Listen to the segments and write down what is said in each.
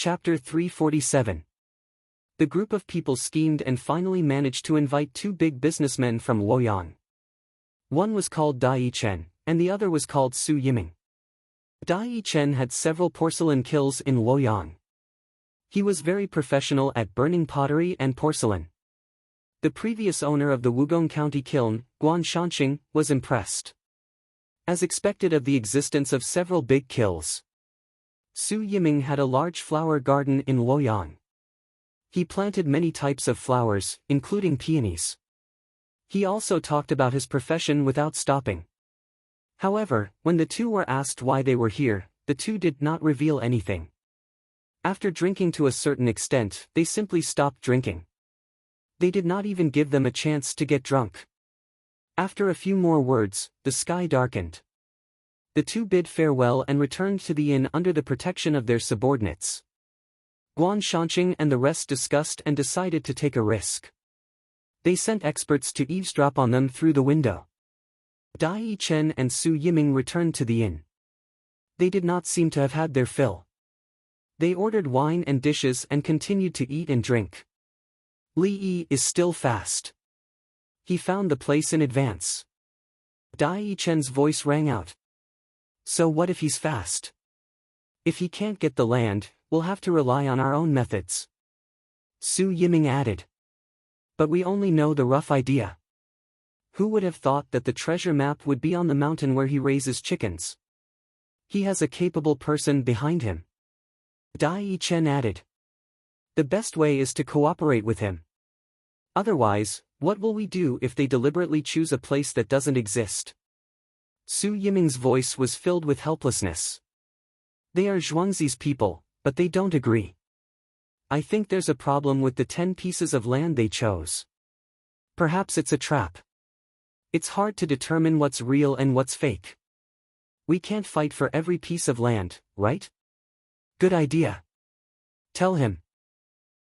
Chapter 347. The group of people schemed and finally managed to invite two big businessmen from Luoyang. One was called Dai Chen, and the other was called Su Yiming. Dai Chen had several porcelain kilns in Luoyang. He was very professional at burning pottery and porcelain. The previous owner of the Wugong County kiln, Guan Shanxing, was impressed. As expected of the existence of several big kilns, Su Yiming had a large flower garden in Luoyang. He planted many types of flowers, including peonies. He also talked about his profession without stopping. However, when the two were asked why they were here, the two did not reveal anything. After drinking to a certain extent, they simply stopped drinking. They did not even give them a chance to get drunk. After a few more words, the sky darkened. The two bid farewell and returned to the inn under the protection of their subordinates. Guan Shanxing and the rest discussed and decided to take a risk. They sent experts to eavesdrop on them through the window. Dai Chen and Su Yiming returned to the inn. They did not seem to have had their fill. They ordered wine and dishes and continued to eat and drink. Li Yi is still fast. He found the place in advance. Dai Chen's voice rang out. So what if he's fast? If he can't get the land, we'll have to rely on our own methods. Su Yiming added. But we only know the rough idea. Who would have thought that the treasure map would be on the mountain where he raises chickens? He has a capable person behind him. Dai Chen added. The best way is to cooperate with him. Otherwise, what will we do if they deliberately choose a place that doesn't exist? Su Yiming's voice was filled with helplessness. They are Zhuangzi's people, but they don't agree. I think there's a problem with the 10 pieces of land they chose. Perhaps it's a trap. It's hard to determine what's real and what's fake. We can't fight for every piece of land, right? Good idea. Tell him.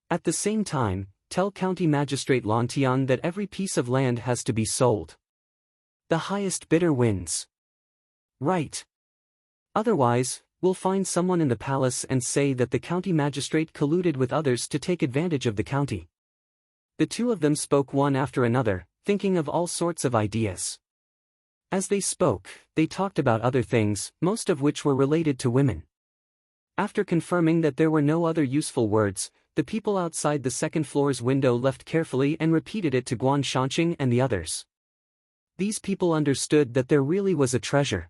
At the same time, tell County Magistrate Lantian that every piece of land has to be sold. The highest bidder wins. Right. Otherwise, we'll find someone in the palace and say that the county magistrate colluded with others to take advantage of the county. The two of them spoke one after another, thinking of all sorts of ideas. As they spoke, they talked about other things, most of which were related to women. After confirming that there were no other useful words, the people outside the second floor's window left carefully and repeated it to Guan Shanxing and the others. These people understood that there really was a treasure.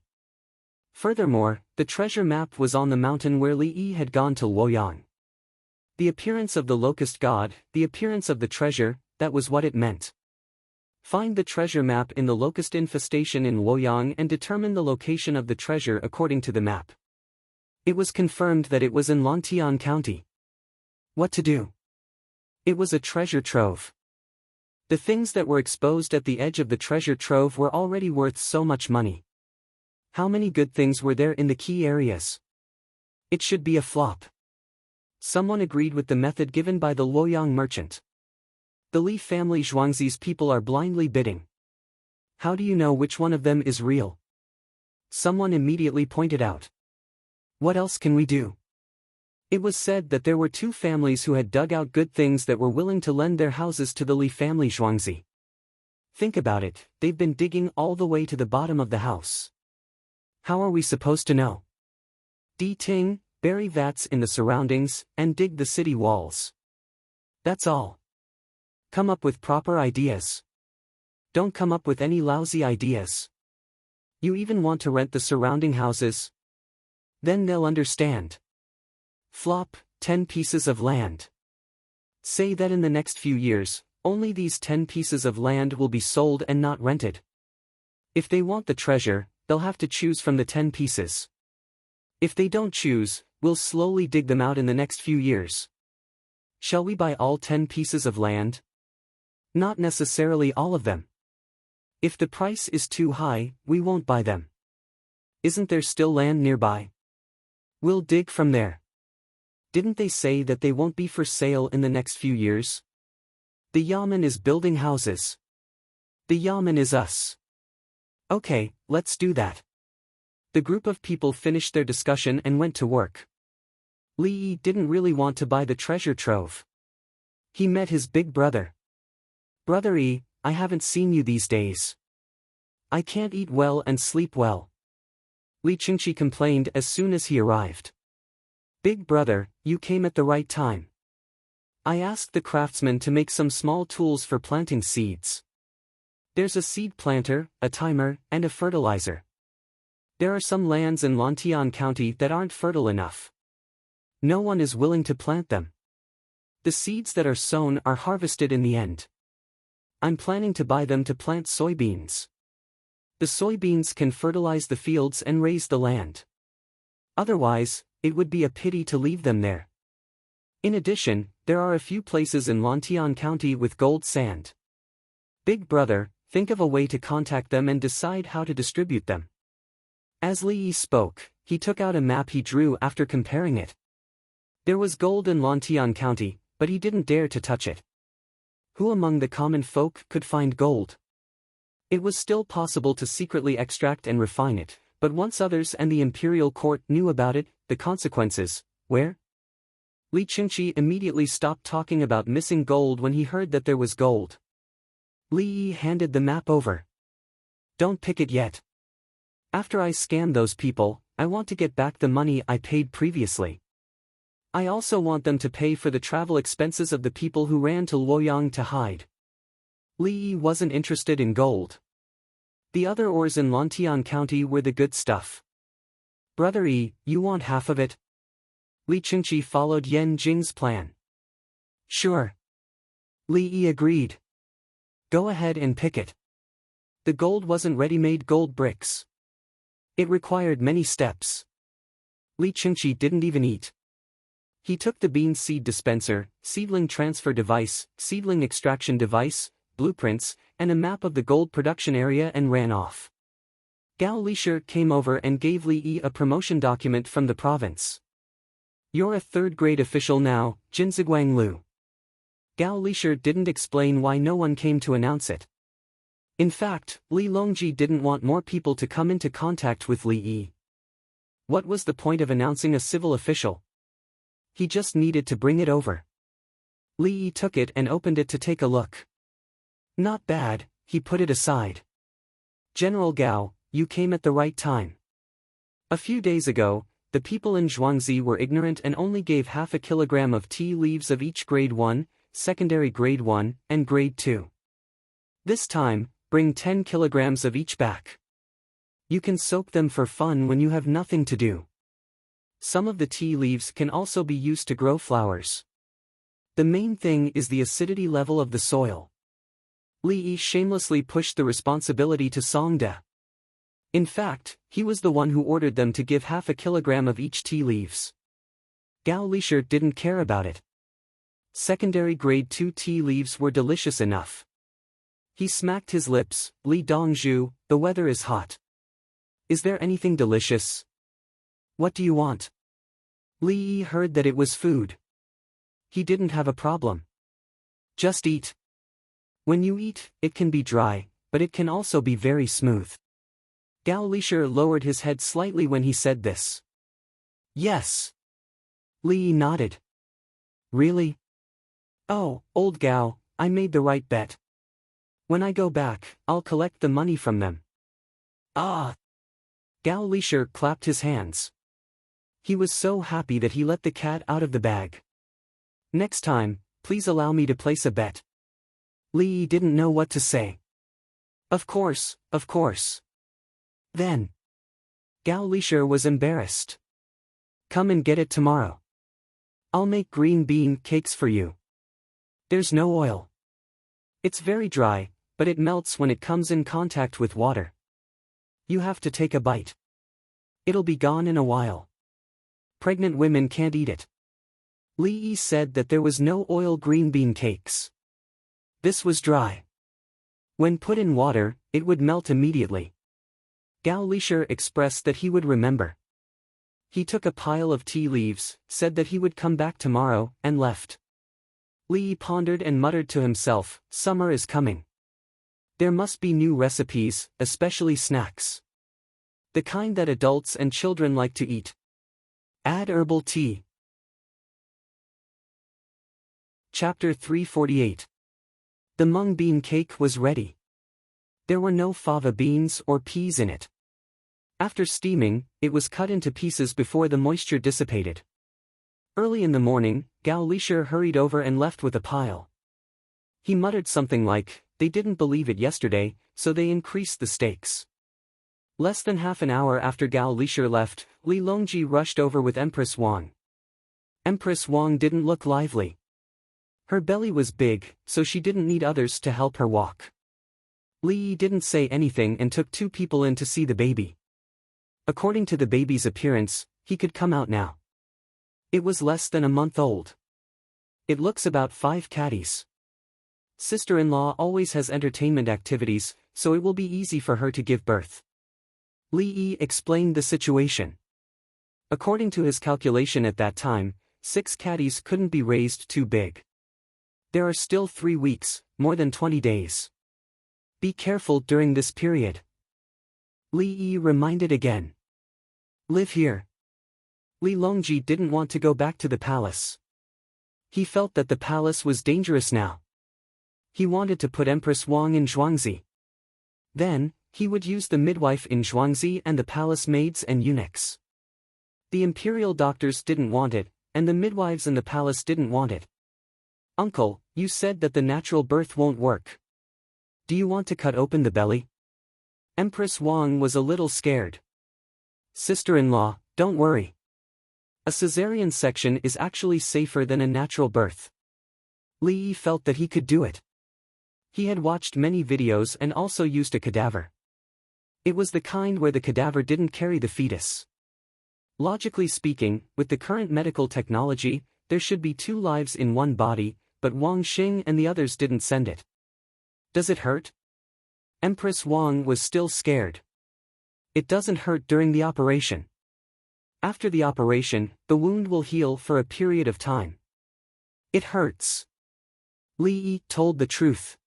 Furthermore, the treasure map was on the mountain where Li Yi had gone to Luoyang. The appearance of the locust god, the appearance of the treasure, that was what it meant. Find the treasure map in the locust infestation in Luoyang and determine the location of the treasure according to the map. It was confirmed that it was in Lantian County. What to do? It was a treasure trove. The things that were exposed at the edge of the treasure trove were already worth so much money. How many good things were there in the key areas? It should be a flop. Someone agreed with the method given by the Luoyang merchant. The Li family Zhuangzi's people are blindly bidding. How do you know which one of them is real? Someone immediately pointed out. What else can we do? It was said that there were two families who had dug out good things that were willing to lend their houses to the Li family Zhuangzi. Think about it, they've been digging all the way to the bottom of the house. How are we supposed to know? Ting, bury vats in the surroundings, and dig the city walls. That's all. Come up with proper ideas. Don't come up with any lousy ideas. You even want to rent the surrounding houses? Then they'll understand. Flop, 10 pieces of land. Say that in the next few years, only these 10 pieces of land will be sold and not rented. If they want the treasure, they'll have to choose from the 10 pieces. If they don't choose, we'll slowly dig them out in the next few years. Shall we buy all 10 pieces of land? Not necessarily all of them. If the price is too high, we won't buy them. Isn't there still land nearby? We'll dig from there. Didn't they say that they won't be for sale in the next few years? The Yamen is building houses. The Yamen is us. Okay, let's do that. The group of people finished their discussion and went to work. Li Yi didn't really want to buy the treasure trove. He met his big brother. "Brother Yi, I haven't seen you these days. I can't eat well and sleep well," Li Qingqi complained as soon as he arrived. "Big brother, you came at the right time. I asked the craftsman to make some small tools for planting seeds. There's a seed planter, a timer, and a fertilizer. There are some lands in Lantian County that aren't fertile enough. No one is willing to plant them. The seeds that are sown are harvested in the end. I'm planning to buy them to plant soybeans. The soybeans can fertilize the fields and raise the land. Otherwise, it would be a pity to leave them there. In addition, there are a few places in Lantian County with gold sand. Big brother, think of a way to contact them and decide how to distribute them." As Li Yi spoke, he took out a map he drew after comparing it. There was gold in Lantian County, but he didn't dare to touch it. Who among the common folk could find gold? It was still possible to secretly extract and refine it, but once others and the imperial court knew about it, the consequences, where? Li Qingqi immediately stopped talking about missing gold when he heard that there was gold. Li Yi handed the map over. "Don't pick it yet. After I scan those people, I want to get back the money I paid previously. I also want them to pay for the travel expenses of the people who ran to Luoyang to hide." Li Yi wasn't interested in gold. The other ores in Lantian County were the good stuff. "Brother Yi, you want half of it?" Li Qingqi followed Yan Jing's plan. "Sure." Li Yi agreed. "Go ahead and pick it." The gold wasn't ready-made gold bricks. It required many steps. Li Qingqi didn't even eat. He took the bean seed dispenser, seedling transfer device, seedling extraction device, blueprints, and a map of the gold production area and ran off. Gao Lisher came over and gave Li Yi a promotion document from the province. "You're a third-grade official now, Jinziguang Lu." Gao Lisher didn't explain why no one came to announce it. In fact, Li Longji didn't want more people to come into contact with Li Yi. What was the point of announcing a civil official? He just needed to bring it over. Li Yi took it and opened it to take a look. Not bad, he put it aside. "General Gao, you came at the right time. A few days ago, the people in Zhuangzi were ignorant and only gave half a kilogram of tea leaves of each grade 1, secondary grade 1, and grade 2. This time, bring 10 kilograms of each back. You can soak them for fun when you have nothing to do. Some of the tea leaves can also be used to grow flowers. The main thing is the acidity level of the soil." Li Yi shamelessly pushed the responsibility to Songde. In fact, he was the one who ordered them to give half a kilogram of each tea leaves. Gao Lisher didn't care about it. Secondary grade 2 tea leaves were delicious enough. He smacked his lips. "Li Dongzhu, the weather is hot. Is there anything delicious? What do you want?" Li Yi heard that it was food. He didn't have a problem. "Just eat. When you eat, it can be dry, but it can also be very smooth." Gao Lisher lowered his head slightly when he said this. "Yes." Li Yi nodded. "Really? Oh, old Gao, I made the right bet. When I go back, I'll collect the money from them." "Ah!" Gao Lisher clapped his hands. He was so happy that he let the cat out of the bag. "Next time, please allow me to place a bet." Li Yi didn't know what to say. Of course, of course." Then. Gao Lisher was embarrassed. "Come and get it tomorrow. I'll make green bean cakes for you. There's no oil. It's very dry, but it melts when it comes in contact with water. You have to take a bite. It'll be gone in a while. Pregnant women can't eat it." Li Yi said that there was no oil green bean cakes. This was dry. When put in water, it would melt immediately. Gao Lisher expressed that he would remember. He took a pile of tea leaves, said that he would come back tomorrow, and left. Li Yi pondered and muttered to himself, "Summer is coming. There must be new recipes, especially snacks. The kind that adults and children like to eat. Add herbal tea. Chapter 348. The mung bean cake was ready. There were no fava beans or peas in it. After steaming, it was cut into pieces before the moisture dissipated. Early in the morning, Gao Lisher hurried over and left with a pile. He muttered something like, "They didn't believe it yesterday, so they increased the stakes." Less than half an hour after Gao Lisher left, Li Longji rushed over with Empress Wang. Empress Wang didn't look lively. Her belly was big, so she didn't need others to help her walk. Li Yi didn't say anything and took 2 people in to see the baby. According to the baby's appearance, he could come out now. It was less than a month old. It looks about 5 caddies. Sister-in-law always has entertainment activities, so it will be easy for her to give birth. Li Yi explained the situation. According to his calculation at that time, 6 caddies couldn't be raised too big. There are still 3 weeks, more than 20 days. Be careful during this period. Li Yi reminded again. Live here. Li Longji didn't want to go back to the palace. He felt that the palace was dangerous now. He wanted to put Empress Wang in Zhuangzi. Then, he would use the midwife in Zhuangzi and the palace maids and eunuchs. The imperial doctors didn't want it, and the midwives in the palace didn't want it. Uncle, you said that the natural birth won't work. Do you want to cut open the belly? Empress Wang was a little scared. Sister-in-law, don't worry. A cesarean section is actually safer than a natural birth. Li Yi felt that he could do it. He had watched many videos and also used a cadaver. It was the kind where the cadaver didn't carry the fetus. Logically speaking, with the current medical technology, there should be 2 lives in one body, but Wang Xing and the others didn't send it. Does it hurt? Empress Wang was still scared. It doesn't hurt during the operation. After the operation, the wound will heal for a period of time. It hurts. Li Yi told the truth.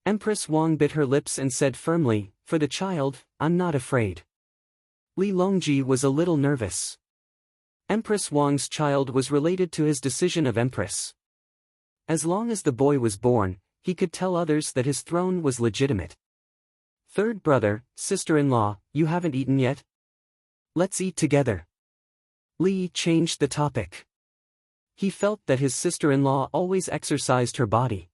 Empress Wang bit her lips and said firmly, "For the child, I'm not afraid." Li Longji was a little nervous. Empress Wang's child was related to his decision of empress. As long as the boy was born, he could tell others that his throne was legitimate. Third brother, sister-in-law, you haven't eaten yet? Let's eat together. Li changed the topic. He felt that his sister-in-law always exercised her body.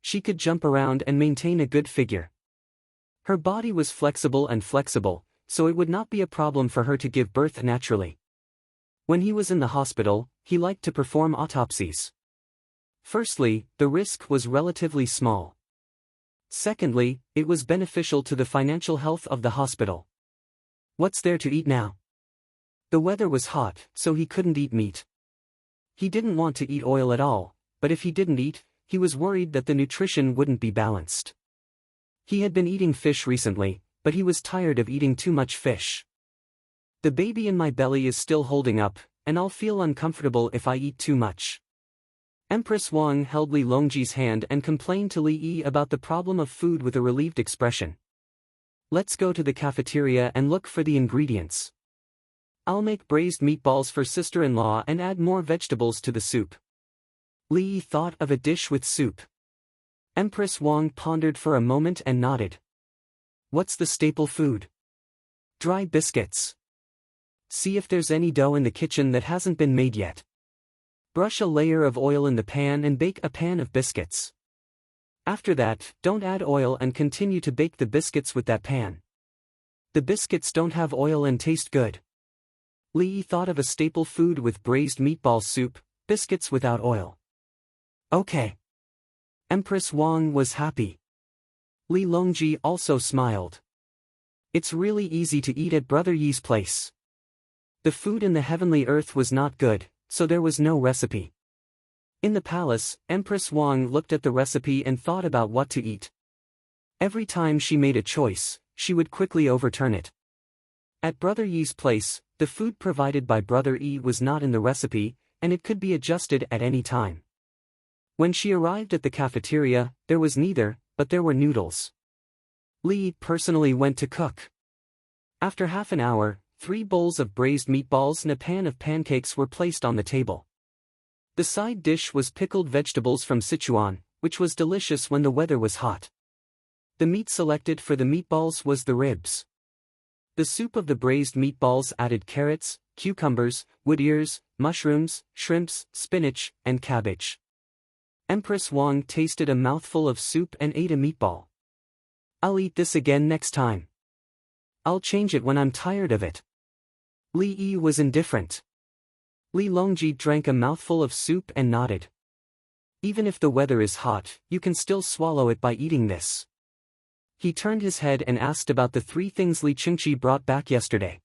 She could jump around and maintain a good figure. Her body was flexible, so it would not be a problem for her to give birth naturally. When he was in the hospital, he liked to perform autopsies. Firstly, the risk was relatively small. Secondly, it was beneficial to the financial health of the hospital. What's there to eat now? The weather was hot, so he couldn't eat meat. He didn't want to eat oil at all, but if he didn't eat, he was worried that the nutrition wouldn't be balanced. He had been eating fish recently, but he was tired of eating too much fish. The baby in my belly is still holding up, and I'll feel uncomfortable if I eat too much. Empress Wang held Li Longji's hand and complained to Li Yi about the problem of food with a relieved expression. Let's go to the cafeteria and look for the ingredients. I'll make braised meatballs for sister-in-law and add more vegetables to the soup. Li Yi thought of a dish with soup. Empress Wang pondered for a moment and nodded. What's the staple food? Dry biscuits. See if there's any dough in the kitchen that hasn't been made yet. Brush a layer of oil in the pan and bake a pan of biscuits. After that, don't add oil and continue to bake the biscuits with that pan. The biscuits don't have oil and taste good. Li Yi thought of a staple food with braised meatball soup, biscuits without oil. Okay. Empress Wang was happy. Li Longji also smiled. It's really easy to eat at Brother Yi's place. The food in the heavenly earth was not good, so there was no recipe. In the palace, Empress Wang looked at the recipe and thought about what to eat. Every time she made a choice, she would quickly overturn it. At Brother Yi's place, the food provided by Brother Yi was not in the recipe, and it could be adjusted at any time. When she arrived at the cafeteria, there was neither, but there were noodles. Li personally went to cook. After half an hour, 3 bowls of braised meatballs and a pan of pancakes were placed on the table. The side dish was pickled vegetables from Sichuan, which was delicious when the weather was hot. The meat selected for the meatballs was the ribs. The soup of the braised meatballs added carrots, cucumbers, wood ears, mushrooms, shrimps, spinach, and cabbage. Empress Wang tasted a mouthful of soup and ate a meatball. "I'll eat this again next time. I'll change it when I'm tired of it." Li Yi was indifferent. Li Longji drank a mouthful of soup and nodded. "Even if the weather is hot, you can still swallow it by eating this." He turned his head and asked about the 3 things Li Qingqi brought back yesterday.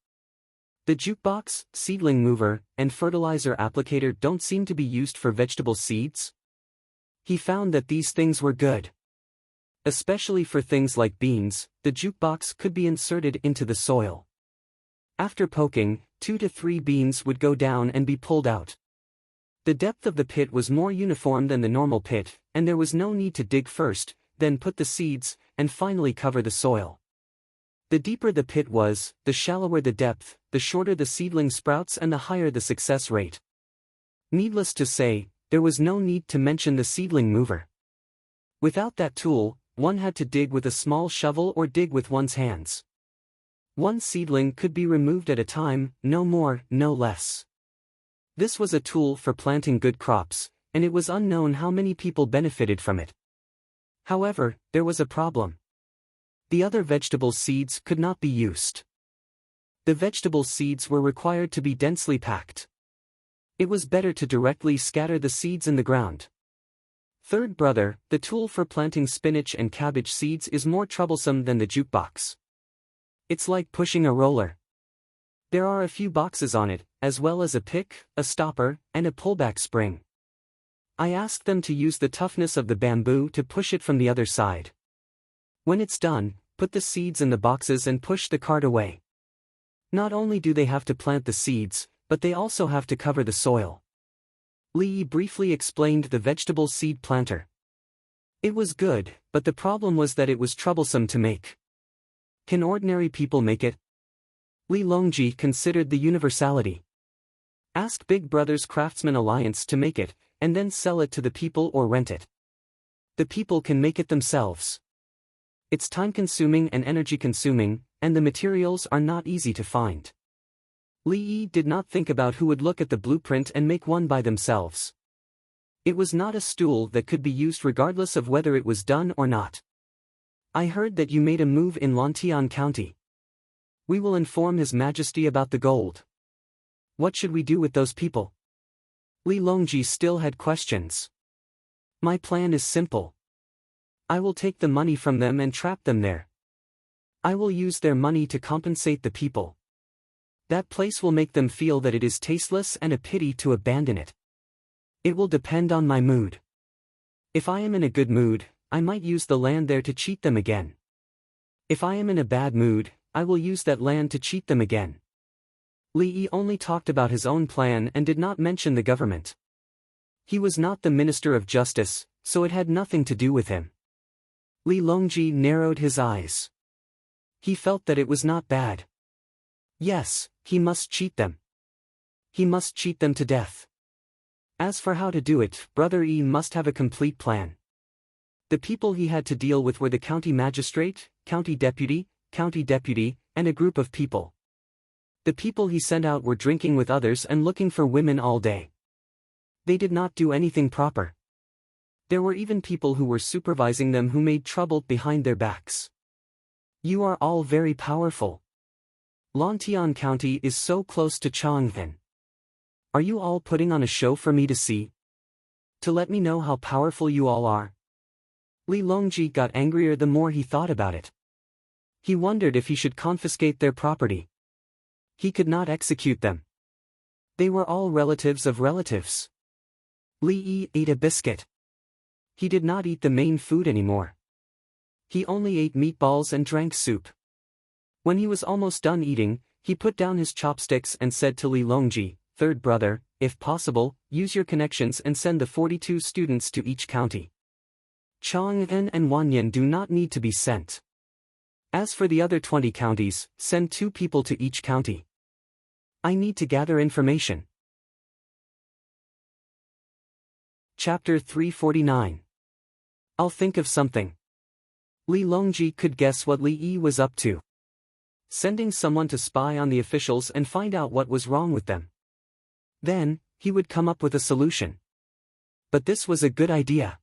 The jukebox, seedling mover, and fertilizer applicator don't seem to be used for vegetable seeds. He found that these things were good. Especially for things like beans, the jukebox could be inserted into the soil. After poking, 2 to 3 beans would go down and be pulled out. The depth of the pit was more uniform than the normal pit, and there was no need to dig first, then put the seeds, and finally cover the soil. The deeper the pit was, the shallower the depth, the shorter the seedling sprouts and the higher the success rate. Needless to say, there was no need to mention the seedling mover. Without that tool, one had to dig with a small shovel or dig with one's hands. One seedling could be removed at a time, no more, no less. This was a tool for planting good crops, and it was unknown how many people benefited from it. However, there was a problem. The other vegetable seeds could not be used. The vegetable seeds were required to be densely packed. It was better to directly scatter the seeds in the ground. Third brother, the tool for planting spinach and cabbage seeds is more troublesome than the jukebox. It's like pushing a roller. There are a few boxes on it, as well as a pick, a stopper, and a pullback spring. I asked them to use the toughness of the bamboo to push it from the other side. When it's done, put the seeds in the boxes and push the cart away. Not only do they have to plant the seeds, but they also have to cover the soil. Li Yi briefly explained the vegetable seed planter. It was good, but the problem was that it was troublesome to make. Can ordinary people make it? Li Longji considered the universality. Ask Big Brother's Craftsman Alliance to make it, and then sell it to the people or rent it. The people can make it themselves. It's time-consuming and energy-consuming, and the materials are not easy to find. Li Yi did not think about who would look at the blueprint and make one by themselves. It was not a stool that could be used regardless of whether it was done or not. I heard that you made a move in Lantian County. We will inform His Majesty about the gold. What should we do with those people? Li Longji still had questions. My plan is simple. I will take the money from them and trap them there. I will use their money to compensate the people. That place will make them feel that it is tasteless and a pity to abandon it. It will depend on my mood. If I am in a good mood, I might use the land there to cheat them again. If I am in a bad mood, I will use that land to cheat them again. Li Yi only talked about his own plan and did not mention the government. He was not the Minister of Justice, so it had nothing to do with him. Li Longji narrowed his eyes. He felt that it was not bad. Yes, he must cheat them. He must cheat them to death. As for how to do it, Brother Yi must have a complete plan. The people he had to deal with were the county magistrate, county deputy, and a group of people. The people he sent out were drinking with others and looking for women all day. They did not do anything proper. There were even people who were supervising them who made trouble behind their backs. You are all very powerful. Lantian County is so close to Chang'an. Are you all putting on a show for me to see? To let me know how powerful you all are? Li Longji got angrier the more he thought about it. He wondered if he should confiscate their property. He could not execute them. They were all relatives of relatives. Li Yi ate a biscuit. He did not eat the main food anymore. He only ate meatballs and drank soup. When he was almost done eating, he put down his chopsticks and said to Li Longji, "Third brother, if possible, use your connections and send the 42 students to each county. Chang'an and Wanyan do not need to be sent. As for the other 20 counties, send 2 people to each county. I need to gather information." Chapter 349. I'll think of something. Li Longji could guess what Li Yi was up to. Sending someone to spy on the officials and find out what was wrong with them. Then, he would come up with a solution. But this was a good idea.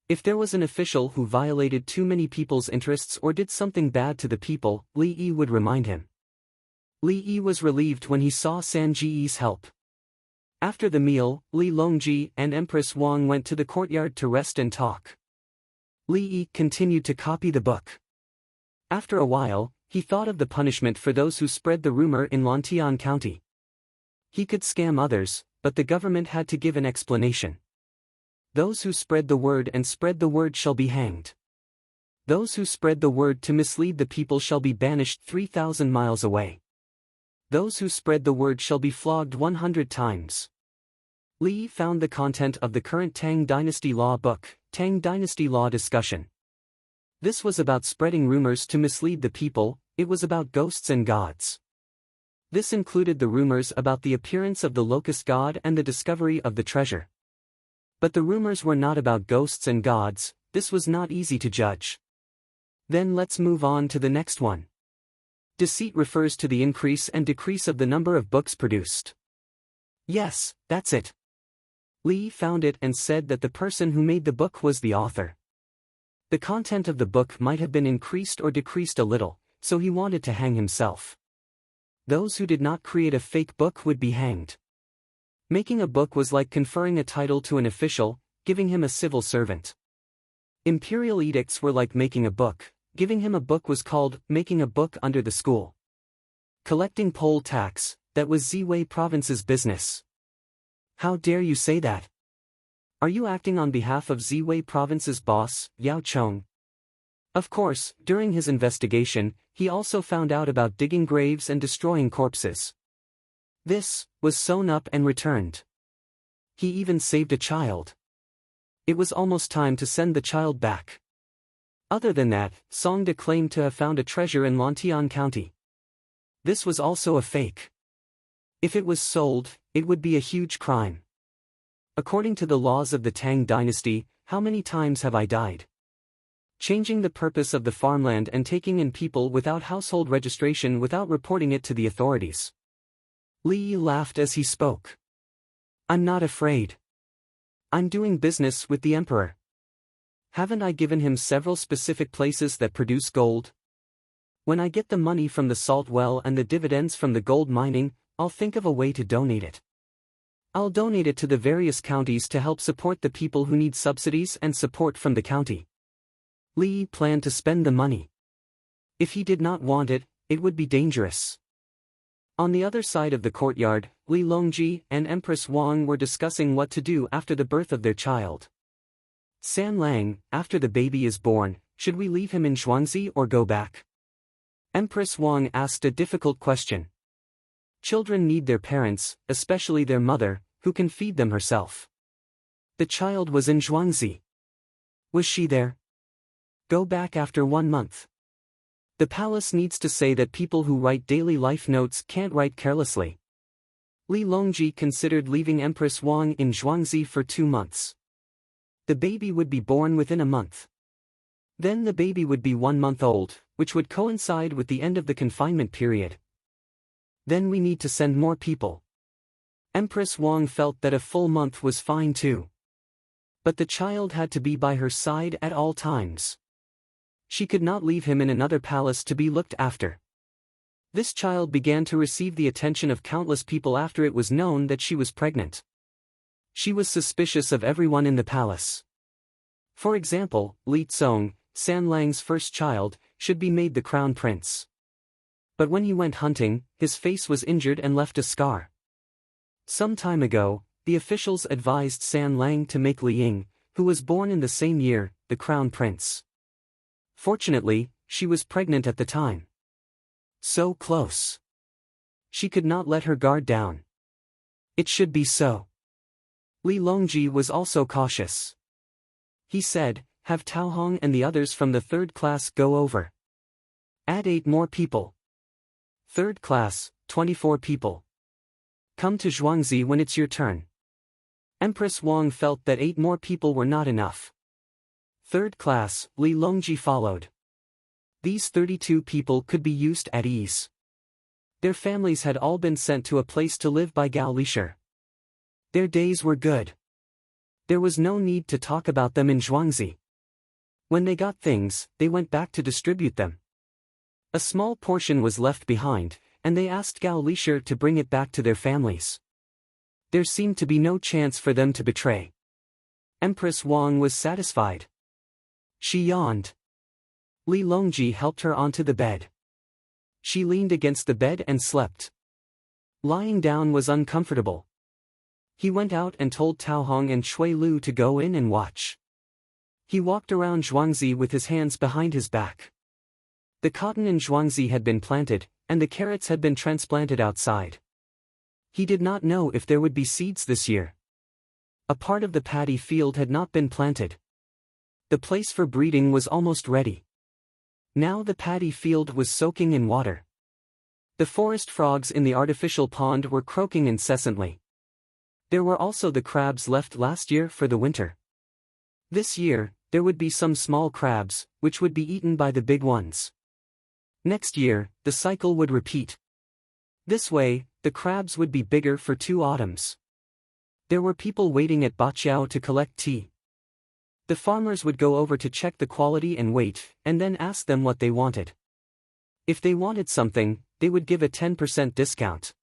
If there was an official who violated too many people's interests or did something bad to the people, Li Yi would remind him. Li Yi was relieved when he saw San Ji's help. After the meal, Li Longji and Empress Wang went to the courtyard to rest and talk. Li Yi continued to copy the book. After a while, he thought of the punishment for those who spread the rumor in Lantian County. He could scam others, but the government had to give an explanation. Those who spread the word and spread the word shall be hanged. Those who spread the word to mislead the people shall be banished 3,000 miles away. Those who spread the word shall be flogged 100 times. Li found the content of the current Tang Dynasty Law book, Tang Dynasty Law Discussion. This was about spreading rumors to mislead the people. It was about ghosts and gods. This included the rumors about the appearance of the locust god and the discovery of the treasure. But the rumors were not about ghosts and gods. This was not easy to judge. Then let's move on to the next one. Deceit refers to the increase and decrease of the number of books produced. Yes, that's it. Li found it and said that the person who made the book was the author. The content of the book might have been increased or decreased a little, so he wanted to hang himself. Those who did not create a fake book would be hanged. Making a book was like conferring a title to an official, giving him a civil servant. Imperial edicts were like making a book. Giving him a book was called making a book under the school. Collecting poll tax, that was Ziwei province's business. How dare you say that? Are you acting on behalf of Ziwei province's boss, Yao Chong? Of course, during his investigation, he also found out about digging graves and destroying corpses. This was sewn up and returned. He even saved a child. It was almost time to send the child back. Other than that, Songde claimed to have found a treasure in Lantian County. This was also a fake. If it was sold, it would be a huge crime. According to the laws of the Tang dynasty, how many times have I died? Changing the purpose of the farmland and taking in people without household registration without reporting it to the authorities. Li laughed as he spoke. I'm not afraid. I'm doing business with the emperor. Haven't I given him several specific places that produce gold? When I get the money from the salt well and the dividends from the gold mining, I'll think of a way to donate it. I'll donate it to the various counties to help support the people who need subsidies and support from the county. Li planned to spend the money. If he did not want it, it would be dangerous. On the other side of the courtyard, Li Longji and Empress Wang were discussing what to do after the birth of their child. San Lang, after the baby is born, should we leave him in Zhuangzi or go back? Empress Wang asked a difficult question. Children need their parents, especially their mother, who can feed them herself. The child was in Zhuangzi. Was she there? Go back after 1 month. The palace needs to say that people who write daily life notes can't write carelessly. Li Longji considered leaving Empress Wang in Zhuangzi for 2 months. The baby would be born within a month. Then the baby would be 1 month old, which would coincide with the end of the confinement period. Then we need to send more people. Empress Wang felt that a full month was fine too. But the child had to be by her side at all times. She could not leave him in another palace to be looked after. This child began to receive the attention of countless people after it was known that she was pregnant. She was suspicious of everyone in the palace. For example, Li Tsong, San Lang's first child, should be made the crown prince. But when he went hunting, his face was injured and left a scar. Some time ago, the officials advised San Lang to make Li Ying, who was born in the same year, the crown prince. Fortunately, she was pregnant at the time. So close. She could not let her guard down. It should be so. Li Longji was also cautious. He said, have Tao Hong and the others from the 3rd class go over. Add 8 more people. 3rd class, 24 people. Come to Zhuangzi when it's your turn. Empress Wang felt that 8 more people were not enough. Third class, Li Longji followed. These 32 people could be used at ease. Their families had all been sent to a place to live by Gao Lisher. Their days were good. There was no need to talk about them in Zhuangzi. When they got things, they went back to distribute them. A small portion was left behind, and they asked Gao Lisher to bring it back to their families. There seemed to be no chance for them to betray. Empress Wang was satisfied. She yawned. Li Longji helped her onto the bed. She leaned against the bed and slept. Lying down was uncomfortable. He went out and told Tao Hong and Shui Lu to go in and watch. He walked around Zhuangzi with his hands behind his back. The cotton in Zhuangzi had been planted, and the carrots had been transplanted outside. He did not know if there would be seeds this year. A part of the paddy field had not been planted. The place for breeding was almost ready. Now the paddy field was soaking in water. The forest frogs in the artificial pond were croaking incessantly. There were also the crabs left last year for the winter. This year, there would be some small crabs, which would be eaten by the big ones. Next year, the cycle would repeat. This way, the crabs would be bigger for 2 autumns. There were people waiting at Baqiao to collect tea. The farmers would go over to check the quality and weight, and then ask them what they wanted. If they wanted something, they would give a 10% discount.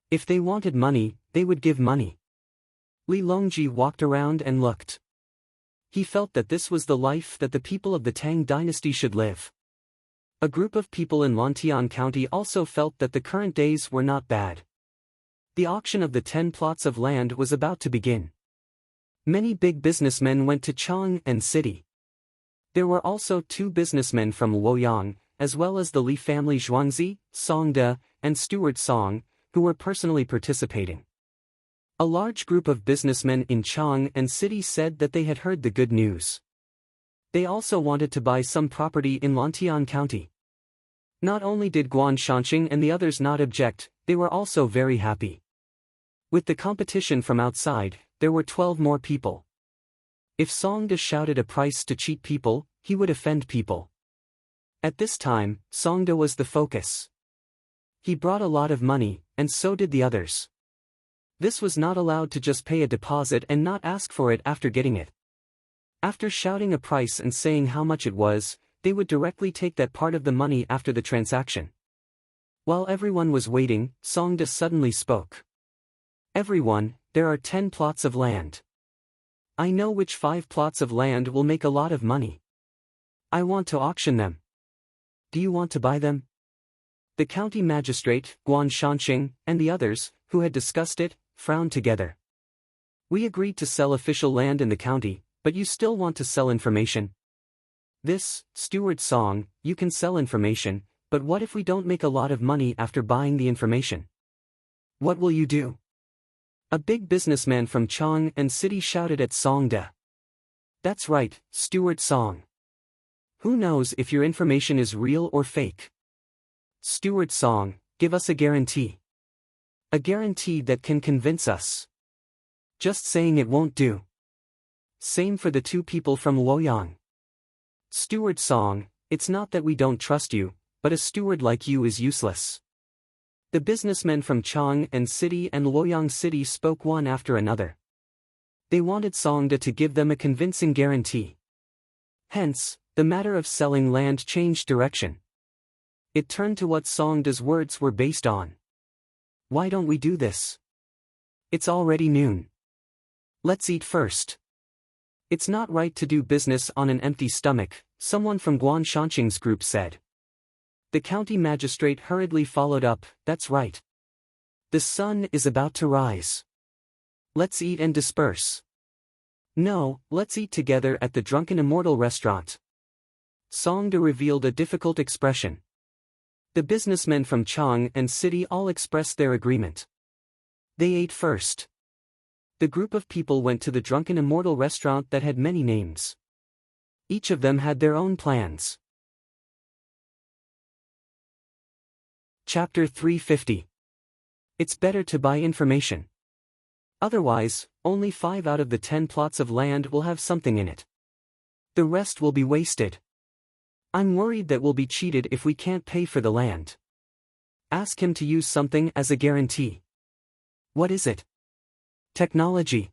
If they wanted money, they would give money. Li Longji walked around and looked. He felt that this was the life that the people of the Tang dynasty should live. A group of people in Lantian County also felt that the current days were not bad. The auction of the 10 plots of land was about to begin. Many big businessmen went to Chang and city. There were also 2 businessmen from Luoyang, as well as the Li family Zhuangzi, Songde, and Steward Song, who were personally participating. A large group of businessmen in Chang and city said that they had heard the good news. They also wanted to buy some property in Lantian County. Not only did Guan Shanqing and the others not object, they were also very happy. With the competition from outside, there were 12 more people. If Songde shouted a price to cheat people, he would offend people. At this time, Songde was the focus. He brought a lot of money, and so did the others. This was not allowed to just pay a deposit and not ask for it after getting it. After shouting a price and saying how much it was, they would directly take that part of the money after the transaction. While everyone was waiting, Songde suddenly spoke. Everyone, there are 10 plots of land. I know which 5 plots of land will make a lot of money. I want to auction them. Do you want to buy them? The county magistrate, Guan Shanqing, and the others, who had discussed it, frowned together. We agreed to sell official land in the county, but you still want to sell information? This, Steward Song, you can sell information, but what if we don't make a lot of money after buying the information? What will you do? A big businessman from Chang and city shouted at Songde. That's right, Steward Song. Who knows if your information is real or fake? Steward Song, give us a guarantee. A guarantee that can convince us. Just saying it won't do. Same for the 2 people from Luoyang. Steward Song, it's not that we don't trust you, but a steward like you is useless. The businessmen from Chang and city and Luoyang city spoke one after another. They wanted Songde to give them a convincing guarantee. Hence, the matter of selling land changed direction. It turned to what Songde's words were based on. Why don't we do this? It's already noon. Let's eat first. It's not right to do business on an empty stomach, someone from Guan Shanqing's group said. The county magistrate hurriedly followed up, that's right. The sun is about to rise. Let's eat and disperse. No, let's eat together at the Drunken Immortal restaurant. Songde revealed a difficult expression. The businessmen from Chang and city all expressed their agreement. They ate first. The group of people went to the Drunken Immortal restaurant that had many names. Each of them had their own plans. Chapter 350. It's better to buy information. Otherwise, only 5 out of the 10 plots of land will have something in it. The rest will be wasted. I'm worried that we'll be cheated if we can't pay for the land. Ask him to use something as a guarantee. What is it? Technology.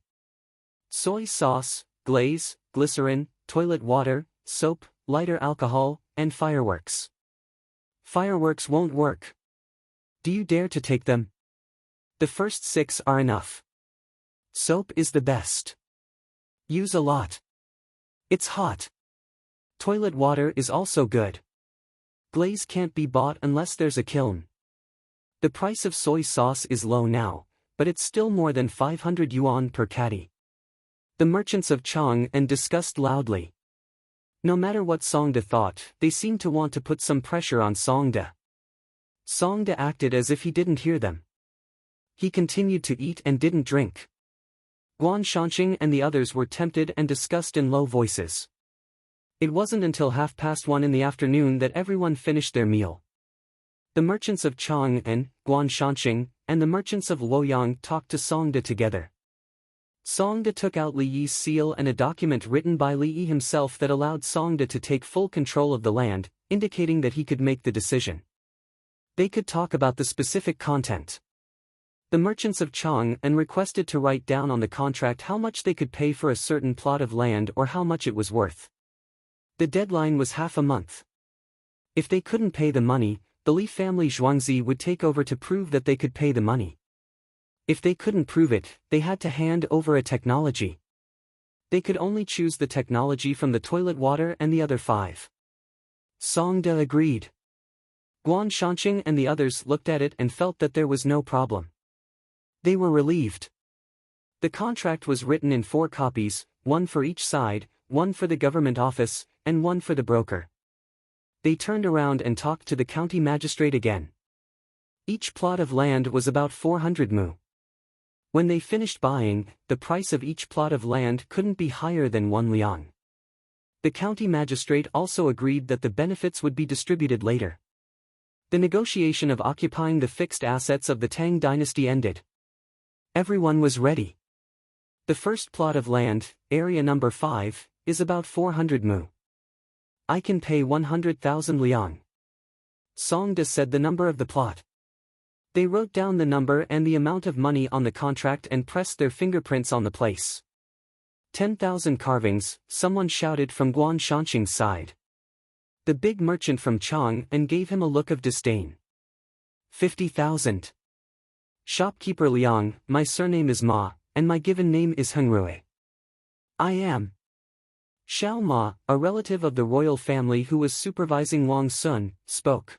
Soy sauce, glaze, glycerin, toilet water, soap, lighter alcohol, and fireworks. Fireworks won't work. Do you dare to take them? The first 6 are enough. Soap is the best. Use a lot. It's hot. Toilet water is also good. Glaze can't be bought unless there's a kiln. The price of soy sauce is low now, but it's still more than 500 yuan per caddy. The merchants of Chang'an discussed loudly. No matter what Songde thought, they seemed to want to put some pressure on Songde. Songde acted as if he didn't hear them. He continued to eat and didn't drink. Guan Shanqing and the others were tempted and discussed in low voices. It wasn't until 1:30 in the afternoon that everyone finished their meal. The merchants of Chang'an, Guan Shanqing, and the merchants of Luoyang talked to Songde together. Songde took out Li Yi's seal and a document written by Li Yi himself that allowed Songde to take full control of the land, indicating that he could make the decision. They could talk about the specific content. The merchants of Chang'an requested to write down on the contract how much they could pay for a certain plot of land or how much it was worth. The deadline was half a month. If they couldn't pay the money, the Li family Zhuangzi would take over to prove that they could pay the money. If they couldn't prove it, they had to hand over a technology. They could only choose the technology from the toilet water and the other 5. Songde agreed. Guan Shanqing and the others looked at it and felt that there was no problem. They were relieved. The contract was written in 4 copies, 1 for each side, 1 for the government office, and 1 for the broker. They turned around and talked to the county magistrate again. Each plot of land was about 400 mu. When they finished buying, the price of each plot of land couldn't be higher than 1 liang. The county magistrate also agreed that the benefits would be distributed later. The negotiation of occupying the fixed assets of the Tang dynasty ended. Everyone was ready. The first plot of land, area number 5, is about 400 mu. I can pay 100,000 liang. Songde said the number of the plot. They wrote down the number and the amount of money on the contract and pressed their fingerprints on the place. 10,000 carvings, someone shouted from Guan Shanqing's side. The big merchant from Chang'an gave him a look of disdain. 50,000. Shopkeeper Liang, my surname is Ma, and my given name is Hengrui. I am Xiao Ma, a relative of the royal family who was supervising Wang Sun, spoke.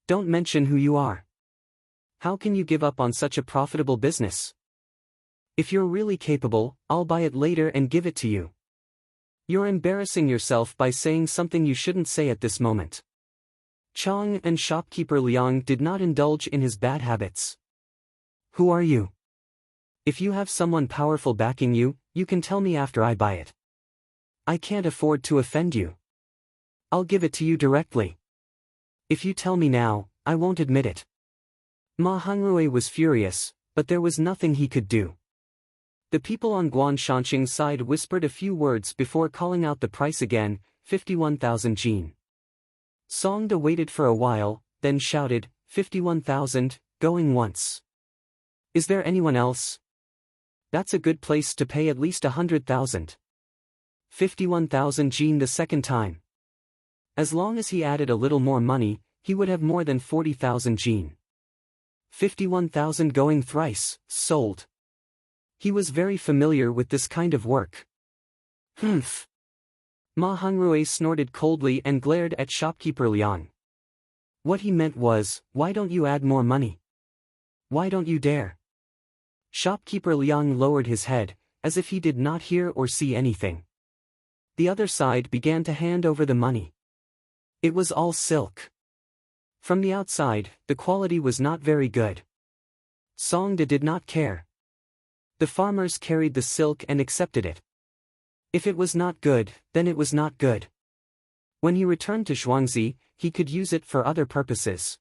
Don't mention who you are. How can you give up on such a profitable business? If you're really capable, I'll buy it later and give it to you. You're embarrassing yourself by saying something you shouldn't say at this moment. Chang'an shopkeeper Liang did not indulge in his bad habits. Who are you? If you have someone powerful backing you, you can tell me after I buy it. I can't afford to offend you. I'll give it to you directly. If you tell me now, I won't admit it. Ma Hongruei was furious, but there was nothing he could do. The people on Guan Shanqing's side whispered a few words before calling out the price again, 51,000 jin. Songde waited for a while, then shouted, 51,000, going once. Is there anyone else? That's a good place to pay at least 100,000. 51,000 jin the second time. As long as he added a little more money, he would have more than 40,000 jin. 51,000 going thrice, sold. He was very familiar with this kind of work. Humph. Ma Hongruei snorted coldly and glared at shopkeeper Liang. What he meant was, why don't you add more money? Why don't you dare? Shopkeeper Liang lowered his head, as if he did not hear or see anything. The other side began to hand over the money. It was all silk. From the outside, the quality was not very good. Songde did not care. The farmers carried the silk and accepted it. If it was not good, then it was not good. When he returned to Zhuangzi, he could use it for other purposes.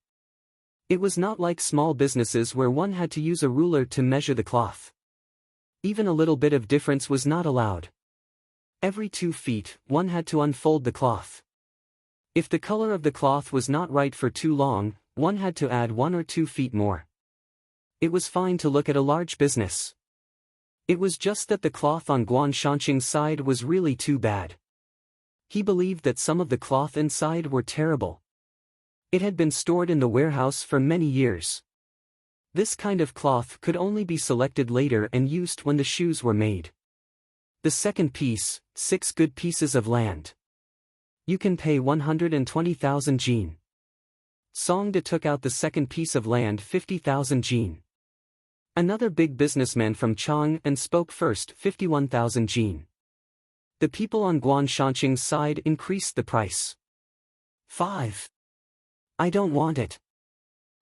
It was not like small businesses where one had to use a ruler to measure the cloth. Even a little bit of difference was not allowed. Every 2 feet, one had to unfold the cloth. If the color of the cloth was not right for too long, one had to add 1 or 2 feet more. It was fine to look at a large business. It was just that the cloth on Guan Shanqing's side was really too bad. He believed that some of the cloth inside were terrible. It had been stored in the warehouse for many years. This kind of cloth could only be selected later and used when the shoes were made. The second piece, 6 good pieces of land. You can pay 120,000 jin. Songda took out the second piece of land, 50,000 jin. Another big businessman from Chang'an spoke first, 51,000 jin. The people on Guan Shanqing's side increased the price. 5. I don't want it.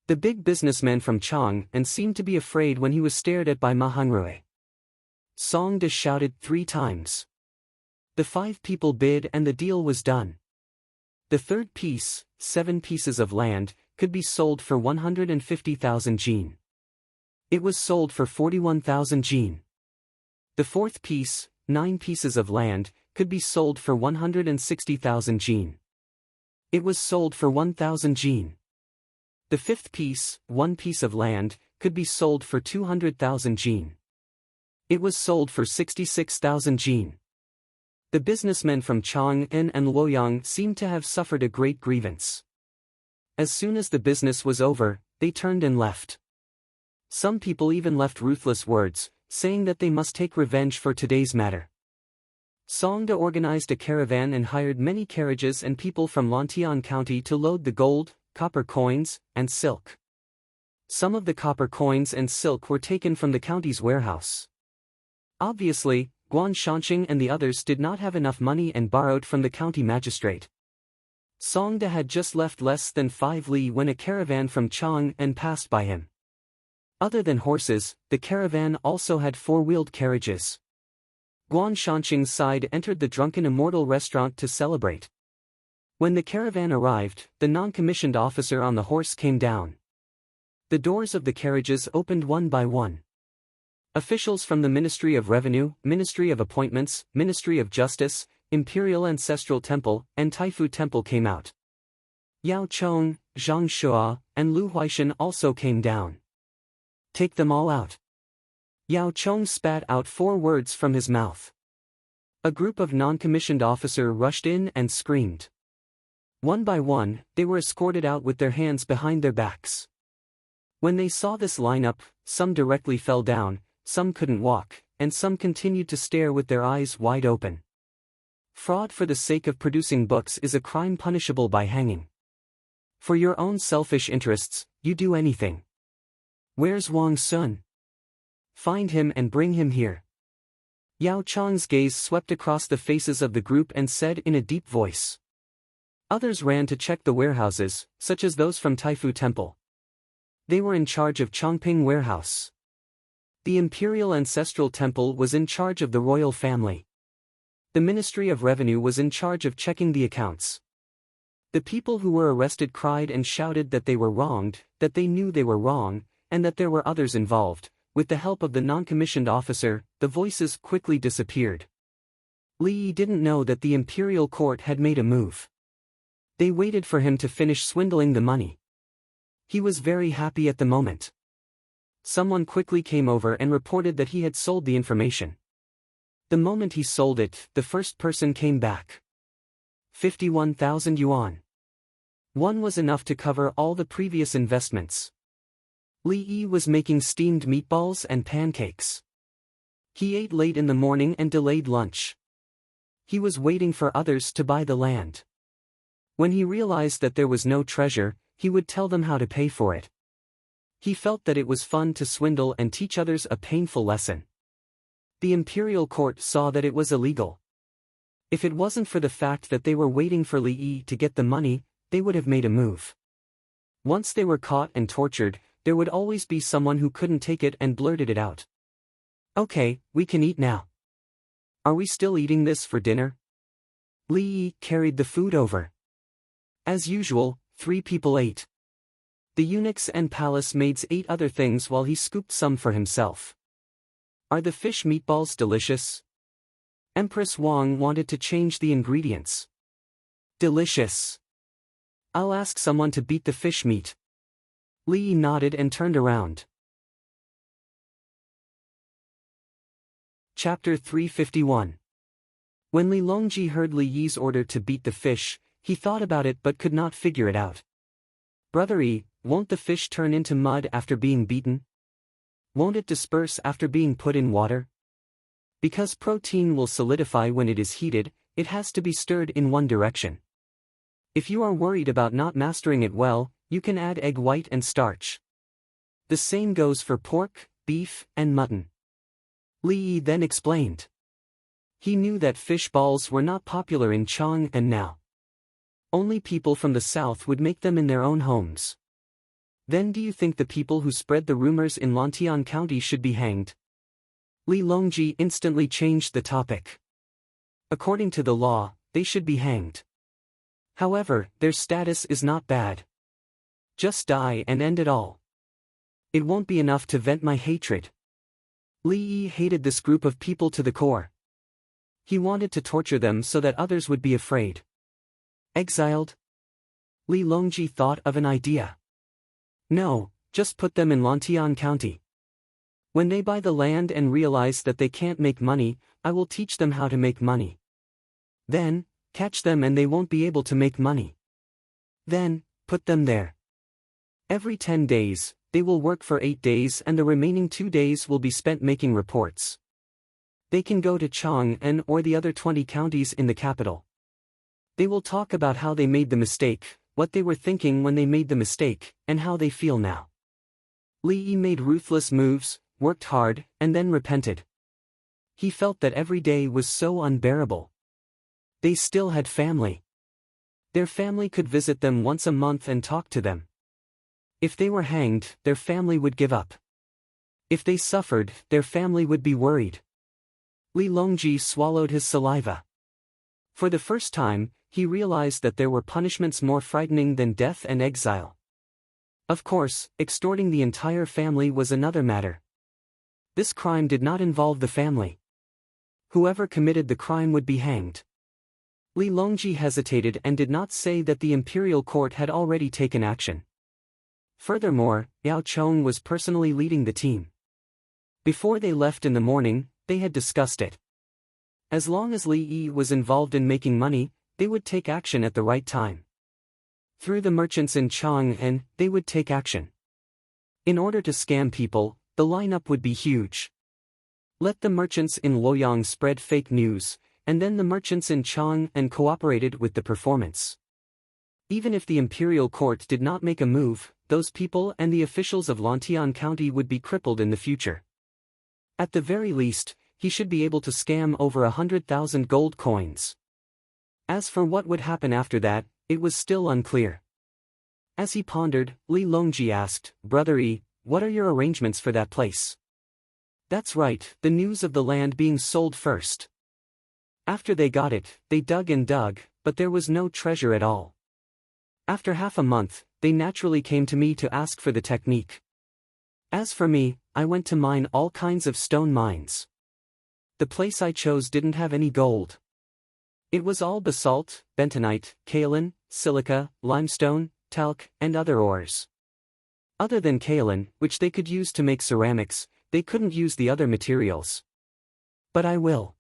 The big businessman from Chang'an seemed to be afraid when he was stared at by Ma Hongruei. Songda shouted 3 times. The 5 people bid and the deal was done. The third piece, 7 pieces of land, could be sold for 150,000 jin. It was sold for 41,000 jin. The fourth piece, 9 pieces of land, could be sold for 160,000 jin. It was sold for 1,000 jin. The fifth piece, 1 piece of land, could be sold for 200,000 jin. It was sold for 66,000 jin. The businessmen from Chang'an and Luoyang seemed to have suffered a great grievance. As soon as the business was over, they turned and left. Some people even left ruthless words, saying that they must take revenge for today's matter. Songda organized a caravan and hired many carriages and people from Lantian County to load the gold, copper coins, and silk. Some of the copper coins and silk were taken from the county's warehouse. Obviously, Guan Shanqing and the others did not have enough money and borrowed from the county magistrate. Songda had just left less than 5 li when a caravan from Chang'an passed by him. Other than horses, the caravan also had 4-wheeled carriages. Guan Shanqing's side entered the Drunken Immortal restaurant to celebrate. When the caravan arrived, the non-commissioned officer on the horse came down. The doors of the carriages opened one by one. Officials from the Ministry of Revenue, Ministry of Appointments, Ministry of Justice, Imperial Ancestral Temple, and Taifu Temple came out. Yao Chong, Zhang Shua, and Lu Huaishan also came down. Take them all out. Yao Chong spat out 4 words from his mouth. A group of non-commissioned officers rushed in and screamed. One by one, they were escorted out with their hands behind their backs. When they saw this lineup, some directly fell down, some couldn't walk, and some continued to stare with their eyes wide open. Fraud for the sake of producing books is a crime punishable by hanging. For your own selfish interests, you do anything. Where's Wang Sun? Find him and bring him here. Yao Chong's gaze swept across the faces of the group and said in a deep voice. Others ran to check the warehouses, such as those from Taifu Temple. They were in charge of Chongping Warehouse. The Imperial Ancestral Temple was in charge of the royal family. The Ministry of Revenue was in charge of checking the accounts. The people who were arrested cried and shouted that they were wronged, that they knew they were wrong, and that there were others involved. With the help of the non-commissioned officer, the voices quickly disappeared. Li Yi didn't know that the imperial court had made a move. They waited for him to finish swindling the money. He was very happy at the moment. Someone quickly came over and reported that he had sold the information. The moment he sold it, the first person came back. 51,000 yuan. One was enough to cover all the previous investments. Li Yi was making steamed meatballs and pancakes. He ate late in the morning and delayed lunch. He was waiting for others to buy the land. When he realized that there was no treasure, he would tell them how to pay for it. He felt that it was fun to swindle and teach others a painful lesson. The imperial court saw that it was illegal. If it wasn't for the fact that they were waiting for Li Yi to get the money, they would have made a move. Once they were caught and tortured, there would always be someone who couldn't take it and blurted it out. Okay, we can eat now. Are we still eating this for dinner? Li Yi carried the food over. As usual, 3 people ate. The eunuchs and palace maids ate other things while he scooped some for himself. Are the fish meatballs delicious? Empress Wang wanted to change the ingredients. Delicious. I'll ask someone to beat the fish meat. Li Yi nodded and turned around. Chapter 351. When Li Longji heard Li Yi's order to beat the fish, he thought about it but could not figure it out. Brother Yi, won't the fish turn into mud after being beaten? Won't it disperse after being put in water? Because protein will solidify when it is heated, it has to be stirred in one direction. If you are worried about not mastering it well, you can add egg white and starch. The same goes for pork, beef, and mutton. Li Yi then explained. He knew that fish balls were not popular in Chang and now only people from the south would make them in their own homes. Then do you think the people who spread the rumors in Lantian County should be hanged? Li Longji instantly changed the topic. According to the law, they should be hanged. However, their status is not bad. Just die and end it all. It won't be enough to vent my hatred. Li Yi hated this group of people to the core. He wanted to torture them so that others would be afraid. Exiled? Li Longji thought of an idea. No, just put them in Lantian County. When they buy the land and realize that they can't make money, I will teach them how to make money. Then, catch them and they won't be able to make money. Then, put them there. Every 10 days, they will work for 8 days and the remaining 2 days will be spent making reports. They can go to Chang'an or the other 20 counties in the capital. They will talk about how they made the mistake, what they were thinking when they made the mistake, and how they feel now. Li Yi made ruthless moves, worked hard, and then repented. He felt that every day was so unbearable. They still had family. Their family could visit them once a month and talk to them. If they were hanged, their family would give up. If they suffered, their family would be worried. Li Longji swallowed his saliva. For the first time, he realized that there were punishments more frightening than death and exile. Of course, extorting the entire family was another matter. This crime did not involve the family. Whoever committed the crime would be hanged. Li Longji hesitated and did not say that the imperial court had already taken action. Furthermore, Yao Chong was personally leading the team. Before they left in the morning, they had discussed it. As long as Li Yi was involved in making money, they would take action at the right time. Through the merchants in Chang'an, they would take action. In order to scam people, the lineup would be huge. Let the merchants in Luoyang spread fake news, and then the merchants in Chang'an cooperated with the performance. Even if the imperial court did not make a move, those people and the officials of Lantian County would be crippled in the future. At the very least, he should be able to scam over 100,000 gold coins. As for what would happen after that, it was still unclear. As he pondered, Li Longji asked, "Brother Yi, what are your arrangements for that place?" "That's right, the news of the land being sold first." After they got it, they dug and dug, but there was no treasure at all. After half a month, they naturally came to me to ask for the technique. As for me, I went to mine all kinds of stone mines. The place I chose didn't have any gold. It was all basalt, bentonite, kaolin, silica, limestone, talc, and other ores. Other than kaolin, which they could use to make ceramics, they couldn't use the other materials. But I will.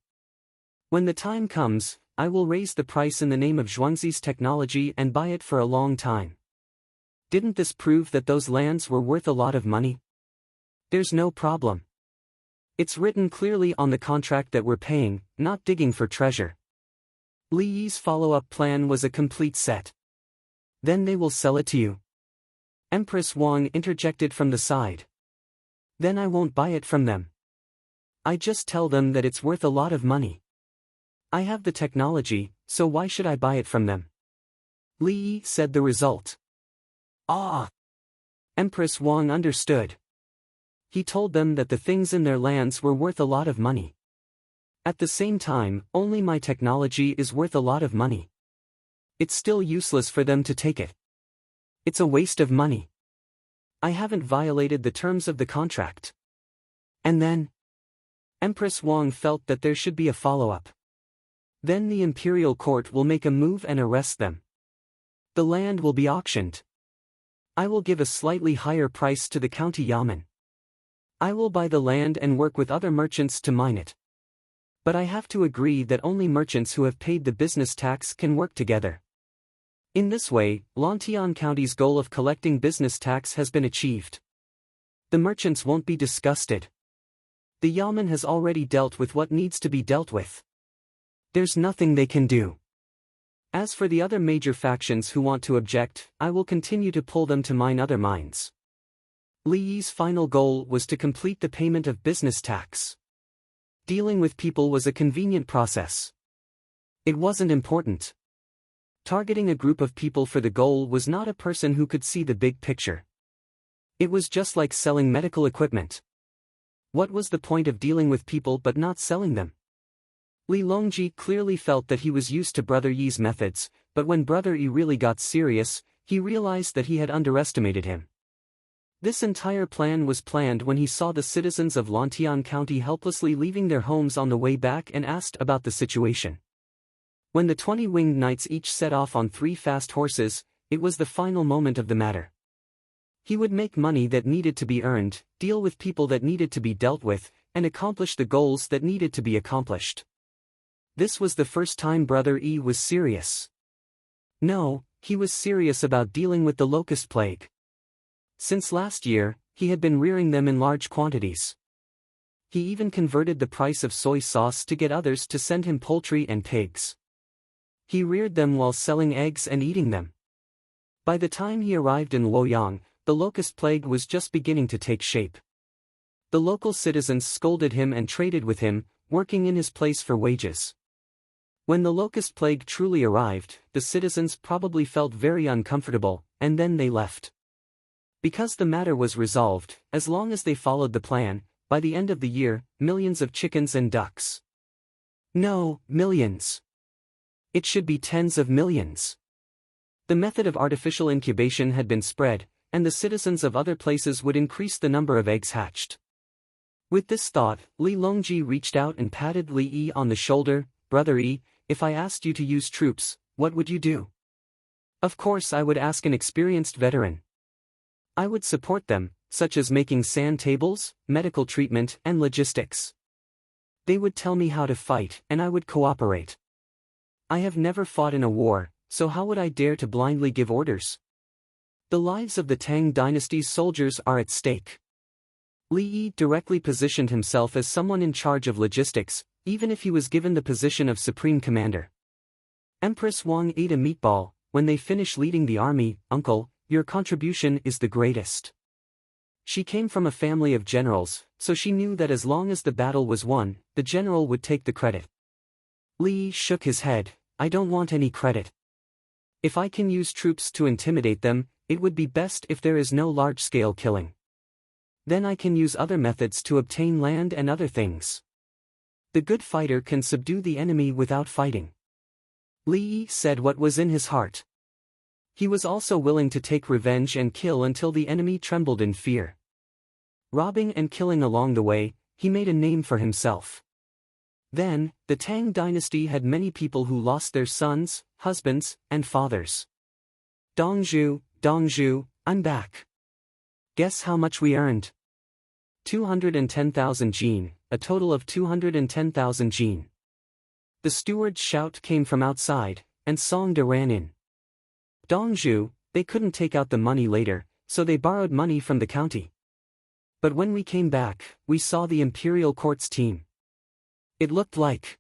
When the time comes, I will raise the price in the name of Zhuangzi's technology and buy it for a long time. Didn't this prove that those lands were worth a lot of money? There's no problem. It's written clearly on the contract that we're paying, not digging for treasure. Li Yi's follow-up plan was a complete set. Then they will sell it to you. Empress Wang interjected from the side. Then I won't buy it from them. I just tell them that it's worth a lot of money. I have the technology, so why should I buy it from them? Li Yi said the result. Ah! Empress Wang understood. He told them that the things in their lands were worth a lot of money. At the same time, only my technology is worth a lot of money. It's still useless for them to take it. It's a waste of money. I haven't violated the terms of the contract. And then? Empress Wang felt that there should be a follow-up. Then the imperial court will make a move and arrest them. The land will be auctioned. I will give a slightly higher price to the county yamen. I will buy the land and work with other merchants to mine it. But I have to agree that only merchants who have paid the business tax can work together. In this way, Lantian County's goal of collecting business tax has been achieved. The merchants won't be disgusted. The yamen has already dealt with what needs to be dealt with. There's nothing they can do. As for the other major factions who want to object, I will continue to pull them to mine other mines. Li Yi's final goal was to complete the payment of business tax. Dealing with people was a convenient process. It wasn't important. Targeting a group of people for the goal was not a person who could see the big picture. It was just like selling medical equipment. What was the point of dealing with people but not selling them? Li Longji clearly felt that he was used to Brother Yi's methods, but when Brother Yi really got serious, he realized that he had underestimated him. This entire plan was planned when he saw the citizens of Lantian County helplessly leaving their homes on the way back and asked about the situation. When the 20 winged knights each set off on 3 fast horses, it was the final moment of the matter. He would make money that needed to be earned, deal with people that needed to be dealt with, and accomplish the goals that needed to be accomplished. This was the first time Brother Yi was serious. No, he was serious about dealing with the locust plague. Since last year, he had been rearing them in large quantities. He even converted the price of soy sauce to get others to send him poultry and pigs. He reared them while selling eggs and eating them. By the time he arrived in Luoyang, the locust plague was just beginning to take shape. The local citizens scolded him and traded with him, working in his place for wages. When the locust plague truly arrived, the citizens probably felt very uncomfortable, and then they left. Because the matter was resolved, as long as they followed the plan, by the end of the year, millions of chickens and ducks. No, millions. It should be tens of millions. The method of artificial incubation had been spread, and the citizens of other places would increase the number of eggs hatched. With this thought, Li Longji reached out and patted Li Yi on the shoulder. Brother Yi, if I asked you to use troops, what would you do? Of course I would ask an experienced veteran. I would support them, such as making sand tables, medical treatment, and logistics. They would tell me how to fight, and I would cooperate. I have never fought in a war, so how would I dare to blindly give orders? The lives of the Tang dynasty's soldiers are at stake. Li Yi directly positioned himself as someone in charge of logistics, even if he was given the position of supreme commander. Empress Wang ate a meatball. When they finish leading the army, uncle, your contribution is the greatest. She came from a family of generals, so she knew that as long as the battle was won, the general would take the credit. Li Yi shook his head. I don't want any credit. If I can use troops to intimidate them, it would be best if there is no large-scale killing. Then I can use other methods to obtain land and other things. The good fighter can subdue the enemy without fighting. Li Yi said what was in his heart. He was also willing to take revenge and kill until the enemy trembled in fear. Robbing and killing along the way, he made a name for himself. Then, the Tang dynasty had many people who lost their sons, husbands, and fathers. Dongzhu, I'm back. Guess how much we earned? 210,000 jin, a total of 210,000 jin. The steward's shout came from outside, and Songda ran in. Dongzhu, they couldn't take out the money later, so they borrowed money from the county. But when we came back, we saw the imperial court's team. It looked like.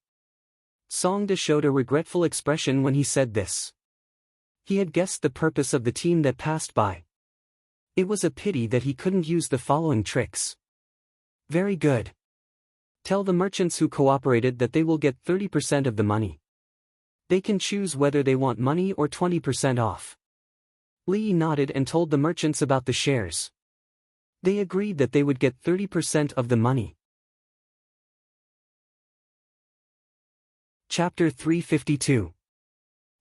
Songda showed a regretful expression when he said this. He had guessed the purpose of the team that passed by. It was a pity that he couldn't use the following tricks. Very good. Tell the merchants who cooperated that they will get 30% of the money. They can choose whether they want money or 20% off. Li Yi nodded and told the merchants about the shares. They agreed that they would get 30% of the money. Chapter 352.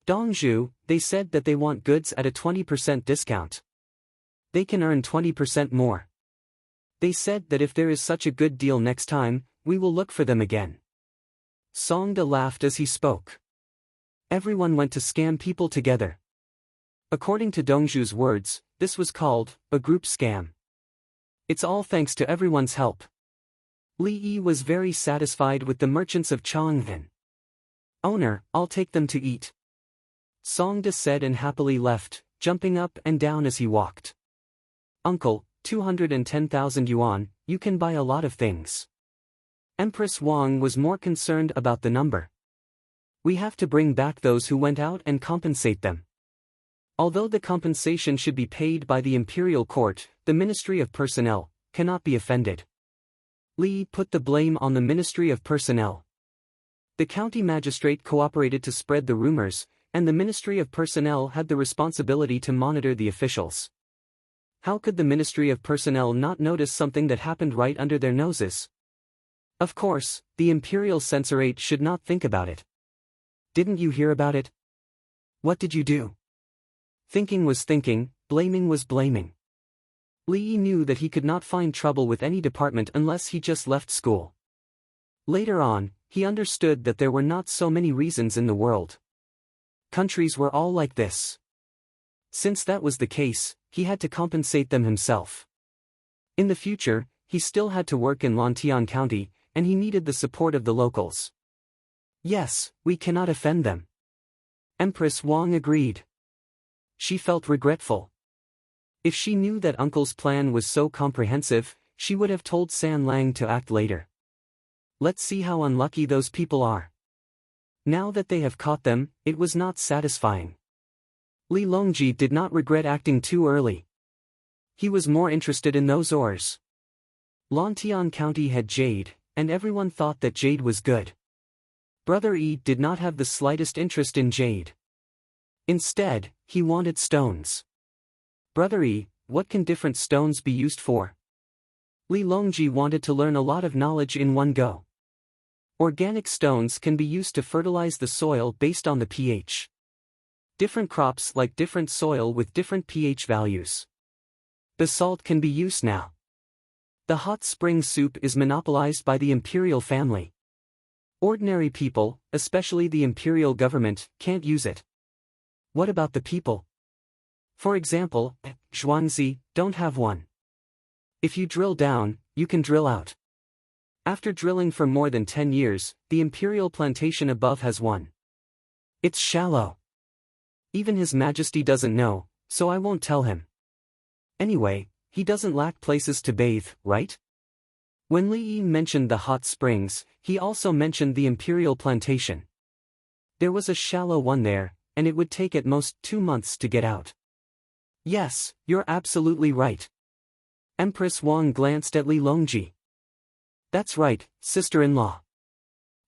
Dongzhu, they said that they want goods at a 20% discount. They can earn 20% more. They said that if there is such a good deal next time, we will look for them again. Songda laughed as he spoke. Everyone went to scam people together. According to Dongju's words, this was called a group scam. It's all thanks to everyone's help. Li Yi was very satisfied with the merchants of Chang'an. Owner, I'll take them to eat. Songda said and happily left, jumping up and down as he walked. Uncle, 210,000 yuan, you can buy a lot of things. Empress Wang was more concerned about the number. We have to bring back those who went out and compensate them. Although the compensation should be paid by the imperial court, the Ministry of Personnel cannot be offended. Li put the blame on the Ministry of Personnel. The county magistrate cooperated to spread the rumors, and the Ministry of Personnel had the responsibility to monitor the officials. How could the Ministry of Personnel not notice something that happened right under their noses? Of course, the Imperial Censorate should not think about it. Didn't you hear about it? What did you do? Thinking was thinking, blaming was blaming. Li knew that he could not find trouble with any department unless he just left school. Later on, he understood that there were not so many reasons in the world. Countries were all like this. Since that was the case, he had to compensate them himself. In the future, he still had to work in Lantian County, and he needed the support of the locals. Yes, we cannot offend them. Empress Wang agreed. She felt regretful. If she knew that uncle's plan was so comprehensive, she would have told San Lang to act later. Let's see how unlucky those people are. Now that they have caught them, it was not satisfying. Li Longji did not regret acting too early. He was more interested in those ores. Lantian County had jade, and everyone thought that jade was good. Brother Yi did not have the slightest interest in jade. Instead, he wanted stones. Brother Yi, what can different stones be used for? Li Longji wanted to learn a lot of knowledge in one go. Organic stones can be used to fertilize the soil based on the pH. Different crops like different soil with different pH values. Basalt can be used now. The hot spring soup is monopolized by the imperial family. Ordinary people, especially the imperial government, can't use it. What about the people? For example, Zhuangzi don't have one. If you drill down, you can drill out. After drilling for more than 10 years, the imperial plantation above has one. It's shallow. Even His Majesty doesn't know, so I won't tell him. Anyway, he doesn't lack places to bathe, right? When Li Yi mentioned the hot springs, he also mentioned the imperial plantation. There was a shallow one there, and it would take at most 2 months to get out. Yes, you're absolutely right. Empress Wang glanced at Li Longji. That's right, sister-in-law.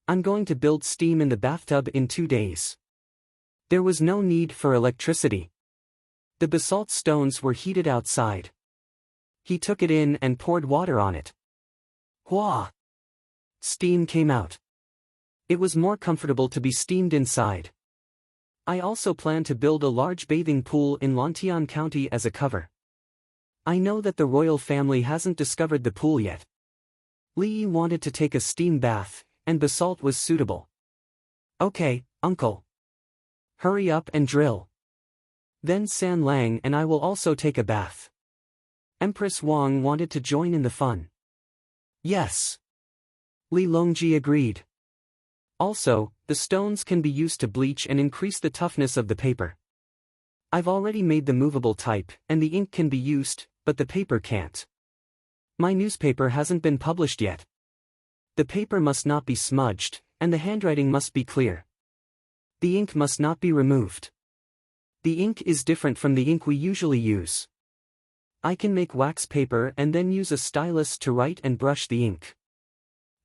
I'm going to build steam in the bathtub in 2 days. There was no need for electricity. The basalt stones were heated outside. He took it in and poured water on it. Hua! Steam came out. It was more comfortable to be steamed inside. I also plan to build a large bathing pool in Lantian County as a cover. I know that the royal family hasn't discovered the pool yet. Li Yi wanted to take a steam bath, and basalt was suitable. Okay, uncle. Hurry up and drill. Then San Lang and I will also take a bath. Empress Wang wanted to join in the fun. Yes. Li Longji agreed. Also, the stones can be used to bleach and increase the toughness of the paper. I've already made the movable type, and the ink can be used, but the paper can't. My newspaper hasn't been published yet. The paper must not be smudged, and the handwriting must be clear. The ink must not be removed. The ink is different from the ink we usually use. I can make wax paper and then use a stylus to write and brush the ink.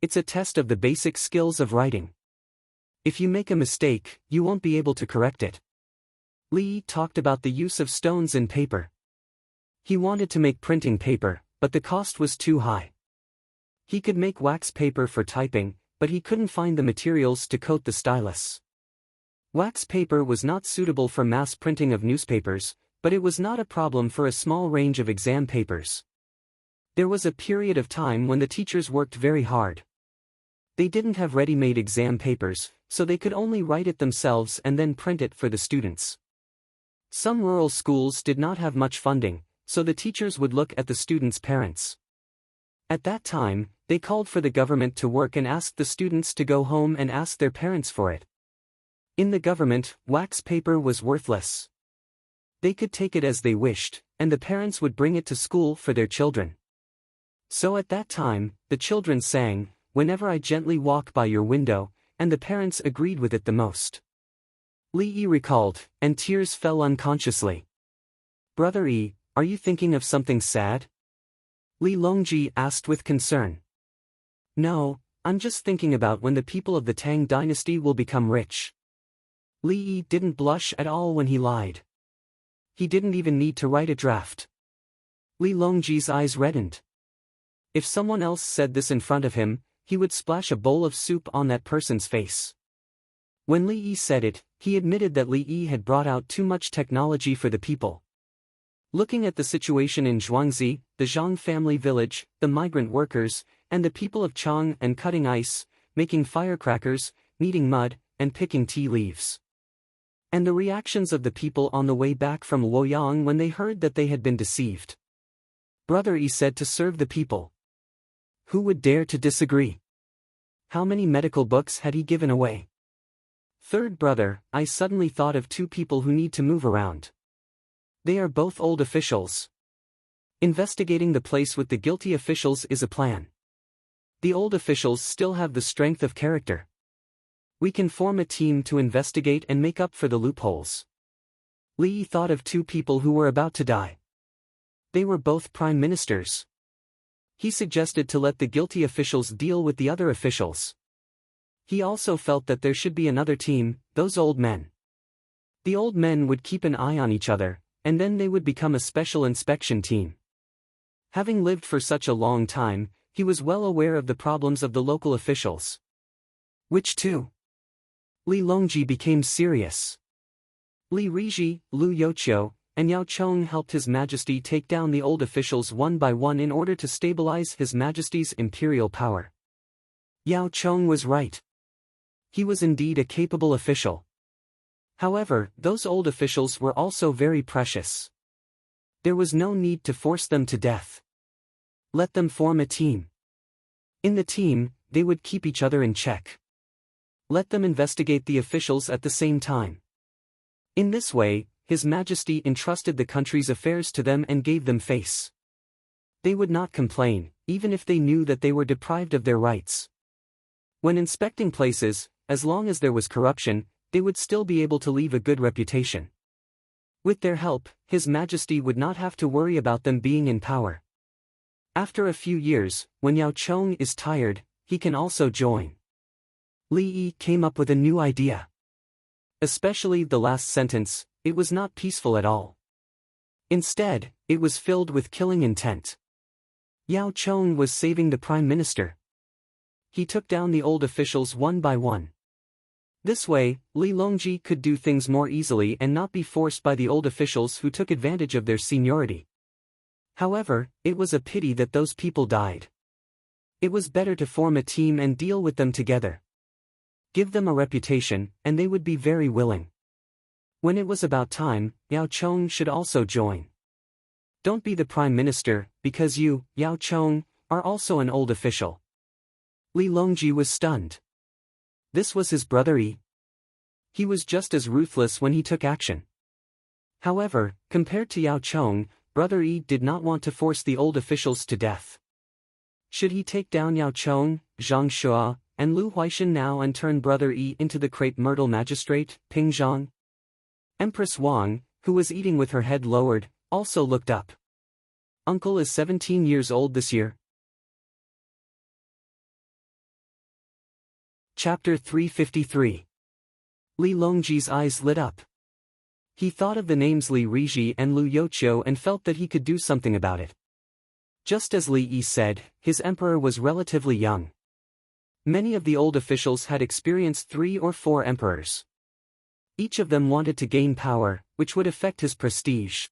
It's a test of the basic skills of writing. If you make a mistake, you won't be able to correct it. Li talked about the use of stones in paper. He wanted to make printing paper, but the cost was too high. He could make wax paper for typing, but he couldn't find the materials to coat the stylus. Wax paper was not suitable for mass printing of newspapers, but it was not a problem for a small range of exam papers. There was a period of time when the teachers worked very hard. They didn't have ready-made exam papers, so they could only write it themselves and then print it for the students. Some rural schools did not have much funding, so the teachers would look at the students' parents. At that time, they called for the government to work and asked the students to go home and ask their parents for it. In the government, wax paper was worthless. They could take it as they wished, and the parents would bring it to school for their children. So at that time, the children sang, "Whenever I gently walk by your window," and the parents agreed with it the most. Li Yi recalled, and tears fell unconsciously. "Brother Yi, are you thinking of something sad?" Li Longji asked with concern. "No, I'm just thinking about when the people of the Tang dynasty will become rich." Li Yi didn't blush at all when he lied. He didn't even need to write a draft. Li Longji's eyes reddened. If someone else said this in front of him, he would splash a bowl of soup on that person's face. When Li Yi said it, he admitted that Li Yi had brought out too much technology for the people. Looking at the situation in Zhuangzi, the Zhang family village, the migrant workers, and the people of Chang and cutting ice, making firecrackers, kneading mud, and picking tea leaves. And the reactions of the people on the way back from Luoyang when they heard that they had been deceived. Brother Yi said to serve the people. Who would dare to disagree? How many medical books had he given away? Third brother, I suddenly thought of two people who need to move around. They are both old officials. Investigating the place with the guilty officials is a plan. The old officials still have the strength of character. We can form a team to investigate and make up for the loopholes. Li Yi thought of two people who were about to die. They were both prime ministers. He suggested to let the guilty officials deal with the other officials. He also felt that there should be another team, those old men. The old men would keep an eye on each other, and then they would become a special inspection team. Having lived for such a long time, he was well aware of the problems of the local officials. Which two? Li Longji became serious. Li Rizhi, Lu Youqiu, and Yao Chong helped His Majesty take down the old officials one by one in order to stabilize His Majesty's imperial power. Yao Chong was right. He was indeed a capable official. However, those old officials were also very precious. There was no need to force them to death. Let them form a team. In the team, they would keep each other in check. Let them investigate the officials at the same time. In this way, His Majesty entrusted the country's affairs to them and gave them face. They would not complain, even if they knew that they were deprived of their rights. When inspecting places, as long as there was corruption, they would still be able to leave a good reputation. With their help, His Majesty would not have to worry about them being in power. After a few years, when Yao Chong is tired, he can also join. Li Yi came up with a new idea. Especially the last sentence, it was not peaceful at all. Instead, it was filled with killing intent. Yao Chong was saving the Prime Minister. He took down the old officials one by one. This way, Li Longji could do things more easily and not be forced by the old officials who took advantage of their seniority. However, it was a pity that those people died. It was better to form a team and deal with them together. Give them a reputation, and they would be very willing. When it was about time, Yao Chong should also join. Don't be the Prime Minister, because you, Yao Chong, are also an old official. Li Longji was stunned. This was his brother Yi. He was just as ruthless when he took action. However, compared to Yao Chong, brother Yi did not want to force the old officials to death. Should he take down Yao Chong, Zhang Shua, and Lu Huaishan now and turn brother Yi into the Crepe Myrtle magistrate, Ping Zhang? Empress Wang, who was eating with her head lowered, also looked up. Uncle is 17 years old this year. Chapter 353. Li Longji's eyes lit up. He thought of the names Li Rizhi and Lu Youqiu and felt that he could do something about it. Just as Li Yi said, his emperor was relatively young. Many of the old officials had experienced 3 or 4 emperors. Each of them wanted to gain power, which would affect his prestige.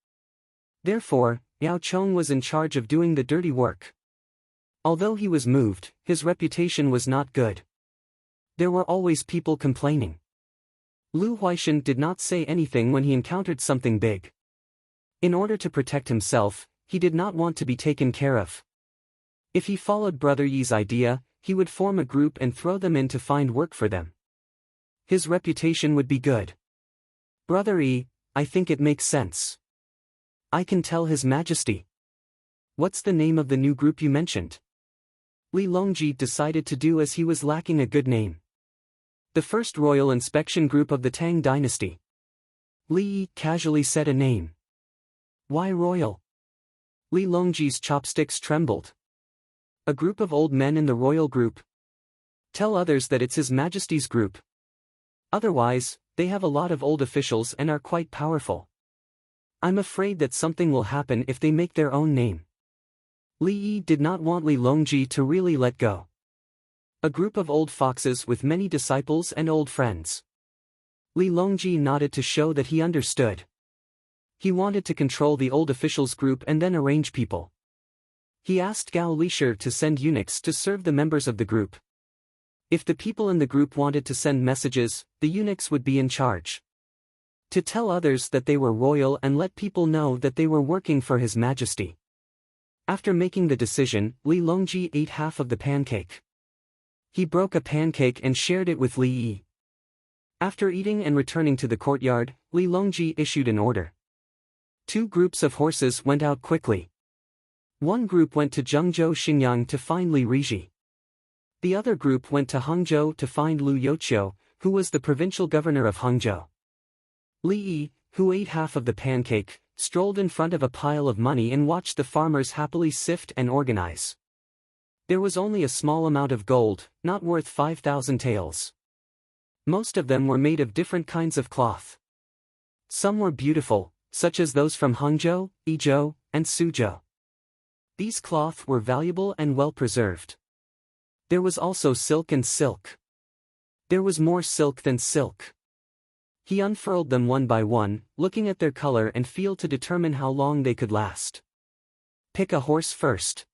Therefore, Yao Chong was in charge of doing the dirty work. Although he was moved, his reputation was not good. There were always people complaining. Lu Huaishan did not say anything when he encountered something big. In order to protect himself, he did not want to be taken care of. If he followed Brother Yi's idea, he would form a group and throw them in to find work for them. His reputation would be good. Brother Yi, I think it makes sense. I can tell His Majesty. What's the name of the new group you mentioned? Li Longji decided to do as he was lacking a good name. The first royal inspection group of the Tang dynasty. Li Yi casually said a name. Why royal? Li Longji's chopsticks trembled. A group of old men in the royal group. Tell others that it's His Majesty's group. Otherwise, they have a lot of old officials and are quite powerful. I'm afraid that something will happen if they make their own name. Li Yi did not want Li Longji to really let go. A group of old foxes with many disciples and old friends. Li Longji nodded to show that he understood. He wanted to control the old officials group and then arrange people. He asked Gao Lishir to send eunuchs to serve the members of the group. If the people in the group wanted to send messages, the eunuchs would be in charge. To tell others that they were royal and let people know that they were working for His Majesty. After making the decision, Li Longji ate half of the pancake. He broke a pancake and shared it with Li Yi. After eating and returning to the courtyard, Li Longji issued an order. 2 groups of horses went out quickly. One group went to Zhengzhou Xinjiang to find Li Riji. The other group went to Hangzhou to find Lu Youqiu, who was the provincial governor of Hangzhou. Li Yi, who ate half of the pancake, strolled in front of a pile of money and watched the farmers happily sift and organize. There was only a small amount of gold, not worth 5,000 taels. Most of them were made of different kinds of cloth. Some were beautiful, such as those from Hangzhou, Yizhou, and Suzhou. These cloth were valuable and well preserved. There was also silk and silk. There was more silk than silk. He unfurled them one by one, looking at their color and feel to determine how long they could last. Pick a horse first.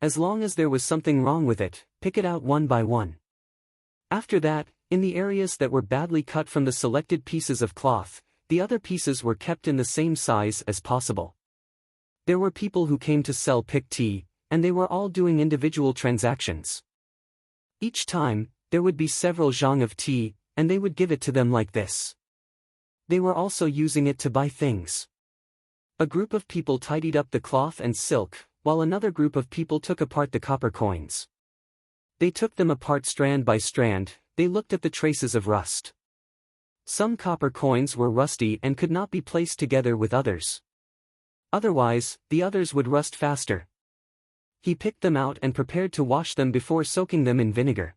As long as there was something wrong with it, pick it out one by one. After that, in the areas that were badly cut from the selected pieces of cloth, the other pieces were kept in the same size as possible. There were people who came to sell picked tea, and they were all doing individual transactions. Each time, there would be several zhang of tea, and they would give it to them like this. They were also using it to buy things. A group of people tidied up the cloth and silk, while another group of people took apart the copper coins. They took them apart strand by strand. They looked at the traces of rust. Some copper coins were rusty and could not be placed together with others. Otherwise, the others would rust faster. He picked them out and prepared to wash them before soaking them in vinegar.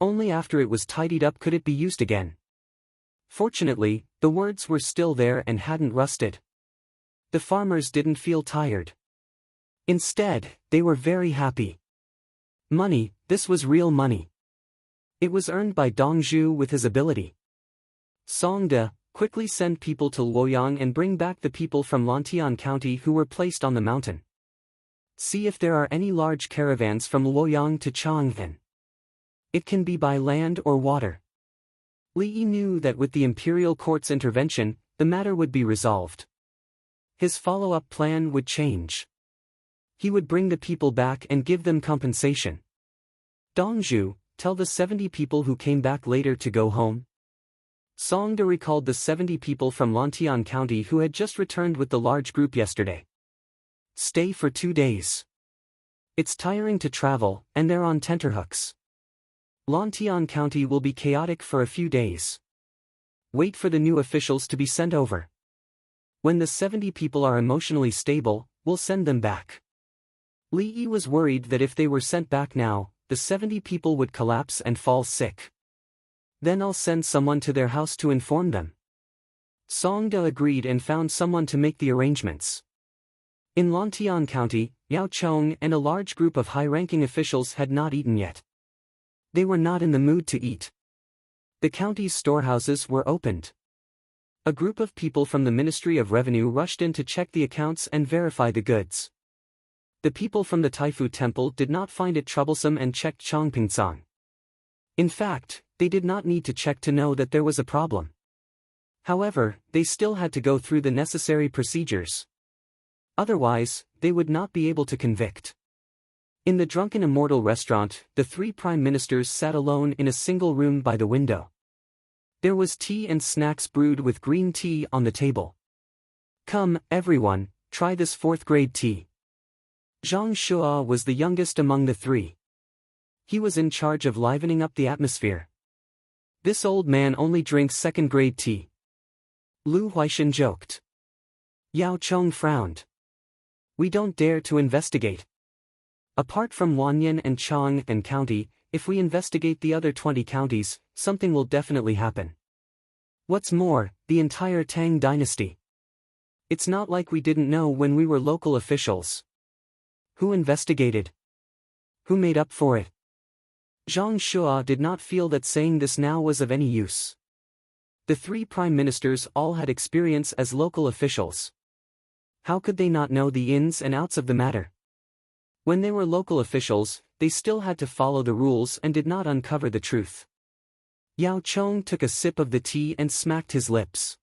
Only after it was tidied up could it be used again. Fortunately, the words were still there and hadn't rusted. The farmers didn't feel tired. Instead, they were very happy. Money, this was real money. It was earned by Dong Zhu with his ability. Song De, quickly send people to Luoyang and bring back the people from Lantian County who were placed on the mountain. See if there are any large caravans from Luoyang to Chang'an. It can be by land or water. Li Yi knew that with the imperial court's intervention, the matter would be resolved. His follow-up plan would change. He would bring the people back and give them compensation. Dongzhu, tell the 70 people who came back later to go home. Song De recalled the 70 people from Lantian County who had just returned with the large group yesterday. Stay for 2 days. It's tiring to travel, and they're on tenterhooks. Lantian County will be chaotic for a few days. Wait for the new officials to be sent over. When the 70 people are emotionally stable, we'll send them back. Li Yi was worried that if they were sent back now, the 70 people would collapse and fall sick. Then I'll send someone to their house to inform them. Song De agreed and found someone to make the arrangements. In Lantian County, Yao Chong and a large group of high-ranking officials had not eaten yet. They were not in the mood to eat. The county's storehouses were opened. A group of people from the Ministry of Revenue rushed in to check the accounts and verify the goods. The people from the Taifu Temple did not find it troublesome and checked Chongpingcang. In fact, they did not need to check to know that there was a problem. However, they still had to go through the necessary procedures. Otherwise, they would not be able to convict. In the Drunken Immortal restaurant, the three prime ministers sat alone in a single room by the window. There was tea and snacks brewed with green tea on the table. "Come, everyone, try this fourth-grade tea." Zhang Shua was the youngest among the three. He was in charge of livening up the atmosphere. "This old man only drinks second-grade tea," Lu Huaishan joked. Yao Chong frowned. "We don't dare to investigate. Apart from Wanyan and Chang and County, if we investigate the other 20 counties, something will definitely happen. What's more, the entire Tang dynasty. It's not like we didn't know when we were local officials. Who investigated? Who made up for it?" Zhang Shua did not feel that saying this now was of any use. The three prime ministers all had experience as local officials. How could they not know the ins and outs of the matter? When they were local officials, they still had to follow the rules and did not uncover the truth. Yao Chong took a sip of the tea and smacked his lips.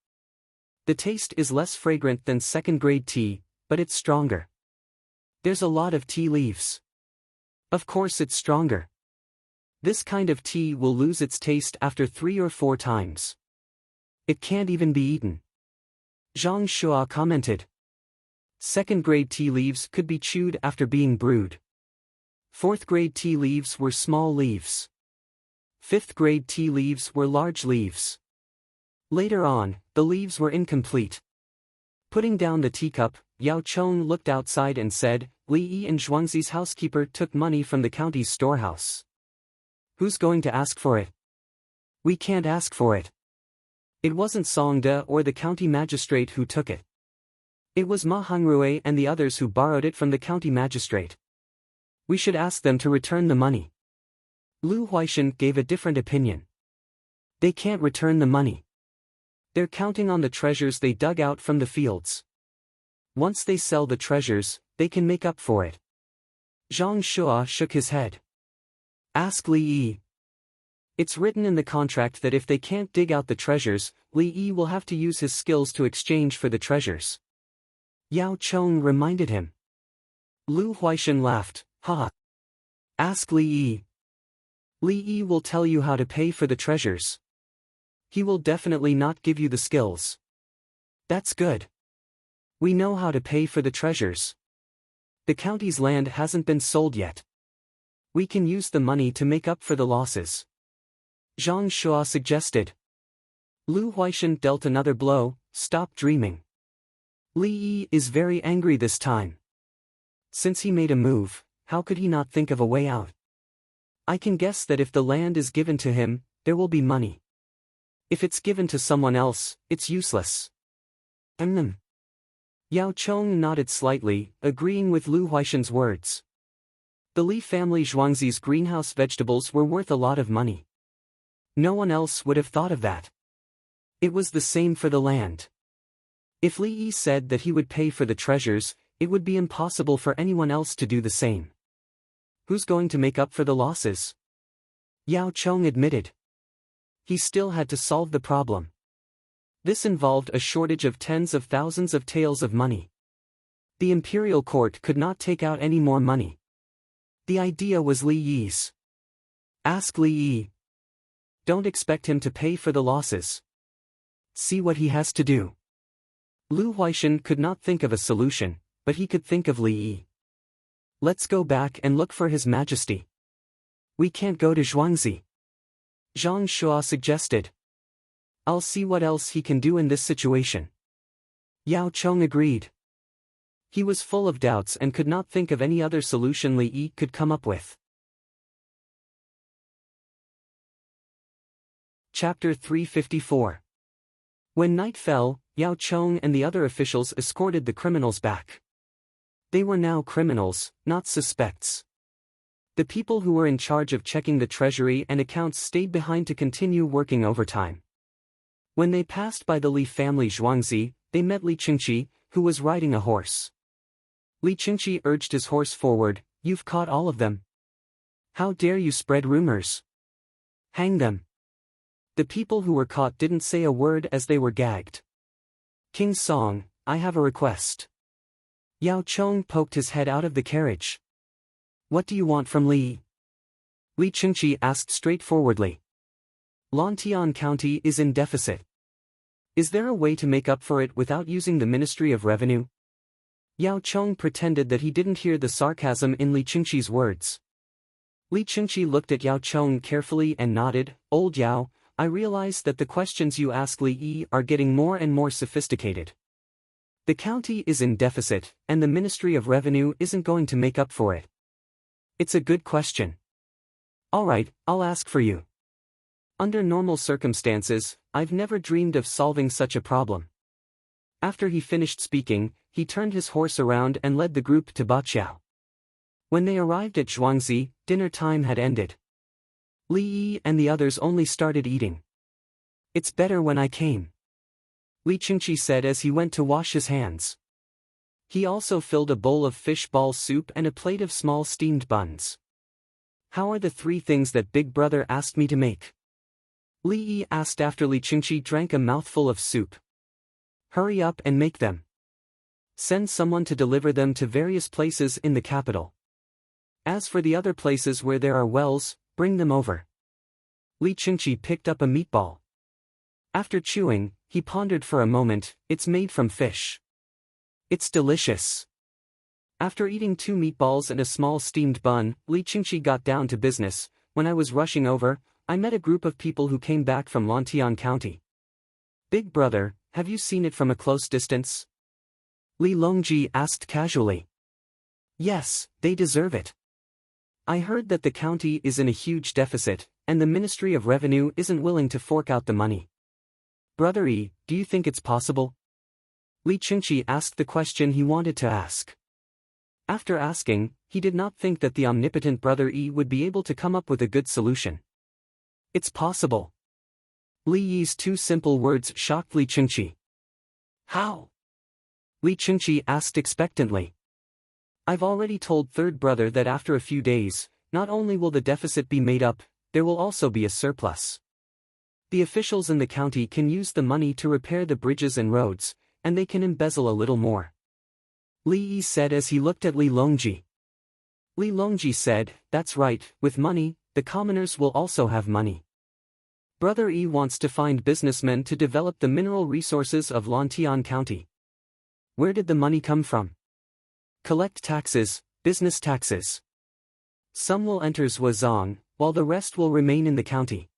"The taste is less fragrant than second-grade tea, but it's stronger. There's a lot of tea leaves. Of course it's stronger. This kind of tea will lose its taste after 3 or 4 times. It can't even be eaten," Zhang Shua commented. Second-grade tea leaves could be chewed after being brewed. Fourth-grade tea leaves were small leaves. Fifth-grade tea leaves were large leaves. Later on, the leaves were incomplete. Putting down the teacup, Yao Chong looked outside and said, "Li Yi and Zhuangzi's housekeeper took money from the county's storehouse. Who's going to ask for it? We can't ask for it. It wasn't Songde or the county magistrate who took it. It was Ma Hangrui and the others who borrowed it from the county magistrate. We should ask them to return the money." Lu Huaishan gave a different opinion. "They can't return the money. They're counting on the treasures they dug out from the fields. Once they sell the treasures, they can make up for it." Zhang Shua shook his head. "Ask Li Yi. It's written in the contract that if they can't dig out the treasures, Li Yi will have to use his skills to exchange for the treasures." Yao Chong reminded him. Lu Huaishan laughed, "Ha! Ask Li Yi. Li Yi will tell you how to pay for the treasures. He will definitely not give you the skills." "That's good. We know how to pay for the treasures. The county's land hasn't been sold yet. We can use the money to make up for the losses," Zhang Shua suggested. Lu Huaishan dealt another blow. "Stop dreaming. Li Yi is very angry this time. Since he made a move, how could he not think of a way out? I can guess that if the land is given to him, there will be money. If it's given to someone else, it's useless." Yao Chong nodded slightly, agreeing with Lu Huaishan's words. The Li family Zhuangzi's greenhouse vegetables were worth a lot of money. No one else would have thought of that. It was the same for the land. If Li Yi said that he would pay for the treasures, it would be impossible for anyone else to do the same. Who's going to make up for the losses? Yao Chong admitted. He still had to solve the problem. This involved a shortage of tens of thousands of taels of money. The imperial court could not take out any more money. The idea was Li Yi's. Ask Li Yi. Don't expect him to pay for the losses. See what he has to do. Lu Huaishan could not think of a solution, but he could think of Li Yi. Let's go back and look for His Majesty. We can't go to Zhuangzi, Zhang Shua suggested. I'll see what else he can do in this situation. Yao Chong agreed. He was full of doubts and could not think of any other solution Li Yi could come up with. Chapter 354. When night fell, Yao Chong and the other officials escorted the criminals back. They were now criminals, not suspects. The people who were in charge of checking the treasury and accounts stayed behind to continue working overtime. When they passed by the Li family Zhuangzi, they met Li Qingqi, who was riding a horse. Li Qingqi urged his horse forward. You've caught all of them. How dare you spread rumors? Hang them. The people who were caught didn't say a word as they were gagged. King Song, I have a request. Yao Chong poked his head out of the carriage. What do you want from Li? Li Chengqi asked straightforwardly. Lantian County is in deficit. Is there a way to make up for it without using the Ministry of Revenue? Yao Chong pretended that he didn't hear the sarcasm in Li Chengqi's words. Li Chengqi looked at Yao Chong carefully and nodded. Old Yao, I realize that the questions you ask Li Yi are getting more and more sophisticated. The county is in deficit, and the Ministry of Revenue isn't going to make up for it. It's a good question. Alright, I'll ask for you. Under normal circumstances, I've never dreamed of solving such a problem. After he finished speaking, he turned his horse around and led the group to Baqiao. When they arrived at Zhuangzi, dinner time had ended. Li Yi and the others only started eating. It's better when I came, Li Chengqi said as he went to wash his hands. He also filled a bowl of fish ball soup and a plate of small steamed buns. How are the 3 things that Big Brother asked me to make? Li Yi asked after Li Chengqi drank a mouthful of soup. Hurry up and make them. Send someone to deliver them to various places in the capital. As for the other places where there are wells, bring them over. Li Chengqi picked up a meatball. After chewing, he pondered for a moment. It's made from fish. It's delicious. After eating 2 meatballs and a small steamed bun, Li Chengqi got down to business. When I was rushing over, I met a group of people who came back from Lantian County. Big Brother, have you seen it from a close distance? Li Longji asked casually. Yes, they deserve it. I heard that the county is in a huge deficit, and the Ministry of Revenue isn't willing to fork out the money. Brother Yi, do you think it's possible? Li Chengqi asked the question he wanted to ask. After asking, he did not think that the omnipotent Brother Yi would be able to come up with a good solution. It's possible. Li Yi's 2 simple words shocked Li Chengqi. How? Li Chengqi asked expectantly. I've already told Third Brother that after a few days, not only will the deficit be made up, there will also be a surplus. The officials in the county can use the money to repair the bridges and roads, and they can embezzle a little more. Li Yi said as he looked at Li Longji. Li Longji said, that's right, with money, the commoners will also have money. Brother Yi wants to find businessmen to develop the mineral resources of Lantian County. Where did the money come from? Collect taxes, business taxes. Some will enter Zhuazong, while the rest will remain in the county.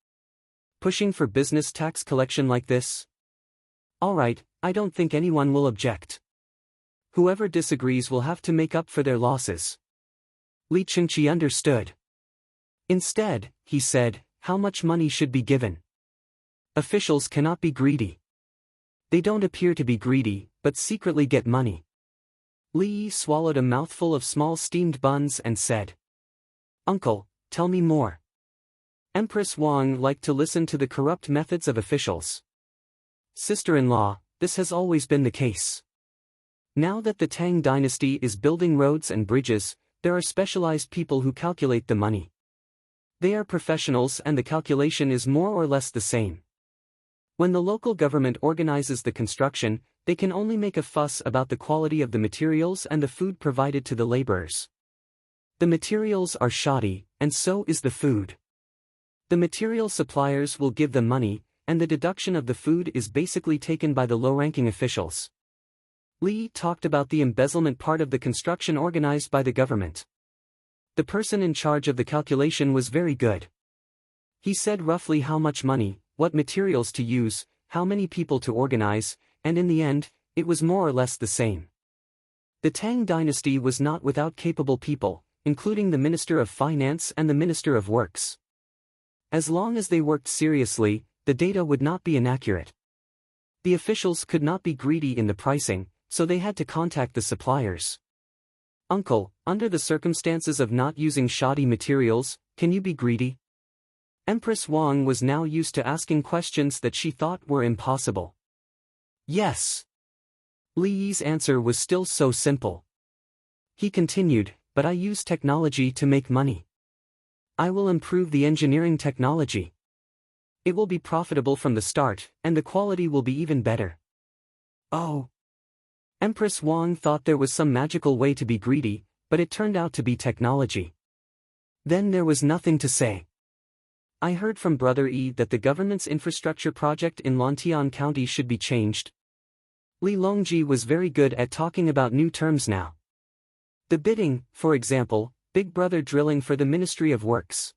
Pushing for business tax collection like this? Alright, I don't think anyone will object. Whoever disagrees will have to make up for their losses. Li Chengqi understood. Instead, he said, how much money should be given? Officials cannot be greedy. They don't appear to be greedy, but secretly get money. Li Yi swallowed a mouthful of small steamed buns and said, Uncle, tell me more. Empress Wang liked to listen to the corrupt methods of officials. Sister-in-law, this has always been the case. Now that the Tang dynasty is building roads and bridges, there are specialized people who calculate the money. They are professionals and the calculation is more or less the same. When the local government organizes the construction, they can only make a fuss about the quality of the materials and the food provided to the laborers. The materials are shoddy, and so is the food. The material suppliers will give them money, and the deduction of the food is basically taken by the low-ranking officials. Li talked about the embezzlement part of the construction organized by the government. The person in charge of the calculation was very good. He said roughly how much money, what materials to use, how many people to organize, and in the end, it was more or less the same. The Tang dynasty was not without capable people, including the Minister of Finance and the Minister of Works. As long as they worked seriously, the data would not be inaccurate. The officials could not be greedy in the pricing, so they had to contact the suppliers. Uncle, under the circumstances of not using shoddy materials, can you be greedy? Empress Wang was now used to asking questions that she thought were impossible. Yes. Li Yi's answer was still so simple. He continued, but I use technology to make money. I will improve the engineering technology. It will be profitable from the start, and the quality will be even better. Oh. Empress Wang thought there was some magical way to be greedy, but it turned out to be technology. Then there was nothing to say. I heard from Brother E that the government's infrastructure project in Lontian County should be changed. Li Longji was very good at talking about new terms now. The bidding, for example, Big Brother drilling for the Ministry of Works.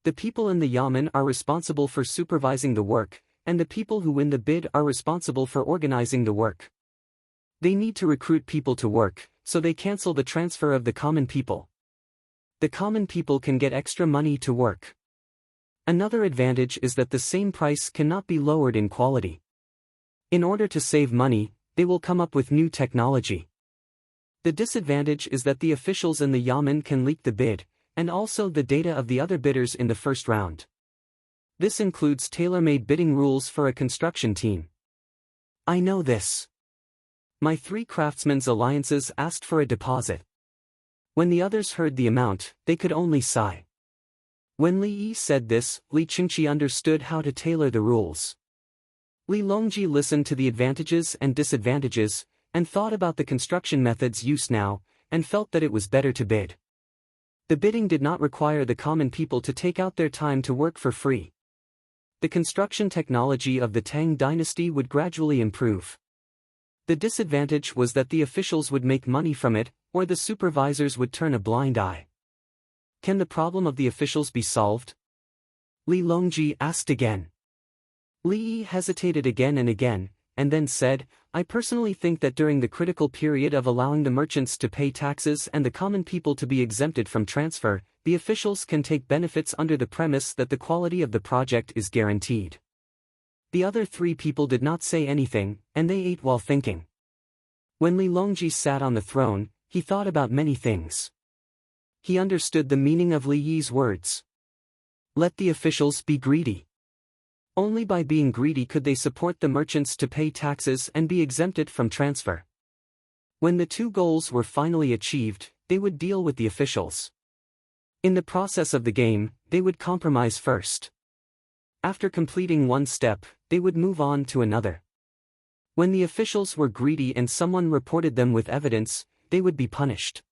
The people in the Yamen are responsible for supervising the work, and the people who win the bid are responsible for organizing the work. They need to recruit people to work, so they cancel the transfer of the common people. The common people can get extra money to work. Another advantage is that the same price cannot be lowered in quality. In order to save money, they will come up with new technology. The disadvantage is that the officials in the Yamen can leak the bid, and also the data of the other bidders in the first round. This includes tailor-made bidding rules for a construction team. I know this. My 3 craftsmen's alliances asked for a deposit. When the others heard the amount, they could only sigh. When Li Yi said this, Li Qingqi understood how to tailor the rules. Li Longji listened to the advantages and disadvantages, and thought about the construction methods used now, and felt that it was better to bid. The bidding did not require the common people to take out their time to work for free. The construction technology of the Tang dynasty would gradually improve. The disadvantage was that the officials would make money from it, or the supervisors would turn a blind eye. Can the problem of the officials be solved? Li Longji asked again. Li Yi hesitated again, and then said, I personally think that during the critical period of allowing the merchants to pay taxes and the common people to be exempted from transfer, the officials can take benefits under the premise that the quality of the project is guaranteed. The other 3 people did not say anything, and they ate while thinking. When Li Longji sat on the throne, he thought about many things. He understood the meaning of Li Yi's words. Let the officials be greedy. Only by being greedy could they support the merchants to pay taxes and be exempted from transfer. When the 2 goals were finally achieved, they would deal with the officials. In the process of the game, they would compromise first. After completing one step, they would move on to another. When the officials were greedy and someone reported them with evidence, they would be punished.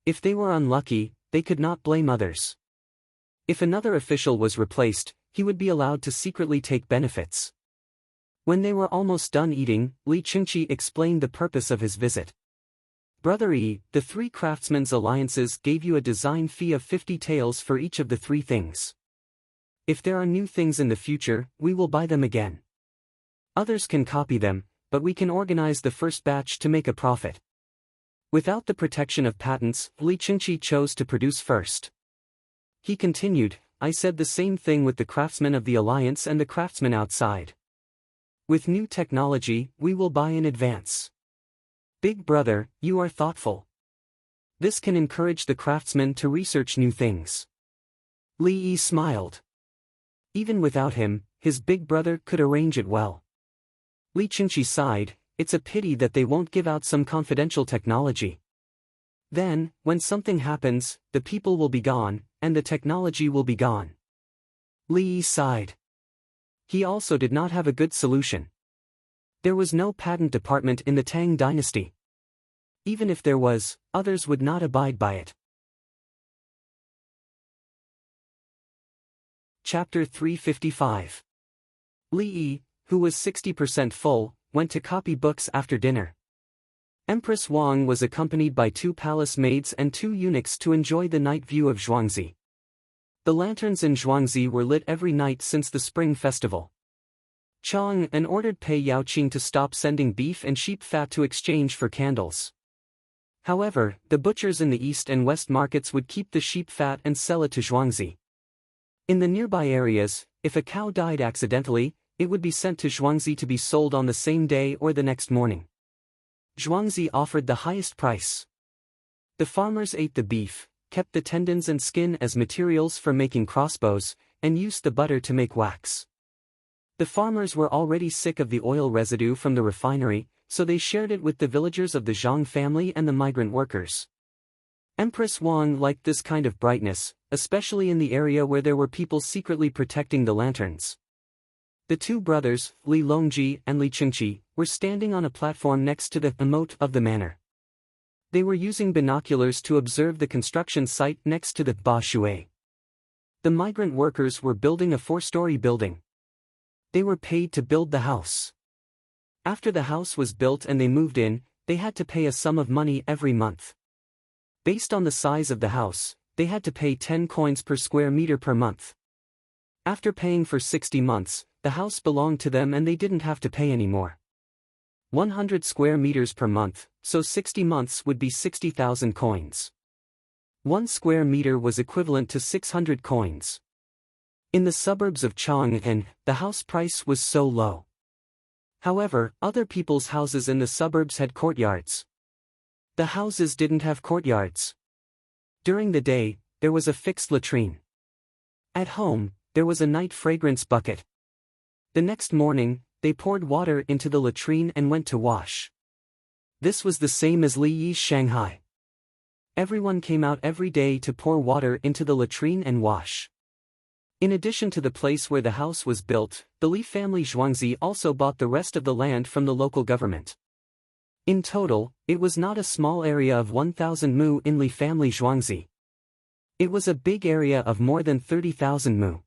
If they were unlucky, they could not blame others. If another official was replaced, he would be allowed to secretly take benefits. When they were almost done eating, Li Qingqi explained the purpose of his visit. Brother E, the 3 craftsmen's alliances gave you a design fee of 50 taels for each of the 3 things. If there are new things in the future, we will buy them again. Others can copy them, but we can organize the first batch to make a profit. Without the protection of patents, Li Qingqi chose to produce first. He continued, I said the same thing with the craftsmen of the alliance and the craftsmen outside. With new technology, we will buy in advance. Big brother, you are thoughtful. This can encourage the craftsmen to research new things. Li Yi smiled. Even without him, his big brother could arrange it well. Li Qingqi sighed, it's a pity that they won't give out some confidential technology. Then, when something happens, the people will be gone, and the technology will be gone. Li Yi sighed. He also did not have a good solution. There was no patent department in the Tang dynasty. Even if there was, others would not abide by it. Chapter 355. Li Yi, who was 60% full, went to copy books after dinner. Empress Wang was accompanied by 2 palace maids and 2 eunuchs to enjoy the night view of Zhuangzi. The lanterns in Zhuangzi were lit every night since the Spring Festival. Chang and ordered Pei Yaoqing to stop sending beef and sheep fat to exchange for candles. However, the butchers in the east and west markets would keep the sheep fat and sell it to Zhuangzi. In the nearby areas, if a cow died accidentally, it would be sent to Zhuangzi to be sold on the same day or the next morning. Zhuangzi offered the highest price. The farmers ate the beef, kept the tendons and skin as materials for making crossbows, and used the butter to make wax. The farmers were already sick of the oil residue from the refinery, so they shared it with the villagers of the Zhang family and the migrant workers. Empress Wang liked this kind of brightness, especially in the area where there were people secretly protecting the lanterns. The two brothers, Li Longji and Li Qingqi, were standing on a platform next to the moat of the manor. They were using binoculars to observe the construction site next to the Ba Shui. The migrant workers were building a 4-story building. They were paid to build the house. After the house was built and they moved in, they had to pay a sum of money every month. Based on the size of the house, they had to pay 10 coins per square meter per month. After paying for 60 months, the house belonged to them and they didn't have to pay anymore. 100 square meters per month, so 60 months would be 60,000 coins. 1 square meter was equivalent to 600 coins. In the suburbs of Chang'an, the house price was so low. However, other people's houses in the suburbs had courtyards. The houses didn't have courtyards. During the day, there was a fixed latrine. At home, there was a night fragrance bucket. The next morning, they poured water into the latrine and went to wash. This was the same as Li Yi's Shanghai. Everyone came out every day to pour water into the latrine and wash. In addition to the place where the house was built, the Li family Zhuangzi also bought the rest of the land from the local government. In total, it was not a small area of 1,000 mu in Li family Zhuangzi. It was a big area of more than 30,000 mu.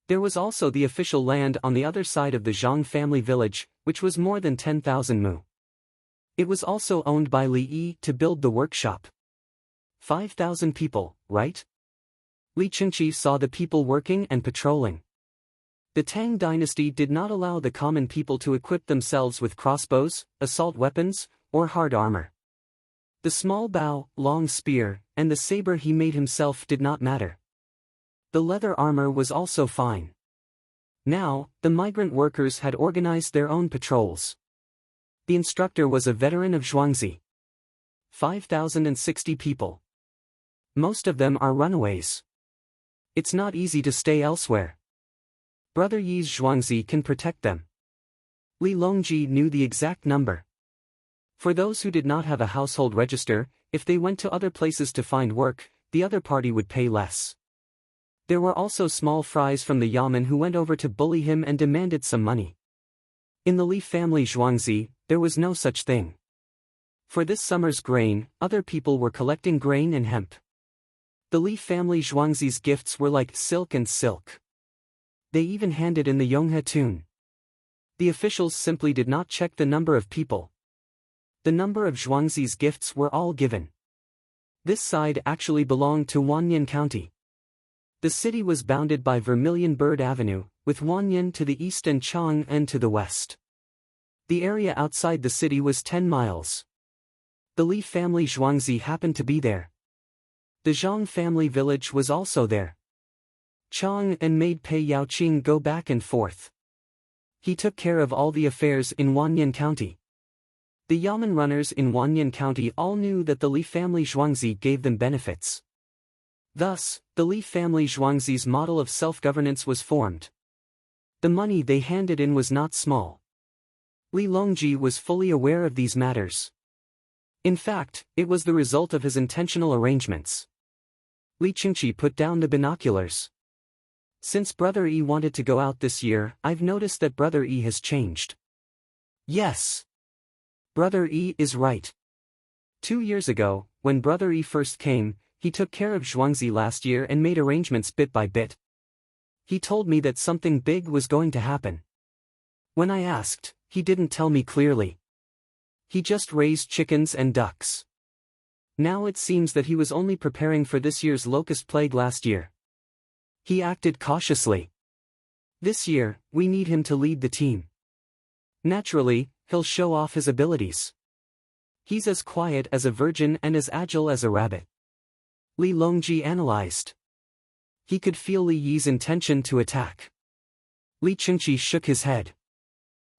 There was also the official land on the other side of the Zhang family village, which was more than 10,000 mu. It was also owned by Li Yi to build the workshop. 5,000 people, right? Li Qingqi saw the people working and patrolling. The Tang dynasty did not allow the common people to equip themselves with crossbows, assault weapons, or hard armor. The small bow, long spear, and the saber he made himself did not matter. The leather armor was also fine. Now, the migrant workers had organized their own patrols. The instructor was a veteran of Zhuangzi. 5,060 people. Most of them are runaways. It's not easy to stay elsewhere. Brother Yi's Zhuangzi can protect them. Li Longji knew the exact number. For those who did not have a household register, if they went to other places to find work, the other party would pay less. There were also small fries from the yamen who went over to bully him and demanded some money. In the Li family Zhuangzi, there was no such thing. For this summer's grain, other people were collecting grain and hemp. The Li family Zhuangzi's gifts were like silk and silk. They even handed in the Yonghe tune. The officials simply did not check the number of people. The number of Zhuangzi's gifts were all given. This side actually belonged to Wanyan County. The city was bounded by Vermilion Bird Avenue, with Wanyan to the east and Chang'an to the west. The area outside the city was 10 miles. The Li family Zhuangzi happened to be there. The Zhang family village was also there. Chang'an made Pei Yaoqing go back and forth. He took care of all the affairs in Wanyan County. The yamen runners in Wanyan County all knew that the Li family Zhuangzi gave them benefits. Thus, the Li family Zhuangzi's model of self-governance was formed. The money they handed in was not small. Li Longji was fully aware of these matters. In fact, it was the result of his intentional arrangements. Li Qingqi put down the binoculars. Since Brother Yi wanted to go out this year, I've noticed that Brother Yi has changed. Yes. Brother Yi is right. 2 years ago, when Brother Yi first came, he took care of Zhuangzi last year and made arrangements bit by bit. He told me that something big was going to happen. When I asked, he didn't tell me clearly. He just raised chickens and ducks. Now it seems that he was only preparing for this year's locust plague last year. He acted cautiously. This year, we need him to lead the team. Naturally, he'll show off his abilities. He's as quiet as a virgin and as agile as a rabbit. Li Longji analyzed. He could feel Li Yi's intention to attack. Li Qingqi shook his head.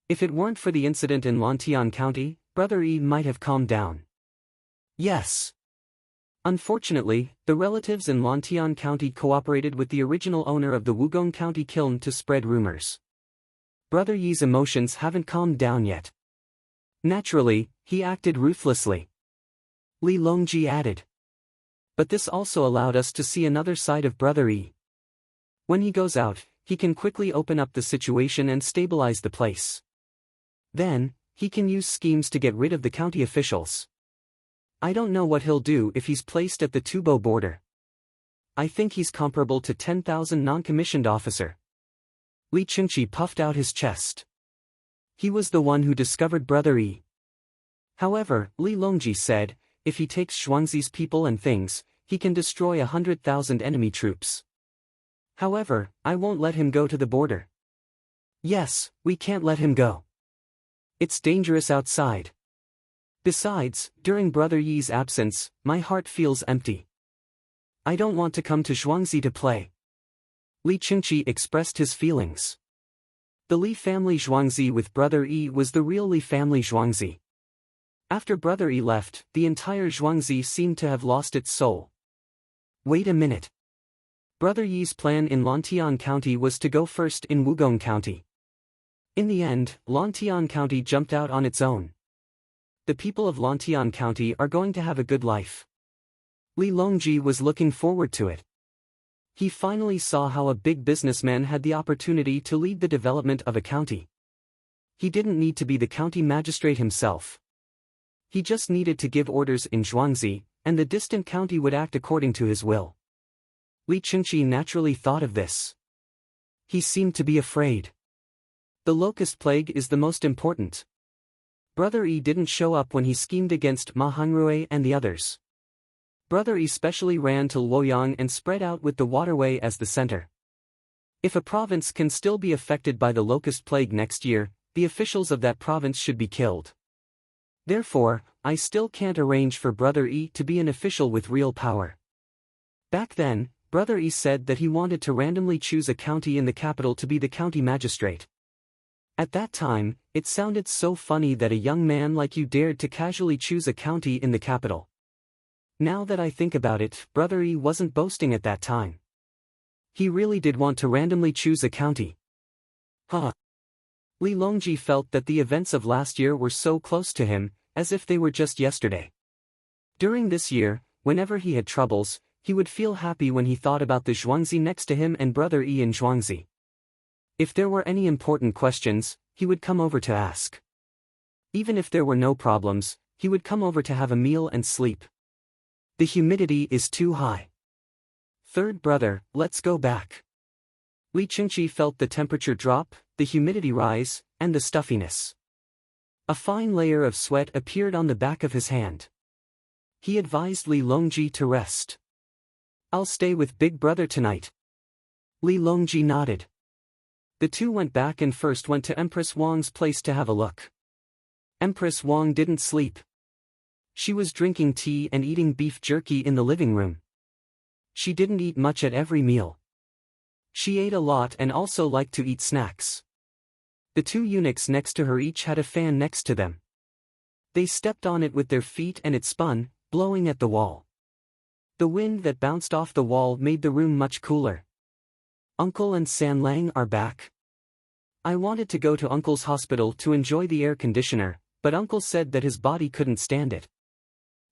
If it weren't for the incident in Lantian County, Brother Yi might have calmed down. Yes. Unfortunately, the relatives in Lantian County cooperated with the original owner of the Wugong County kiln to spread rumors. Brother Yi's emotions haven't calmed down yet. Naturally, he acted ruthlessly. Li Longji added. But this also allowed us to see another side of Brother E. When he goes out, he can quickly open up the situation and stabilize the place. Then, he can use schemes to get rid of the county officials. I don't know what he'll do if he's placed at the Tubo border. I think he's comparable to 10,000 non-commissioned officer. Li Chunchi puffed out his chest. He was the one who discovered Brother E. However, Li Longji said, if he takes Zhuangzi's people and things, he can destroy 100,000 enemy troops. However, I won't let him go to the border. Yes, we can't let him go. It's dangerous outside. Besides, during Brother Yi's absence, my heart feels empty. I don't want to come to Zhuangzi to play. Li Chunchi expressed his feelings. The Li family Zhuangzi with Brother Yi was the real Li family Zhuangzi. After Brother Yi left, the entire Zhuangzi seemed to have lost its soul. Wait a minute. Brother Yi's plan in Lantian County was to go first in Wugong County. In the end, Lantian County jumped out on its own. The people of Lantian County are going to have a good life. Li Longji was looking forward to it. He finally saw how a big businessman had the opportunity to lead the development of a county. He didn't need to be the county magistrate himself. He just needed to give orders in Zhuangzi, and the distant county would act according to his will. Li Chunchi naturally thought of this. He seemed to be afraid. The locust plague is the most important. Brother Yi didn't show up when he schemed against Ma Hongruei and the others. Brother Yi specially ran to Luoyang and spread out with the waterway as the center. If a province can still be affected by the locust plague next year, the officials of that province should be killed. Therefore, I still can't arrange for Brother Yi to be an official with real power. Back then, Brother Yi said that he wanted to randomly choose a county in the capital to be the county magistrate. At that time, it sounded so funny that a young man like you dared to casually choose a county in the capital. Now that I think about it, Brother Yi wasn't boasting at that time. He really did want to randomly choose a county. Li Longji felt that the events of last year were so close to him, as if they were just yesterday. During this year, whenever he had troubles, he would feel happy when he thought about the Zhuangzi next to him and Brother Yi in Zhuangzi. If there were any important questions, he would come over to ask. Even if there were no problems, he would come over to have a meal and sleep. The humidity is too high. Third brother, let's go back. Li Chunchi felt the temperature drop, the humidity rise, and the stuffiness. A fine layer of sweat appeared on the back of his hand. He advised Li Longji to rest. I'll stay with Big Brother tonight. Li Longji nodded. The two went back and first went to Empress Wang's place to have a look. Empress Wang didn't sleep. She was drinking tea and eating beef jerky in the living room. She didn't eat much at every meal. She ate a lot and also liked to eat snacks. The two eunuchs next to her each had a fan next to them. They stepped on it with their feet and it spun, blowing at the wall. The wind that bounced off the wall made the room much cooler. Uncle and San Lang are back. I wanted to go to Uncle's hospital to enjoy the air conditioner, but Uncle said that his body couldn't stand it.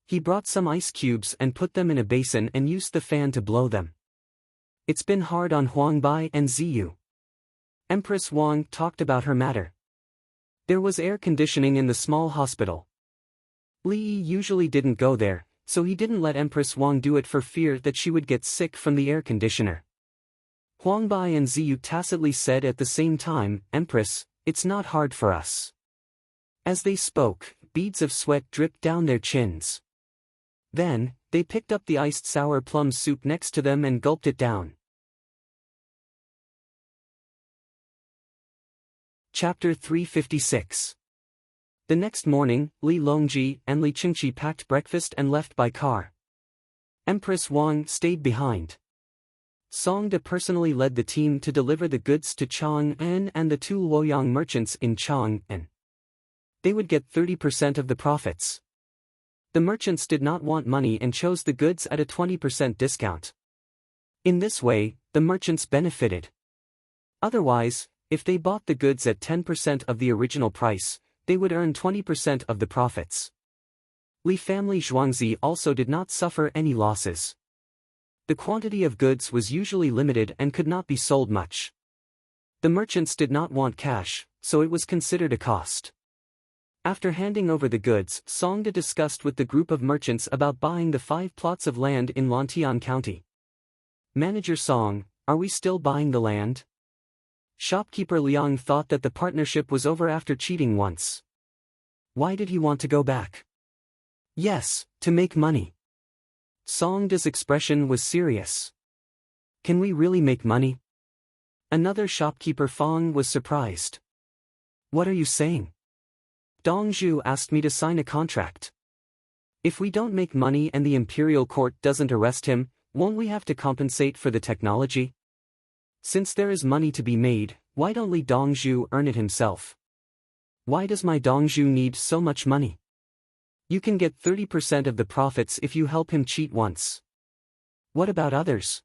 He brought some ice cubes and put them in a basin and used the fan to blow them. It's been hard on Huangbai and Ziyu. Empress Wang talked about her matter. There was air conditioning in the small hospital. Li Yi usually didn't go there, so he didn't let Empress Wang do it for fear that she would get sick from the air conditioner. Huangbai and Ziyu tacitly said at the same time, Empress, it's not hard for us. As they spoke, beads of sweat dripped down their chins. Then, they picked up the iced sour plum soup next to them and gulped it down. Chapter 356. The next morning, Li Longji and Li Chunchi packed breakfast and left by car. Empress Wang stayed behind. Songde personally led the team to deliver the goods to Chang'an and the two Luoyang merchants in Chang'an. They would get 30% of the profits. The merchants did not want money and chose the goods at a 20% discount. In this way, the merchants benefited. Otherwise, if they bought the goods at 10% of the original price, they would earn 20% of the profits. Li family Zhuangzi also did not suffer any losses. The quantity of goods was usually limited and could not be sold much. The merchants did not want cash, so it was considered a cost. After handing over the goods, Songda discussed with the group of merchants about buying the 5 plots of land in Lantian County. Manager Song, are we still buying the land? Shopkeeper Liang thought that the partnership was over after cheating once. Why did he want to go back? Yes, to make money. Songda's expression was serious. Can we really make money? Another shopkeeper Fong was surprised. What are you saying? Dongzhu asked me to sign a contract. If we don't make money and the imperial court doesn't arrest him, won't we have to compensate for the technology? Since there is money to be made, why don't Li Dongzhu earn it himself? Why does my Dongzhu need so much money? You can get 30% of the profits if you help him cheat once. What about others?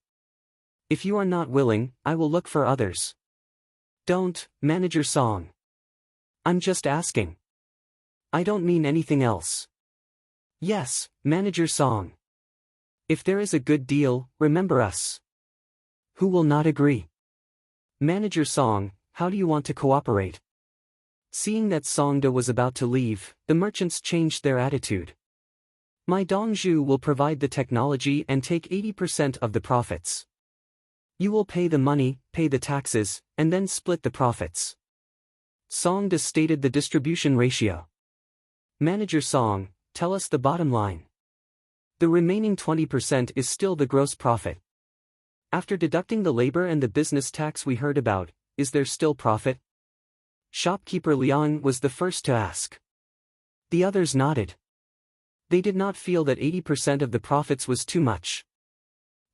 If you are not willing, I will look for others. Don't, Manager Song. I'm just asking. I don't mean anything else. Yes, Manager Song. If there is a good deal, remember us. Who will not agree? Manager Song, how do you want to cooperate? Seeing that Songda was about to leave, the merchants changed their attitude. My Dongzhu will provide the technology and take 80% of the profits. You will pay the money, pay the taxes, and then split the profits. Songda stated the distribution ratio. Manager Song, tell us the bottom line. The remaining 20% is still the gross profit. After deducting the labor and the business tax we heard about, is there still profit? Shopkeeper Liang was the first to ask. The others nodded. They did not feel that 80% of the profits was too much.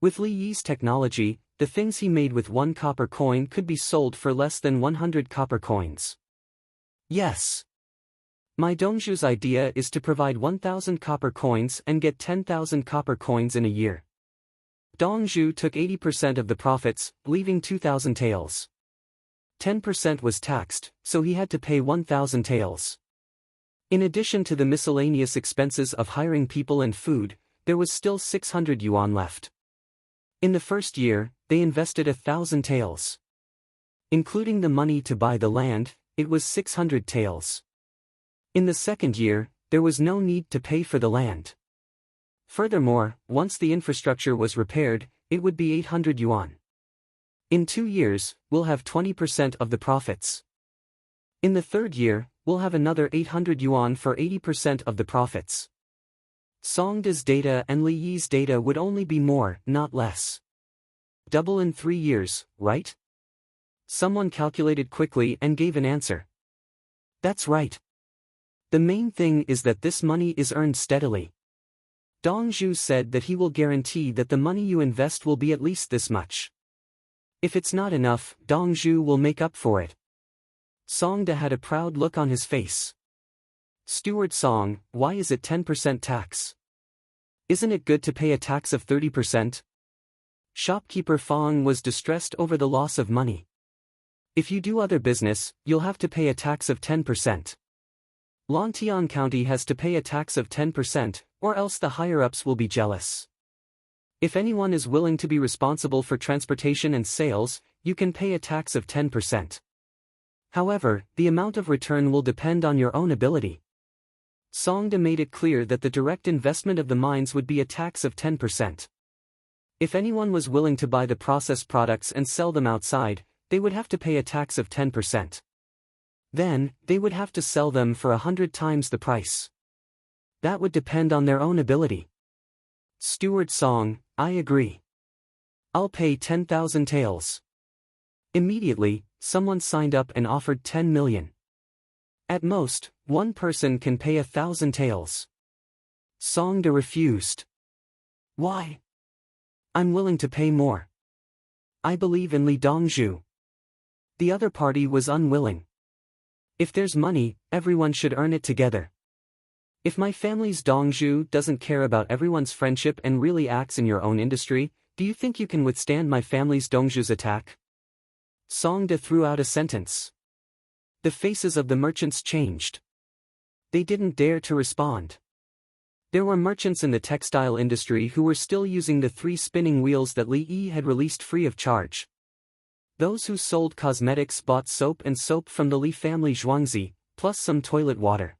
With Li Yi's technology, the things he made with 1 copper coin could be sold for less than 100 copper coins. Yes. My Dongzhu's idea is to provide 1,000 copper coins and get 10,000 copper coins in a year. Dongzhu took 80% of the profits, leaving 2,000 taels. 10% was taxed, so he had to pay 1,000 taels. In addition to the miscellaneous expenses of hiring people and food, there was still 600 yuan left. In the first year, they invested 1,000 taels. Including the money to buy the land, it was 600 taels. In the second year, there was no need to pay for the land. Furthermore, once the infrastructure was repaired, it would be 800 yuan. In 2 years, we'll have 20% of the profits. In the third year, we'll have another 800 yuan for 80% of the profits. Songda's data and Li Yi's data would only be more, not less. Double in 3 years, right? Someone calculated quickly and gave an answer. That's right. The main thing is that this money is earned steadily. Dongzhu said that he will guarantee that the money you invest will be at least this much. If it's not enough, Dongzhu will make up for it. Songda had a proud look on his face. Steward Song, why is it 10% tax? Isn't it good to pay a tax of 30%? Shopkeeper Fong was distressed over the loss of money. If you do other business, you'll have to pay a tax of 10%. Lantian County has to pay a tax of 10%, or else the higher-ups will be jealous. If anyone is willing to be responsible for transportation and sales, you can pay a tax of 10%. However, the amount of return will depend on your own ability. Songda made it clear that the direct investment of the mines would be a tax of 10%. If anyone was willing to buy the processed products and sell them outside, they would have to pay a tax of 10%. Then, they would have to sell them for 100 times the price. That would depend on their own ability. Steward Song, I agree. I'll pay 10,000 taels. Immediately, someone signed up and offered 10 million. At most, one person can pay 1,000 taels. Songda refused. Why? I'm willing to pay more. I believe in Li Dongzhu. The other party was unwilling. If there's money, everyone should earn it together. If my family's Dongzhu doesn't care about everyone's friendship and really acts in your own industry, do you think you can withstand my family's Dongzhu's attack? Songda threw out a sentence. The faces of the merchants changed. They didn't dare to respond. There were merchants in the textile industry who were still using the 3 spinning wheels that Li Yi had released free of charge. Those who sold cosmetics bought soap and soap from the Li family Zhuangzi, plus some toilet water.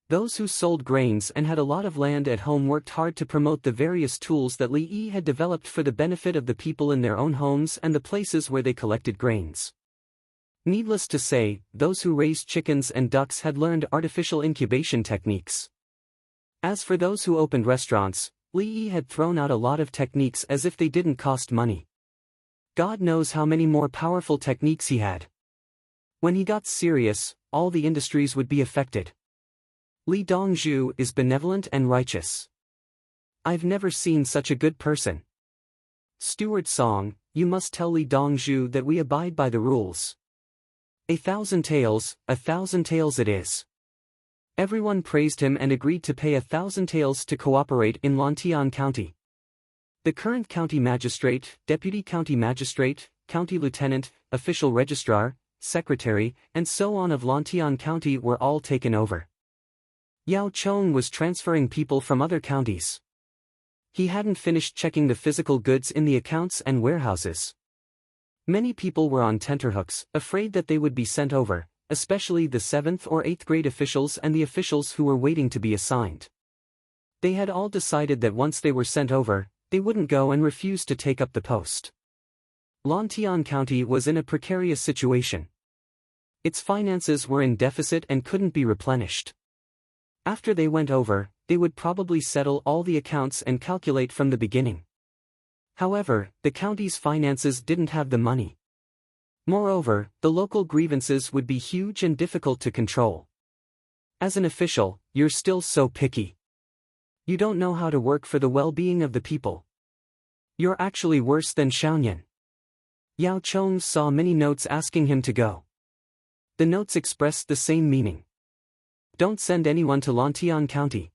Those who sold grains and had a lot of land at home worked hard to promote the various tools that Li Yi had developed for the benefit of the people in their own homes and the places where they collected grains. Needless to say, those who raised chickens and ducks had learned artificial incubation techniques. As for those who opened restaurants, Li Yi had thrown out a lot of techniques as if they didn't cost money. God knows how many more powerful techniques he had. When he got serious, all the industries would be affected. Li Dongzhu is benevolent and righteous. I've never seen such a good person. Steward Song, you must tell Li Dongzhu that we abide by the rules. 1,000 taels it is. Everyone praised him and agreed to pay 1,000 taels to cooperate in Lantian County. The current county magistrate, deputy county magistrate, county lieutenant, official registrar, secretary, and so on of Lantian County were all taken over. Yao Chong was transferring people from other counties. He hadn't finished checking the physical goods in the accounts and warehouses. Many people were on tenterhooks, afraid that they would be sent over, especially the 7th or 8th grade officials and the officials who were waiting to be assigned. They had all decided that once they were sent over, they wouldn't go and refused to take up the post. Lantian County was in a precarious situation. Its finances were in deficit and couldn't be replenished. After they went over, they would probably settle all the accounts and calculate from the beginning. However, the county's finances didn't have the money. Moreover, the local grievances would be huge and difficult to control. As an official, you're still so picky. You don't know how to work for the well-being of the people. You're actually worse than Xiaoyan. Yao Chong saw many notes asking him to go. The notes expressed the same meaning. Don't send anyone to Lantian County.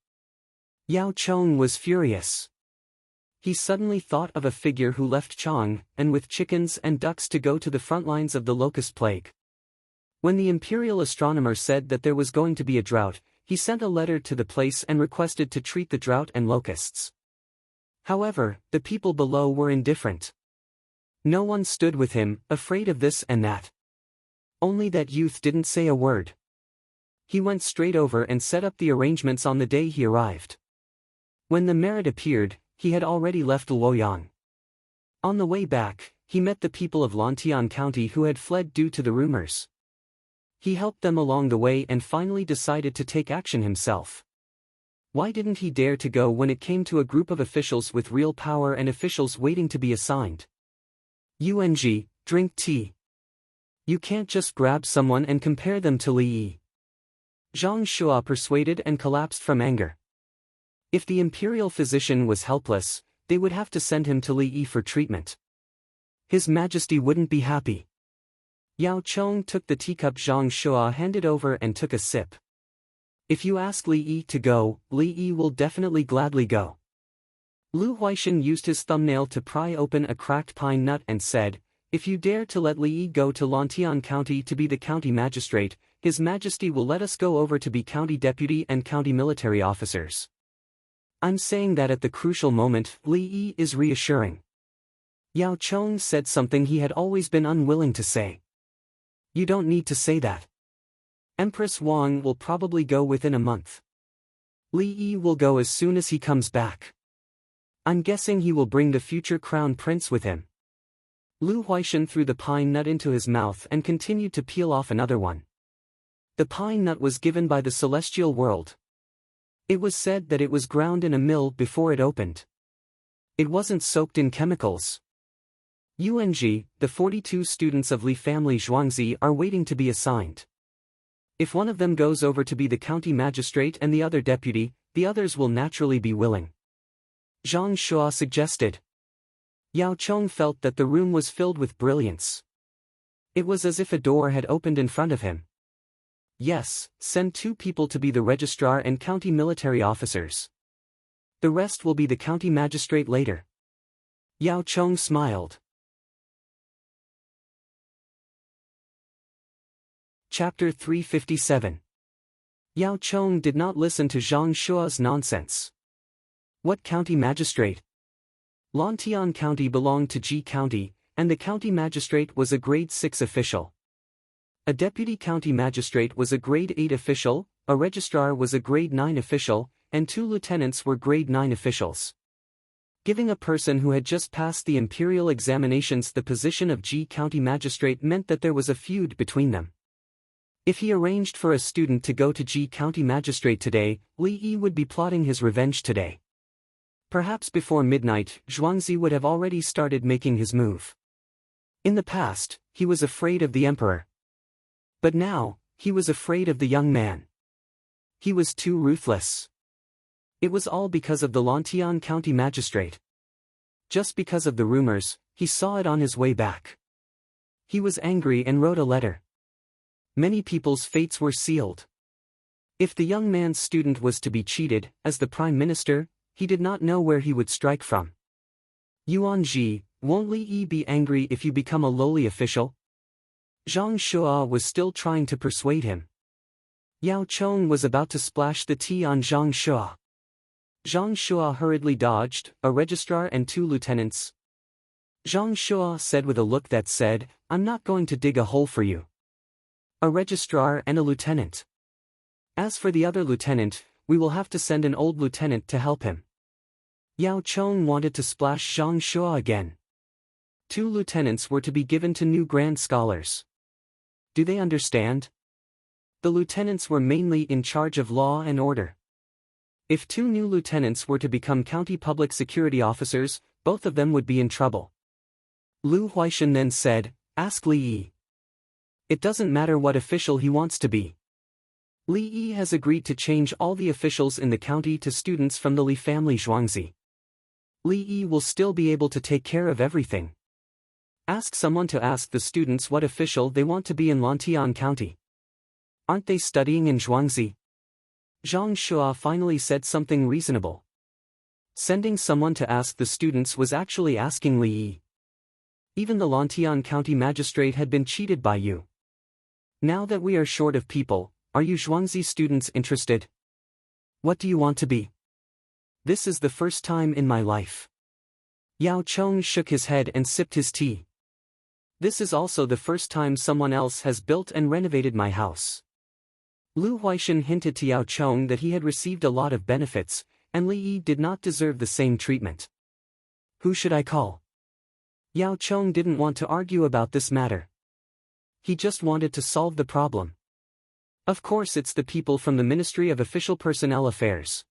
Yao Chong was furious. He suddenly thought of a figure who left Chang, and with chickens and ducks to go to the front lines of the locust plague. When the imperial astronomer said that there was going to be a drought, he sent a letter to the place and requested to treat the drought and locusts. However, the people below were indifferent. No one stood with him, afraid of this and that. Only that youth didn't say a word. He went straight over and set up the arrangements on the day he arrived. When the merit appeared, he had already left Luoyang. On the way back, he met the people of Lantian County who had fled due to the rumors. He helped them along the way and finally decided to take action himself. Why didn't he dare to go when it came to a group of officials with real power and officials waiting to be assigned? UNG, drink tea. You can't just grab someone and compare them to Li Yi. Zhang Shua persuaded and collapsed from anger. If the imperial physician was helpless, they would have to send him to Li Yi for treatment. His Majesty wouldn't be happy. Yao Chong took the teacup Zhang Shua handed over and took a sip. If you ask Li Yi to go, Li Yi will definitely gladly go. Lu Huaishan used his thumbnail to pry open a cracked pine nut and said, if you dare to let Li Yi go to Lantian County to be the county magistrate, His Majesty will let us go over to be county deputy and county military officers. I'm saying that at the crucial moment, Li Yi is reassuring. Yao Chong said something he had always been unwilling to say. You don't need to say that. Empress Wang will probably go within a month. Li Yi will go as soon as he comes back. I'm guessing he will bring the future crown prince with him. Lu Huaishan threw the pine nut into his mouth and continued to peel off another one. The pine nut was given by the celestial world. It was said that it was ground in a mill before it opened. It wasn't soaked in chemicals. UNG, the 42 students of Li family Zhuangzi are waiting to be assigned. If one of them goes over to be the county magistrate and the other deputy, the others will naturally be willing. Zhang Shua suggested. Yao Chong felt that the room was filled with brilliance. It was as if a door had opened in front of him. Yes, send 2 people to be the registrar and county military officers. The rest will be the county magistrate later. Yao Chong smiled. Chapter 357. Yao Chong did not listen to Zhang Shua's nonsense. What county magistrate? Lantian County belonged to Ji County, and the county magistrate was a grade 6 official. A deputy county magistrate was a grade 8 official, a registrar was a grade 9 official, and 2 lieutenants were grade 9 officials. Giving a person who had just passed the imperial examinations the position of Ji County magistrate meant that there was a feud between them. If he arranged for a student to go to Ji County magistrate today, Li Yi would be plotting his revenge today. Perhaps before midnight, Zhuangzi would have already started making his move. In the past, he was afraid of the emperor. But now, he was afraid of the young man. He was too ruthless. It was all because of the Lantian County magistrate. Just because of the rumors, he saw it on his way back. He was angry and wrote a letter. Many people's fates were sealed. If the young man's student was to be cheated, as the prime minister, he did not know where he would strike from. Yuan Ji, won't Li Yi be angry if you become a lowly official? Zhang Shua was still trying to persuade him. Yao Chong was about to splash the tea on Zhang Shua. Zhang Shua hurriedly dodged, a registrar and 2 lieutenants. Zhang Shua said with a look that said, "I'm not going to dig a hole for you." A registrar and a lieutenant. As for the other lieutenant, we will have to send an old lieutenant to help him. Yao Chong wanted to splash Zhang Shua again. 2 lieutenants were to be given to new grand scholars. Do they understand? The lieutenants were mainly in charge of law and order. If 2 new lieutenants were to become county public security officers, both of them would be in trouble. Lu Huaishan then said, "Ask Li Yi. It doesn't matter what official he wants to be." Li Yi has agreed to change all the officials in the county to students from the Li family Zhuangzi. Li Yi will still be able to take care of everything. Ask someone to ask the students what official they want to be in Lantian County. Aren't they studying in Zhuangzi? Zhang Shua finally said something reasonable. Sending someone to ask the students was actually asking Li Yi. Even the Lantian County magistrate had been cheated by you. Now that we are short of people, are you Zhuangzi students interested? What do you want to be? This is the first time in my life. Yao Chong shook his head and sipped his tea. This is also the first time someone else has built and renovated my house. Lu Huaishan hinted to Yao Chong that he had received a lot of benefits, and Li Yi did not deserve the same treatment. Who should I call? Yao Chong didn't want to argue about this matter. He just wanted to solve the problem. Of course, it's the people from the Ministry of Official Personnel Affairs.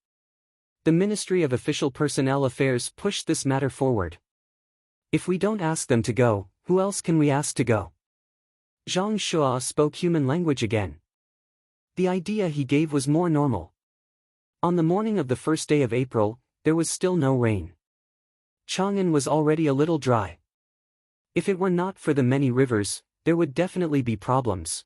The Ministry of Official Personnel Affairs pushed this matter forward. If we don't ask them to go, who else can we ask to go? Zhang Shua spoke human language again. The idea he gave was more normal. On the morning of the first day of April, there was still no rain. Chang'an was already a little dry. If it were not for the many rivers, there would definitely be problems.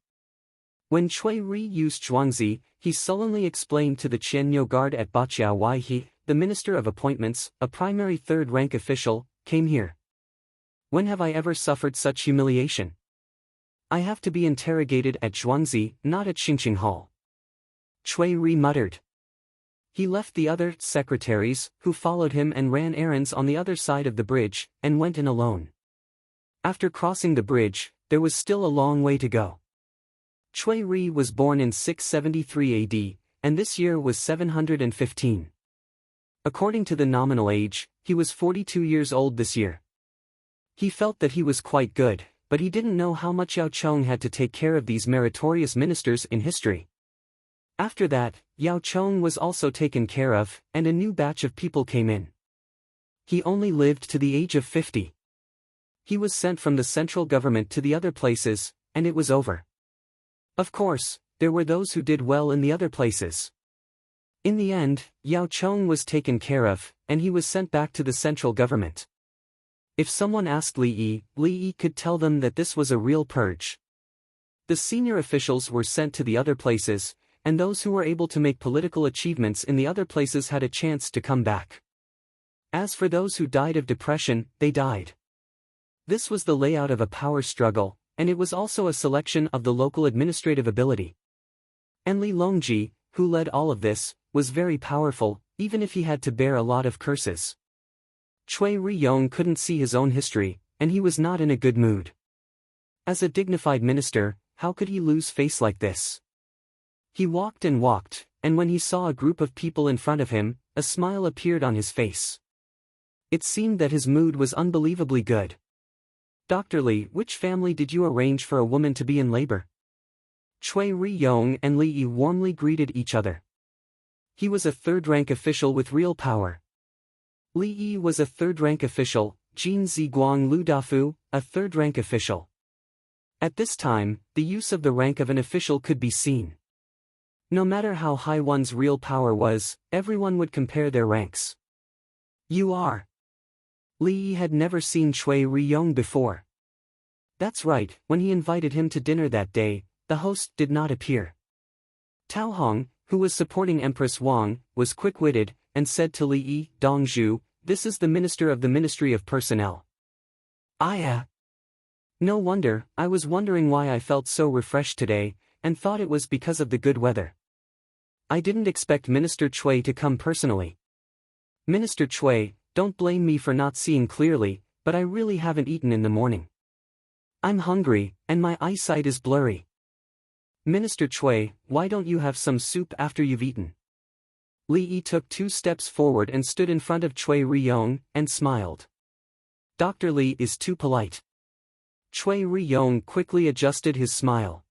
When Cui Ri used Zhuangzi, he sullenly explained to the Qianyo guard at Bachia why he, the Minister of Appointments, a primary third-rank official, came here. When have I ever suffered such humiliation? I have to be interrogated at Zhuangzi, not at Xingqing Hall. Cui Ri muttered. He left the other secretaries, who followed him and ran errands on the other side of the bridge, and went in alone. After crossing the bridge, there was still a long way to go. Cui Ri was born in 673 AD, and this year was 715. According to the nominal age, he was 42 years old this year. He felt that he was quite good, but he didn't know how much Yao Chong had to take care of these meritorious ministers in history. After that, Yao Chong was also taken care of, and a new batch of people came in. He only lived to the age of 50. He was sent from the central government to the other places, and it was over. Of course, there were those who did well in the other places. In the end, Yao Chong was taken care of, and he was sent back to the central government. If someone asked Li Yi could tell them that this was a real purge. The senior officials were sent to the other places, and those who were able to make political achievements in the other places had a chance to come back. As for those who died of depression, they died. This was the layout of a power struggle, and it was also a selection of the local administrative ability. And Li Longji, who led all of this, was very powerful, even if he had to bear a lot of curses. Chui Riyong couldn't see his own history, and he was not in a good mood. As a dignified minister, how could he lose face like this? He walked, and when he saw a group of people in front of him, a smile appeared on his face. It seemed that his mood was unbelievably good. "Dr. Li, which family did you arrange for a woman to be in labor?" Chui Riyong and Li Yi warmly greeted each other. He was a third-rank official with real power. Li Yi was a third-rank official, Jin Ziguang Lu Dafu, a third-rank official. At this time, the use of the rank of an official could be seen. No matter how high one's real power was, everyone would compare their ranks. "You are." Li Yi had never seen Chui Riyong before. That's right, when he invited him to dinner that day, the host did not appear. Tao Hong, who was supporting Empress Wang, was quick-witted, and said to Li Yi, "Dongzhu, this is the minister of the Ministry of Personnel." No wonder, I was wondering why I felt so refreshed today, and thought it was because of the good weather. I didn't expect Minister Chui to come personally. "Minister Chui, don't blame me for not seeing clearly, but I really haven't eaten in the morning. I'm hungry, and my eyesight is blurry." "Minister Chui, why don't you have some soup after you've eaten?" Li Yi took 2 steps forward and stood in front of Chui Riyong, and smiled. "Dr. Li is too polite." Chui Riyong quickly adjusted his smile.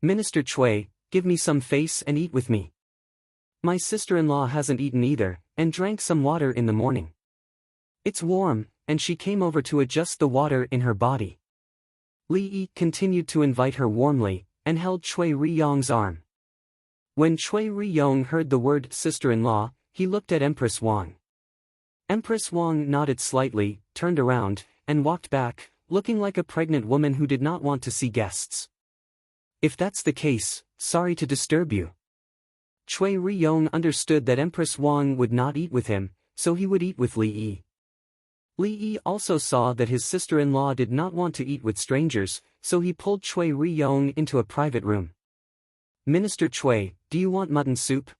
"Minister Chui, give me some face and eat with me. My sister-in-law hasn't eaten either, and drank some water in the morning. It's warm, and she came over to adjust the water in her body." Li Yi continued to invite her warmly, and held Chui Riyong's arm. When Chui Riyong heard the word sister-in-law, he looked at Empress Wang. Empress Wang nodded slightly, turned around, and walked back, looking like a pregnant woman who did not want to see guests. "If that's the case, sorry to disturb you." Chui Riyong understood that Empress Wang would not eat with him, so he would eat with Li Yi. Li Yi also saw that his sister-in-law did not want to eat with strangers, so he pulled Chui Riyong into a private room. "Minister Chui, do you want mutton soup?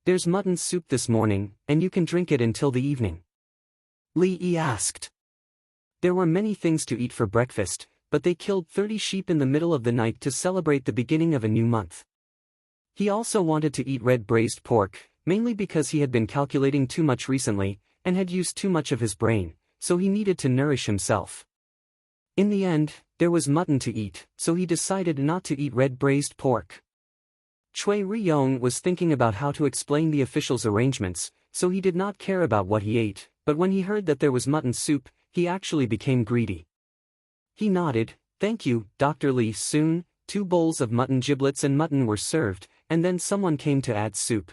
There's mutton soup this morning, and you can drink it until the evening." Li Yi asked. There were many things to eat for breakfast, but they killed 30 sheep in the middle of the night to celebrate the beginning of a new month. He also wanted to eat red braised pork, mainly because he had been calculating too much recently, and had used too much of his brain, so he needed to nourish himself. In the end, there was mutton to eat, so he decided not to eat red braised pork. Chui Riyong was thinking about how to explain the official's arrangements, so he did not care about what he ate, but when he heard that there was mutton soup, he actually became greedy. He nodded, "Thank you, Dr. Li." Soon, 2 bowls of mutton giblets and mutton were served, and then someone came to add soup.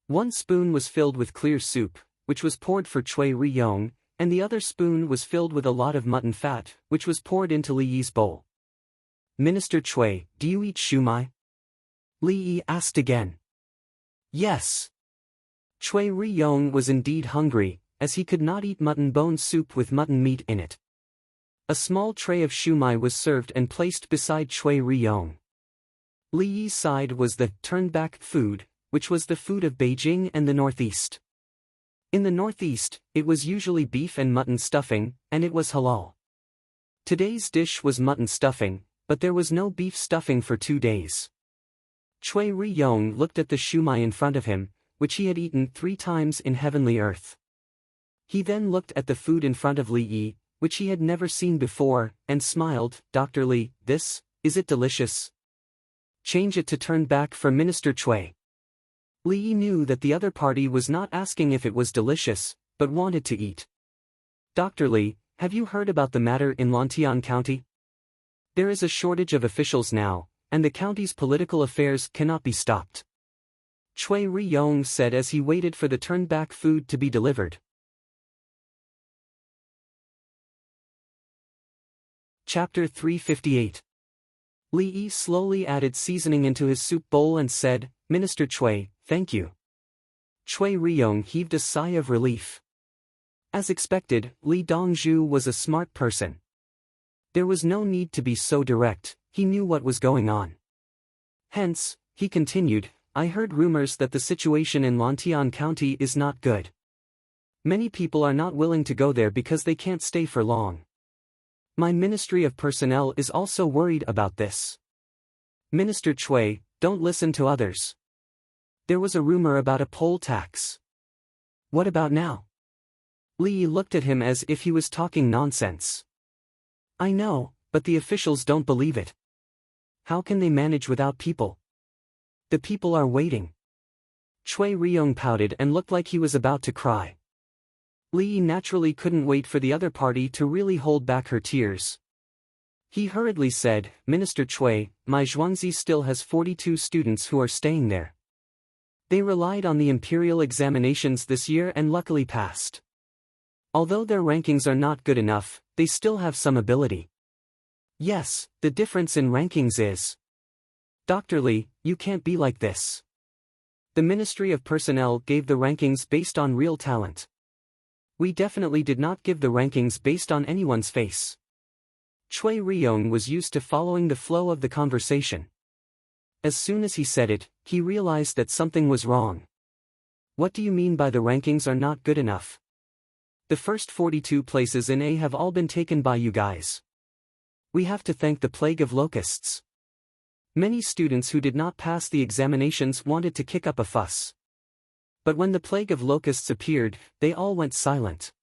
1 spoon was filled with clear soup, which was poured for Chui Riyong, and the other spoon was filled with a lot of mutton fat, which was poured into Li Yi's bowl. "Minister Chui, do you eat shumai?" Li Yi asked again. "Yes." Chui Riyong was indeed hungry, as he could not eat mutton bone soup with mutton meat in it. A small tray of shumai was served and placed beside Chui Riyong. Li Yi's side was the turned-back food, which was the food of Beijing and the Northeast. In the Northeast, it was usually beef and mutton stuffing, and it was halal. Today's dish was mutton stuffing, but there was no beef stuffing for 2 days. Chui Riyong looked at the shumai in front of him, which he had eaten 3 times in heavenly earth. He then looked at the food in front of Li Yi, which he had never seen before, and smiled. "Dr. Li, is it delicious? Change it to turn back for Minister Chui." Li Yi knew that the other party was not asking if it was delicious, but wanted to eat. "Dr. Li, have you heard about the matter in Lontian County? There is a shortage of officials now, and the county's political affairs cannot be stopped." Chui Riyong said as he waited for the turned-back food to be delivered. Chapter 358. Li Yi slowly added seasoning into his soup bowl and said, "Minister Chui, thank you." Chui Riyong heaved a sigh of relief. As expected, Li Dongzhu was a smart person. There was no need to be so direct, he knew what was going on. Hence, he continued, I heard rumors that the situation in Lantian County is not good. Many people are not willing to go there because they can't stay for long. My Ministry of Personnel is also worried about this. Minister Chui, don't listen to others. There was a rumor about a poll tax. What about now? Li looked at him as if he was talking nonsense. I know, but the officials don't believe it. How can they manage without people? The people are waiting. Chui Ryong pouted and looked like he was about to cry. Li naturally couldn't wait for the other party to really hold back her tears. He hurriedly said, Minister Chui, my Zhuangzi still has 42 students who are staying there. They relied on the imperial examinations this year and luckily passed. Although their rankings are not good enough, they still have some ability. Yes, the difference in rankings is. Dr. Li, you can't be like this. The Ministry of Personnel gave the rankings based on real talent. We definitely did not give the rankings based on anyone's face. Chui Ryong was used to following the flow of the conversation. As soon as he said it, he realized that something was wrong. What do you mean by the rankings are not good enough? The first 42 places in A have all been taken by you guys. We have to thank the plague of locusts. Many students who did not pass the examinations wanted to kick up a fuss. But when the plague of locusts appeared, they all went silent.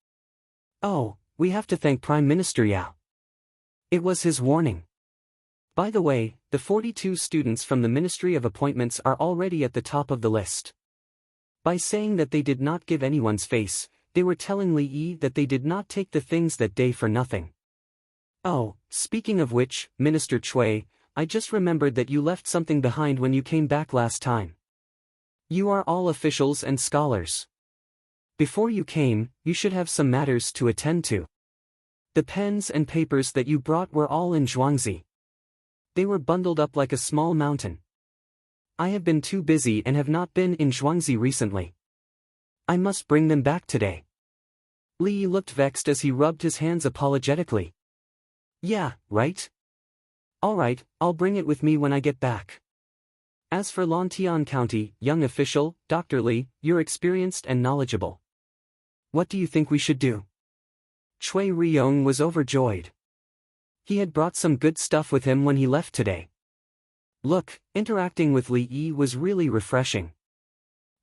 Oh, we have to thank Prime Minister Yao. It was his warning. By the way, the 42 students from the Ministry of Appointments are already at the top of the list. By saying that they did not give anyone's face, they were telling Li Yi that they did not take the things that day for nothing. Oh, speaking of which, Minister Chui, I just remembered that you left something behind when you came back last time. You are all officials and scholars. Before you came, you should have some matters to attend to. The pens and papers that you brought were all in Zhuangzi. They were bundled up like a small mountain. I have been too busy and have not been in Zhuangzi recently. I must bring them back today. Li looked vexed as he rubbed his hands apologetically. Yeah, right? Alright, I'll bring it with me when I get back. As for Lantian County, young official, Dr. Li, you're experienced and knowledgeable. What do you think we should do? Chui Ryong was overjoyed. He had brought some good stuff with him when he left today. Look, interacting with Li Yi was really refreshing.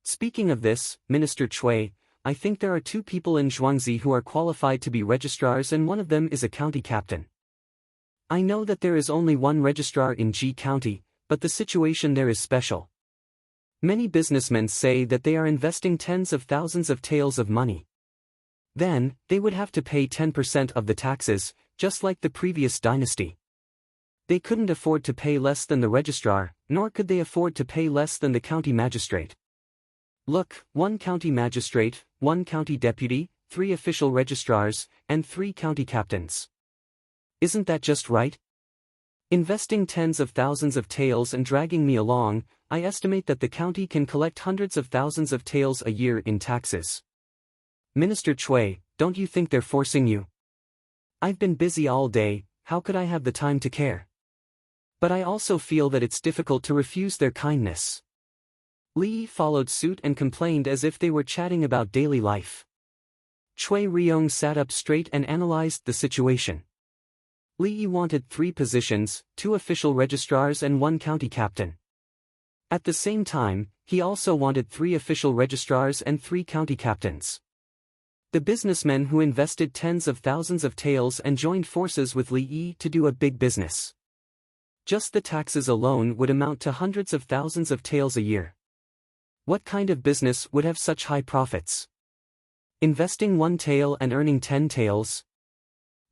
Speaking of this, Minister Chui, I think there are 2 people in Zhuangzi who are qualified to be registrars and one of them is a county captain. I know that there is only one registrar in Ji County, but the situation there is special. Many businessmen say that they are investing tens of thousands of taels of money. Then, they would have to pay 10% of the taxes, just like the previous dynasty. They couldn't afford to pay less than the registrar, nor could they afford to pay less than the county magistrate. Look, 1 county magistrate, 1 county deputy, 3 official registrars, and 3 county captains. Isn't that just right? Investing tens of thousands of taels and dragging me along, I estimate that the county can collect hundreds of thousands of taels a year in taxes. Minister Chui, don't you think they're forcing you? I've been busy all day, how could I have the time to care? But I also feel that it's difficult to refuse their kindness. Li followed suit and complained as if they were chatting about daily life. Chui Ryong sat up straight and analyzed the situation. Li wanted 3 positions, 2 official registrars and 1 county captain. At the same time, he also wanted 3 official registrars and 3 county captains. The businessmen who invested tens of thousands of taels and joined forces with Li Yi to do a big business. Just the taxes alone would amount to hundreds of thousands of taels a year. What kind of business would have such high profits? Investing 1 tael and earning 10 taels?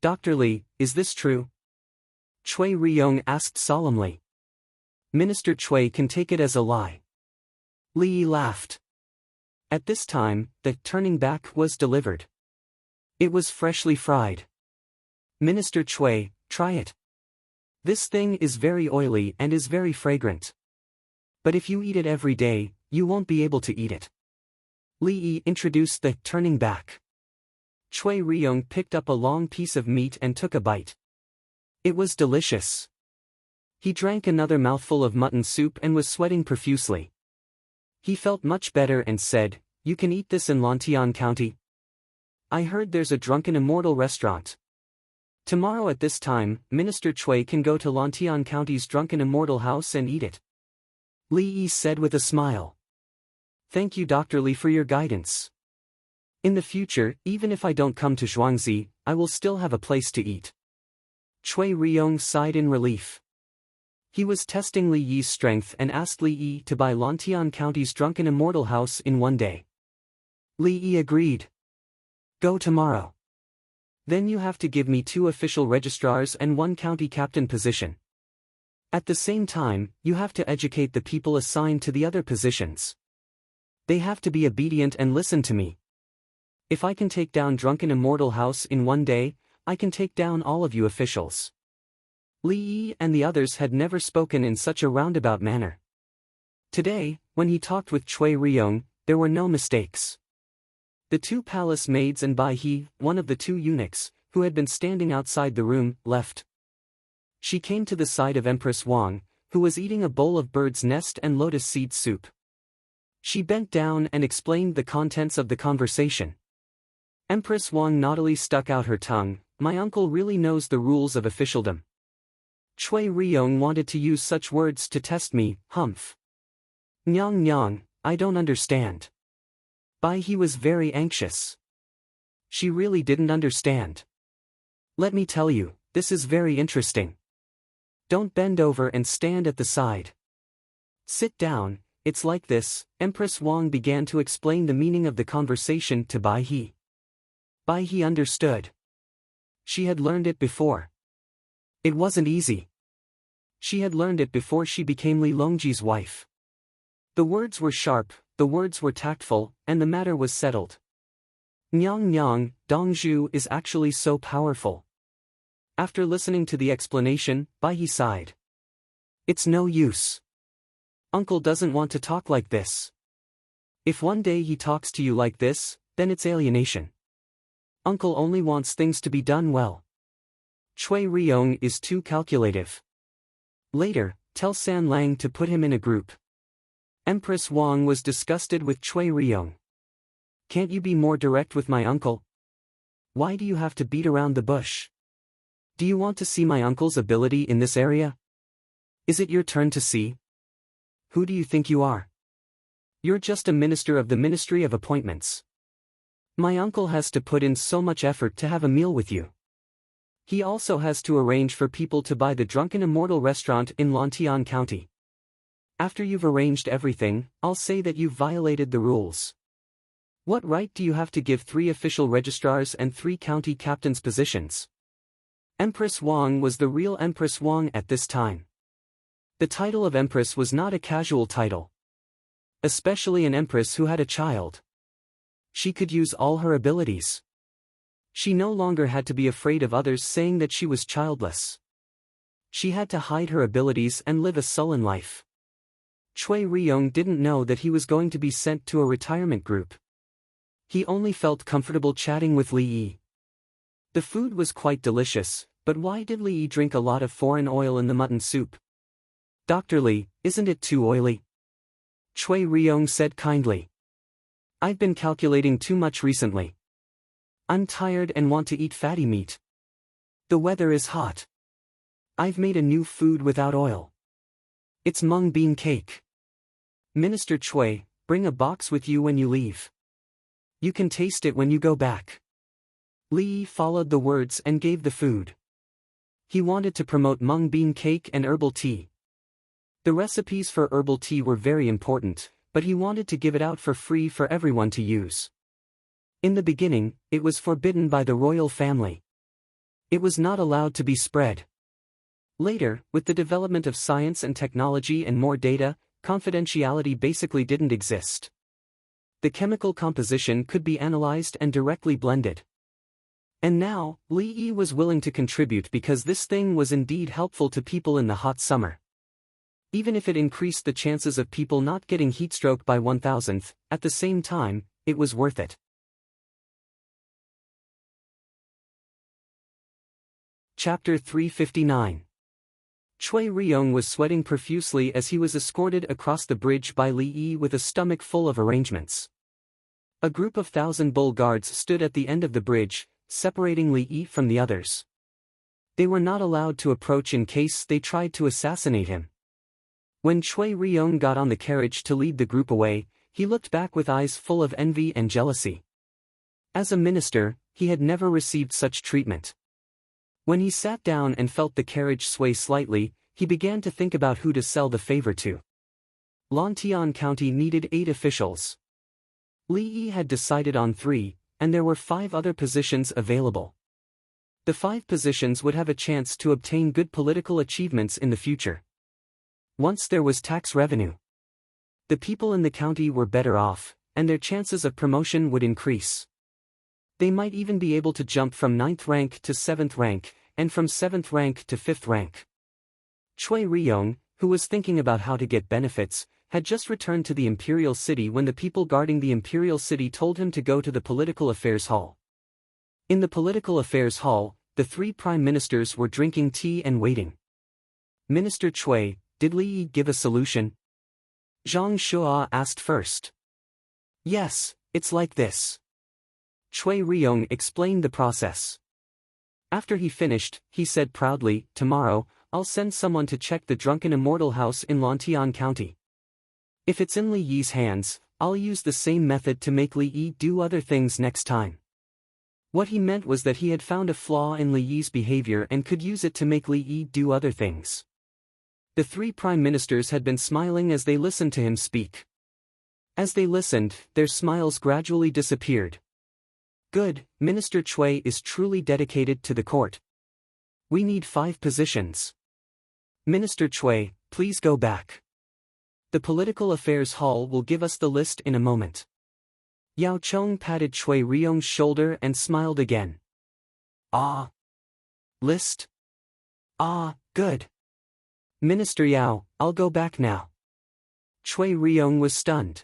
Dr. Li, is this true? Chui Ryong asked solemnly. Minister Chui can take it as a lie. Li laughed. At this time, the turning back was delivered. It was freshly fried. Minister Chui, try it. This thing is very oily and is very fragrant. But if you eat it every day, you won't be able to eat it. Li Yi introduced the turning back. Chui Ryong picked up a long piece of meat and took a bite. It was delicious. He drank another mouthful of mutton soup and was sweating profusely. He felt much better and said, "You can eat this in Lantian County. I heard there's a Drunken Immortal restaurant. Tomorrow at this time, Minister Chui can go to Lantian County's Drunken Immortal house and eat it." Li Yi said with a smile. "Thank you Dr. Li for your guidance. In the future, even if I don't come to Zhuangzi, I will still have a place to eat." Chui Riyong sighed in relief. He was testing Li Yi's strength and asked Li Yi to buy Lantian County's Drunken Immortal house in one day. Li Yi agreed. "Go tomorrow. Then you have to give me 2 official registrars and 1 county captain position. At the same time, you have to educate the people assigned to the other positions. They have to be obedient and listen to me. If I can take down Drunken Immortal house in one day, I can take down all of you officials." Li Yi and the others had never spoken in such a roundabout manner. Today, when he talked with Chui Riyong, there were no mistakes. The 2 palace maids and Bai He, one of the 2 eunuchs, who had been standing outside the room, left. She came to the side of Empress Wang, who was eating a bowl of bird's nest and lotus seed soup. She bent down and explained the contents of the conversation. Empress Wang naughtily stuck out her tongue. "My uncle really knows the rules of officialdom. Chui Riyong wanted to use such words to test me, humph. Nyang nyang, I don't understand." Bai He was very anxious. She really didn't understand. "Let me tell you, this is very interesting. Don't bend over and stand at the side. Sit down, it's like this." Empress Wang began to explain the meaning of the conversation to Bai He. Bai He understood. She had learned it before. It wasn't easy. She had learned it before she became Li Longji's wife. The words were sharp, the words were tactful, and the matter was settled. "Nyang nyang, Dongzhu is actually so powerful." After listening to the explanation, Bai He sighed. "It's no use. Uncle doesn't want to talk like this. If one day he talks to you like this, then it's alienation. Uncle only wants things to be done well. Chui Riyong is too calculative. Later, tell San Lang to put him in a group." Empress Wang was disgusted with Chui Riyong. "Can't you be more direct with my uncle? Why do you have to beat around the bush? Do you want to see my uncle's ability in this area? Is it your turn to see? Who do you think you are? You're just a minister of the Ministry of Appointments. My uncle has to put in so much effort to have a meal with you. He also has to arrange for people to buy the Drunken Immortal restaurant in Lantian County. After you've arranged everything, I'll say that you've violated the rules. What right do you have to give 3 official registrars and 3 county captains positions?" Empress Wang was the real Empress Wang at this time. The title of Empress was not a casual title. Especially an Empress who had a child. She could use all her abilities. She no longer had to be afraid of others saying that she was childless. She had to hide her abilities and live a sullen life. Chui Riyong didn't know that he was going to be sent to a retirement group. He only felt comfortable chatting with Li Yi. The food was quite delicious, but why did Li Yi drink a lot of foreign oil in the mutton soup? "Dr. Li, isn't it too oily?" Chui Riyong said kindly. "I've been calculating too much recently. I'm tired and want to eat fatty meat. The weather is hot. I've made a new food without oil. It's mung bean cake. Minister Chui, bring a box with you when you leave. You can taste it when you go back." Li Yi followed the words and gave the food. He wanted to promote mung bean cake and herbal tea. The recipes for herbal tea were very important, but he wanted to give it out for free for everyone to use. In the beginning, it was forbidden by the royal family. It was not allowed to be spread. Later, with the development of science and technology and more data, confidentiality basically didn't exist. The chemical composition could be analyzed and directly blended. And now, Li Yi was willing to contribute because this thing was indeed helpful to people in the hot summer. Even if it increased the chances of people not getting heatstroke by 1,000th, at the same time, it was worth it. Chapter 359. Chui Ryong was sweating profusely as he was escorted across the bridge by Li Yi with a stomach full of arrangements. A group of 1,000 bull guards stood at the end of the bridge, separating Li Yi from the others. They were not allowed to approach in case they tried to assassinate him. When Chui Ryong got on the carriage to lead the group away, he looked back with eyes full of envy and jealousy. As a minister, he had never received such treatment. When he sat down and felt the carriage sway slightly, he began to think about who to sell the favor to. Lantian County needed 8 officials. Li Yi had decided on 3, and there were 5 other positions available. The 5 positions would have a chance to obtain good political achievements in the future. Once there was tax revenue, the people in the county were better off, and their chances of promotion would increase. They might even be able to jump from 9th rank to 7th rank, and from 7th rank to 5th rank. Chui Ryong, who was thinking about how to get benefits, had just returned to the Imperial City when the people guarding the Imperial City told him to go to the Political Affairs Hall. In the Political Affairs Hall, the 3 prime ministers were drinking tea and waiting. Minister Chui, did Li Yi give a solution? Zhang Shua asked first. Yes, it's like this. Chui Ryong explained the process. After he finished, he said proudly, tomorrow, I'll send someone to check the drunken immortal house in Lantian County. If it's in Li Yi's hands, I'll use the same method to make Li Yi do other things next time. What he meant was that he had found a flaw in Li Yi's behavior and could use it to make Li Yi do other things. The 3 prime ministers had been smiling as they listened to him speak. As they listened, their smiles gradually disappeared. Good, Minister Chui is truly dedicated to the court. We need 5 positions. Minister Chui, please go back. The Political Affairs Hall will give us the list in a moment. Yao Chong patted Chui Ryong's shoulder and smiled again. Ah. List? Ah, good. Minister Yao, I'll go back now. Chui Ryong was stunned.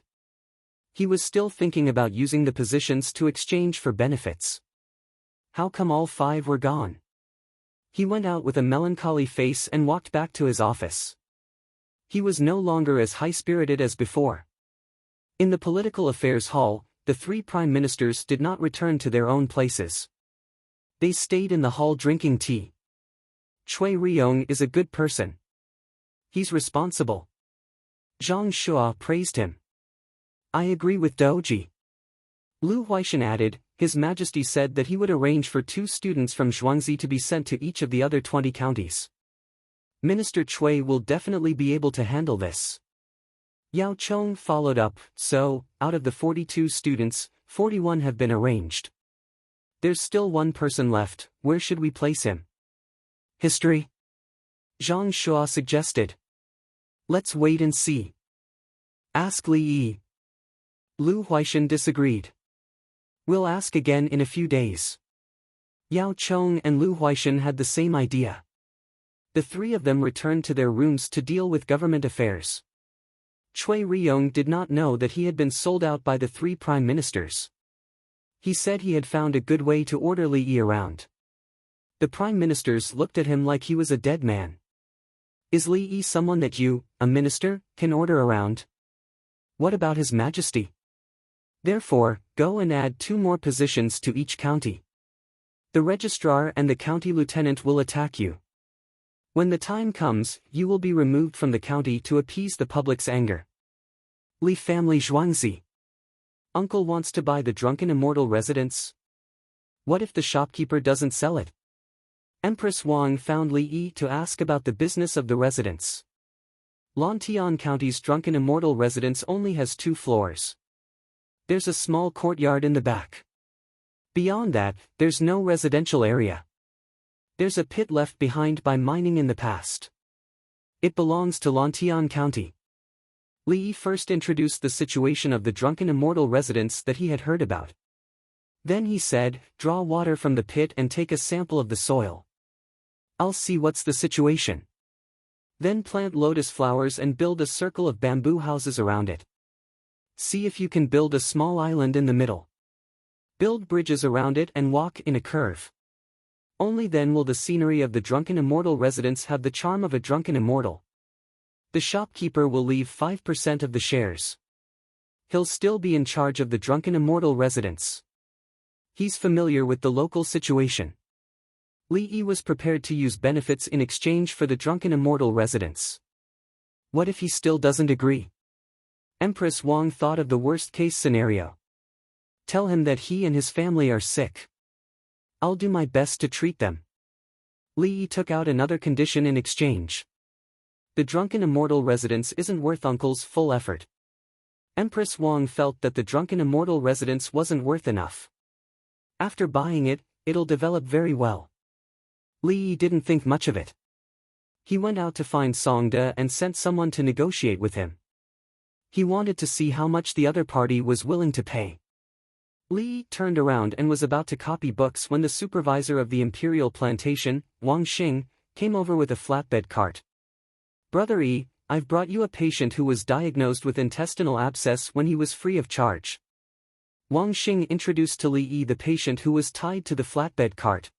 He was still thinking about using the positions to exchange for benefits. How come all 5 were gone? He went out with a melancholy face and walked back to his office. He was no longer as high-spirited as before. In the Political Affairs Hall, the 3 prime ministers did not return to their own places. They stayed in the hall drinking tea. Chui Ryong is a good person. He's responsible. Zhang Shua praised him. I agree with Doji. Lu Huaishan added, His Majesty said that he would arrange for 2 students from Zhuangzi to be sent to each of the other 20 counties. Minister Chui will definitely be able to handle this. Yao Chong followed up, so, out of the 42 students, 41 have been arranged. There's still 1 person left, where should we place him? History? Zhang Shua suggested. Let's wait and see. Ask Li Yi. Lu Huaishan disagreed. We'll ask again in a few days. Yao Chong and Lu Huaishan had the same idea. The 3 of them returned to their rooms to deal with government affairs. Chui Ryong did not know that he had been sold out by the 3 prime ministers. He said he had found a good way to order Li Yi around. The prime ministers looked at him like he was a dead man. Is Li Yi someone that you, a minister, can order around? What about His Majesty? Therefore, go and add 2 more positions to each county. The registrar and the county lieutenant will attack you. When the time comes, you will be removed from the county to appease the public's anger. Li family Zhuangzi. Uncle wants to buy the drunken immortal residence. What if the shopkeeper doesn't sell it? Empress Wang found Li Yi to ask about the business of the residence. Lantian County's drunken immortal residence only has 2 floors. There's a small courtyard in the back. Beyond that, there's no residential area. There's a pit left behind by mining in the past. It belongs to Lantian County. Li Yi first introduced the situation of the drunken immortal residence that he had heard about. Then he said, draw water from the pit and take a sample of the soil. I'll see what's the situation. Then plant lotus flowers and build a circle of bamboo houses around it. See if you can build a small island in the middle. Build bridges around it and walk in a curve. Only then will the scenery of the drunken immortal residence have the charm of a drunken immortal. The shopkeeper will leave 5% of the shares. He'll still be in charge of the drunken immortal residence. He's familiar with the local situation. Li Yi was prepared to use benefits in exchange for the drunken immortal residence. What if he still doesn't agree? Empress Wang thought of the worst-case scenario. Tell him that he and his family are sick. I'll do my best to treat them. Li Yi took out another condition in exchange. The drunken immortal residence isn't worth Uncle's full effort. Empress Wang felt that the drunken immortal residence wasn't worth enough. After buying it, it'll develop very well. Li Yi didn't think much of it. He went out to find Song De and sent someone to negotiate with him. He wanted to see how much the other party was willing to pay. Li Yi turned around and was about to copy books when the supervisor of the imperial plantation, Wang Xing, came over with a flatbed cart. Brother Yi, I've brought you a patient who was diagnosed with intestinal abscess when he was free of charge. Wang Xing introduced to Li Yi the patient who was tied to the flatbed cart.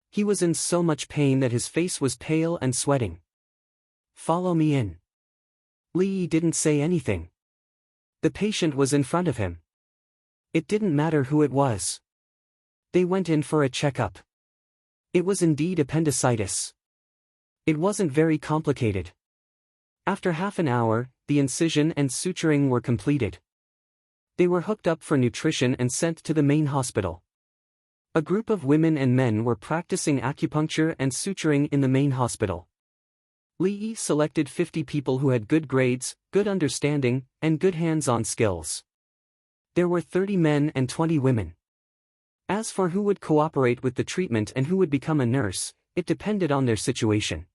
He was in so much pain that his face was pale and sweating. Follow me in. Li Yi didn't say anything. The patient was in front of him. It didn't matter who it was. They went in for a checkup. It was indeed appendicitis. It wasn't very complicated. After half an hour, the incision and suturing were completed. They were hooked up for nutrition and sent to the main hospital. A group of women and men were practicing acupuncture and suturing in the main hospital. Li Yi selected 50 people who had good grades, good understanding, and good hands-on skills. There were 30 men and 20 women. As for who would cooperate with the treatment and who would become a nurse, it depended on their situation.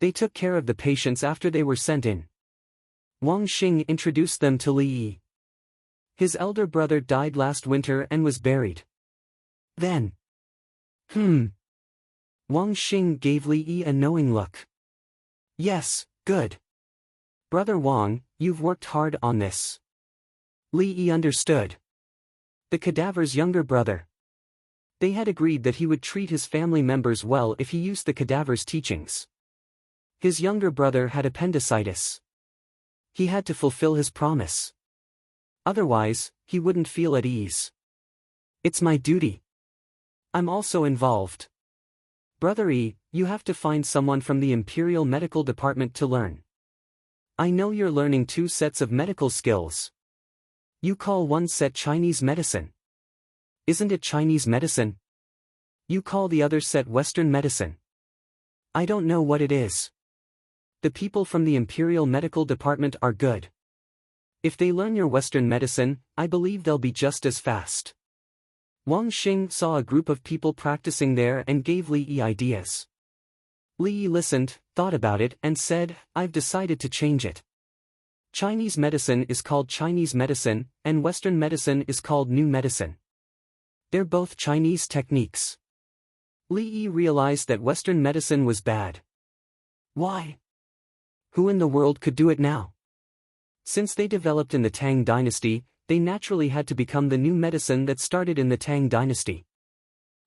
They took care of the patients after they were sent in. Wang Xing introduced them to Li Yi. His elder brother died last winter and was buried. Then. Wang Xing gave Li Yi a knowing look. Yes, good. Brother Wang, you've worked hard on this. Li Yi understood. The cadaver's younger brother. They had agreed that he would treat his family members well if he used the cadaver's teachings. His younger brother had appendicitis. He had to fulfill his promise. Otherwise, he wouldn't feel at ease. It's my duty. I'm also involved. Brother Yi, you have to find someone from the Imperial Medical Department to learn. I know you're learning 2 sets of medical skills. You call one set Chinese medicine. Isn't it Chinese medicine? You call the other set Western medicine. I don't know what it is. The people from the Imperial Medical Department are good. If they learn your Western medicine, I believe they'll be just as fast. Wang Xing saw a group of people practicing there and gave Li Yi ideas. Li Yi listened, thought about it and said, I've decided to change it. Chinese medicine is called Chinese medicine, and Western medicine is called New medicine. They're both Chinese techniques. Li Yi realized that Western medicine was bad. Why? Who in the world could do it now? Since they developed in the Tang dynasty, they naturally had to become the new medicine that started in the Tang dynasty.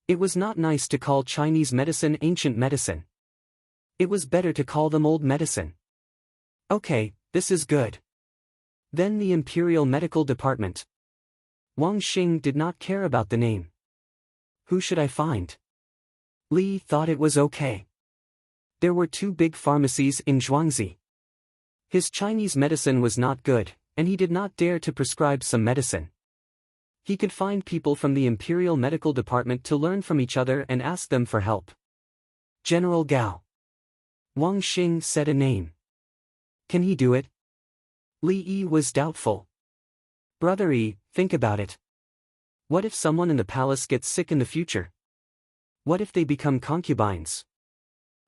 It was not nice to call Chinese medicine ancient medicine. It was better to call them old medicine. Okay, this is good. Then the Imperial Medical Department. Wang Xing did not care about the name. Who should I find? Li thought it was okay. There were 2 big pharmacies in Zhuangzi. His Chinese medicine was not good, and he did not dare to prescribe some medicine. He could find people from the Imperial Medical Department to learn from each other and ask them for help. General Gao. Wang Xing said a name. Can he do it? Li Yi was doubtful. Brother Yi, think about it. What if someone in the palace gets sick in the future? What if they become concubines?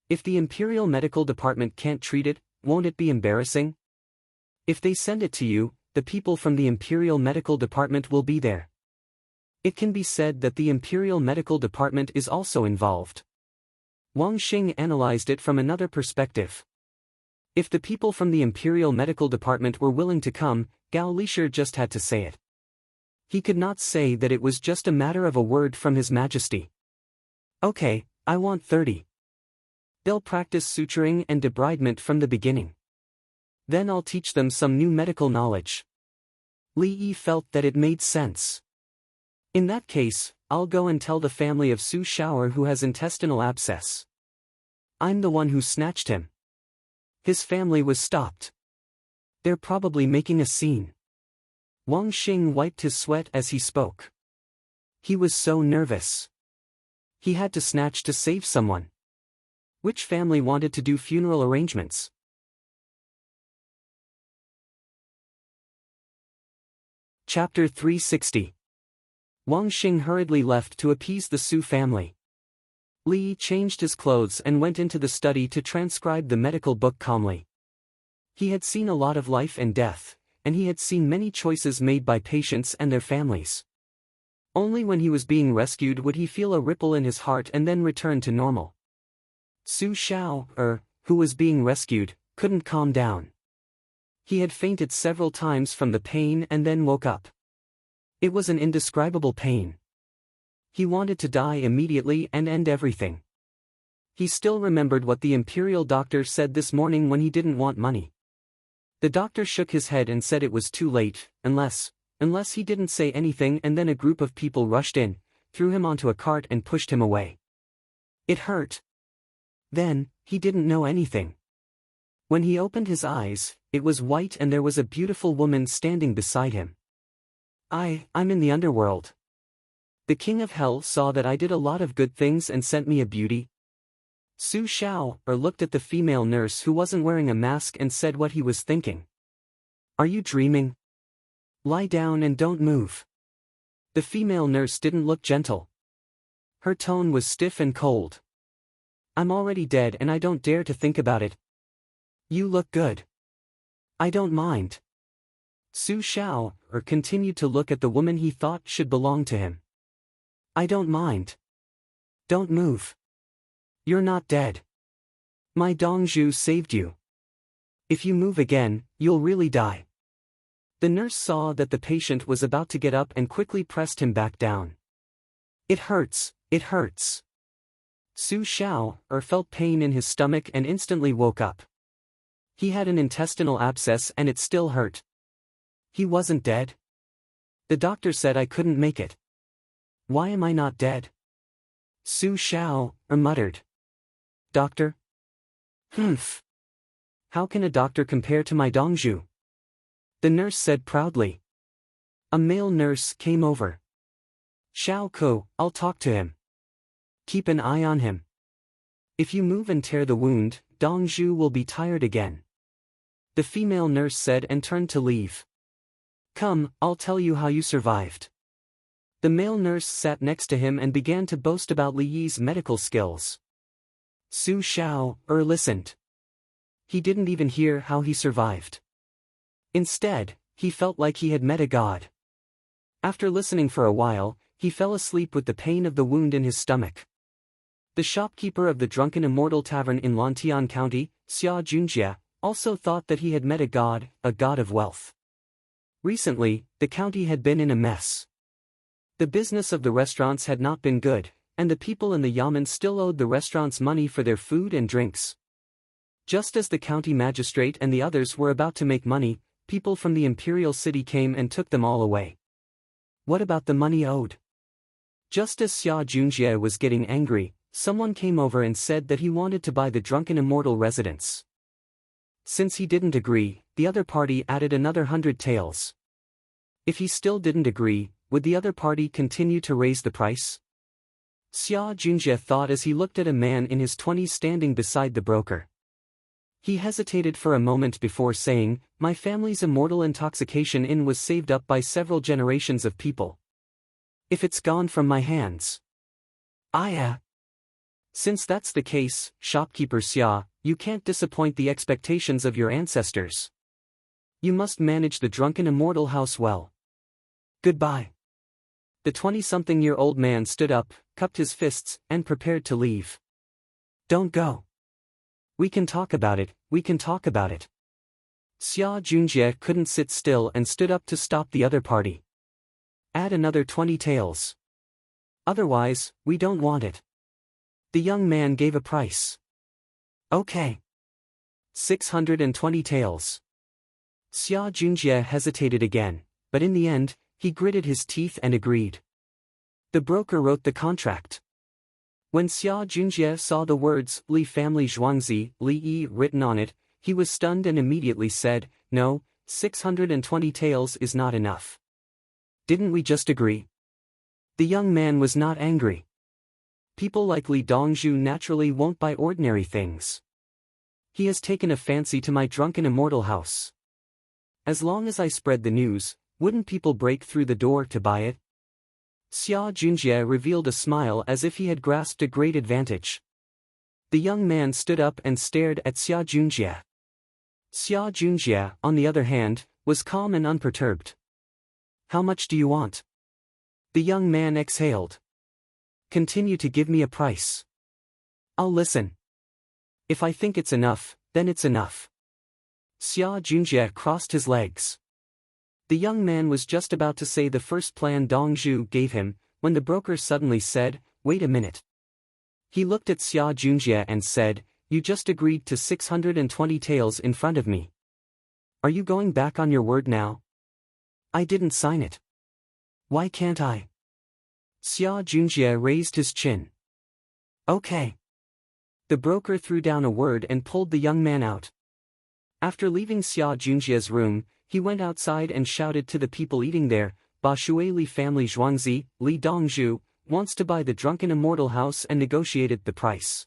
If the Imperial Medical Department can't treat it, won't it be embarrassing? If they send it to you, the people from the Imperial Medical Department will be there. It can be said that the Imperial Medical Department is also involved. Wang Xing analyzed it from another perspective. If the people from the Imperial Medical Department were willing to come, Gao Lisher just had to say it. He could not say that it was just a matter of a word from His Majesty. Okay, I want 30. They'll practice suturing and debridement from the beginning. Then I'll teach them some new medical knowledge. Li Yi felt that it made sense. In that case, I'll go and tell the family of Su Shower who has intestinal abscess. I'm the one who snatched him. His family was stopped. They're probably making a scene. Wang Xing wiped his sweat as he spoke. He was so nervous. He had to snatch to save someone. Which family wanted to do funeral arrangements? Chapter 360. Wang Xing hurriedly left to appease the Su family. Li changed his clothes and went into the study to transcribe the medical book calmly. He had seen a lot of life and death, and he had seen many choices made by patients and their families. Only when he was being rescued would he feel a ripple in his heart and then return to normal. Su Shao, who was being rescued, couldn't calm down. He had fainted several times from the pain and then woke up. It was an indescribable pain. He wanted to die immediately and end everything. He still remembered what the imperial doctor said this morning when he didn't want money. The doctor shook his head and said it was too late, unless he didn't say anything, and then a group of people rushed in, threw him onto a cart and pushed him away. It hurt. Then, he didn't know anything. When he opened his eyes, it was white and there was a beautiful woman standing beside him. I'm in the underworld. The king of hell saw that I did a lot of good things and sent me a beauty. Su Shao looked at the female nurse who wasn't wearing a mask and said what he was thinking. Are you dreaming? Lie down and don't move. The female nurse didn't look gentle. Her tone was stiff and cold. I'm already dead and I don't dare to think about it. You look good. I don't mind. Su Shao continued to look at the woman he thought should belong to him. I don't mind. Don't move. You're not dead. My Dongzhu saved you. If you move again, you'll really die. The nurse saw that the patient was about to get up and quickly pressed him back down. It hurts, it hurts. Su Shao felt pain in his stomach and instantly woke up. He had an intestinal abscess and it still hurt. He wasn't dead. The doctor said I couldn't make it. Why am I not dead? Su Shao muttered. Doctor? Humph. How can a doctor compare to my Dongzhu? The nurse said proudly. A male nurse came over. Shao Ko, I'll talk to him. Keep an eye on him. If you move and tear the wound, Dongzhu will be tired again. The female nurse said and turned to leave. Come, I'll tell you how you survived. The male nurse sat next to him and began to boast about Li Yi's medical skills. Su Shao listened. He didn't even hear how he survived. Instead, he felt like he had met a god. After listening for a while, he fell asleep with the pain of the wound in his stomach. The shopkeeper of the Drunken Immortal Tavern in Lantian County, Xia Junjie, also thought that he had met a god of wealth. Recently, the county had been in a mess. The business of the restaurants had not been good, and the people in the yamen still owed the restaurants money for their food and drinks. Just as the county magistrate and the others were about to make money, people from the imperial city came and took them all away. What about the money owed? Just as Xia Junjie was getting angry, someone came over and said that he wanted to buy the Drunken Immortal residence. Since he didn't agree, the other party added another 100 taels. If he still didn't agree, would the other party continue to raise the price? Xia Junjie thought as he looked at a man in his 20s standing beside the broker. He hesitated for a moment before saying, my family's immortal intoxication inn was saved up by several generations of people. If it's gone from my hands. Since that's the case, shopkeeper Xia, you can't disappoint the expectations of your ancestors. You must manage the Drunken Immortal house well. Goodbye. The 20-something-year-old man stood up, cupped his fists, and prepared to leave. Don't go. We can talk about it, we can talk about it. Xia Junjie couldn't sit still and stood up to stop the other party. Add another 20 taels. Otherwise, we don't want it. The young man gave a price. Okay. 620 taels. Xia Junjie hesitated again, but in the end, he gritted his teeth and agreed. The broker wrote the contract. When Xia Junjie saw the words Li family Zhuangzi, Li Yi written on it, he was stunned and immediately said, "No, 620 taels is not enough. Didn't we just agree?" The young man was not angry. People like Li Dongzhu naturally won't buy ordinary things. He has taken a fancy to my drunken immortal house. As long as I spread the news, wouldn't people break through the door to buy it? Xia Junjie revealed a smile as if he had grasped a great advantage. The young man stood up and stared at Xia Junjie. Xia Junjie, on the other hand, was calm and unperturbed. "How much do you want?" The young man exhaled. "Continue to give me a price. I'll listen. If I think it's enough, then it's enough." Xia Junjie crossed his legs. The young man was just about to say the first plan Dongzhu gave him, when the broker suddenly said, "Wait a minute." He looked at Xia Junjie and said, "You just agreed to 620 taels in front of me. Are you going back on your word now?" "I didn't sign it. Why can't I?" Xia Junjie raised his chin. "Okay." The broker threw down a word and pulled the young man out. After leaving Xia Junjie's room, he went outside and shouted to the people eating there, "Ba Shui Li family Zhuangzi, Li Dongzhu, wants to buy the drunken immortal house," and negotiated the price.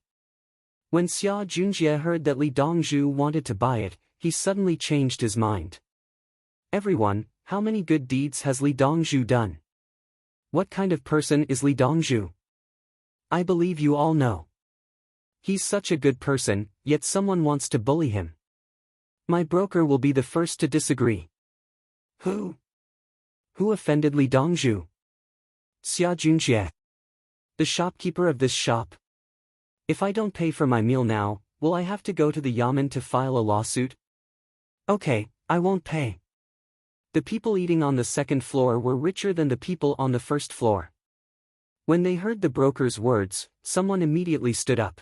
When Xia Junjie heard that Li Dongzhu wanted to buy it, he suddenly changed his mind. "Everyone, how many good deeds has Li Dongzhu done? What kind of person is Li Dongzhu? I believe you all know. He's such a good person, yet someone wants to bully him. My broker will be the first to disagree." Who offended Li Dongzhu?" "Xia Junjie. The shopkeeper of this shop. If I don't pay for my meal now, will I have to go to the Yamen to file a lawsuit?" "Okay, I won't pay." The people eating on the second floor were richer than the people on the first floor. When they heard the broker's words, someone immediately stood up.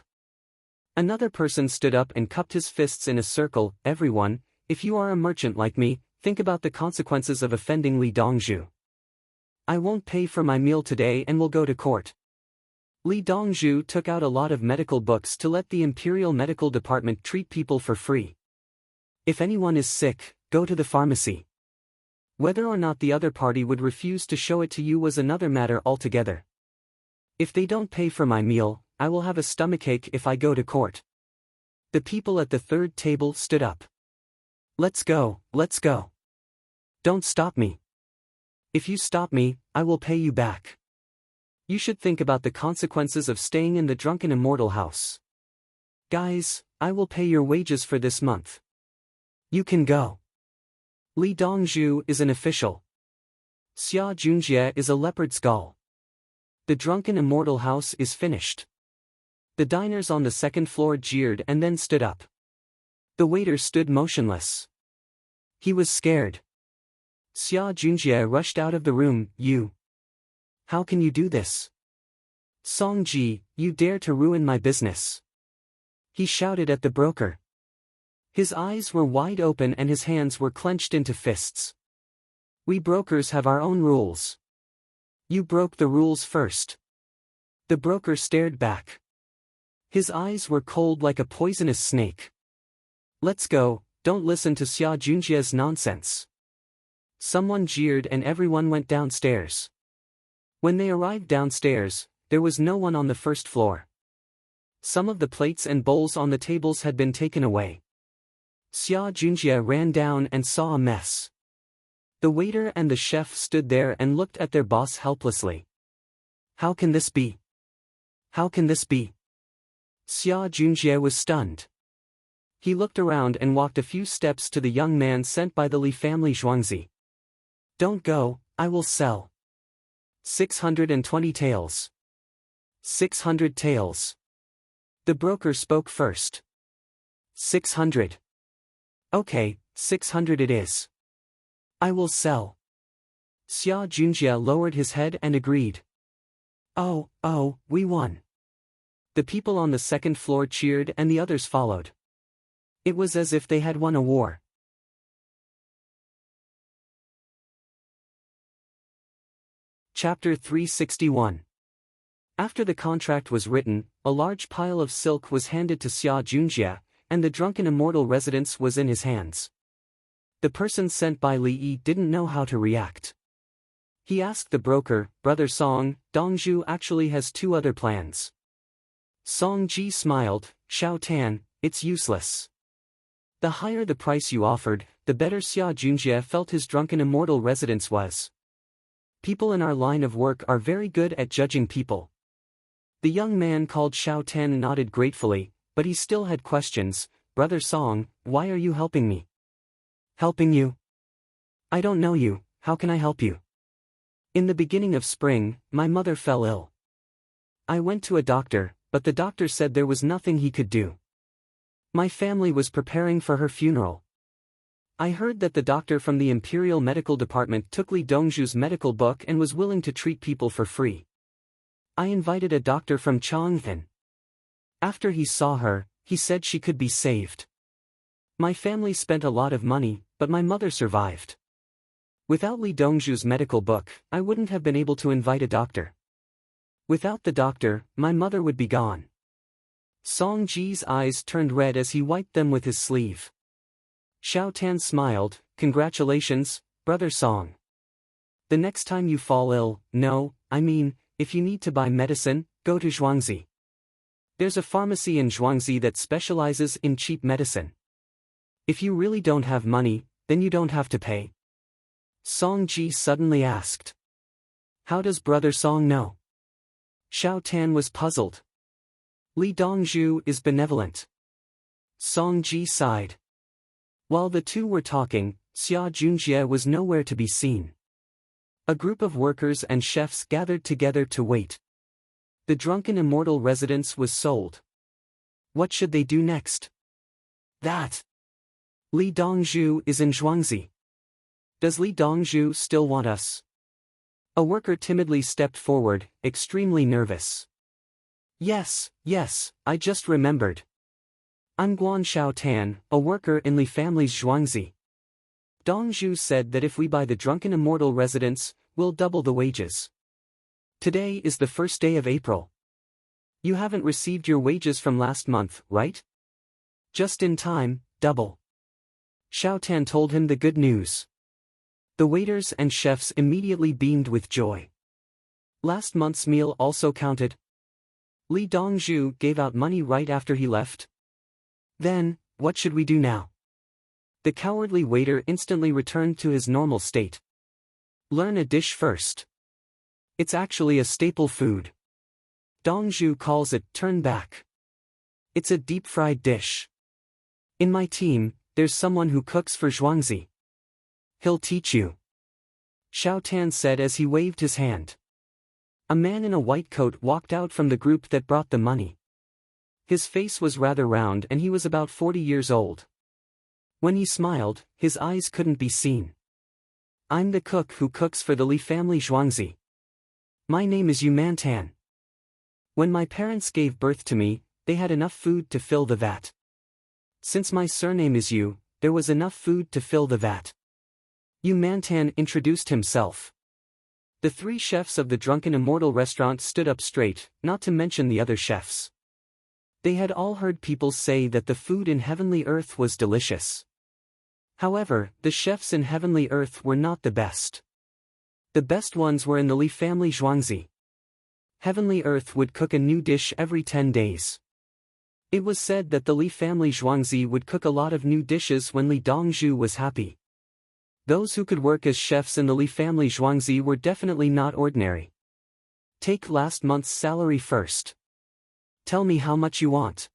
Another person stood up and cupped his fists in a circle. "Everyone, if you are a merchant like me, think about the consequences of offending Li Dongzhu. I won't pay for my meal today and will go to court." Li Dongzhu took out a lot of medical books to let the Imperial Medical Department treat people for free. If anyone is sick, go to the pharmacy. Whether or not the other party would refuse to show it to you was another matter altogether. If they don't pay for my meal, I will have a stomachache if I go to court. The people at the third table stood up. Let's go. Don't stop me. If you stop me, I will pay you back. You should think about the consequences of staying in the drunken immortal house. Guys, I will pay your wages for this month. You can go. Li Dongzhu is an official. Xia Junjie is a leopard skull. The drunken immortal house is finished. The diners on the second floor jeered and then stood up. The waiter stood motionless. He was scared. Xia Junjie rushed out of the room. "You! How can you do this? Songji, you dare to ruin my business!" He shouted at the broker. His eyes were wide open and his hands were clenched into fists. "We brokers have our own rules. You broke the rules first." The broker stared back. His eyes were cold like a poisonous snake. "Let's go, don't listen to Xia Junjie's nonsense." Someone jeered and everyone went downstairs. When they arrived downstairs, there was no one on the first floor. Some of the plates and bowls on the tables had been taken away. Xia Junjie ran down and saw a mess. The waiter and the chef stood there and looked at their boss helplessly. How can this be? How can this be? Xia Junjie was stunned. He looked around and walked a few steps to the young man sent by the Li family Zhuangzi. "Don't go, I will sell. 620 taels. 600 taels. The broker spoke first. 600. Okay, 600 it is. I will sell. Xia Junjie lowered his head and agreed. Oh, we won. The people on the second floor cheered and the others followed. It was as if they had won a war. Chapter 361. After the contract was written, a large pile of silk was handed to Xia Junjie, and the drunken immortal residence was in his hands. The person sent by Li Yi didn't know how to react. He asked the broker, "Brother Song, Dongzhu actually has two other plans." Song Ji smiled, "Xiao Tan, it's useless. The higher the price you offered, the better Xia Junjie felt his drunken immortal residence was. People in our line of work are very good at judging people." The young man called Xiao Tan nodded gratefully, but he still had questions. "Brother Song, why are you helping me?" "Helping you? I don't know you, how can I help you?" "In the beginning of spring, my mother fell ill. I went to a doctor, but the doctor said there was nothing he could do. My family was preparing for her funeral. I heard that the doctor from the Imperial Medical Department took Li Dongzhu's medical book and was willing to treat people for free. I invited a doctor from Chang'an. After he saw her, he said she could be saved. My family spent a lot of money, but my mother survived. Without Li Dongzhu's medical book, I wouldn't have been able to invite a doctor. Without the doctor, my mother would be gone." Song Ji's eyes turned red as he wiped them with his sleeve. Xiao Tan smiled, "Congratulations, Brother Song. The next time you fall ill, if you need to buy medicine, go to Zhuangzi. There's a pharmacy in Zhuangzi that specializes in cheap medicine. If you really don't have money, then you don't have to pay." Song Ji suddenly asked. "How does Brother Song know?" Xiao Tan was puzzled. "Li Dongzhu is benevolent." Song Ji sighed. While the two were talking, Xia Junjie was nowhere to be seen. A group of workers and chefs gathered together to wait. The drunken immortal residence was sold. What should they do next? That. Li Dongzhu is in Zhuangzi. Does Li Dongzhu still want us? A worker timidly stepped forward, extremely nervous. Yes, I just remembered. I'm Guan Xiao Tan, a worker in Li family's Zhuangzi. Dongzhu said that if we buy the drunken immortal residence, we'll double the wages. Today is the first day of April. You haven't received your wages from last month, right? Just in time, double. Xiao Tan told him the good news. The waiters and chefs immediately beamed with joy. Last month's meal also counted. Li Dongzhu gave out money right after he left. Then, what should we do now? The cowardly waiter instantly returned to his normal state. Learn a dish first. It's actually a staple food. Dongzhu calls it turn back. It's a deep-fried dish. In my team, there's someone who cooks for Zhuangzi. He'll teach you. Xiao Tan said as he waved his hand. A man in a white coat walked out from the group that brought the money. His face was rather round and he was about 40 years old. When he smiled, his eyes couldn't be seen. I'm the cook who cooks for the Li family Zhuangzi. My name is Yu Mantan. When my parents gave birth to me, they had enough food to fill the vat. Since my surname is Yu, there was enough food to fill the vat. Yu Mantan introduced himself. The three chefs of the Drunken Immortal restaurant stood up straight, not to mention the other chefs. They had all heard people say that the food in Heavenly Earth was delicious. However, the chefs in Heavenly Earth were not the best. The best ones were in the Li family Zhuangzi. Heavenly Earth would cook a new dish every 10 days. It was said that the Li family Zhuangzi would cook a lot of new dishes when Li Dongzhu was happy. Those who could work as chefs in the Li family Zhuangzi were definitely not ordinary. Take last month's salary first. Tell me how much you want.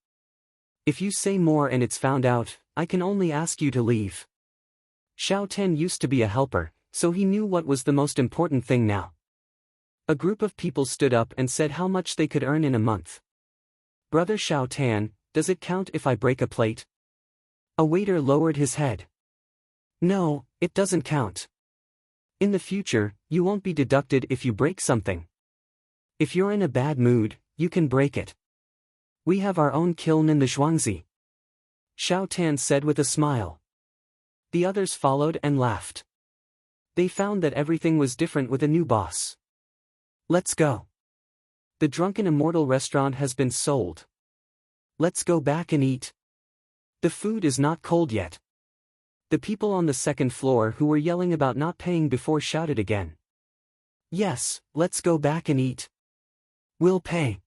If you say more and it's found out, I can only ask you to leave. Xiao Tan used to be a helper, so he knew what was the most important thing now. A group of people stood up and said how much they could earn in a month. Brother Xiao Tan, does it count if I break a plate? A waiter lowered his head. No, it doesn't count. In the future, you won't be deducted if you break something. If you're in a bad mood, you can break it. We have our own kiln in the Zhuangzi, Xiao Tan said with a smile. The others followed and laughed. They found that everything was different with a new boss. Let's go. The Drunken Immortal restaurant has been sold. Let's go back and eat. The food is not cold yet. The people on the second floor who were yelling about not paying before shouted again. Yes, let's go back and eat. We'll pay.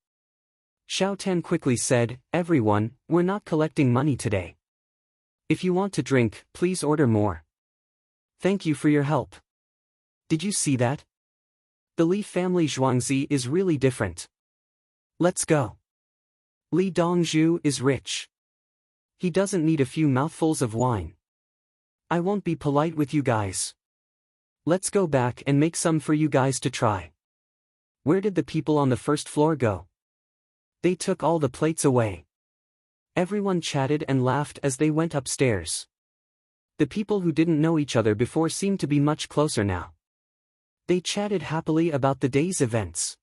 Xiao Tan quickly said, everyone, we're not collecting money today. If you want to drink, please order more. Thank you for your help. Did you see that? The Li family Zhuangzi is really different. Let's go. Li Dongzhu is rich. He doesn't need a few mouthfuls of wine. I won't be polite with you guys. Let's go back and make some for you guys to try. Where did the people on the first floor go? They took all the plates away. Everyone chatted and laughed as they went upstairs. The people who didn't know each other before seemed to be much closer now. They chatted happily about the day's events.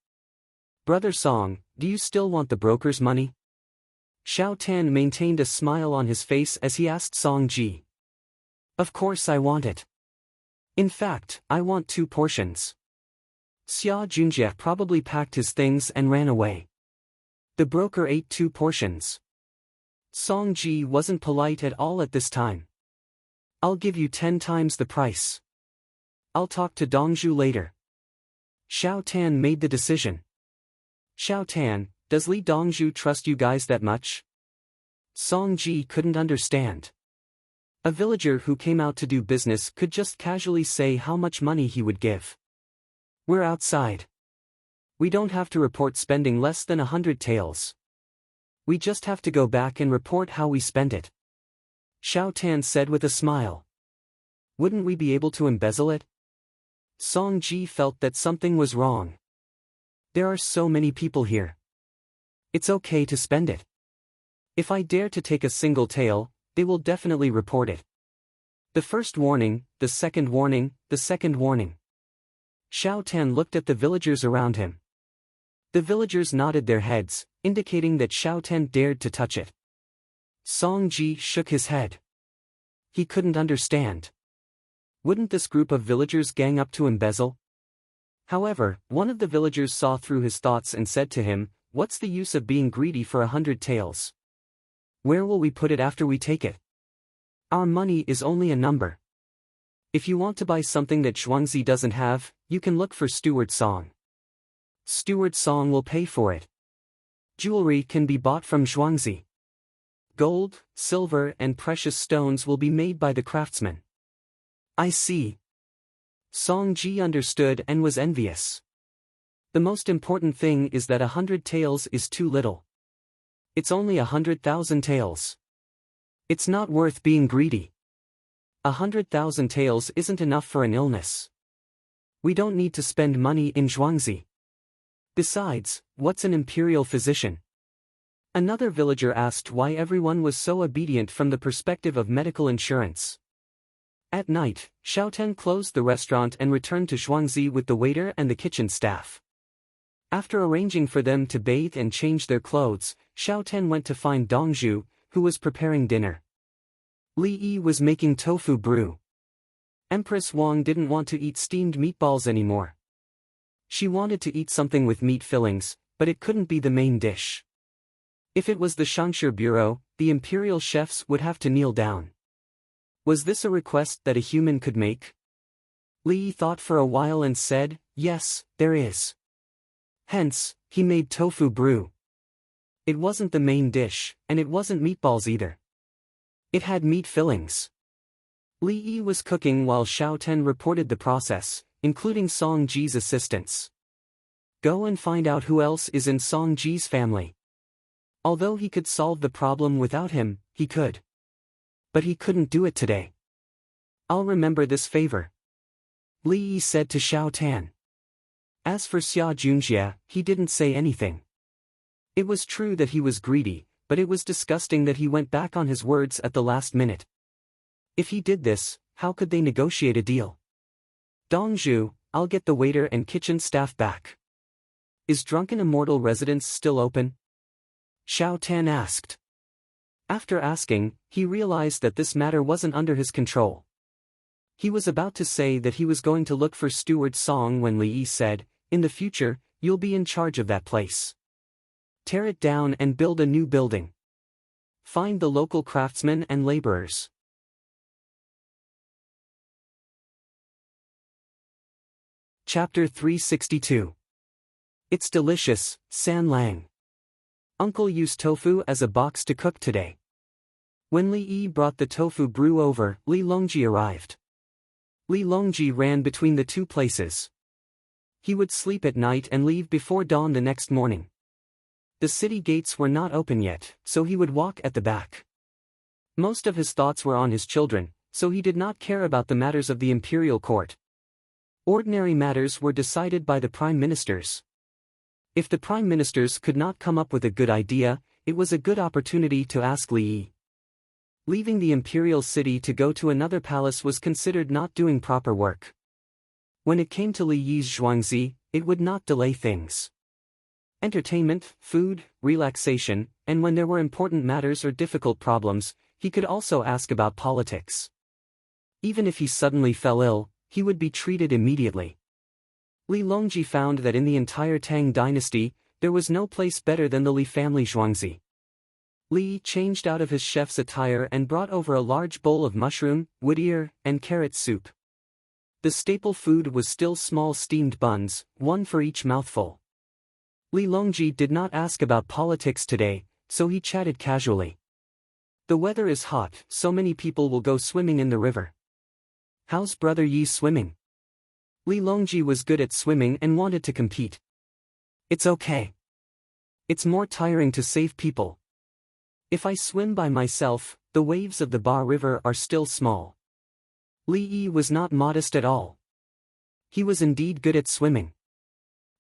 Brother Song, do you still want the broker's money? Xiao Tan maintained a smile on his face as he asked Song Ji. Of course I want it. In fact, I want 2 portions. Xia Junjie probably packed his things and ran away. The broker ate 2 portions. Song Ji wasn't polite at all at this time. I'll give you 10 times the price. I'll talk to Dongzhu later. Xiao Tan made the decision. Xiao Tan, does Li Dongzhu trust you guys that much? Song Ji couldn't understand. A villager who came out to do business could just casually say how much money he would give. We're outside. We don't have to report spending less than 100 taels. We just have to go back and report how we spent it. Xiao Tan said with a smile. Wouldn't we be able to embezzle it? Song Ji felt that something was wrong. There are so many people here. It's okay to spend it. If I dare to take a single tael, they will definitely report it. The first warning, the second warning, the second warning. Xiao Tan looked at the villagers around him. The villagers nodded their heads, indicating that Xiao Tan dared to touch it. Song Ji shook his head. He couldn't understand. Wouldn't this group of villagers gang up to embezzle? However, one of the villagers saw through his thoughts and said to him, what's the use of being greedy for 100 taels? Where will we put it after we take it? Our money is only a number. If you want to buy something that Zhuangzi doesn't have, you can look for Steward Song. Steward Song will pay for it. Jewelry can be bought from Zhuangzi. Gold, silver and precious stones will be made by the craftsmen. I see. Song Ji understood and was envious. The most important thing is that 100 taels is too little. It's only 100,000 taels. It's not worth being greedy. 100,000 taels isn't enough for an illness. We don't need to spend money in Zhuangzi. Besides, what's an imperial physician? Another villager asked why everyone was so obedient from the perspective of medical insurance. At night, Xiao Tan closed the restaurant and returned to Zhuangzi with the waiter and the kitchen staff. After arranging for them to bathe and change their clothes, Xiao Tan went to find Dongzhu, who was preparing dinner. Li Yi was making tofu brew. Empress Wang didn't want to eat steamed meatballs anymore. She wanted to eat something with meat fillings, but it couldn't be the main dish. If it was the Shangshi Bureau, the imperial chefs would have to kneel down. Was this a request that a human could make? Li Yi thought for a while and said, yes, there is. Hence, he made tofu brew. It wasn't the main dish, and it wasn't meatballs either. It had meat fillings. Li Yi was cooking while Xiao Tan reported the process, including Song Ji's assistants. Go and find out who else is in Song Ji's family. Although he could solve the problem without him, he could. But he couldn't do it today. I'll remember this favor, Li Yi said to Xiao Tan. As for Xia Junjie, he didn't say anything. It was true that he was greedy, but it was disgusting that he went back on his words at the last minute. If he did this, how could they negotiate a deal? Dongzhu, I'll get the waiter and kitchen staff back. Is Drunken Immortal residence still open? Xiao Tan asked. After asking, he realized that this matter wasn't under his control. He was about to say that he was going to look for Steward Song when Li Yi said, "In the future, you'll be in charge of that place. Tear it down and build a new building. Find the local craftsmen and laborers." Chapter 362. It's delicious, San Lang. Uncle used tofu as a box to cook today. When Li Yi brought the tofu brew over, Li Longji arrived. Li Longji ran between the two places. He would sleep at night and leave before dawn the next morning. The city gates were not open yet, so he would walk at the back. Most of his thoughts were on his children, so he did not care about the matters of the imperial court. Ordinary matters were decided by the prime ministers. If the prime ministers could not come up with a good idea, it was a good opportunity to ask Li Yi. Leaving the imperial city to go to another palace was considered not doing proper work. When it came to Li Yi's zhuangzi, it would not delay things. Entertainment, food, relaxation, and when there were important matters or difficult problems, he could also ask about politics. Even if he suddenly fell ill, he would be treated immediately. Li Longji found that in the entire Tang dynasty, there was no place better than the Li family zhuangzi. Li changed out of his chef's attire and brought over a large bowl of mushroom, wood ear, and carrot soup. The staple food was still small steamed buns, one for each mouthful. Li Longji did not ask about politics today, so he chatted casually. The weather is hot, so many people will go swimming in the river. How's Brother Yi swimming? Li Longji was good at swimming and wanted to compete. It's okay. It's more tiring to save people. If I swim by myself, the waves of the Ba River are still small. Li Yi was not modest at all. He was indeed good at swimming.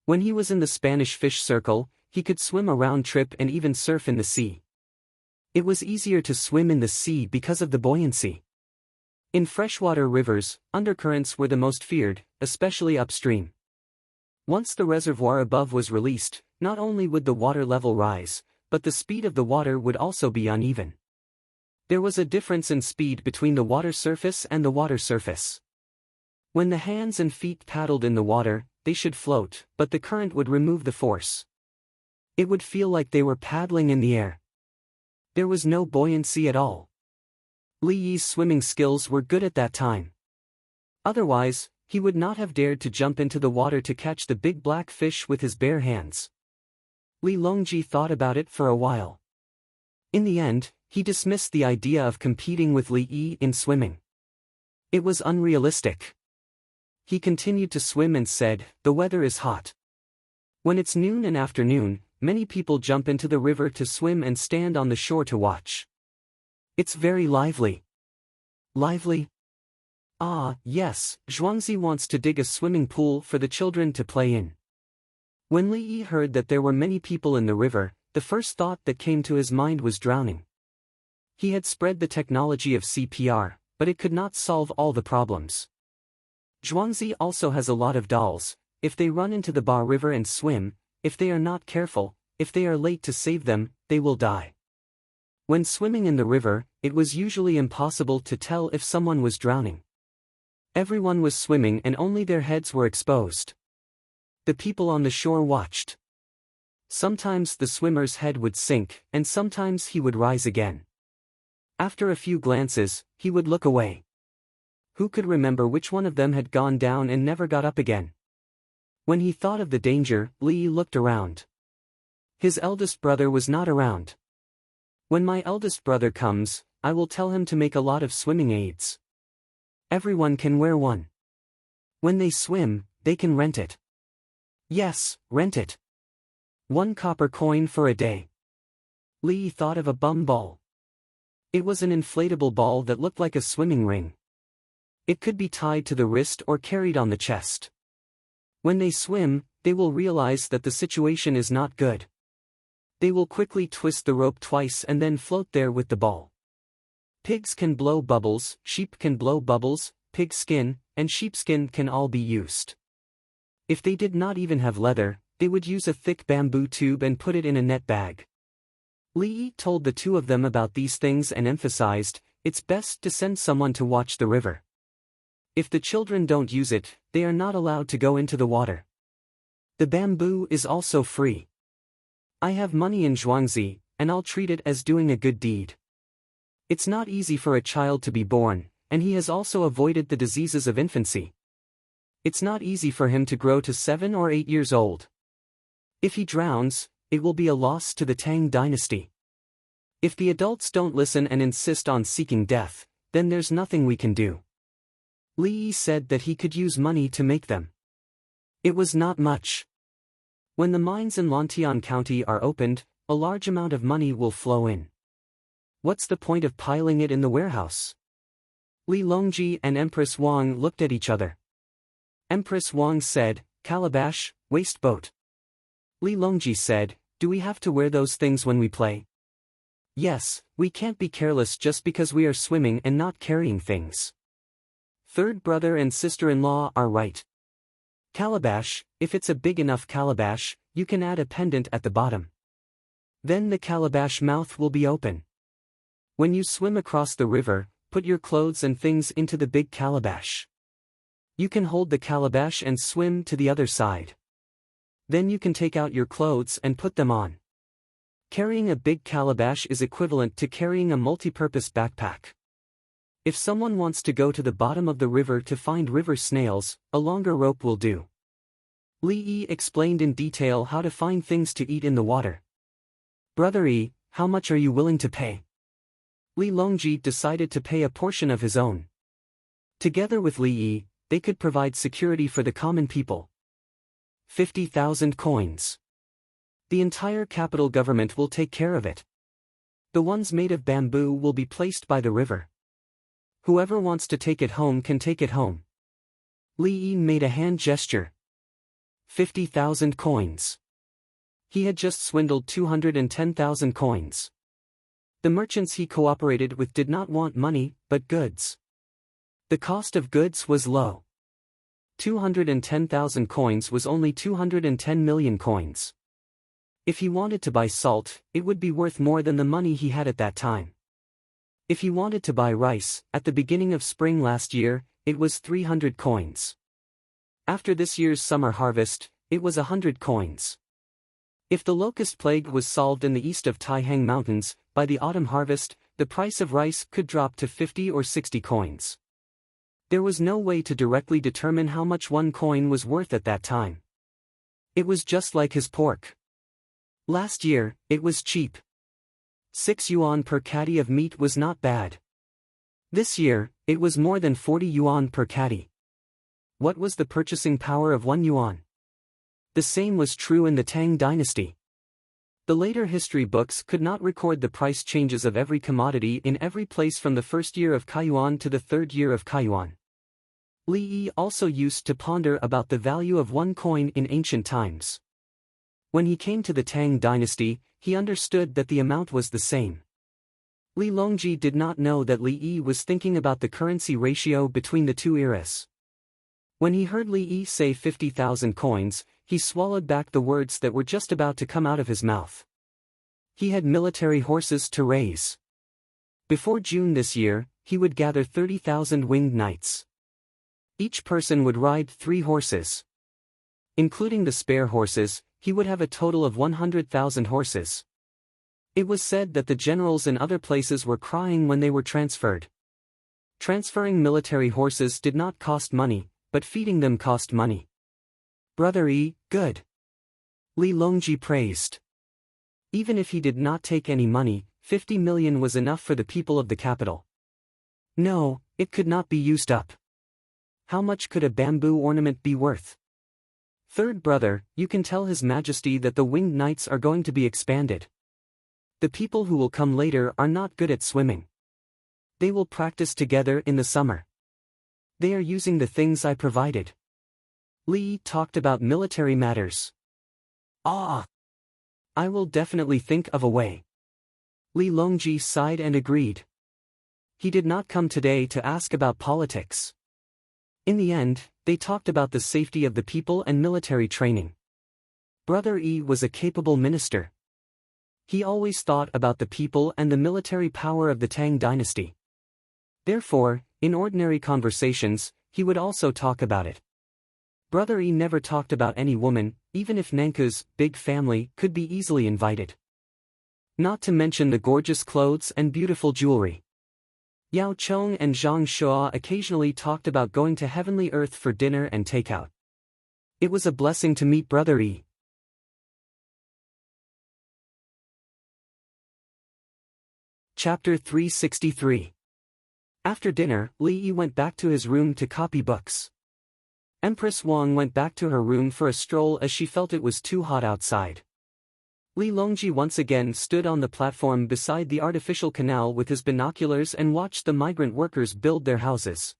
When he was in the Spanish fish circle, he could swim a round trip and even surf in the sea. It was easier to swim in the sea because of the buoyancy. In freshwater rivers, undercurrents were the most feared, especially upstream. Once the reservoir above was released, not only would the water level rise, but the speed of the water would also be uneven. There was a difference in speed between the water surface and the water surface. When the hands and feet paddled in the water, they should float, but the current would remove the force. It would feel like they were paddling in the air. There was no buoyancy at all. Li Yi's swimming skills were good at that time. Otherwise, he would not have dared to jump into the water to catch the big black fish with his bare hands. Li Longji thought about it for a while. In the end, he dismissed the idea of competing with Li Yi in swimming. It was unrealistic. He continued to swim and said, "The weather is hot. When it's noon and afternoon, many people jump into the river to swim and stand on the shore to watch. It's very lively." Lively? Ah, yes, Zhuangzi wants to dig a swimming pool for the children to play in. When Li Yi heard that there were many people in the river, the first thought that came to his mind was drowning. He had spread the technology of CPR, but it could not solve all the problems. Zhuangzi also has a lot of dolls. If they run into the Ba River and swim, if they are not careful, if they are late to save them, they will die. When swimming in the river, it was usually impossible to tell if someone was drowning. Everyone was swimming and only their heads were exposed. The people on the shore watched. Sometimes the swimmer's head would sink, and sometimes he would rise again. After a few glances, he would look away. Who could remember which one of them had gone down and never got up again? When he thought of the danger, Li looked around. His eldest brother was not around. When my eldest brother comes, I will tell him to make a lot of swimming aids. Everyone can wear one. When they swim, they can rent it. Yes, rent it. 1 copper coin for a day. Li thought of a bum ball. It was an inflatable ball that looked like a swimming ring. It could be tied to the wrist or carried on the chest. When they swim, they will realize that the situation is not good. They will quickly twist the rope twice and then float there with the ball. Pigs can blow bubbles, sheep can blow bubbles, pig skin, and sheepskin can all be used. If they did not even have leather, they would use a thick bamboo tube and put it in a net bag. Li Yi told the two of them about these things and emphasized, it's best to send someone to watch the river. If the children don't use it, they are not allowed to go into the water. The bamboo is also free. I have money in Zhuangzi, and I'll treat it as doing a good deed. It's not easy for a child to be born, and he has also avoided the diseases of infancy. It's not easy for him to grow to 7 or 8 years old. If he drowns, it will be a loss to the Tang dynasty. If the adults don't listen and insist on seeking death, then there's nothing we can do. Li Yi said that he could use money to make them. It was not much. When the mines in Lantian County are opened, a large amount of money will flow in. What's the point of piling it in the warehouse? Li Longji and Empress Wang looked at each other. Empress Wang said, calabash, waste boat. Li Longji said, do we have to wear those things when we play? Yes, we can't be careless just because we are swimming and not carrying things. Third brother and sister-in-law are right. Calabash, if it's a big enough calabash, you can add a pendant at the bottom. Then the calabash mouth will be open. When you swim across the river, put your clothes and things into the big calabash. You can hold the calabash and swim to the other side. Then you can take out your clothes and put them on. Carrying a big calabash is equivalent to carrying a multi-purpose backpack. If someone wants to go to the bottom of the river to find river snails, a longer rope will do. Li Yi explained in detail how to find things to eat in the water. Brother Yi, how much are you willing to pay? Li Longji decided to pay a portion of his own. Together with Li Yi, they could provide security for the common people. 50,000 coins. The entire capital government will take care of it. The ones made of bamboo will be placed by the river. Whoever wants to take it home can take it home. Li Yi made a hand gesture. 50,000 coins. He had just swindled 210,000 coins. The merchants he cooperated with did not want money, but goods. The cost of goods was low. 210,000 coins was only 210 million coins. If he wanted to buy salt, it would be worth more than the money he had at that time. If he wanted to buy rice, at the beginning of spring last year, it was 300 coins. After this year's summer harvest, it was 100 coins. If the locust plague was solved in the east of Taihang Mountains, by the autumn harvest, the price of rice could drop to 50 or 60 coins. There was no way to directly determine how much one coin was worth at that time. It was just like his pork. Last year, it was cheap. 6 yuan per caddy of meat was not bad. This year, it was more than 40 yuan per caddy. What was the purchasing power of 1 yuan? The same was true in the Tang dynasty. The later history books could not record the price changes of every commodity in every place from the first year of Kaiyuan to the third year of Kaiyuan. Li Yi also used to ponder about the value of one coin in ancient times. When he came to the Tang dynasty, he understood that the amount was the same. Li Longji did not know that Li Yi was thinking about the currency ratio between the two eras. When he heard Li Yi say 50,000 coins, he swallowed back the words that were just about to come out of his mouth. He had military horses to raise. Before June this year, he would gather 30,000 winged knights. Each person would ride 3 horses. Including the spare horses, he would have a total of 100,000 horses. It was said that the generals in other places were crying when they were transferred. Transferring military horses did not cost money, but feeding them cost money. Brother Yi, good. Li Longji praised. Even if he did not take any money, 50 million was enough for the people of the capital. No, it could not be used up. How much could a bamboo ornament be worth? Third brother, you can tell His Majesty that the winged knights are going to be expanded. The people who will come later are not good at swimming. They will practice together in the summer. They are using the things I provided. Li talked about military matters. Ah! I will definitely think of a way. Li Longji sighed and agreed. He did not come today to ask about politics. In the end, they talked about the safety of the people and military training. Brother Yi was a capable minister. He always thought about the people and the military power of the Tang dynasty. Therefore, in ordinary conversations, he would also talk about it. Brother Yi never talked about any woman, even if Nanka's big family could be easily invited. Not to mention the gorgeous clothes and beautiful jewelry. Yao Chong and Zhang Shua occasionally talked about going to Heavenly Earth for dinner and takeout. It was a blessing to meet Brother Yi. Chapter 363. After dinner, Li Yi went back to his room to copy books. Empress Wang went back to her room for a stroll as she felt it was too hot outside. Li Longji once again stood on the platform beside the artificial canal with his binoculars and watched the migrant workers build their houses.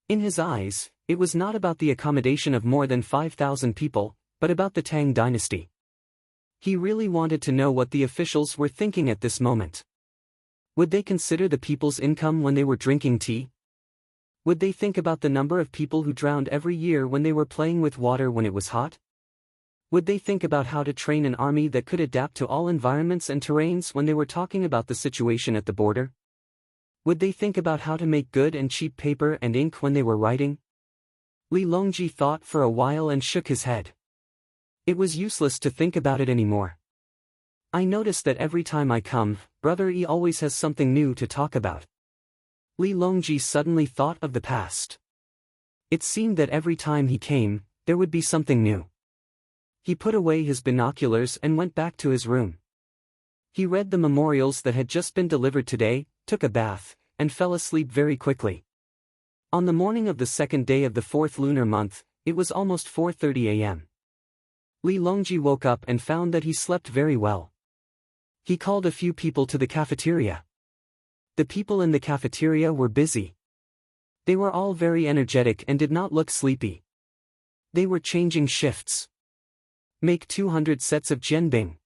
In his eyes, it was not about the accommodation of more than 5,000 people, but about the Tang dynasty. He really wanted to know what the officials were thinking at this moment. Would they consider the people's income when they were drinking tea? Would they think about the number of people who drowned every year when they were playing with water when it was hot? Would they think about how to train an army that could adapt to all environments and terrains when they were talking about the situation at the border? Would they think about how to make good and cheap paper and ink when they were writing? Li Longji thought for a while and shook his head. It was useless to think about it anymore. I notice that every time I come, Brother Yi always has something new to talk about. Li Longji suddenly thought of the past. It seemed that every time he came, there would be something new. He put away his binoculars and went back to his room. He read the memorials that had just been delivered today, took a bath, and fell asleep very quickly. On the morning of the second day of the 4th lunar month, it was almost 4:30 a.m. Li Longji woke up and found that he slept very well. He called a few people to the cafeteria. The people in the cafeteria were busy. They were all very energetic and did not look sleepy. They were changing shifts. Make 200 sets of jianbing.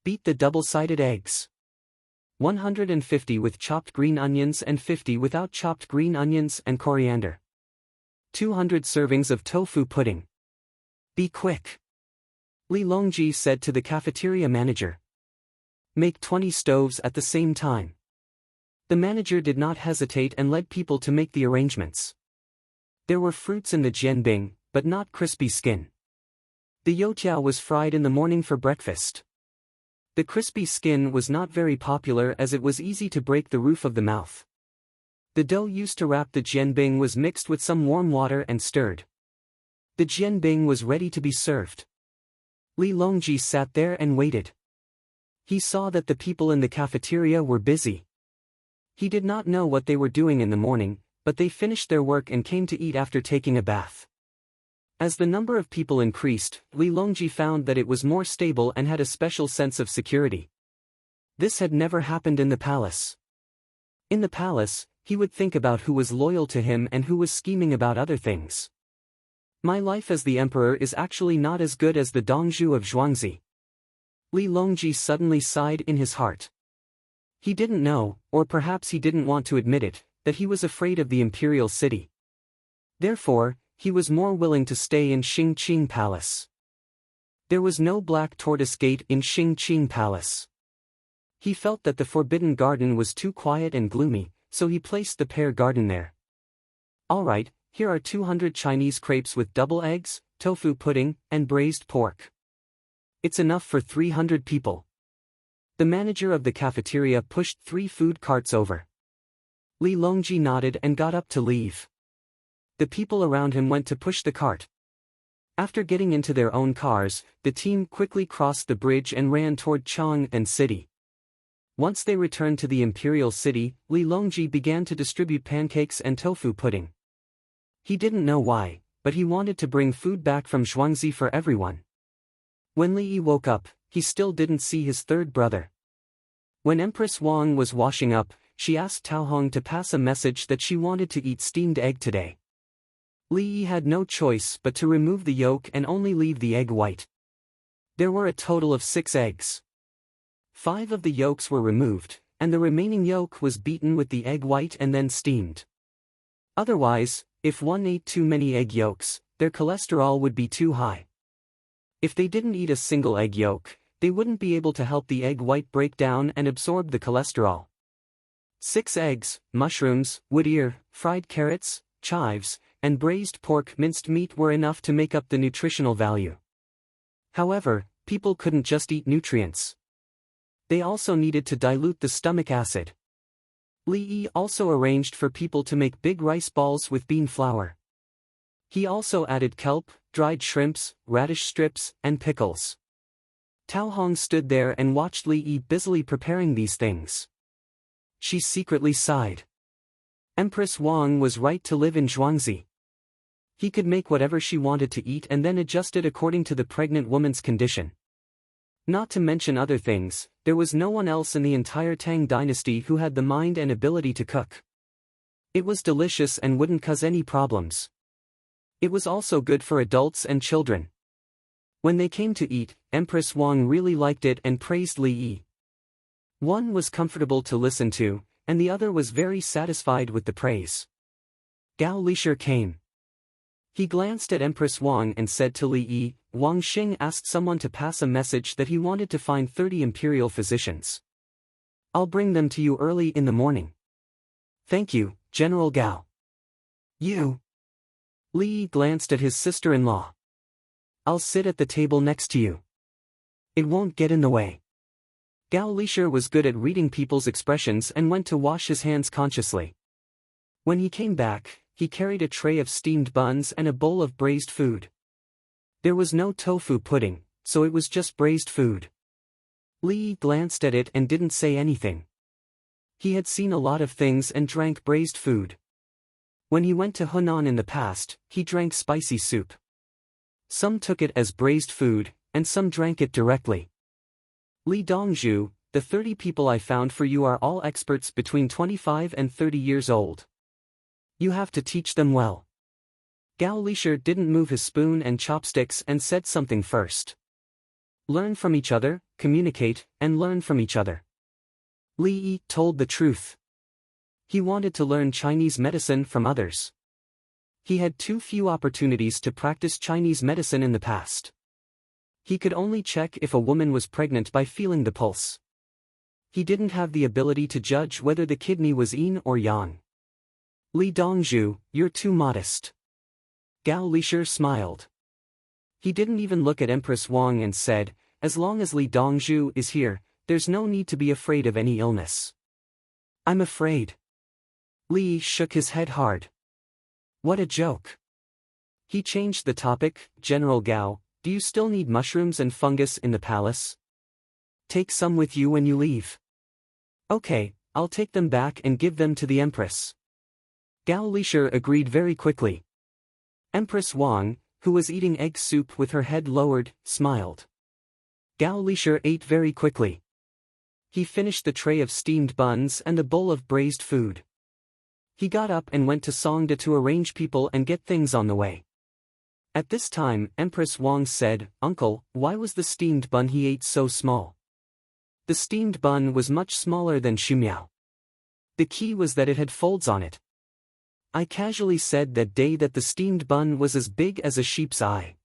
Beat the double-sided eggs. 150 with chopped green onions and 50 without chopped green onions and coriander. 200 servings of tofu pudding. Be quick. Li Longji said to the cafeteria manager. Make 20 stoves at the same time. The manager did not hesitate and led people to make the arrangements. There were fruits in the jianbing, but not crispy skin. The youtiao was fried in the morning for breakfast. The crispy skin was not very popular as it was easy to break the roof of the mouth. The dough used to wrap the jianbing was mixed with some warm water and stirred. The jianbing was ready to be served. Li Longji sat there and waited. He saw that the people in the cafeteria were busy. He did not know what they were doing in the morning, but they finished their work and came to eat after taking a bath. As the number of people increased, Li Longji found that it was more stable and had a special sense of security. This had never happened in the palace. In the palace, he would think about who was loyal to him and who was scheming about other things. My life as the emperor is actually not as good as the Dongzhu of Zhuangzi. Li Longji suddenly sighed in his heart. He didn't know, or perhaps he didn't want to admit it, that he was afraid of the imperial city. Therefore, he was more willing to stay in Xingqing Palace. There was no black tortoise gate in Xingqing Palace. He felt that the forbidden garden was too quiet and gloomy, so he placed the pear garden there. Alright, here are 200 Chinese crepes with double eggs, tofu pudding, and braised pork. It's enough for 300 people. The manager of the cafeteria pushed 3 food carts over. Li Longji nodded and got up to leave. The people around him went to push the cart. After getting into their own cars, the team quickly crossed the bridge and ran toward Chang'an City. Once they returned to the imperial city, Li Longji began to distribute pancakes and tofu pudding. He didn't know why, but he wanted to bring food back from Zhuangzi for everyone. When Li Yi woke up, he still didn't see his third brother. When Empress Wang was washing up, she asked Tao Hong to pass a message that she wanted to eat steamed egg today. Li Yi had no choice but to remove the yolk and only leave the egg white. There were a total of 6 eggs. 5 of the yolks were removed, and the remaining yolk was beaten with the egg white and then steamed. Otherwise, if one ate too many egg yolks, their cholesterol would be too high. If they didn't eat a single egg yolk, they wouldn't be able to help the egg white break down and absorb the cholesterol. 6 eggs, mushrooms, wood ear, fried carrots, chives, and braised pork minced meat were enough to make up the nutritional value. However, people couldn't just eat nutrients. They also needed to dilute the stomach acid. Li Yi also arranged for people to make big rice balls with bean flour. He also added kelp, dried shrimps, radish strips, and pickles. Tao Hong stood there and watched Li Yi busily preparing these things. She secretly sighed. Empress Wang was right to live in Zhuangzi. He could make whatever she wanted to eat and then adjust it according to the pregnant woman's condition. Not to mention other things, there was no one else in the entire Tang dynasty who had the mind and ability to cook. It was delicious and wouldn't cause any problems. It was also good for adults and children. When they came to eat, Empress Wang really liked it and praised Li Yi. One was comfortable to listen to, and the other was very satisfied with the praise. Gao Lishir came. He glanced at Empress Wang and said to Li Yi, Wang Xing asked someone to pass a message that he wanted to find 30 imperial physicians. I'll bring them to you early in the morning. Thank you, General Gao. You. Li Yi glanced at his sister-in-law. I'll sit at the table next to you. It won't get in the way. Gao Lishir was good at reading people's expressions and went to wash his hands consciously. When he came back, he carried a tray of steamed buns and a bowl of braised food. There was no tofu pudding, so it was just braised food. Li Yi glanced at it and didn't say anything. He had seen a lot of things and drank braised food. When he went to Hunan in the past, he drank spicy soup. Some took it as braised food, and some drank it directly. Li Dongzhu, the 30 people I found for you are all experts between 25 and 30 years old. You have to teach them well. Gao Lishir didn't move his spoon and chopsticks and said something first. Learn from each other, communicate, and learn from each other. Li Yi told the truth. He wanted to learn Chinese medicine from others. He had too few opportunities to practice Chinese medicine in the past. He could only check if a woman was pregnant by feeling the pulse. He didn't have the ability to judge whether the kidney was yin or yang. Li Dongzhu, you're too modest. Gao Lishir smiled. He didn't even look at Empress Wang and said, as long as Li Dongzhu is here, there's no need to be afraid of any illness. I'm afraid. Li shook his head hard. What a joke. He changed the topic, General Gao, do you still need mushrooms and fungus in the palace? Take some with you when you leave. Okay, I'll take them back and give them to the Empress. Gao Lishir agreed very quickly. Empress Wang, who was eating egg soup with her head lowered, smiled. Gao Lishir ate very quickly. He finished the tray of steamed buns and the bowl of braised food. He got up and went to Songda to arrange people and get things on the way. At this time, Empress Wang said, Uncle, why was the steamed bun he ate so small? The steamed bun was much smaller than Shumiao. The key was that it had folds on it. I casually said that day that the steamed bun was as big as a sheep's eye.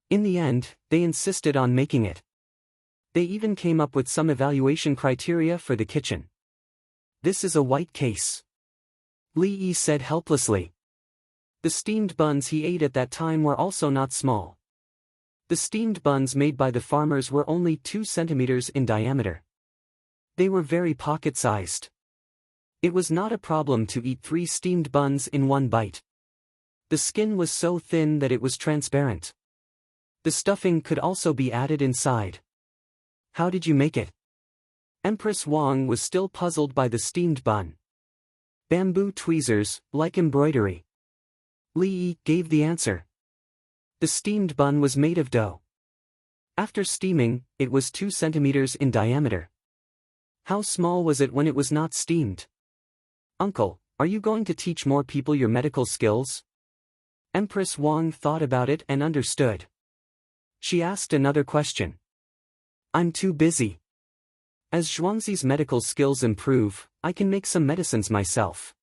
In the end, they insisted on making it. They even came up with some evaluation criteria for the kitchen. This is a white case. Li Yi said helplessly. The steamed buns he ate at that time were also not small. The steamed buns made by the farmers were only 2 centimeters in diameter. They were very pocket-sized. It was not a problem to eat 3 steamed buns in one bite. The skin was so thin that it was transparent. The stuffing could also be added inside. How did you make it? Empress Wang was still puzzled by the steamed bun. Bamboo tweezers, like embroidery. Li Yi gave the answer. The steamed bun was made of dough. After steaming, it was 2 centimeters in diameter. How small was it when it was not steamed? Uncle, are you going to teach more people your medical skills? Empress Wang thought about it and understood. She asked another question. I'm too busy. As Zhuangzi's medical skills improve, I can make some medicines myself.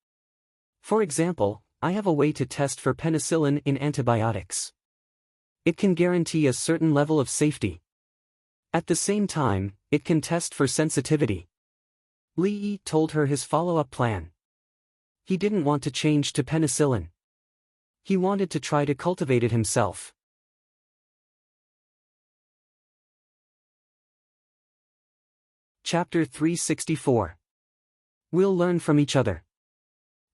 For example, I have a way to test for penicillin in antibiotics. It can guarantee a certain level of safety. At the same time, it can test for sensitivity. Li Yi told her his follow-up plan. He didn't want to change to penicillin. He wanted to try to cultivate it himself. Chapter 364. We'll learn from each other.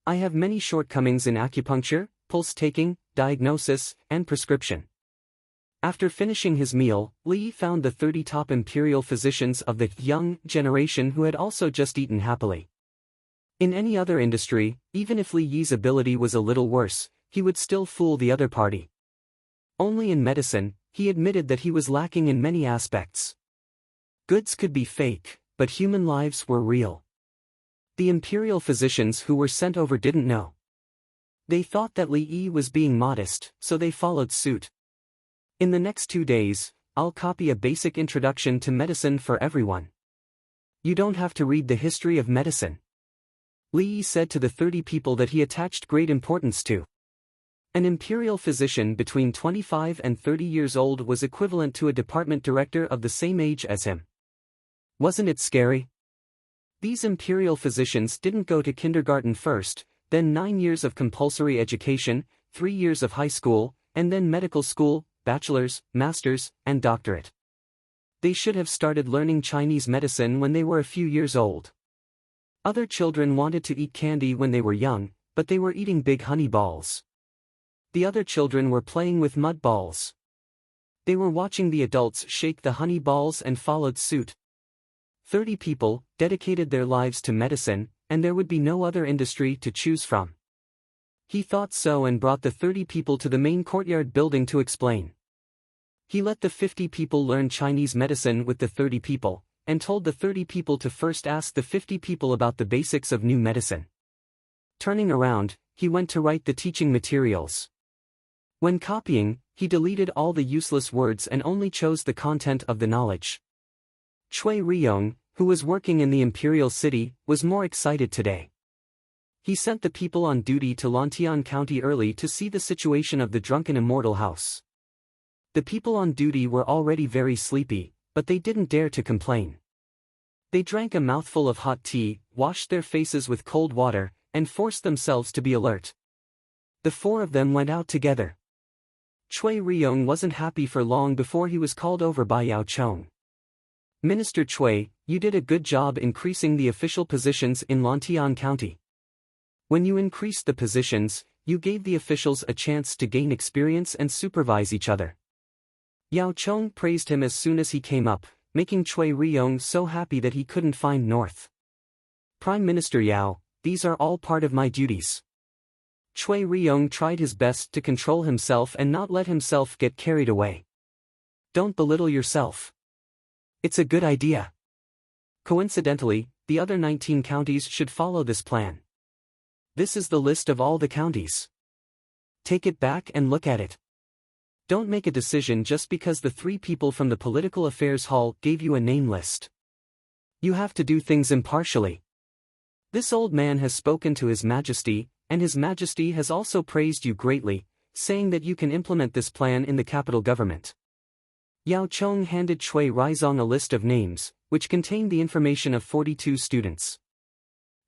I have many shortcomings in acupuncture, pulse taking, diagnosis, and prescription. After finishing his meal, Li found the 30 top imperial physicians of the young generation who had also just eaten happily. In any other industry, even if Li Yi's ability was a little worse, he would still fool the other party. Only in medicine, he admitted that he was lacking in many aspects. Goods could be fake, but human lives were real. The imperial physicians who were sent over didn't know. They thought that Li Yi was being modest, so they followed suit. In the next 2 days, I'll copy a basic introduction to medicine for everyone. You don't have to read the history of medicine. Li Yi said to the 30 people that he attached great importance to. An imperial physician between 25 and 30 years old was equivalent to a department director of the same age as him. Wasn't it scary? These imperial physicians didn't go to kindergarten first, then 9 years of compulsory education, 3 years of high school, and then medical school, bachelor's, master's, and doctorate. They should have started learning Chinese medicine when they were a few years old. Other children wanted to eat candy when they were young, but they were eating big honey balls. The other children were playing with mud balls. They were watching the adults shake the honey balls and followed suit. 30 people dedicated their lives to medicine, and there would be no other industry to choose from. He thought so and brought the 30 people to the main courtyard building to explain. He let the 50 people learn Chinese medicine with the 30 people, and told the 30 people to first ask the 50 people about the basics of new medicine. Turning around, he went to write the teaching materials. When copying, he deleted all the useless words and only chose the content of the knowledge. Cui Riyong, who was working in the imperial city, was more excited today. He sent the people on duty to Lantian County early to see the situation of the drunken immortal house. The people on duty were already very sleepy, but they didn't dare to complain. They drank a mouthful of hot tea, washed their faces with cold water, and forced themselves to be alert. The 4 of them went out together. Cui Riyong wasn't happy for long before he was called over by Yao Chong. Minister Cui, you did a good job increasing the official positions in Lantian County. When you increased the positions, you gave the officials a chance to gain experience and supervise each other. Yao Chong praised him as soon as he came up, making Cui Riyong so happy that he couldn't find north. Prime Minister Yao, these are all part of my duties. Cui Riyong tried his best to control himself and not let himself get carried away. Don't belittle yourself. It's a good idea. Coincidentally, the other 19 counties should follow this plan. This is the list of all the counties. Take it back and look at it. Don't make a decision just because the 3 people from the Political Affairs Hall gave you a name list. You have to do things impartially. This old man has spoken to His Majesty, and His Majesty has also praised you greatly, saying that you can implement this plan in the capital government. Yao Chong handed Cui Riyong a list of names, which contained the information of 42 students.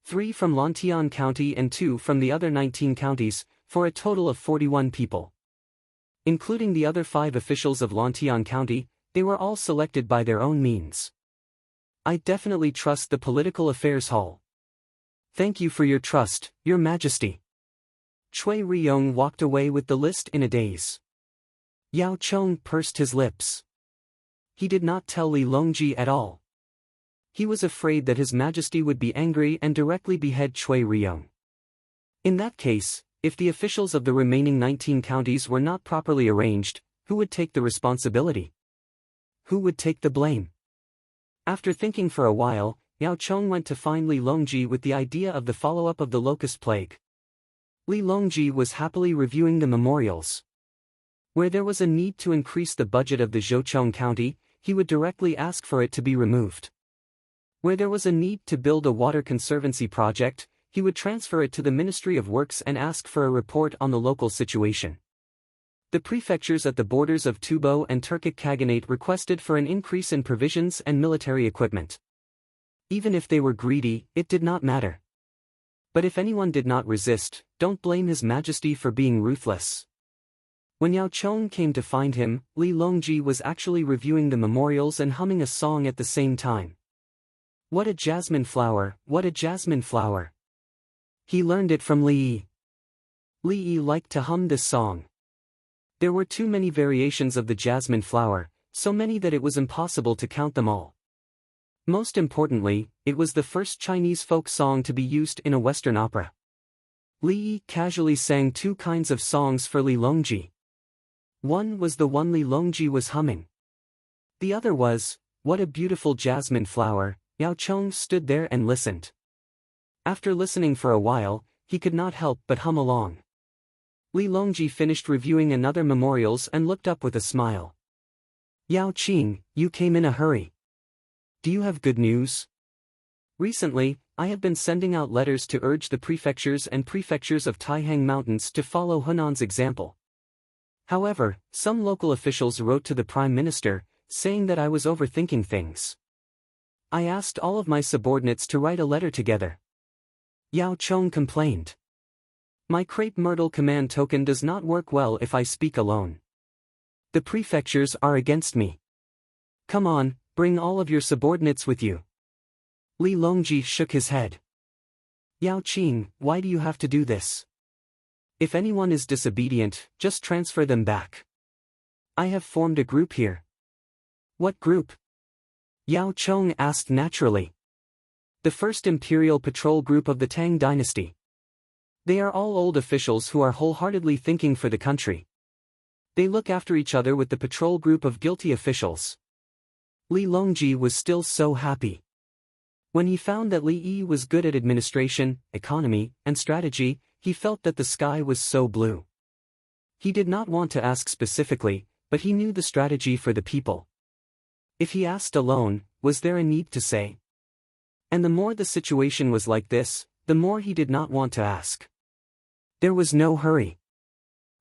3 from Lantian County and 2 from the other 19 counties, for a total of 41 people. Including the other 5 officials of Lantian County, they were all selected by their own means. I definitely trust the Political Affairs Hall. Thank you for your trust, Your Majesty. Cui Riyong walked away with the list in a daze. Yao Chong pursed his lips. He did not tell Li Longji at all. He was afraid that His Majesty would be angry and directly behead Cui Riyong. In that case, if the officials of the remaining 19 counties were not properly arranged, who would take the responsibility? Who would take the blame? After thinking for a while, Yao Chong went to find Li Longji with the idea of the follow-up of the locust plague. Li Longji was happily reviewing the memorials. Where there was a need to increase the budget of the Zhouchong County, he would directly ask for it to be removed. Where there was a need to build a water conservancy project, he would transfer it to the Ministry of Works and ask for a report on the local situation. The prefectures at the borders of Tubo and Turkic Khaganate requested for an increase in provisions and military equipment. Even if they were greedy, it did not matter. But if anyone did not resist, don't blame His Majesty for being ruthless. When Yao Chong came to find him, Li Longji was actually reviewing the memorials and humming a song at the same time. What a jasmine flower, what a jasmine flower. He learned it from Li Yi. Li Yi liked to hum this song. There were too many variations of the jasmine flower, so many that it was impossible to count them all. Most importantly, it was the first Chinese folk song to be used in a Western opera. Li Yi casually sang two kinds of songs for Li Longji. One was the one Li Longji was humming. The other was, "What a beautiful jasmine flower." Yao Chong stood there and listened. After listening for a while, he could not help but hum along. Li Longji finished reviewing another memorials and looked up with a smile. "Yao Qing, you came in a hurry. Do you have good news?" "Recently, I have been sending out letters to urge the prefectures and prefectures of Taihang Mountains to follow Hunan's example. However, some local officials wrote to the Prime Minister, saying that I was overthinking things. I asked all of my subordinates to write a letter together." Yao Chong complained. "My crepe myrtle command token does not work well if I speak alone. The prefectures are against me. Come on, bring all of your subordinates with you." Li Longji shook his head. "Yao Qing, why do you have to do this? If anyone is disobedient, just transfer them back. I have formed a group here." "What group?" Yao Chong asked naturally. "The first imperial patrol group of the Tang dynasty. They are all old officials who are wholeheartedly thinking for the country. They look after each other with the patrol group of guilty officials." Li Longji was still so happy. When he found that Li Yi was good at administration, economy, and strategy, he felt that the sky was so blue. He did not want to ask specifically, but he knew the strategy for the people. If he asked alone, was there a need to say? And the more the situation was like this, the more he did not want to ask. There was no hurry.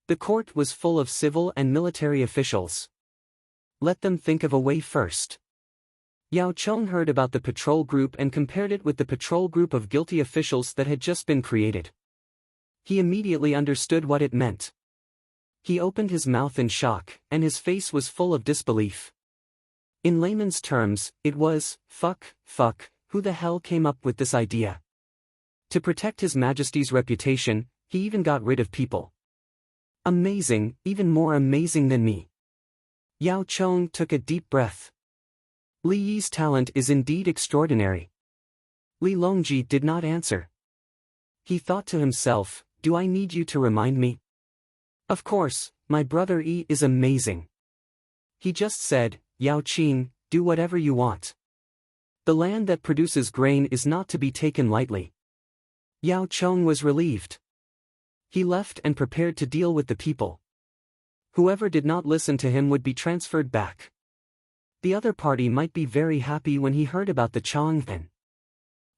The court was full of civil and military officials. Let them think of a way first. Yao Chong heard about the patrol group and compared it with the patrol group of guilty officials that had just been created. He immediately understood what it meant. He opened his mouth in shock, and his face was full of disbelief. In layman's terms, it was, fuck, who the hell came up with this idea? To protect His Majesty's reputation, he even got rid of people. Amazing, even more amazing than me. Yao Chong took a deep breath. Li Yi's talent is indeed extraordinary. Li Longji did not answer. He thought to himself, do I need you to remind me? Of course, my brother Yi is amazing. He just said, Yao Qing, do whatever you want. The land that produces grain is not to be taken lightly. Yao Chong was relieved. He left and prepared to deal with the people. Whoever did not listen to him would be transferred back. The other party might be very happy when he heard about the Changpan.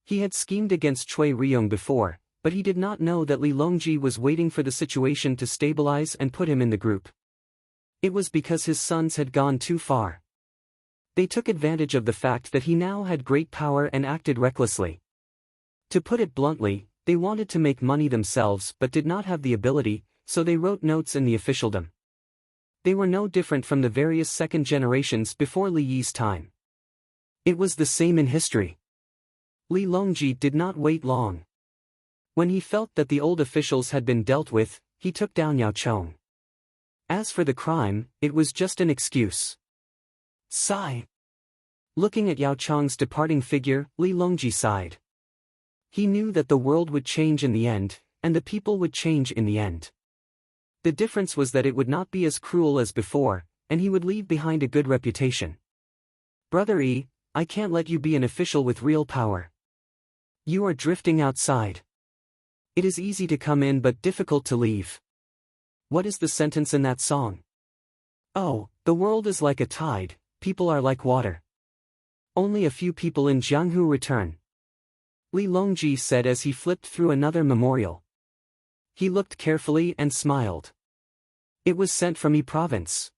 He had schemed against Cui Ryong before, but he did not know that Li Longji was waiting for the situation to stabilize and put him in the group. It was because his sons had gone too far. They took advantage of the fact that he now had great power and acted recklessly. To put it bluntly, they wanted to make money themselves but did not have the ability, so they wrote notes in the officialdom. They were no different from the various second generations before Li Yi's time. It was the same in history. Li Longji did not wait long. When he felt that the old officials had been dealt with, he took down Yao Chong. As for the crime, it was just an excuse. Sigh. Looking at Yao Chong's departing figure, Li Longji sighed. He knew that the world would change in the end, and the people would change in the end. The difference was that it would not be as cruel as before, and he would leave behind a good reputation. Brother Yi, I can't let you be an official with real power. You are drifting outside. It is easy to come in but difficult to leave. What is the sentence in that song? Oh, the world is like a tide, people are like water. Only a few people in Jianghu return. Li Longji said as he flipped through another memorial. He looked carefully and smiled. It was sent from E province.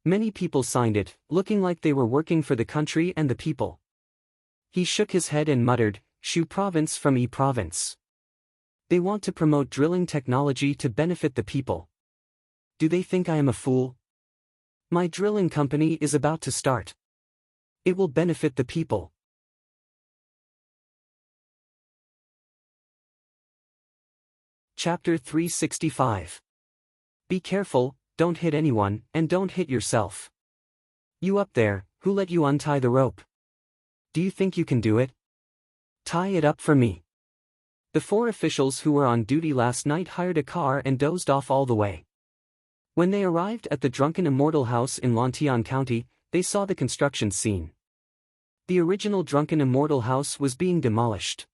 Many people signed it, looking like they were working for the country and the people. He shook his head and muttered, Shu province from E province. They want to promote drilling technology to benefit the people. Do they think I am a fool? My drilling company is about to start. It will benefit the people. Chapter 365. Be careful, don't hit anyone, and don't hit yourself. You up there, who let you untie the rope? Do you think you can do it? Tie it up for me. The 4 officials who were on duty last night hired a car and dozed off all the way. When they arrived at the Drunken Immortal house in Lontian County, they saw the construction scene. The original Drunken Immortal house was being demolished.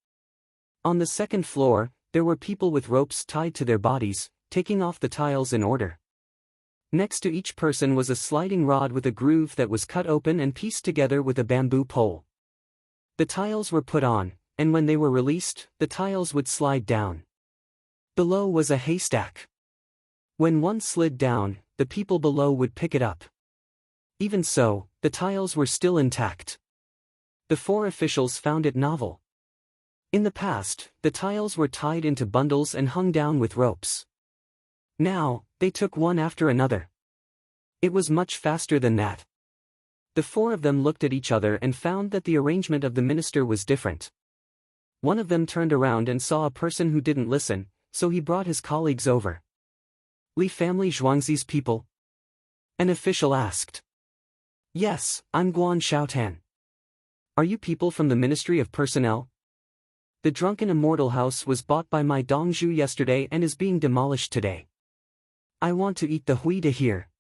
On the 2nd floor, there were people with ropes tied to their bodies, taking off the tiles in order. Next to each person was a sliding rod with a groove that was cut open and pieced together with a bamboo pole. The tiles were put on, and when they were released, the tiles would slide down. Below was a haystack. When one slid down, the people below would pick it up. Even so, the tiles were still intact. The 4 officials found it novel. In the past, the tiles were tied into bundles and hung down with ropes. Now, they took one after another. It was much faster than that. The 4 of them looked at each other and found that the arrangement of the minister was different. One of them turned around and saw a person who didn't listen, so he brought his colleagues over. Li family Zhuangzi's people? An official asked. Yes, I'm Guan Xiaotan. Are you people from the Ministry of Personnel? The Drunken Immortal house was bought by my Dongzhu yesterday and is being demolished today. I want to eat the huida here.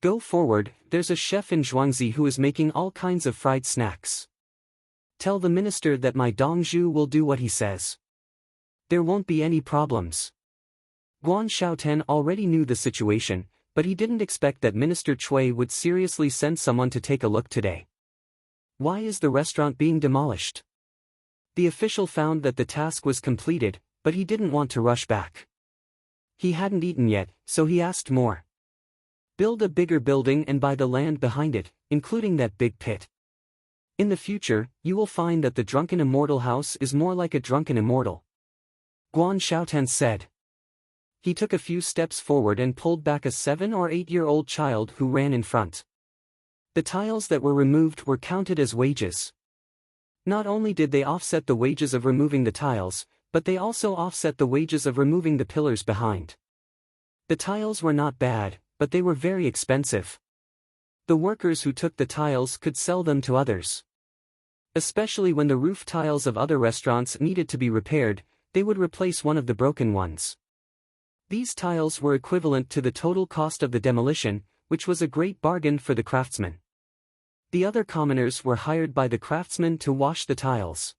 Go forward, there's a chef in Zhuangzi who is making all kinds of fried snacks. Tell the minister that my Dongzhu will do what he says. There won't be any problems. Guan Xiaotan already knew the situation, but he didn't expect that Minister Cui would seriously send someone to take a look today. Why is the restaurant being demolished? The official found that the task was completed, but he didn't want to rush back. He hadn't eaten yet, so he asked more. Build a bigger building and buy the land behind it, including that big pit. In the future, you will find that the Drunken Immortal house is more like a Drunken Immortal. Guan Xiaotan said. He took a few steps forward and pulled back a 7 or 8-year-old child who ran in front. The tiles that were removed were counted as wages. Not only did they offset the wages of removing the tiles, but they also offset the wages of removing the pillars behind. The tiles were not bad, but they were very expensive. The workers who took the tiles could sell them to others. Especially when the roof tiles of other restaurants needed to be repaired, they would replace one of the broken ones. These tiles were equivalent to the total cost of the demolition, which was a great bargain for the craftsmen. The other commoners were hired by the craftsmen to wash the tiles.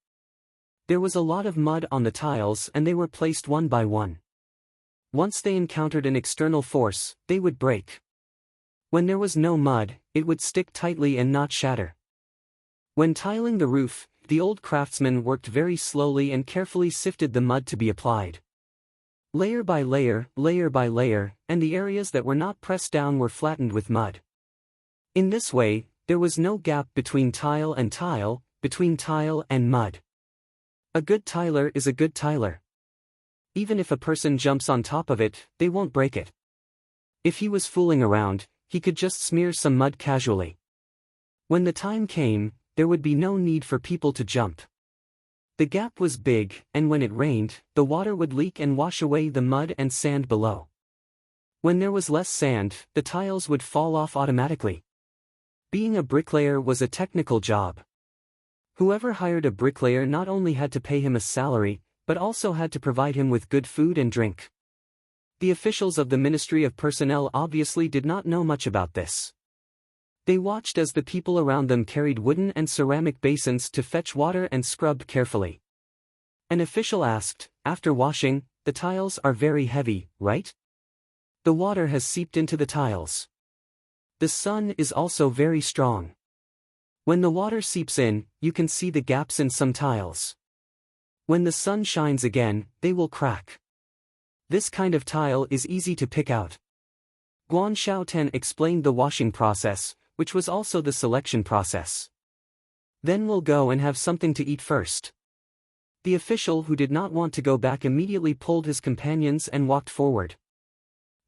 There was a lot of mud on the tiles and they were placed one by one. Once they encountered an external force, they would break. When there was no mud, it would stick tightly and not shatter. When tiling the roof, the old craftsmen worked very slowly and carefully sifted the mud to be applied. Layer by layer, and the areas that were not pressed down were flattened with mud. In this way, there was no gap between tile and tile, between tile and mud. A good tiler is a good tiler. Even if a person jumps on top of it, they won't break it. If he was fooling around, he could just smear some mud casually. When the time came, there would be no need for people to jump. The gap was big, and when it rained, the water would leak and wash away the mud and sand below. When there was less sand, the tiles would fall off automatically. Being a bricklayer was a technical job. Whoever hired a bricklayer not only had to pay him a salary, but also had to provide him with good food and drink. The officials of the Ministry of Personnel obviously did not know much about this. They watched as the people around them carried wooden and ceramic basins to fetch water and scrubbed carefully. An official asked, after washing, the tiles are very heavy, right? The water has seeped into the tiles. The sun is also very strong. When the water seeps in, you can see the gaps in some tiles. When the sun shines again, they will crack. This kind of tile is easy to pick out. Guan Xiaoten explained the washing process, which was also the selection process. Then we'll go and have something to eat first. The official who did not want to go back immediately pulled his companions and walked forward.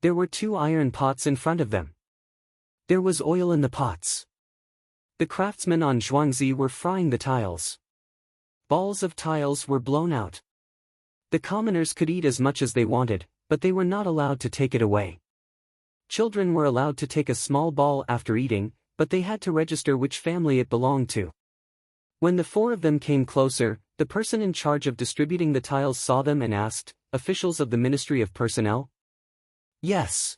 There were 2 iron pots in front of them. There was oil in the pots. The craftsmen on Zhuangzi were frying the tiles. Balls of tiles were blown out. The commoners could eat as much as they wanted, but they were not allowed to take it away. Children were allowed to take a small ball after eating, but they had to register which family it belonged to. When the 4 of them came closer, the person in charge of distributing the tiles saw them and asked, "Officials of the Ministry of Personnel?" "Yes."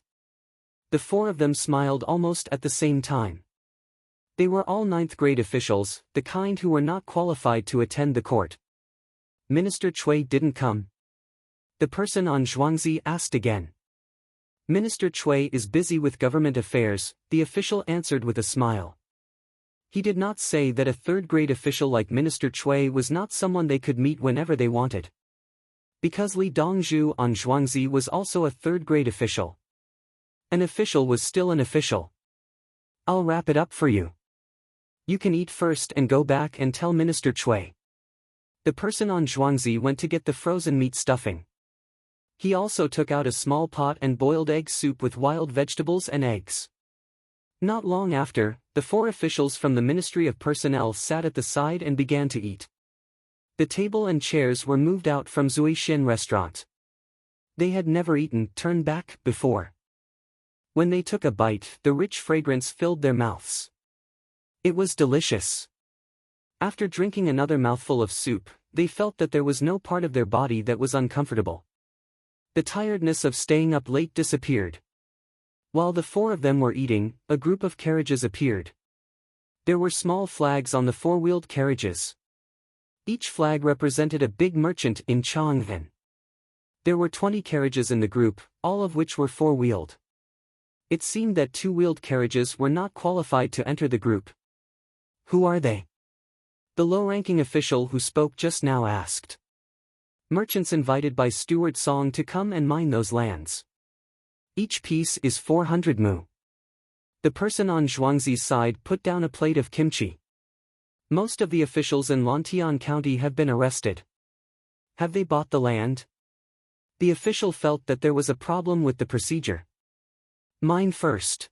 The 4 of them smiled almost at the same time. They were all 9th grade officials, the kind who were not qualified to attend the court. "Minister Cui didn't come?" The person on Zhuangzi asked again. "Minister Cui is busy with government affairs," the official answered with a smile. He did not say that a 3rd-grade official like Minister Cui was not someone they could meet whenever they wanted. Because Li Dongzhu on Zhuangzi was also a 3rd-grade official. An official was still an official. "I'll wrap it up for you. You can eat first and go back and tell Minister Cui." The person on Zhuangzi went to get the frozen meat stuffing. He also took out a small pot and boiled egg soup with wild vegetables and eggs. Not long after, the 4 officials from the Ministry of Personnel sat at the side and began to eat. The table and chairs were moved out from Zuixin restaurant. They had never eaten turn back before. When they took a bite, the rich fragrance filled their mouths. It was delicious. After drinking another mouthful of soup, they felt that there was no part of their body that was uncomfortable. The tiredness of staying up late disappeared. While the 4 of them were eating, a group of carriages appeared. There were small flags on the 4-wheeled carriages. Each flag represented a big merchant in Chang'an. There were 20 carriages in the group, all of which were 4-wheeled. It seemed that 2-wheeled carriages were not qualified to enter the group. "Who are they?" the low-ranking official who spoke just now asked. "Merchants invited by Steward Song to come and mine those lands. Each piece is 400 mu." The person on Zhuangzi's side put down a plate of kimchi. "Most of the officials in Lantian County have been arrested. Have they bought the land?" The official felt that there was a problem with the procedure. "Mine first.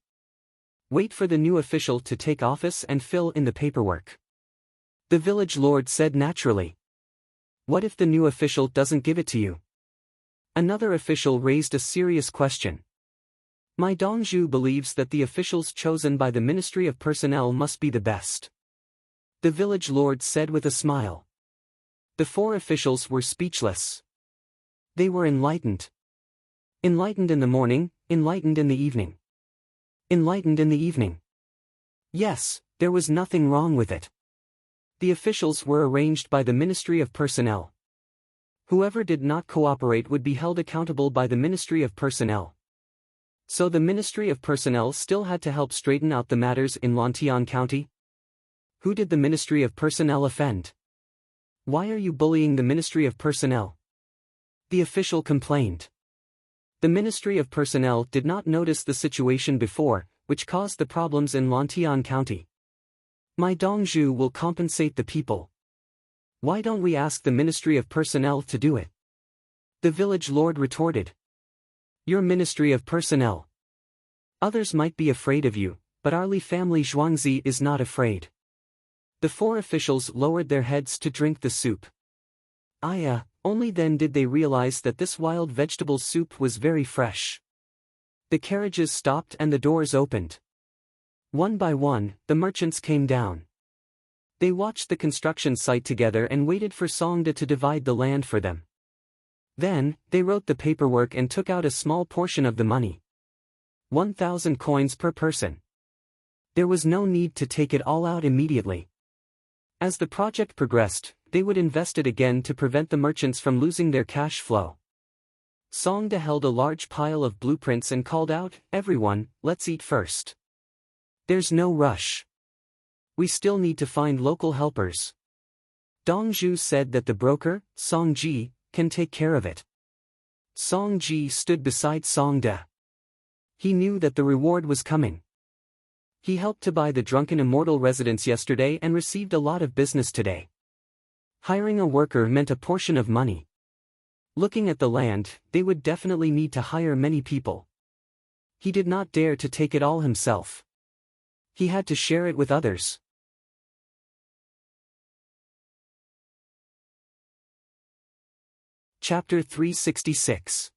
Wait for the new official to take office and fill in the paperwork." The village lord said naturally. "What if the new official doesn't give it to you?" Another official raised a serious question. "My Dongzhu believes that the officials chosen by the Ministry of Personnel must be the best." The village lord said with a smile. The 4 officials were speechless. They were enlightened. Enlightened in the morning, enlightened in the evening. Enlightened in the evening. Yes, there was nothing wrong with it. The officials were arranged by the Ministry of Personnel. Whoever did not cooperate would be held accountable by the Ministry of Personnel. So the Ministry of Personnel still had to help straighten out the matters in Lantian County? Who did the Ministry of Personnel offend? "Why are you bullying the Ministry of Personnel?" the official complained. The Ministry of Personnel did not notice the situation before, which caused the problems in Lantian County. "My Dongzhu will compensate the people. Why don't we ask the Ministry of Personnel to do it?" the village lord retorted. "Your Ministry of Personnel. Others might be afraid of you, but our Li family Zhuangzi is not afraid." The 4 officials lowered their heads to drink the soup. Only then did they realize that this wild vegetable soup was very fresh. The carriages stopped and the doors opened. One by one, the merchants came down. They watched the construction site together and waited for Songda to divide the land for them. Then, they wrote the paperwork and took out a small portion of the money. 1,000 coins per person. There was no need to take it all out immediately. As the project progressed, they would invest it again to prevent the merchants from losing their cash flow. Songda held a large pile of blueprints and called out, "Everyone, let's eat first. There's no rush. We still need to find local helpers." Dongzhu said that the broker, Songji, can take care of it. Songji stood beside Songda. He knew that the reward was coming. He helped to buy the Drunken Immortal residence yesterday and received a lot of business today. Hiring a worker meant a portion of money. Looking at the land, they would definitely need to hire many people. He did not dare to take it all himself. He had to share it with others. Chapter 366.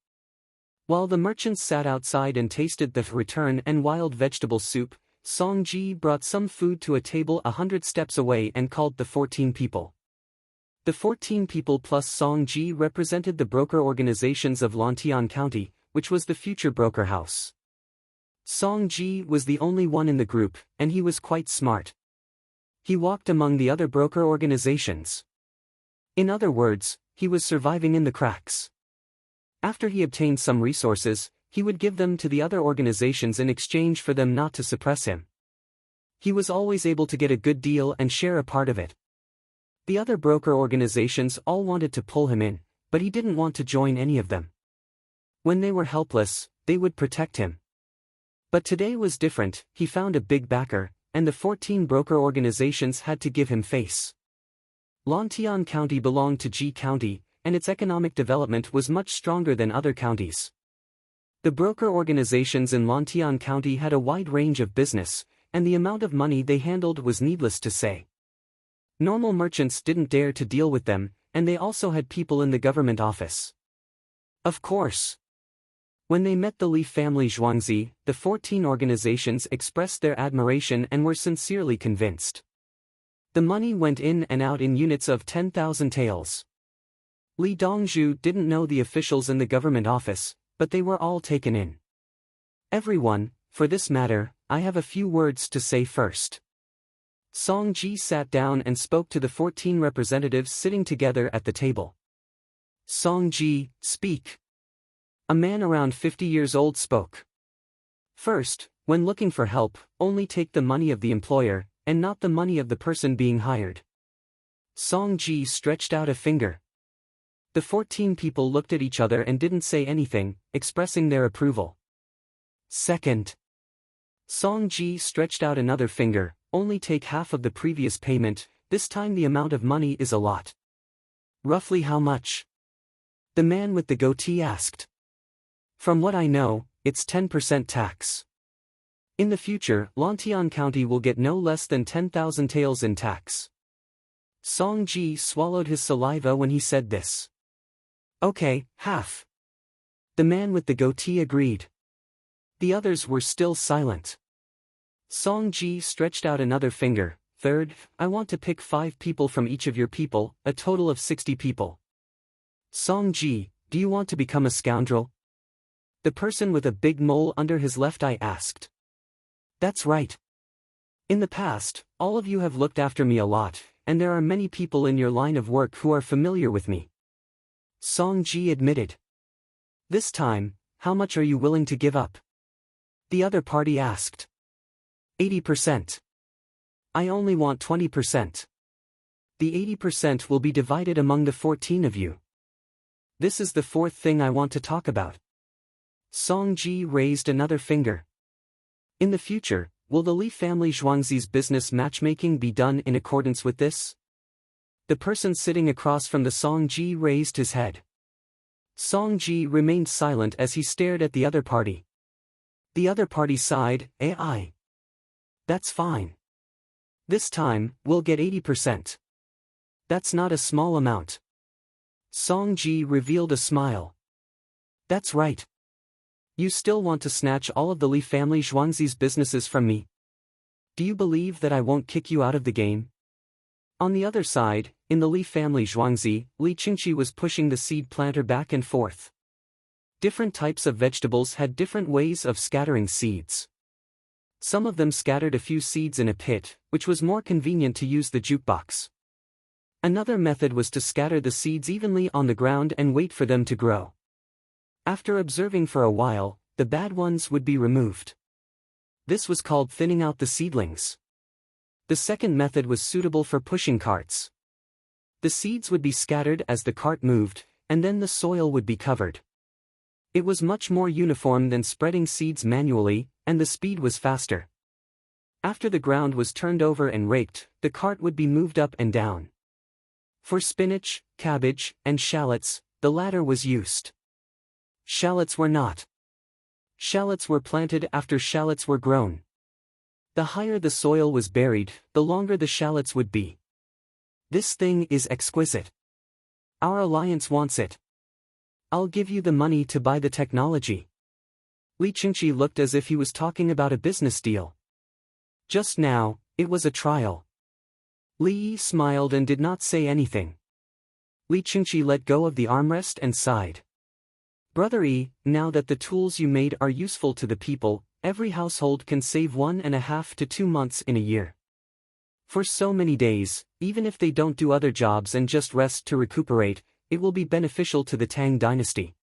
While the merchants sat outside and tasted the return and wild vegetable soup, Song Ji brought some food to a table 100 steps away and called the 14 people. The 14 people plus Song Ji represented the broker organizations of Lantian County, which was the future broker house. Song Ji was the only one in the group, and he was quite smart. He walked among the other broker organizations. In other words, he was surviving in the cracks. After he obtained some resources, he would give them to the other organizations in exchange for them not to suppress him. He was always able to get a good deal and share a part of it. The other broker organizations all wanted to pull him in, but he didn't want to join any of them. When they were helpless, they would protect him. But today was different. He found a big backer, and the 14 broker organizations had to give him face. Lantian County belonged to Ji County, and its economic development was much stronger than other counties. The broker organizations in Lantian County had a wide range of business, and the amount of money they handled was needless to say. Normal merchants didn't dare to deal with them, and they also had people in the government office. Of course. When they met the Li family Zhuangzi, the 14 organizations expressed their admiration and were sincerely convinced. The money went in and out in units of 10,000 taels. Li Dongzhu didn't know the officials in the government office, but they were all taken in. Everyone, for this matter, I have a few words to say first. Song Ji sat down and spoke to the 14 representatives sitting together at the table. Song Ji, speak. A man around 50 years old spoke. First, when looking for help, only take the money of the employer, and not the money of the person being hired. Song Ji stretched out a finger. The 14 people looked at each other and didn't say anything, expressing their approval. Second. Song Ji stretched out another finger, only take half of the previous payment, this time the amount of money is a lot. Roughly how much? The man with the goatee asked. From what I know, it's 10% tax. In the future, Lantian County will get no less than 10,000 taels in tax. Song Ji swallowed his saliva when he said this. Okay, half. The man with the goatee agreed. The others were still silent. Song Ji stretched out another finger. Third, I want to pick 5 people from each of your people, a total of 60 people. Song Ji, do you want to become a scoundrel? The person with a big mole under his left eye asked. That's right. In the past, all of you have looked after me a lot, and there are many people in your line of work who are familiar with me. Song Ji admitted. This time, how much are you willing to give up? The other party asked. 80%. I only want 20%. The 80% will be divided among the 14 of you. This is the fourth thing I want to talk about. Song Ji raised another finger. In the future, will the Li family Zhuangzi's business matchmaking be done in accordance with this? The person sitting across from the Song Ji raised his head. Song Ji remained silent as he stared at the other party. The other party sighed, AI. That's fine. This time, we'll get 80%. That's not a small amount. Song Ji revealed a smile. That's right. You still want to snatch all of the Li family Zhuangzi's businesses from me? Do you believe that I won't kick you out of the game? On the other side, in the Li family Zhuangzi, Li Qingqi was pushing the seed planter back and forth. Different types of vegetables had different ways of scattering seeds. Some of them scattered a few seeds in a pit, which was more convenient to use the jukebox. Another method was to scatter the seeds evenly on the ground and wait for them to grow. After observing for a while, the bad ones would be removed. This was called thinning out the seedlings. The second method was suitable for pushing carts. The seeds would be scattered as the cart moved, and then the soil would be covered. It was much more uniform than spreading seeds manually, and the speed was faster. After the ground was turned over and raked, the cart would be moved up and down. For spinach, cabbage, and shallots, the latter was used. Shallots were not. Shallots were planted after shallots were grown. The higher the soil was buried, the longer the shallots would be. This thing is exquisite. Our alliance wants it. I'll give you the money to buy the technology. Li Qingqi looked as if he was talking about a business deal. Just now, it was a trial. Li Yi smiled and did not say anything. Li Qingqi let go of the armrest and sighed. Brother Yi, now that the tools you made are useful to the people, every household can save 1.5 to 2 months in a year. For so many days, even if they don't do other jobs and just rest to recuperate, it will be beneficial to the Tang dynasty.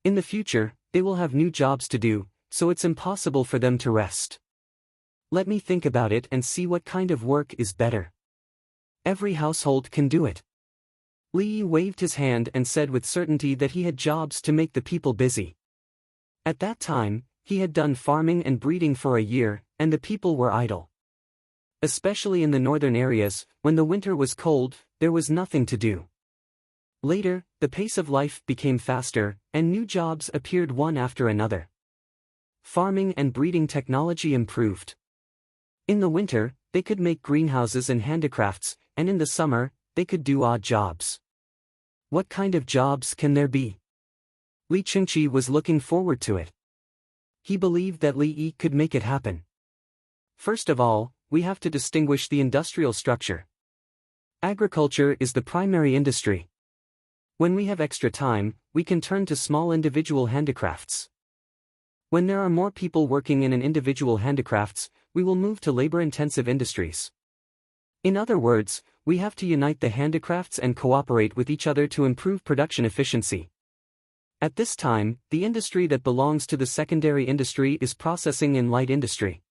In the future, they will have new jobs to do, so it's impossible for them to rest. Let me think about it and see what kind of work is better. Every household can do it. Li Yi waved his hand and said with certainty that he had jobs to make the people busy. At that time, he had done farming and breeding for a year, and the people were idle. Especially in the northern areas, when the winter was cold, there was nothing to do. Later, the pace of life became faster, and new jobs appeared one after another. Farming and breeding technology improved. In the winter, they could make greenhouses and handicrafts, and in the summer, they could do odd jobs. What kind of jobs can there be? Li Qingqi was looking forward to it. He believed that Li Yi could make it happen. First of all, we have to distinguish the industrial structure. Agriculture is the primary industry. When we have extra time, we can turn to small individual handicrafts. When there are more people working in an individual handicrafts, we will move to labor-intensive industries. In other words, we have to unite the handicrafts and cooperate with each other to improve production efficiency. At this time, the industry that belongs to the secondary industry is processing in light industry.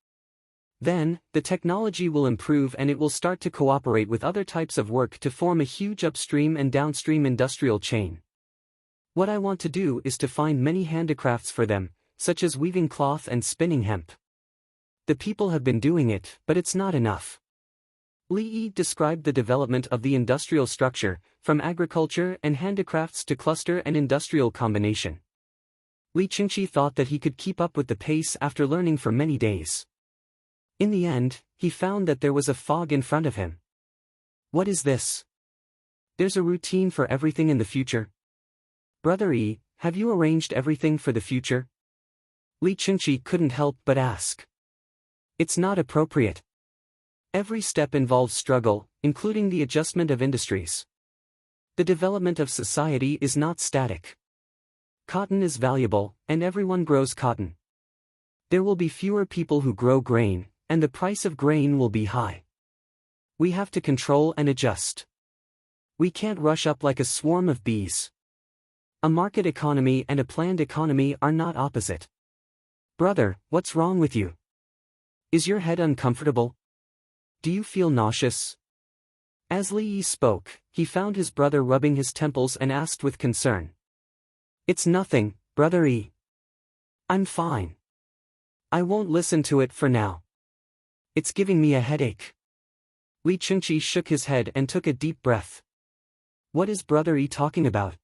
Then, the technology will improve and it will start to cooperate with other types of work to form a huge upstream and downstream industrial chain. What I want to do is to find many handicrafts for them, such as weaving cloth and spinning hemp. The people have been doing it, but it's not enough. Li Yi described the development of the industrial structure, from agriculture and handicrafts to cluster and industrial combination. Li Qingqi thought that he could keep up with the pace after learning for many days. In the end, he found that there was a fog in front of him. What is this? There's a routine for everything in the future. Brother Yi, have you arranged everything for the future? Li Qingqi couldn't help but ask. It's not appropriate. Every step involves struggle, including the adjustment of industries. The development of society is not static. Cotton is valuable, and everyone grows cotton. There will be fewer people who grow grain, and the price of grain will be high. We have to control and adjust. We can't rush up like a swarm of bees. A market economy and a planned economy are not opposite. Brother, what's wrong with you? Is your head uncomfortable? Do you feel nauseous? As Li Yi spoke, he found his brother rubbing his temples and asked with concern. It's nothing, Brother Yi. I'm fine. I won't listen to it for now. It's giving me a headache. Li Qingqi shook his head and took a deep breath. What is Brother Yi talking about?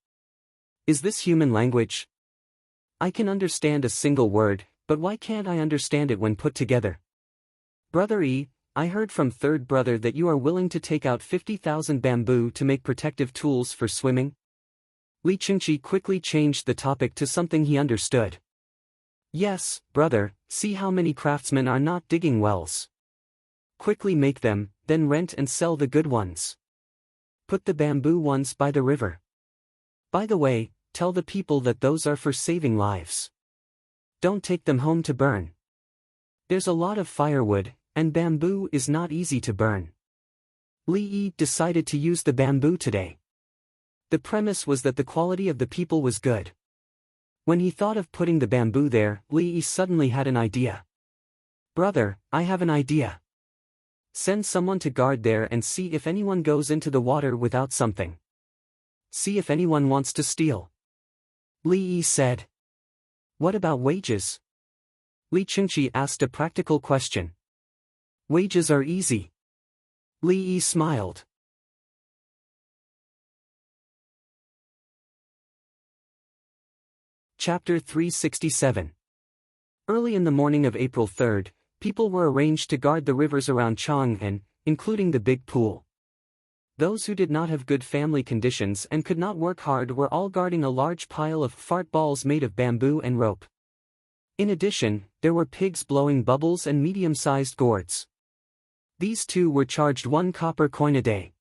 Is this human language? I can understand a single word, but why can't I understand it when put together? Brother Yi, I heard from third brother that you are willing to take out 50,000 bamboo to make protective tools for swimming? Li Qingqi quickly changed the topic to something he understood. Yes, brother, see how many craftsmen are not digging wells. Quickly make them, then rent and sell the good ones. Put the bamboo ones by the river. By the way, tell the people that those are for saving lives. Don't take them home to burn. There's a lot of firewood, and bamboo is not easy to burn. Li Yi decided to use the bamboo today. The premise was that the quality of the people was good. When he thought of putting the bamboo there, Li Yi suddenly had an idea. Brother, I have an idea. Send someone to guard there and see if anyone goes into the water without something. See if anyone wants to steal. Li Yi said. What about wages? Li Chingqi asked a practical question. Wages are easy. Li Yi smiled. Chapter 367. Early in the morning of April 3, people were arranged to guard the rivers around Chang'an, including the big pool. Those who did not have good family conditions and could not work hard were all guarding a large pile of fart balls made of bamboo and rope. In addition, there were pigs blowing bubbles and medium-sized gourds. These two were charged 1 copper coin a day.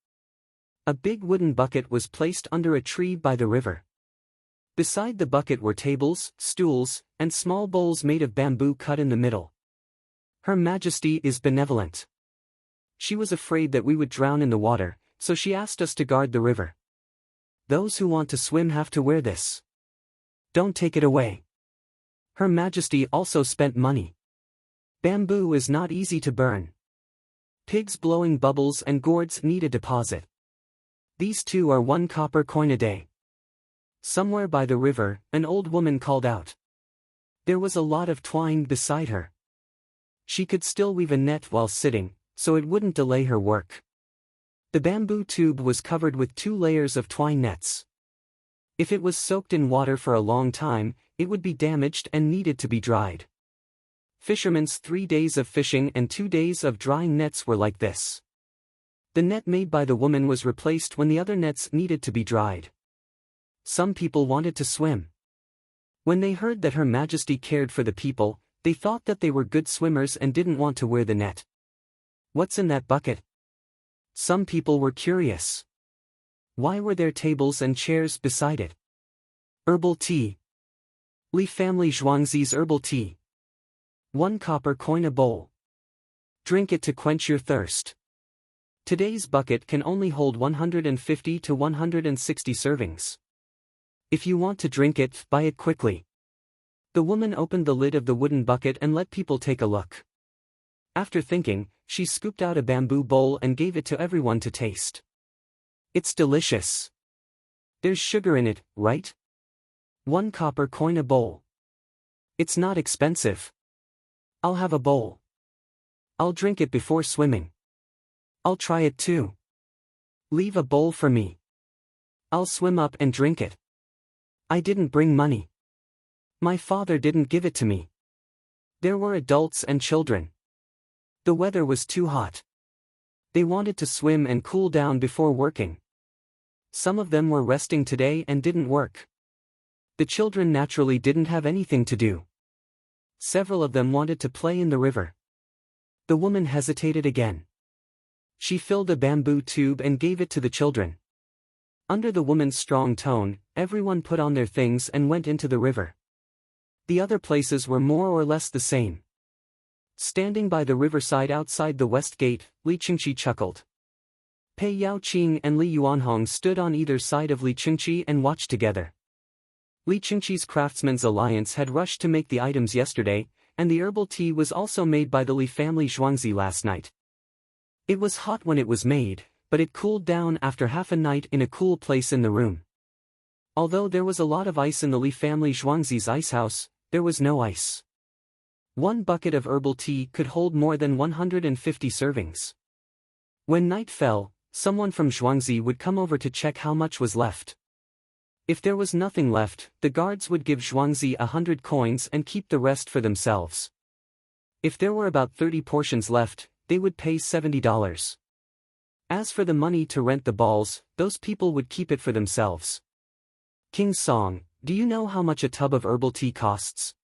A big wooden bucket was placed under a tree by the river. Beside the bucket were tables, stools, and small bowls made of bamboo cut in the middle. Her Majesty is benevolent. She was afraid that we would drown in the water, so she asked us to guard the river. Those who want to swim have to wear this. Don't take it away. Her Majesty also spent money. Bamboo is not easy to burn. Pigs blowing bubbles and gourds need a deposit. These two are 1 copper coin a day. Somewhere by the river, an old woman called out. There was a lot of twine beside her. She could still weave a net while sitting, so it wouldn't delay her work. The bamboo tube was covered with 2 layers of twine nets. If it was soaked in water for a long time, it would be damaged and needed to be dried. Fishermen's 3 days of fishing and 2 days of drying nets were like this. The net made by the woman was replaced when the other nets needed to be dried. Some people wanted to swim. When they heard that Her Majesty cared for the people, they thought that they were good swimmers and didn't want to wear the net. What's in that bucket? Some people were curious. Why were there tables and chairs beside it? Herbal tea. Li family Zhuangzi's herbal tea. 1 copper coin a bowl. Drink it to quench your thirst. Today's bucket can only hold 150 to 160 servings. If you want to drink it, buy it quickly. The woman opened the lid of the wooden bucket and let people take a look. After thinking, she scooped out a bamboo bowl and gave it to everyone to taste. It's delicious. There's sugar in it, right? 1 copper coin a bowl. It's not expensive. I'll have a bowl. I'll drink it before swimming. I'll try it too. Leave a bowl for me. I'll swim up and drink it. I didn't bring money. My father didn't give it to me. There were adults and children. The weather was too hot. They wanted to swim and cool down before working. Some of them were resting today and didn't work. The children naturally didn't have anything to do. Several of them wanted to play in the river. The woman hesitated again. She filled a bamboo tube and gave it to the children. Under the woman's strong tone, everyone put on their things and went into the river. The other places were more or less the same. Standing by the riverside outside the west gate, Li Chingqi chuckled. Pei Yaoqing and Li Yuanhong stood on either side of Li Chingqi and watched together. Li Chingqi's Craftsmen's Alliance had rushed to make the items yesterday, and the herbal tea was also made by the Li family Zhuangzi last night. It was hot when it was made, but it cooled down after half a night in a cool place in the room. Although there was a lot of ice in the Li family Zhuangzi's ice house, there was no ice. 1 bucket of herbal tea could hold more than 150 servings. When night fell, someone from Zhuangzi would come over to check how much was left. If there was nothing left, the guards would give Zhuangzi 100 coins and keep the rest for themselves. If there were about 30 portions left, they would pay $70. As for the money to rent the balls, those people would keep it for themselves. King Song, do you know how much a tub of herbal tea costs?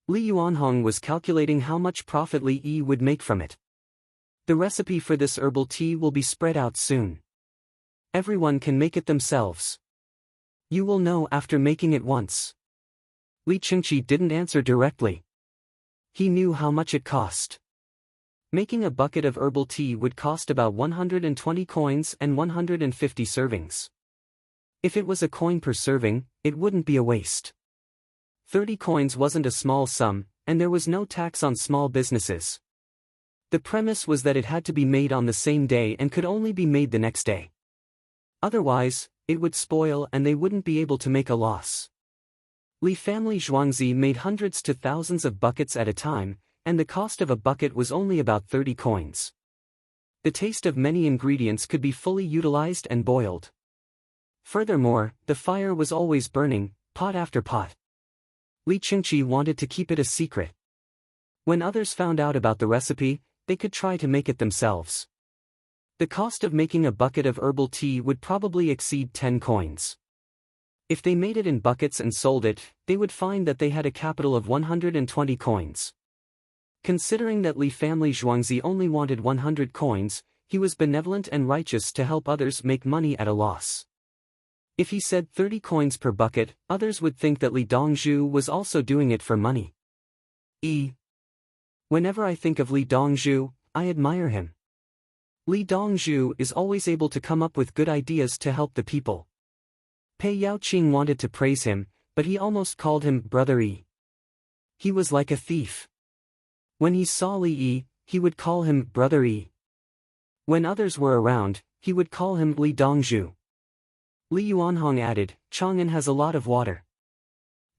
Li Yuanhong was calculating how much profit Li Yi would make from it. The recipe for this herbal tea will be spread out soon. Everyone can make it themselves. You will know after making it once. Li Chingqi didn't answer directly. He knew how much it cost. Making a bucket of herbal tea would cost about 120 coins and 150 servings. If it was a coin per serving, it wouldn't be a waste. 30 coins wasn't a small sum, and there was no tax on small businesses. The premise was that it had to be made on the same day and could only be made the next day. Otherwise, it would spoil and they wouldn't be able to make a loss. Li family Zhuangzi made hundreds to thousands of buckets at a time, and the cost of a bucket was only about 30 coins. The taste of many ingredients could be fully utilized and boiled. Furthermore, the fire was always burning, pot after pot. Li Qingqi wanted to keep it a secret. When others found out about the recipe, they could try to make it themselves. The cost of making a bucket of herbal tea would probably exceed 10 coins. If they made it in buckets and sold it, they would find that they had a capital of 120 coins. Considering that Li family Zhuangzi only wanted 100 coins, he was benevolent and righteous to help others make money at a loss. If he said 30 coins per bucket, others would think that Li Dongzhu was also doing it for money. Whenever I think of Li Dongzhu, I admire him. Li Dongzhu is always able to come up with good ideas to help the people. Pei Yaoqing wanted to praise him, but he almost called him Brother Yi. He was like a thief. When he saw Li Yi, he would call him Brother Yi. When others were around, he would call him Li Dongzhu. Li Yuanhong added, Chang'an has a lot of water.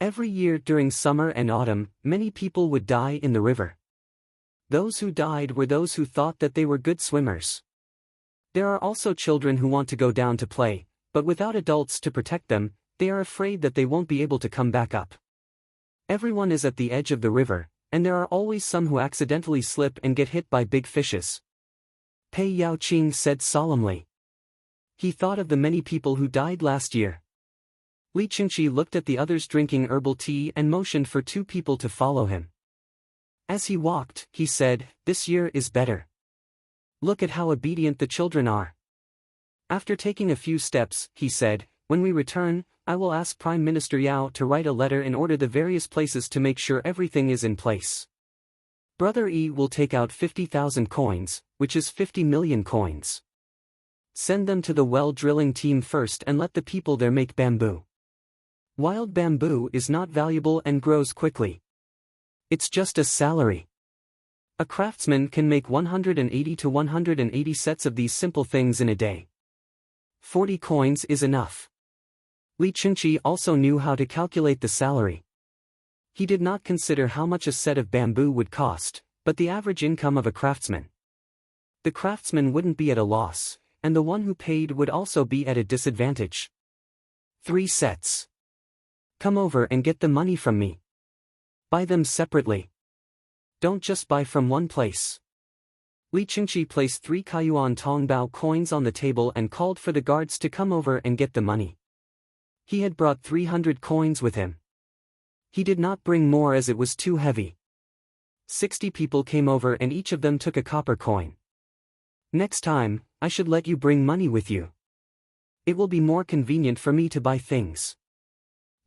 Every year during summer and autumn, many people would die in the river. Those who died were those who thought that they were good swimmers. There are also children who want to go down to play, but without adults to protect them, they are afraid that they won't be able to come back up. Everyone is at the edge of the river, and there are always some who accidentally slip and get hit by big fishes. Pei Yaoqing said solemnly. He thought of the many people who died last year. Li Qingqi looked at the others drinking herbal tea and motioned for 2 people to follow him. As he walked, he said, "This year is better. Look at how obedient the children are." After taking a few steps, he said, "When we return, I will ask Prime Minister Yao to write a letter and order the various places to make sure everything is in place. Brother Yi will take out 50,000 coins, which is 50 million coins. Send them to the well drilling team first and let the people there make bamboo. Wild bamboo is not valuable and grows quickly. It's just a salary. A craftsman can make 180 to 180 sets of these simple things in a day. 40 coins is enough." Li Qingqi also knew how to calculate the salary. He did not consider how much a set of bamboo would cost, but the average income of a craftsman. The craftsman wouldn't be at a loss, and the one who paid would also be at a disadvantage. 3 sets. Come over and get the money from me. Buy them separately. Don't just buy from one place. Li Qingqi placed 3 Kaiyuan Tongbao coins on the table and called for the guards to come over and get the money. He had brought 300 coins with him. He did not bring more as it was too heavy. 60 people came over and each of them took a copper coin. "Next time, I should let you bring money with you. It will be more convenient for me to buy things."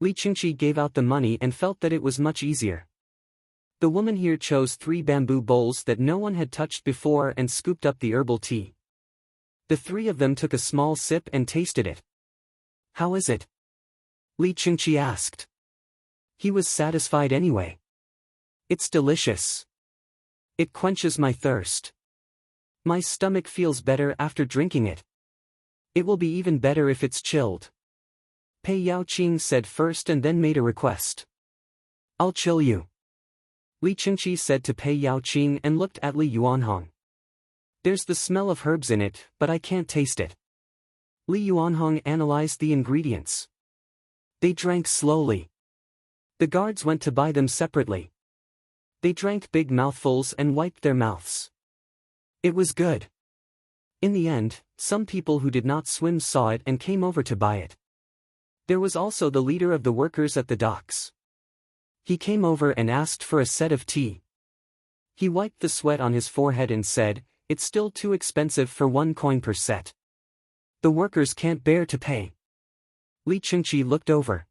Li Qingqi gave out the money and felt that it was much easier. The woman here chose 3 bamboo bowls that no one had touched before and scooped up the herbal tea. The 3 of them took a small sip and tasted it. "How is it?" Li Qingqi asked. He was satisfied anyway. "It's delicious. It quenches my thirst. My stomach feels better after drinking it. It will be even better if it's chilled." Pei Yaoqing said first and then made a request. "I'll chill you." Li Qingqi said to Pei Yaoqing and looked at Li Yuanhong. "There's the smell of herbs in it, but I can't taste it." Li Yuanhong analyzed the ingredients. They drank slowly. The guards went to buy them separately. They drank big mouthfuls and wiped their mouths. It was good. In the end, some people who did not swim saw it and came over to buy it. There was also the leader of the workers at the docks. He came over and asked for a set of tea. He wiped the sweat on his forehead and said, "It's still too expensive for 1 coin per set. The workers can't bear to pay." Li Qingqi looked over.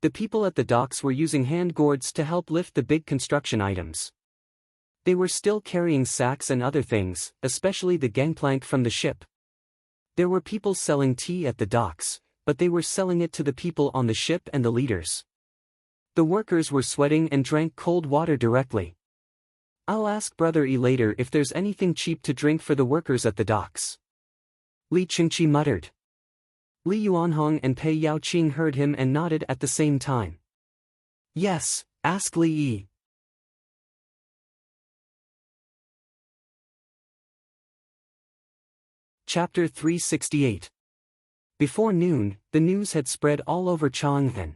The people at the docks were using hand gourds to help lift the big construction items. They were still carrying sacks and other things, especially the gangplank from the ship. There were people selling tea at the docks, but they were selling it to the people on the ship and the leaders. The workers were sweating and drank cold water directly. "I'll ask Brother Yi later if there's anything cheap to drink for the workers at the docks." Li Qingqi muttered. Li Yuanhong and Pei Yaoqing heard him and nodded at the same time. Yes, ask Li Yi. Chapter 368. Before noon, the news had spread all over Chang'an.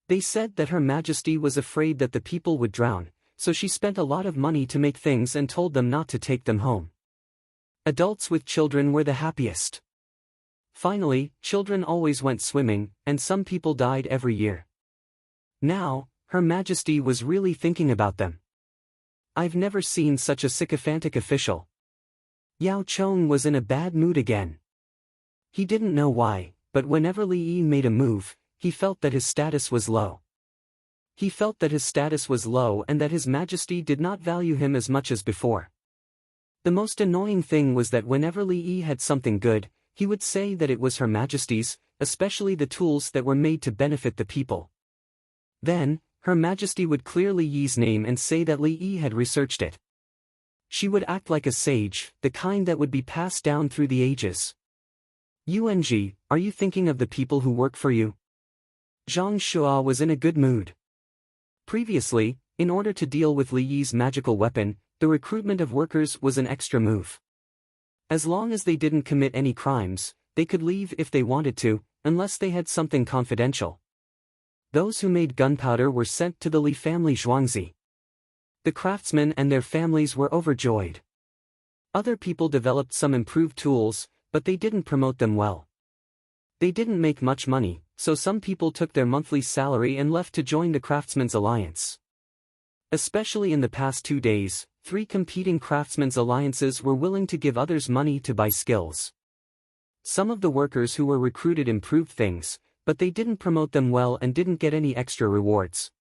They said that Her Majesty was afraid that the people would drown, so she spent a lot of money to make things and told them not to take them home. Adults with children were the happiest. Finally, children always went swimming, and some people died every year. Now, Her Majesty was really thinking about them. I've never seen such a sycophantic official. Yao Chong was in a bad mood again. He didn't know why, but whenever Li Yi made a move, he felt that his status was low. He felt that his status was low and that His Majesty did not value him as much as before. The most annoying thing was that whenever Li Yi had something good, he would say that it was Her Majesty's, especially the tools that were made to benefit the people. Then, Her Majesty would clear Li Yi's name and say that Li Yi had researched it. She would act like a sage, the kind that would be passed down through the ages. Yuanji, are you thinking of the people who work for you? Zhang Shua was in a good mood. Previously, in order to deal with Li Yi's magical weapon, the recruitment of workers was an extra move. As long as they didn't commit any crimes, they could leave if they wanted to, unless they had something confidential. Those who made gunpowder were sent to the Li family Zhuangzi. The craftsmen and their families were overjoyed. Other people developed some improved tools, but they didn't promote them well. They didn't make much money, so some people took their monthly salary and left to join the Craftsmen's Alliance. Especially in the past 2 days, 3 competing craftsmen's alliances were willing to give others money to buy skills. Some of the workers who were recruited improved things, but they didn't promote them well and didn't get any extra rewards.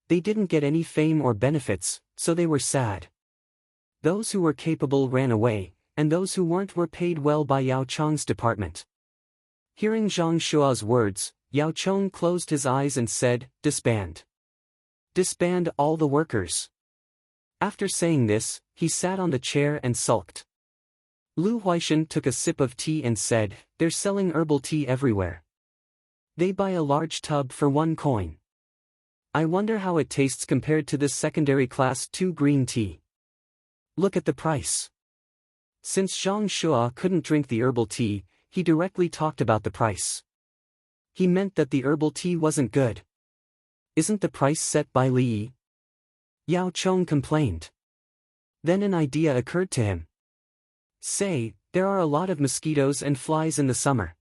They didn't get any fame or benefits, so they were sad. Those who were capable ran away, and those who weren't were paid well by Yao Chong's department. Hearing Zhang Shua's words, Yao Chong closed his eyes and said, "Disband. Disband all the workers." After saying this, he sat on the chair and sulked. Lu Huaishan took a sip of tea and said, "They're selling herbal tea everywhere. They buy a large tub for 1 coin. I wonder how it tastes compared to this secondary class 2 green tea. Look at the price." Since Zhang Shua couldn't drink the herbal tea, he directly talked about the price. He meant that the herbal tea wasn't good. "Isn't the price set by Li Yi?" Yao Chong complained. Then an idea occurred to him. "Say, there are a lot of mosquitoes and flies in the summer.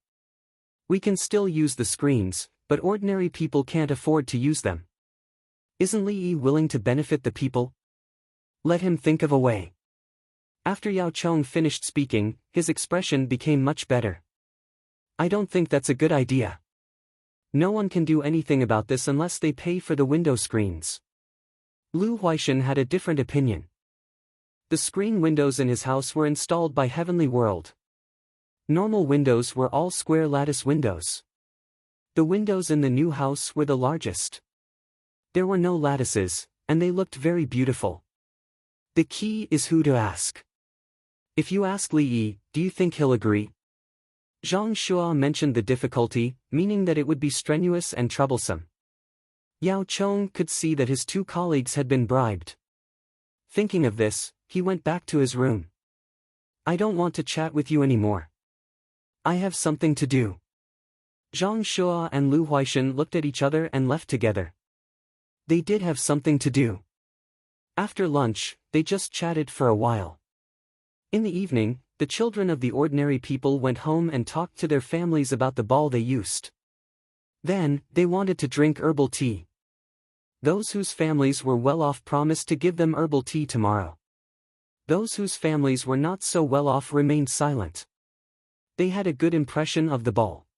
We can still use the screens, but ordinary people can't afford to use them. Isn't Li Yi willing to benefit the people? Let him think of a way." After Yao Chong finished speaking, his expression became much better. "I don't think that's a good idea. No one can do anything about this unless they pay for the window screens." Lu Huaishan had a different opinion. The screen windows in his house were installed by Heavenly World. Normal windows were all square lattice windows. The windows in the new house were the largest. There were no lattices, and they looked very beautiful. The key is who to ask. If you ask Li Yi, do you think he'll agree? Zhang Shua mentioned the difficulty, meaning that it would be strenuous and troublesome. Yao Chong could see that his 2 colleagues had been bribed. Thinking of this, he went back to his room. "I don't want to chat with you anymore. I have something to do." Zhang Shua and Lu Huaishan looked at each other and left together. They did have something to do. After lunch, they just chatted for a while. In the evening, the children of the ordinary people went home and talked to their families about the ball they used. Then, they wanted to drink herbal tea. Those whose families were well off promised to give them herbal tea tomorrow. Those whose families were not so well off remained silent. They had a good impression of the ball.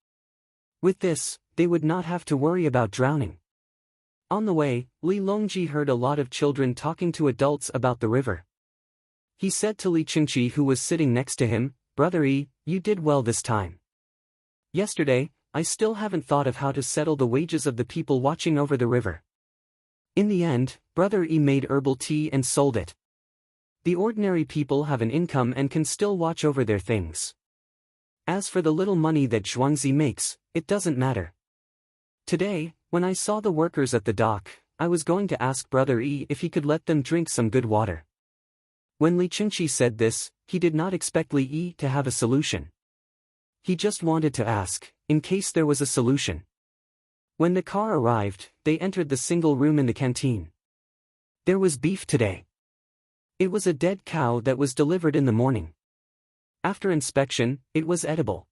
With this, they would not have to worry about drowning. On the way, Li Longji heard a lot of children talking to adults about the river. He said to Li Qingqi, who was sitting next to him, "Brother Yi, you did well this time. Yesterday, I still haven't thought of how to settle the wages of the people watching over the river." In the end, Brother Yi made herbal tea and sold it. The ordinary people have an income and can still watch over their things. As for the little money that Zhuangzi makes, it doesn't matter. Today, When I saw the workers at the dock, I was going to ask Brother E if he could let them drink some good water. When Li Qingqi said this, he did not expect Li Yi to have a solution. He just wanted to ask, in case there was a solution. When the car arrived, they entered the single room in the canteen. There was beef today. It was a dead cow that was delivered in the morning. After inspection, it was edible.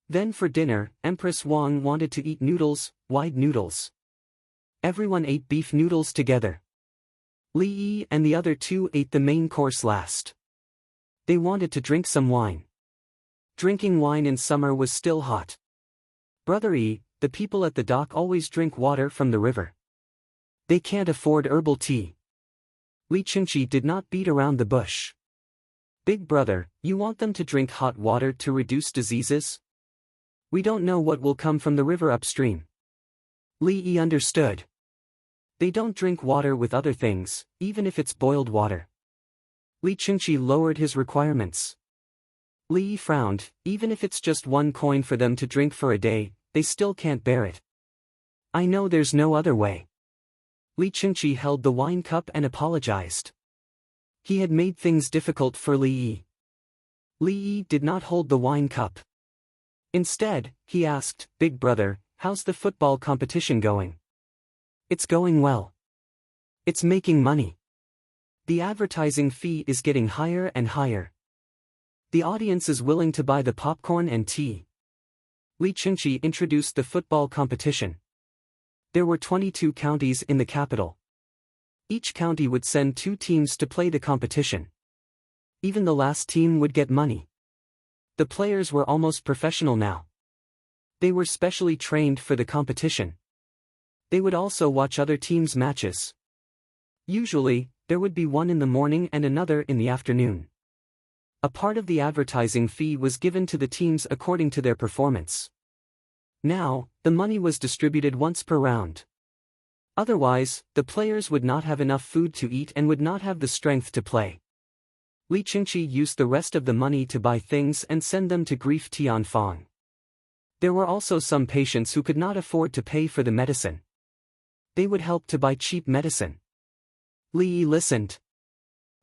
Then for dinner, Empress Wang wanted to eat noodles, wide noodles. Everyone ate beef noodles together. Li Yi and the other two ate the main course last. They wanted to drink some wine. Drinking wine in summer was still hot. Brother E, the people at the dock always drink water from the river. They can't afford herbal tea. Li Qingqi did not beat around the bush. Big brother, you want them to drink hot water to reduce diseases? We don't know what will come from the river upstream. Li Yi understood. They don't drink water with other things, even if it's boiled water. Li Qingqi lowered his requirements. Li Yi frowned. Even if it's just 1 coin for them to drink for a day, they still can't bear it. I know there's no other way. Li Qingqi held the wine cup and apologized. He had made things difficult for Li Yi. Li Yi did not hold the wine cup. Instead, he asked, Big brother, how's the football competition going? It's going well. It's making money. The advertising fee is getting higher and higher. The audience is willing to buy the popcorn and tea. Li Qingqi introduced the football competition. There were 22 counties in the capital. Each county would send 2 teams to play the competition. Even the last team would get money. The players were almost professional now. They were specially trained for the competition. They would also watch other teams' matches. Usually, there would be one in the morning and another in the afternoon. A part of the advertising fee was given to the teams according to their performance. Now, the money was distributed once per round. Otherwise, the players would not have enough food to eat and would not have the strength to play. Li Qingqi used the rest of the money to buy things and send them to Grief Tianfang. There were also some patients who could not afford to pay for the medicine. They would help to buy cheap medicine. Li Yi listened.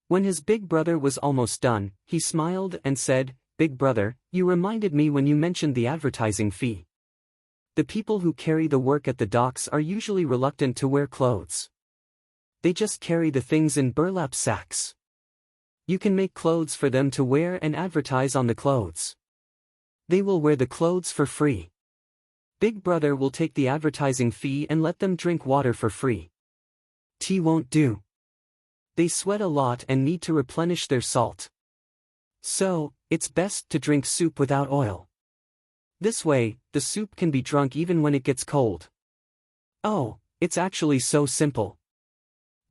When his big brother was almost done, he smiled and said, Big brother, you reminded me when you mentioned the advertising fee. The people who carry the work at the docks are usually reluctant to wear clothes. They just carry the things in burlap sacks. You can make clothes for them to wear and advertise on the clothes. They will wear the clothes for free. Big brother will take the advertising fee and let them drink water for free. Tea won't do. They sweat a lot and need to replenish their salt. So, it's best to drink soup without oil. This way, the soup can be drunk even when it gets cold. Oh, it's actually so simple.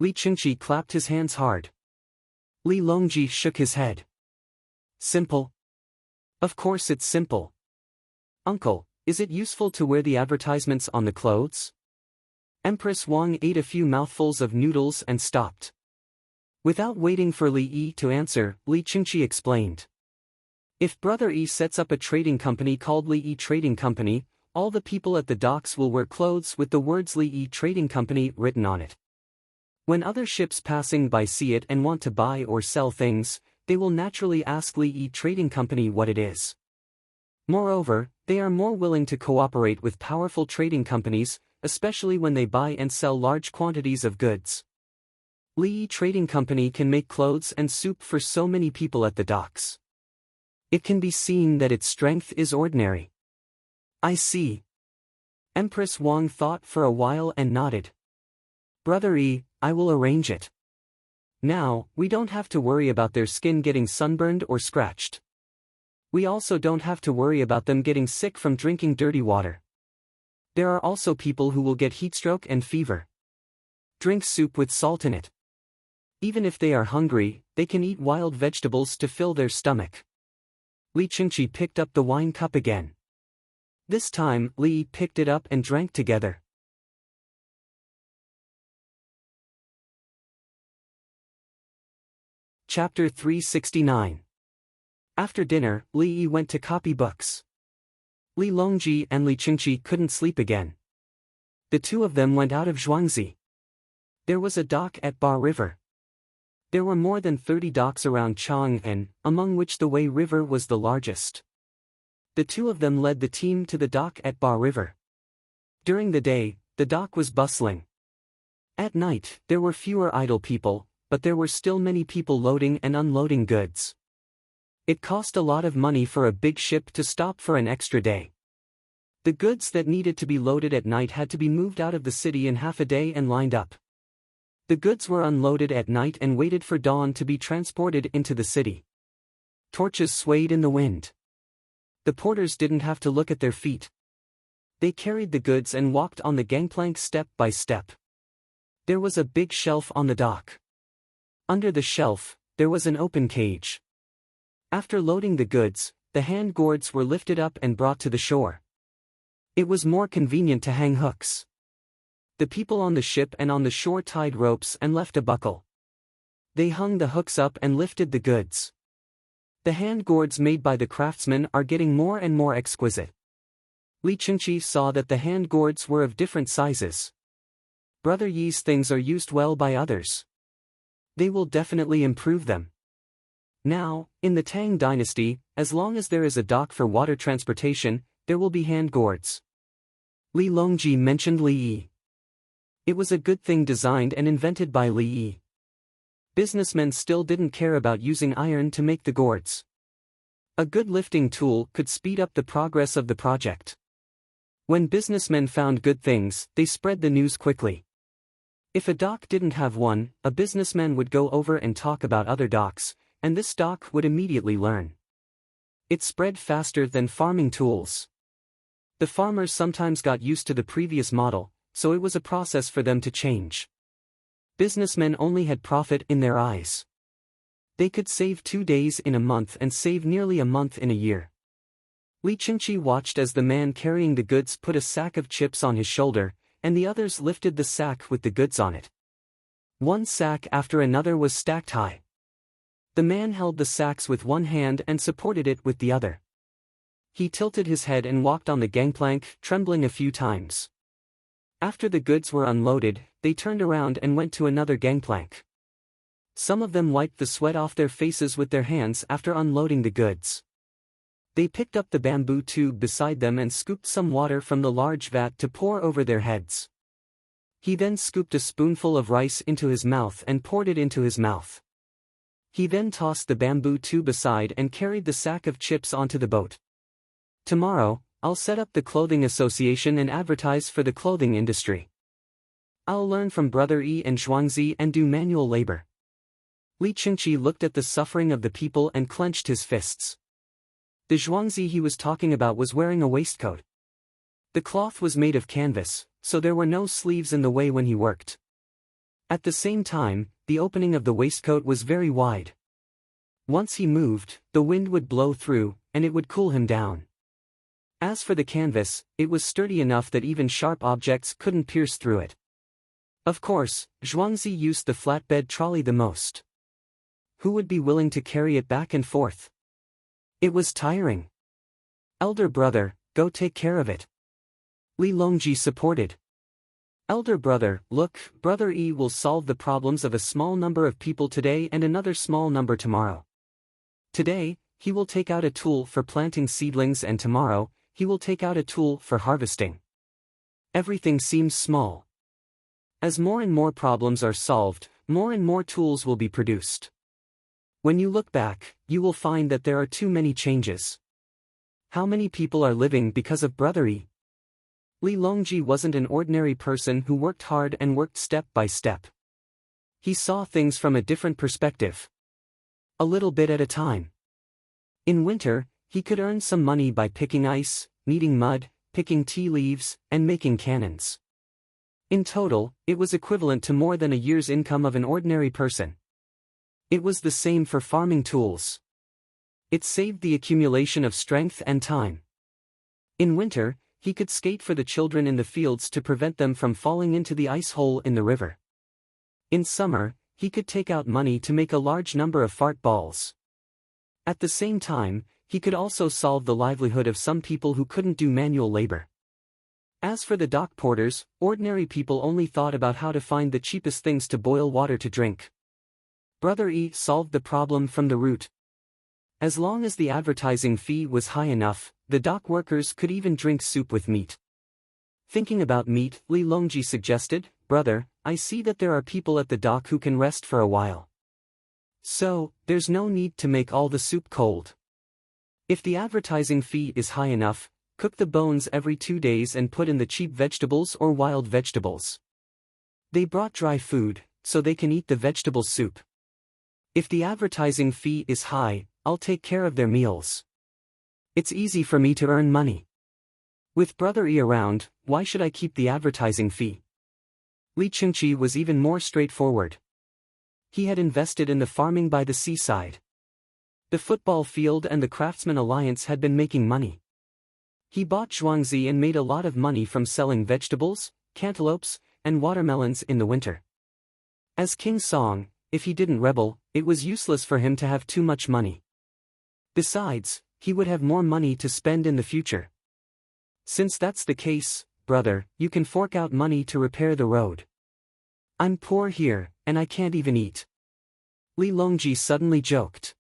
Li Qingqi clapped his hands hard. Li Longji shook his head. Simple? Of course it's simple. Uncle, is it useful to wear the advertisements on the clothes? Empress Wang ate a few mouthfuls of noodles and stopped. Without waiting for Li Yi to answer, Li Qingqi explained. If Brother E sets up a trading company called Li Yi Trading Company, all the people at the docks will wear clothes with the words Li Yi Trading Company written on it. When other ships passing by see it and want to buy or sell things, they will naturally ask Li Yi Trading Company what it is. Moreover, they are more willing to cooperate with powerful trading companies, especially when they buy and sell large quantities of goods. Li Yi Trading Company can make clothes and soup for so many people at the docks. It can be seen that its strength is ordinary. I see. Empress Wang thought for a while and nodded. Brother E, I will arrange it. Now, we don't have to worry about their skin getting sunburned or scratched. We also don't have to worry about them getting sick from drinking dirty water. There are also people who will get heatstroke and fever. Drink soup with salt in it. Even if they are hungry, they can eat wild vegetables to fill their stomach. Li Qingqi picked up the wine cup again. This time, Li picked it up and drank together. Chapter 369. After dinner, Li Yi went to copy books. Li Longji and Li Qingqi couldn't sleep again. The two of them went out of Zhuangzi. There was a dock at Ba River. There were more than 30 docks around Chang'an, among which the Wei River was the largest. The two of them led the team to the dock at Ba River. During the day, the dock was bustling. At night, there were fewer idle people, but there were still many people loading and unloading goods. It cost a lot of money for a big ship to stop for an extra day. The goods that needed to be loaded at night had to be moved out of the city in half a day and lined up. The goods were unloaded at night and waited for dawn to be transported into the city. Torches swayed in the wind. The porters didn't have to look at their feet. They carried the goods and walked on the gangplank step by step. There was a big shelf on the dock. Under the shelf, there was an open cage. After loading the goods, the hand gourds were lifted up and brought to the shore. It was more convenient to hang hooks. The people on the ship and on the shore tied ropes and left a buckle. They hung the hooks up and lifted the goods. The hand gourds made by the craftsmen are getting more and more exquisite. Li Chengqi saw that the hand gourds were of different sizes. Brother Yi's things are used well by others. They will definitely improve them. Now, in the Tang dynasty, as long as there is a dock for water transportation, there will be hand gourds. Li Longji mentioned Li Yi. It was a good thing designed and invented by Li Yi. Businessmen still didn't care about using iron to make the gourds. A good lifting tool could speed up the progress of the project. When businessmen found good things, they spread the news quickly. If a dock didn't have one, a businessman would go over and talk about other docks, and this dock would immediately learn. It spread faster than farming tools. The farmers sometimes got used to the previous model, so it was a process for them to change. Businessmen only had profit in their eyes. They could save 2 days in a month and save nearly a month in a year. Li Chengqi watched as the man carrying the goods put a sack of chips on his shoulder, and the others lifted the sack with the goods on it. One sack after another was stacked high. The man held the sacks with one hand and supported it with the other. He tilted his head and walked on the gangplank, trembling a few times. After the goods were unloaded, they turned around and went to another gangplank. Some of them wiped the sweat off their faces with their hands after unloading the goods. They picked up the bamboo tube beside them and scooped some water from the large vat to pour over their heads. He then scooped a spoonful of rice into his mouth and poured it into his mouth. He then tossed the bamboo tube aside and carried the sack of chips onto the boat. Tomorrow, I'll set up the clothing association and advertise for the clothing industry. I'll learn from Brother Yi and Zhuangzi and do manual labor. Li Chengqi looked at the suffering of the people and clenched his fists. The Zhuangzi he was talking about was wearing a waistcoat. The cloth was made of canvas, so there were no sleeves in the way when he worked. At the same time, the opening of the waistcoat was very wide. Once he moved, the wind would blow through, and it would cool him down. As for the canvas, it was sturdy enough that even sharp objects couldn't pierce through it. Of course, Zhuangzi used the flatbed trolley the most. Who would be willing to carry it back and forth? It was tiring. Elder brother, go take care of it. Li Longji supported. Elder brother, look, Brother Yi will solve the problems of a small number of people today and another small number tomorrow. Today, he will take out a tool for planting seedlings and tomorrow, he will take out a tool for harvesting. Everything seems small. As more and more problems are solved, more and more tools will be produced. When you look back, you will find that there are too many changes. How many people are living because of Brother Yi? Li Longji wasn't an ordinary person who worked hard and worked step by step. He saw things from a different perspective. A little bit at a time. In winter, he could earn some money by picking ice, kneading mud, picking tea leaves, and making cannons. In total, it was equivalent to more than a year's income of an ordinary person. It was the same for farming tools. It saved the accumulation of strength and time. In winter, he could skate for the children in the fields to prevent them from falling into the ice hole in the river. In summer, he could take out money to make a large number of fart balls. At the same time, he could also solve the livelihood of some people who couldn't do manual labor. As for the dock porters, ordinary people only thought about how to find the cheapest things to boil water to drink. Brother E solved the problem from the root. As long as the advertising fee was high enough, the dock workers could even drink soup with meat. Thinking about meat, Li Longji suggested, "Brother, I see that there are people at the dock who can rest for a while. So, there's no need to make all the soup cold. If the advertising fee is high enough, cook the bones every 2 days and put in the cheap vegetables or wild vegetables." They brought dry food, so they can eat the vegetable soup. If the advertising fee is high, I'll take care of their meals. It's easy for me to earn money. With Brother E around, why should I keep the advertising fee? Li Chengqi was even more straightforward. He had invested in the farming by the seaside. The football field and the Craftsman Alliance had been making money. He bought Zhuangzi and made a lot of money from selling vegetables, cantaloupes, and watermelons in the winter. As King Song, if he didn't rebel, it was useless for him to have too much money. Besides, he would have more money to spend in the future. Since that's the case, brother, you can fork out money to repair the road. I'm poor here, and I can't even eat. Li Longji suddenly joked.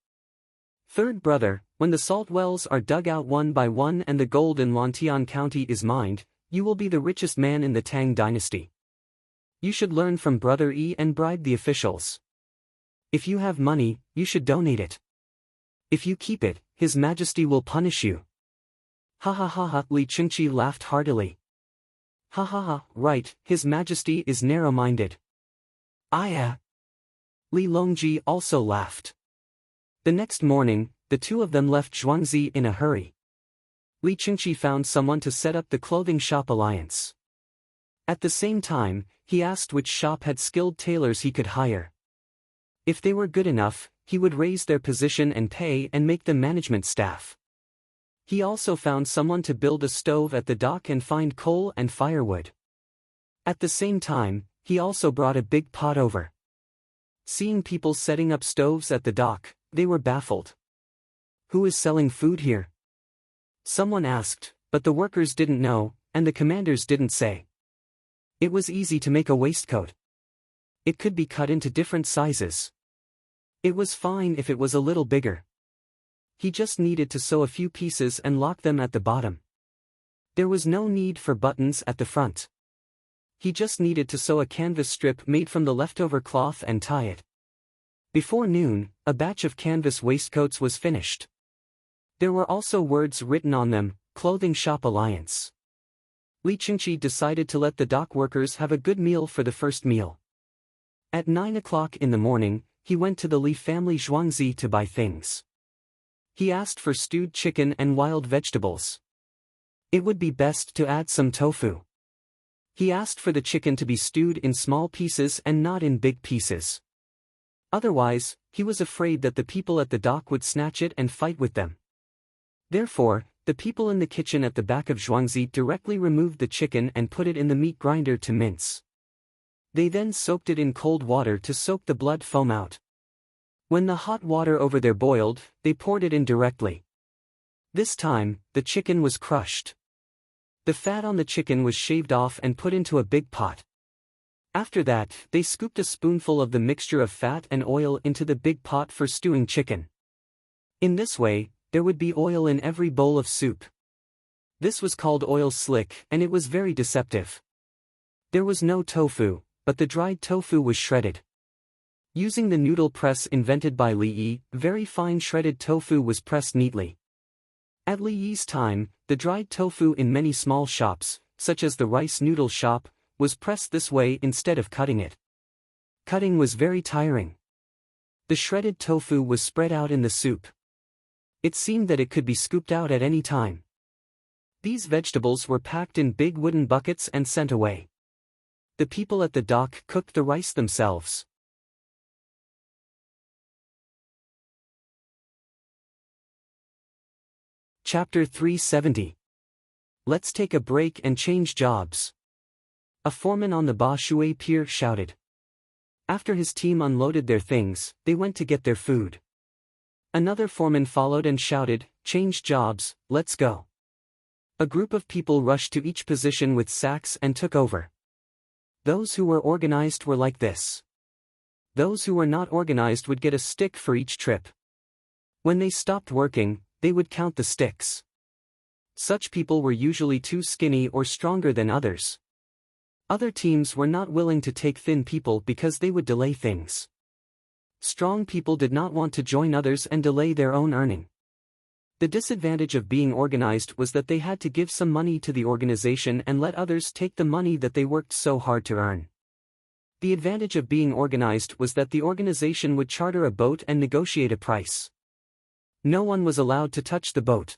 Third brother, when the salt wells are dug out one by one and the gold in Lantian County is mined, you will be the richest man in the Tang dynasty. You should learn from Brother E and bribe the officials. If you have money, you should donate it. If you keep it, His Majesty will punish you. Ha ha ha ha, Li Chengqi laughed heartily. Ha ha ha, right, His Majesty is narrow-minded. Li Longji also laughed. The next morning, the two of them left Zhuangzi in a hurry. Li Chengqi found someone to set up the clothing shop alliance. At the same time, he asked which shop had skilled tailors he could hire. If they were good enough, he would raise their position and pay and make them management staff. He also found someone to build a stove at the dock and find coal and firewood. At the same time, he also brought a big pot over. Seeing people setting up stoves at the dock, they were baffled. Who is selling food here? Someone asked, but the workers didn't know, and the commanders didn't say. It was easy to make a waistcoat. It could be cut into different sizes. It was fine if it was a little bigger. He just needed to sew a few pieces and lock them at the bottom. There was no need for buttons at the front. He just needed to sew a canvas strip made from the leftover cloth and tie it. Before noon, a batch of canvas waistcoats was finished. There were also words written on them, Clothing Shop Alliance. Li Chengqi decided to let the dock workers have a good meal for the first meal. At 9 o'clock in the morning, he went to the Li family Zhuangzi to buy things. He asked for stewed chicken and wild vegetables. It would be best to add some tofu. He asked for the chicken to be stewed in small pieces and not in big pieces. Otherwise, he was afraid that the people at the dock would snatch it and fight with them. Therefore, the people in the kitchen at the back of Zhuangzi directly removed the chicken and put it in the meat grinder to mince. They then soaked it in cold water to soak the blood foam out. When the hot water over there boiled, they poured it in directly. This time, the chicken was crushed. The fat on the chicken was shaved off and put into a big pot. After that, they scooped a spoonful of the mixture of fat and oil into the big pot for stewing chicken. In this way, there would be oil in every bowl of soup. This was called oil slick, and it was very deceptive. There was no tofu, but the dried tofu was shredded. Using the noodle press invented by Li Yi, very fine shredded tofu was pressed neatly. At Li Yi's time, the dried tofu in many small shops, such as the rice noodle shop, was pressed this way instead of cutting it. Cutting was very tiring. The shredded tofu was spread out in the soup. It seemed that it could be scooped out at any time. These vegetables were packed in big wooden buckets and sent away. The people at the dock cooked the rice themselves. Chapter 370. Let's take a break and change jobs. A foreman on the Ba Shui pier shouted. After his team unloaded their things, they went to get their food. Another foreman followed and shouted, "Change jobs, let's go." A group of people rushed to each position with sacks and took over. Those who were organized were like this. Those who were not organized would get a stick for each trip. When they stopped working, they would count the sticks. Such people were usually too skinny or stronger than others. Other teams were not willing to take thin people because they would delay things. Strong people did not want to join others and delay their own earning. The disadvantage of being organized was that they had to give some money to the organization and let others take the money that they worked so hard to earn. The advantage of being organized was that the organization would charter a boat and negotiate a price. No one was allowed to touch the boat.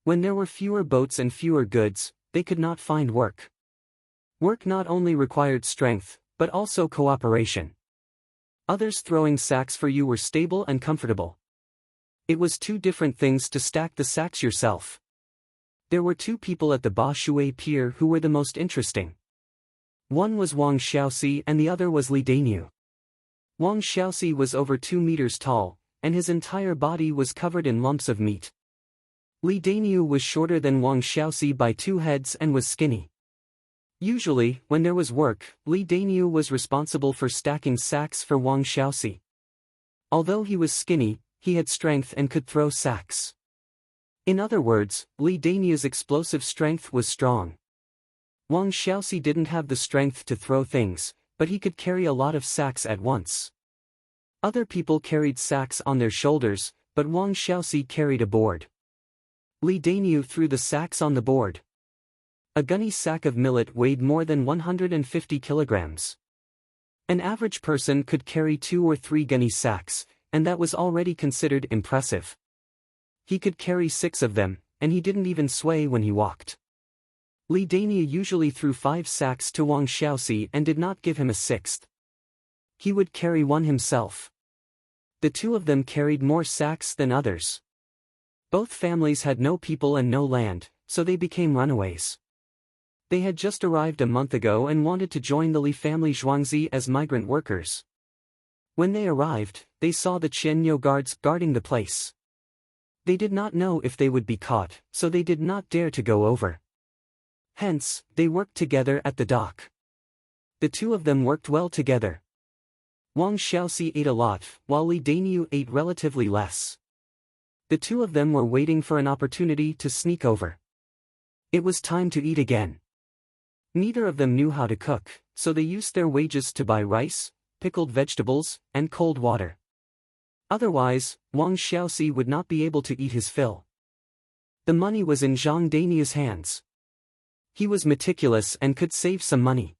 When there were fewer boats and fewer goods, they could not find work. Work not only required strength, but also cooperation. Others throwing sacks for you were stable and comfortable. It was two different things to stack the sacks yourself. There were two people at the Ba Shui pier who were the most interesting. One was Wang Xiaoxi and the other was Li Daniu. Wang Xiaoxi was over 2 meters tall, and his entire body was covered in lumps of meat. Li Daniu was shorter than Wang Xiaoxi by 2 heads and was skinny. Usually, when there was work, Li Daniu was responsible for stacking sacks for Wang Xiaoxi. Although he was skinny, he had strength and could throw sacks. In other words, Li Daniu's explosive strength was strong. Wang Xiaoxi didn't have the strength to throw things, but he could carry a lot of sacks at once. Other people carried sacks on their shoulders, but Wang Xiaoxi carried a board. Li Daniu threw the sacks on the board. A gunny sack of millet weighed more than 150 kilograms. An average person could carry 2 or 3 gunny sacks, and that was already considered impressive. He could carry 6 of them, and he didn't even sway when he walked. Li Daniu usually threw 5 sacks to Wang Xiaoxi and did not give him a 6th. He would carry one himself. The two of them carried more sacks than others. Both families had no people and no land, so they became runaways. They had just arrived a month ago and wanted to join the Li family Zhuangzi as migrant workers. When they arrived, they saw the Qianyo guards guarding the place. They did not know if they would be caught, so they did not dare to go over. Hence, they worked together at the dock. The two of them worked well together. Wang Xiaoxi ate a lot, while Li Daniu ate relatively less. The two of them were waiting for an opportunity to sneak over. It was time to eat again. Neither of them knew how to cook, so they used their wages to buy rice, pickled vegetables, and cold water. Otherwise, Wang Xiaoxi would not be able to eat his fill. The money was in Zhang Daniu's hands. He was meticulous and could save some money.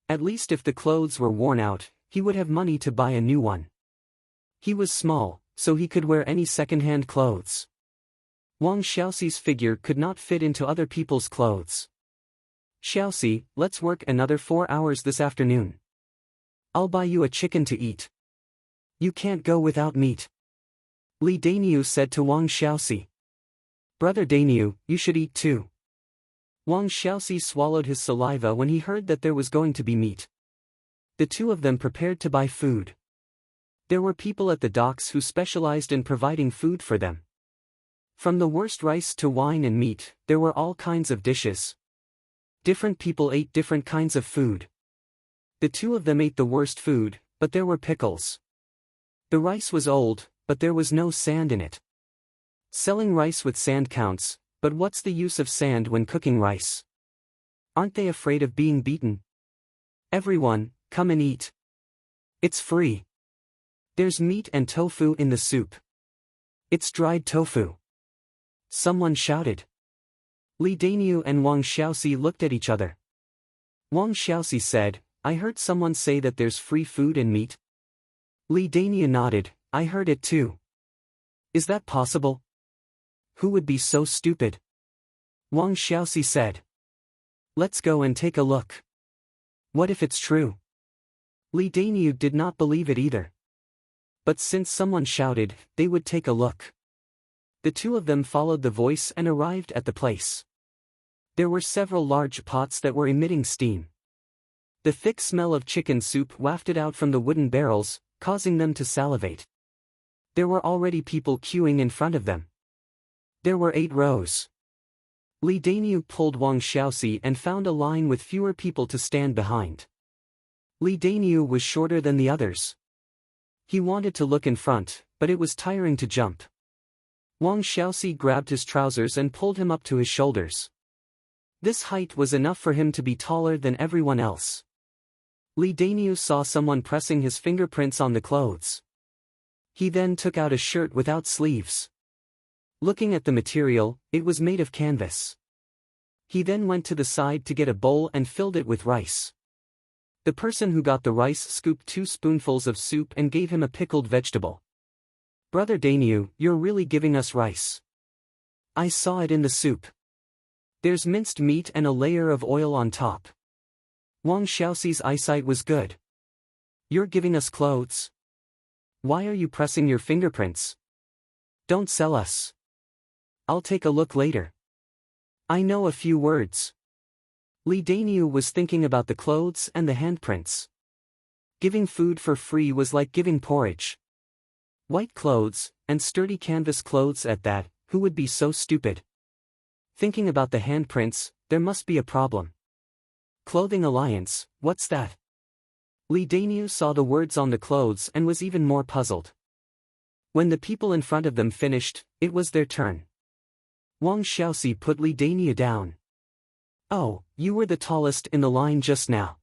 At least if the clothes were worn out, he would have money to buy a new one. He was small, so he could wear any second-hand clothes. Wang Xiaoxi's figure could not fit into other people's clothes. Xiaoxi, let's work another 4 hours this afternoon. I'll buy you a chicken to eat. You can't go without meat. Li Daniu said to Wang Xiaoxi. Brother Daniu, you should eat too. Wang Xiaoxi swallowed his saliva when he heard that there was going to be meat. The two of them prepared to buy food. There were people at the docks who specialized in providing food for them. From the worst rice to wine and meat, there were all kinds of dishes. Different people ate different kinds of food. The two of them ate the worst food, but there were pickles. The rice was old, but there was no sand in it. Selling rice with sand counts, but what's the use of sand when cooking rice? Aren't they afraid of being beaten? Everyone, come and eat. It's free. There's meat and tofu in the soup. It's dried tofu. Someone shouted. Li Daniu and Wang Xiaoxi looked at each other. Wang Xiaoxi said, I heard someone say that there's free food and meat. Li Daniu nodded, I heard it too. Is that possible? Who would be so stupid? Wang Xiaoxi said. Let's go and take a look. What if it's true? Li Daniu did not believe it either. But since someone shouted, they would take a look. The two of them followed the voice and arrived at the place. There were several large pots that were emitting steam. The thick smell of chicken soup wafted out from the wooden barrels, causing them to salivate. There were already people queuing in front of them. There were 8 rows. Li Daniu pulled Wang Xiaoxi and found a line with fewer people to stand behind. Li Daniu was shorter than the others. He wanted to look in front, but it was tiring to jump. Wang Xiaoxi grabbed his trousers and pulled him up to his shoulders. This height was enough for him to be taller than everyone else. Li Daniu saw someone pressing his fingerprints on the clothes. He then took out a shirt without sleeves. Looking at the material, it was made of canvas. He then went to the side to get a bowl and filled it with rice. The person who got the rice scooped 2 spoonfuls of soup and gave him a pickled vegetable. "Brother Daniu, you're really giving us rice. I saw it in the soup. There's minced meat and a layer of oil on top." Wang Xiaoxi's eyesight was good. "You're giving us clothes? Why are you pressing your fingerprints? Don't sell us. I'll take a look later. I know a few words." Li Daniu was thinking about the clothes and the handprints. Giving food for free was like giving porridge. White clothes, and sturdy canvas clothes at that, who would be so stupid? Thinking about the handprints, there must be a problem. Clothing Alliance, what's that? Li Daniu saw the words on the clothes and was even more puzzled. When the people in front of them finished, it was their turn. Wang Xiaoxi put Li Daniu down. "Oh, you were the tallest in the line just now.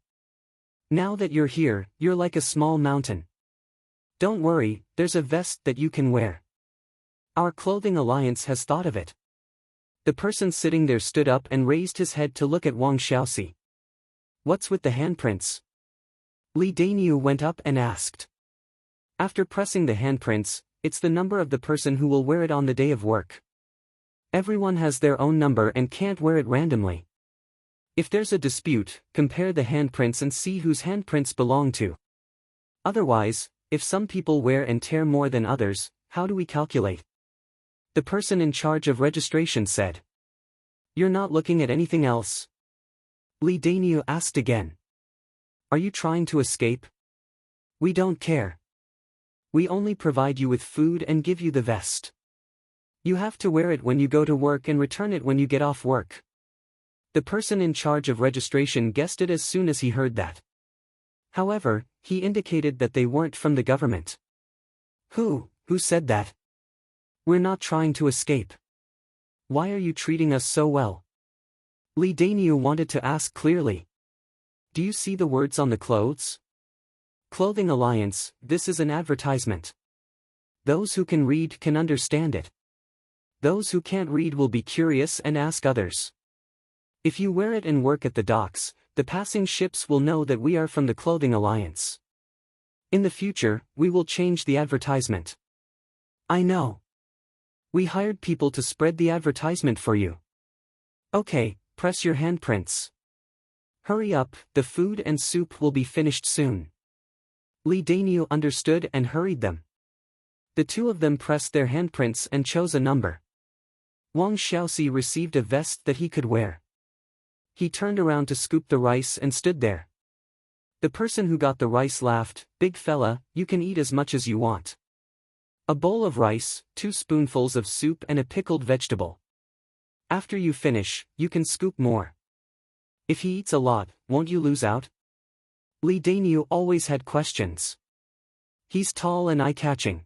Now that you're here, you're like a small mountain. Don't worry, there's a vest that you can wear. Our Clothing Alliance has thought of it." The person sitting there stood up and raised his head to look at Wang Xiaoxi. "What's with the handprints?" Li Daniu went up and asked. After pressing the handprints, it's the number of the person who will wear it on the day of work. Everyone has their own number and can't wear it randomly. If there's a dispute, compare the handprints and see whose handprints belong to. Otherwise, if some people wear and tear more than others, how do we calculate? The person in charge of registration said. "You're not looking at anything else?" Li Daniu asked again. "Are you trying to escape? We don't care. We only provide you with food and give you the vest. You have to wear it when you go to work and return it when you get off work." The person in charge of registration guessed it as soon as he heard that. However, he indicated that they weren't from the government. Who said that? We're not trying to escape. Why are you treating us so well?" Li Daniu wanted to ask clearly. "Do you see the words on the clothes? Clothing Alliance, this is an advertisement. Those who can read can understand it. Those who can't read will be curious and ask others. If you wear it and work at the docks, the passing ships will know that we are from the Clothing Alliance. In the future, we will change the advertisement." "I know. We hired people to spread the advertisement for you. Okay, press your handprints. Hurry up, the food and soup will be finished soon." Li Daniu understood and hurried them. The 2 of them pressed their handprints and chose a number. Wang Xiaoxi received a vest that he could wear. He turned around to scoop the rice and stood there. The person who got the rice laughed, "Big fella, you can eat as much as you want. A bowl of rice, 2 spoonfuls of soup and a pickled vegetable. After you finish, you can scoop more. If he eats a lot, won't you lose out?" Li Daniu always had questions. He's tall and eye-catching.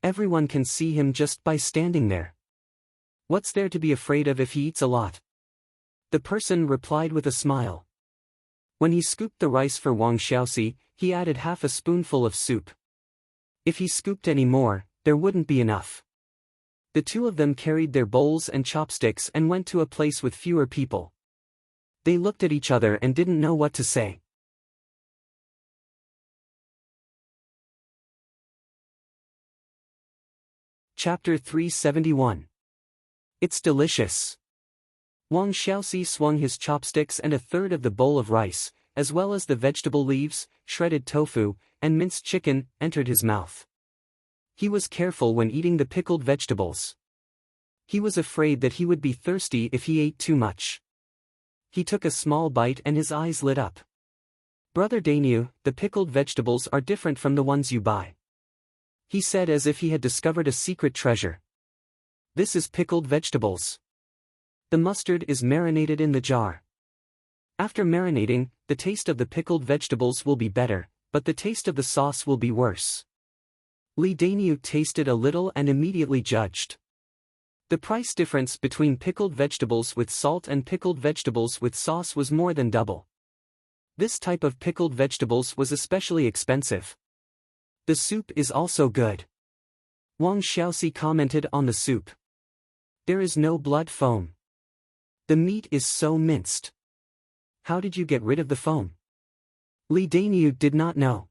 Everyone can see him just by standing there. What's there to be afraid of if he eats a lot? The person replied with a smile. When he scooped the rice for Wang Xiaoxi, he added half a spoonful of soup. If he scooped any more, there wouldn't be enough. The 2 of them carried their bowls and chopsticks and went to a place with fewer people. They looked at each other and didn't know what to say. Chapter 371. It's delicious. Wang Xiaoxi swung his chopsticks and a third of the bowl of rice, as well as the vegetable leaves, shredded tofu, and minced chicken, entered his mouth. He was careful when eating the pickled vegetables. He was afraid that he would be thirsty if he ate too much. He took a small bite and his eyes lit up. "Brother Daniu, the pickled vegetables are different from the ones you buy," he said as if he had discovered a secret treasure. "This is pickled vegetables. The mustard is marinated in the jar. After marinating, the taste of the pickled vegetables will be better, but the taste of the sauce will be worse. Li Daniu tasted a little and immediately judged. The price difference between pickled vegetables with salt and pickled vegetables with sauce was more than double. This type of pickled vegetables was especially expensive. The soup is also good. Wang Xiaoxi commented on the soup. There is no blood foam. The meat is so minced. How did you get rid of the foam? Li Daniu did not know.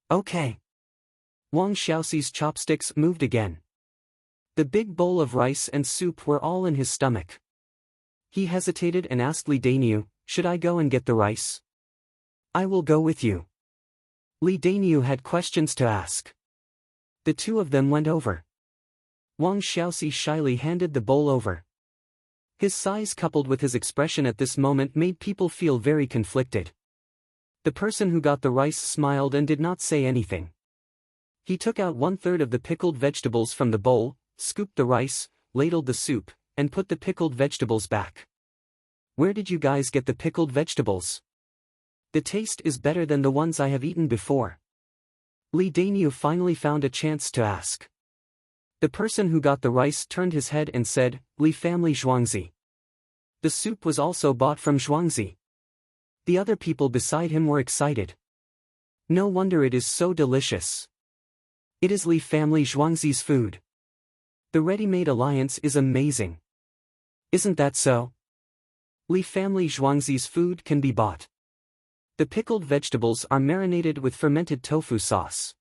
Okay. Wang Xiaoxi's chopsticks moved again. The big bowl of rice and soup were all in his stomach. He hesitated and asked Li Daniu, "Should I go and get the rice?" "I will go with you." Li Daniu had questions to ask. The two of them went over. Wang Xiaoxi shyly handed the bowl over. His size coupled with his expression at this moment made people feel very conflicted. The person who got the rice smiled and did not say anything. He took out 1/3 of the pickled vegetables from the bowl, scooped the rice, ladled the soup, and put the pickled vegetables back. "Where did you guys get the pickled vegetables? The taste is better than the ones I have eaten before." Li Daniu finally found a chance to ask. The person who got the rice turned his head and said, "Li family Zhuangzi." The soup was also bought from Zhuangzi. The other people beside him were excited. No wonder it is so delicious. It is Li family Zhuangzi's food. The ready-made alliance is amazing. Isn't that so? Li family Zhuangzi's food can be bought. The pickled vegetables are marinated with fermented tofu sauce.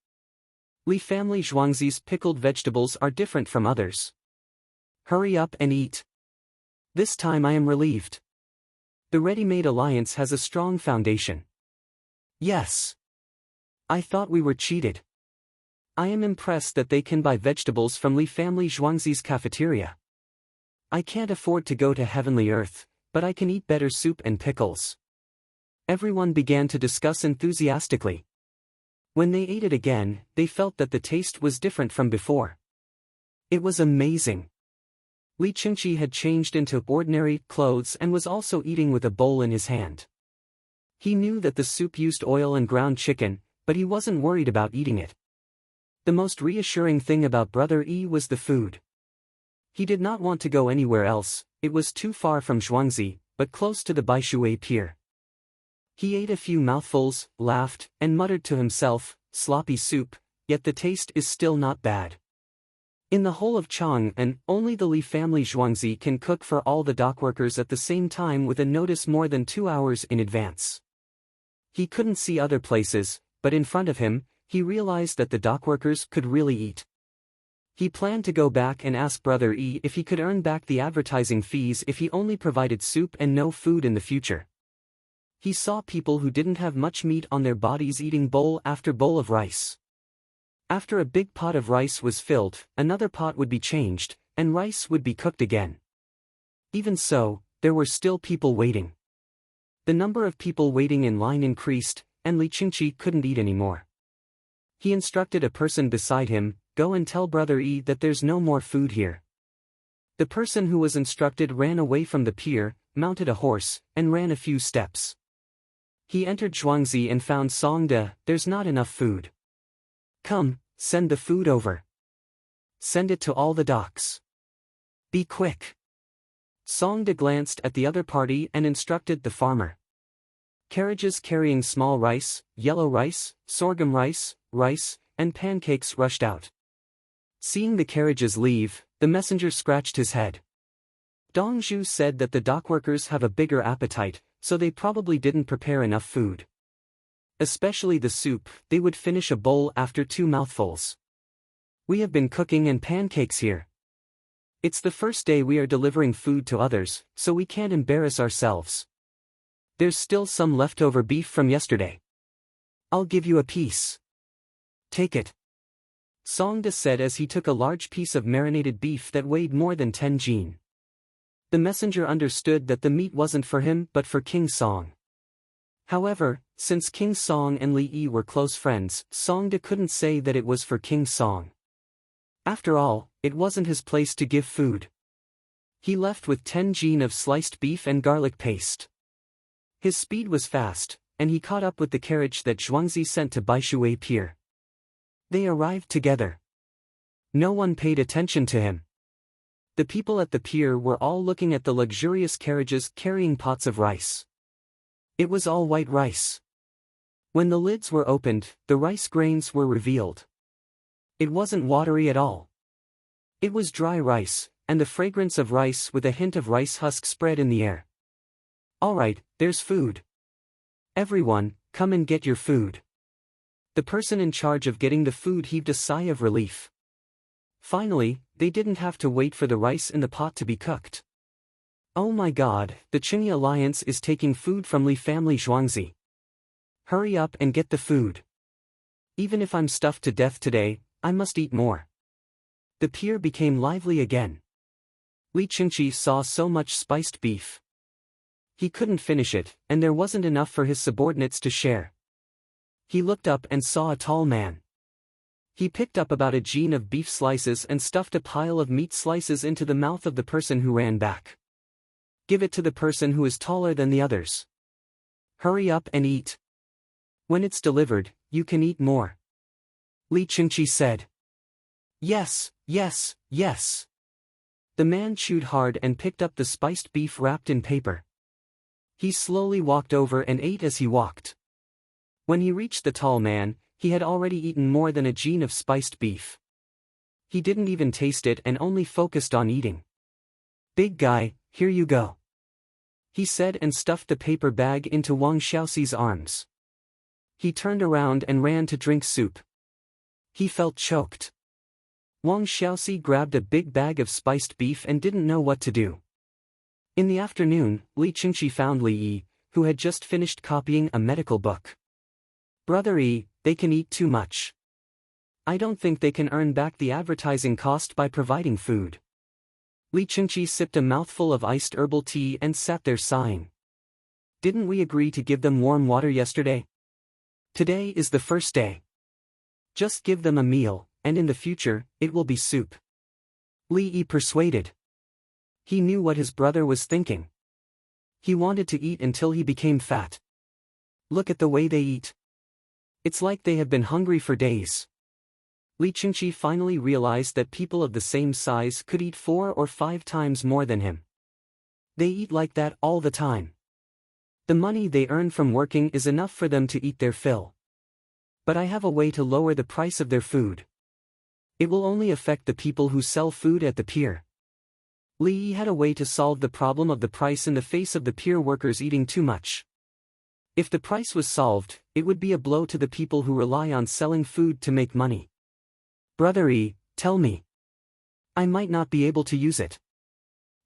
Li family Zhuangzi's pickled vegetables are different from others. Hurry up and eat. This time I am relieved. The ready-made alliance has a strong foundation. Yes. I thought we were cheated. I am impressed that they can buy vegetables from Li family Zhuangzi's cafeteria. I can't afford to go to Heavenly Earth, but I can eat better soup and pickles. Everyone began to discuss enthusiastically. When they ate it again, they felt that the taste was different from before. It was amazing. Li Qingqi had changed into ordinary clothes and was also eating with a bowl in his hand. He knew that the soup used oil and ground chicken, but he wasn't worried about eating it. The most reassuring thing about Brother Yi was the food. He did not want to go anywhere else, it was too far from Zhuangzi, but close to the Baishuwei pier. He ate a few mouthfuls, laughed, and muttered to himself, "Sloppy soup, yet the taste is still not bad." In the whole of Chang'an, only the Li family Zhuangzi can cook for all the dockworkers at the same time with a notice more than 2 hours in advance. He couldn't see other places, but in front of him, he realized that the dockworkers could really eat. He planned to go back and ask Brother Yi if he could earn back the advertising fees if he only provided soup and no food in the future. He saw people who didn't have much meat on their bodies eating bowl after bowl of rice. After a big pot of rice was filled, another pot would be changed, and rice would be cooked again. Even so, there were still people waiting. The number of people waiting in line increased, and Li Qingqi couldn't eat anymore. He instructed a person beside him, "Go and tell Brother Yi that there's no more food here." The person who was instructed ran away from the pier, mounted a horse, and ran a few steps. He entered Zhuangzi and found Songde, "There's not enough food. Come, send the food over. Send it to all the docks. Be quick." Songde glanced at the other party and instructed the farmer. Carriages carrying small rice, yellow rice, sorghum rice, and pancakes rushed out. Seeing the carriages leave, the messenger scratched his head. Dongzhu said that the dockworkers have a bigger appetite, so they probably didn't prepare enough food. Especially the soup, they would finish a bowl after 2 mouthfuls. "We have been cooking and pancakes here. It's the first day we are delivering food to others, so we can't embarrass ourselves. There's still some leftover beef from yesterday. I'll give you a piece. Take it." Songde said as he took a large piece of marinated beef that weighed more than 10 jin. The messenger understood that the meat wasn't for him but for King Song. However, since King Song and Li Yi were close friends, Songde couldn't say that it was for King Song. After all, it wasn't his place to give food. He left with 10 jin of sliced beef and garlic paste. His speed was fast, and he caught up with the carriage that Zhuangzi sent to Baishuwei Pier. They arrived together. No one paid attention to him. The people at the pier were all looking at the luxurious carriages carrying pots of rice. It was all white rice. When the lids were opened, the rice grains were revealed. It wasn't watery at all. It was dry rice, and the fragrance of rice with a hint of rice husk spread in the air. "All right, there's food. Everyone, come and get your food." The person in charge of getting the food heaved a sigh of relief. Finally, they didn't have to wait for the rice in the pot to be cooked. "Oh my God, the Qingyi Alliance is taking food from Li family Zhuangzi. Hurry up and get the food. Even if I'm stuffed to death today, I must eat more." The pier became lively again. Li Qingqi saw so much spiced beef. He couldn't finish it, and there wasn't enough for his subordinates to share. He looked up and saw a tall man. He picked up about a jin of beef slices and stuffed a pile of meat slices into the mouth of the person who ran back. "Give it to the person who is taller than the others. Hurry up and eat. When it's delivered, you can eat more." Li Qingqi said. "Yes, yes, yes." The man chewed hard and picked up the spiced beef wrapped in paper. He slowly walked over and ate as he walked. When he reached the tall man, he had already eaten more than a jin of spiced beef. He didn't even taste it and only focused on eating. "Big guy, here you go," he said and stuffed the paper bag into Wang Xiaoxi's arms. He turned around and ran to drink soup. He felt choked. Wang Xiaoxi grabbed a big bag of spiced beef and didn't know what to do. In the afternoon, Li Qingqi found Li Yi, who had just finished copying a medical book. "Brother Yi, they can eat too much. I don't think they can earn back the advertising cost by providing food." Li Qingqi sipped a mouthful of iced herbal tea and sat there sighing. "Didn't we agree to give them warm water yesterday? Today is the first day. Just give them a meal, and in the future, it will be soup." Li Yi persuaded. He knew what his brother was thinking. He wanted to eat until he became fat. Look at the way they eat. It's like they have been hungry for days. Li Qingqi finally realized that people of the same size could eat 4 or 5 times more than him. They eat like that all the time. The money they earn from working is enough for them to eat their fill. But I have a way to lower the price of their food. It will only affect the people who sell food at the pier. Li Yi had a way to solve the problem of the price in the face of the pier workers eating too much. If the price was solved, it would be a blow to the people who rely on selling food to make money. "Brother Yi, tell me. I might not be able to use it."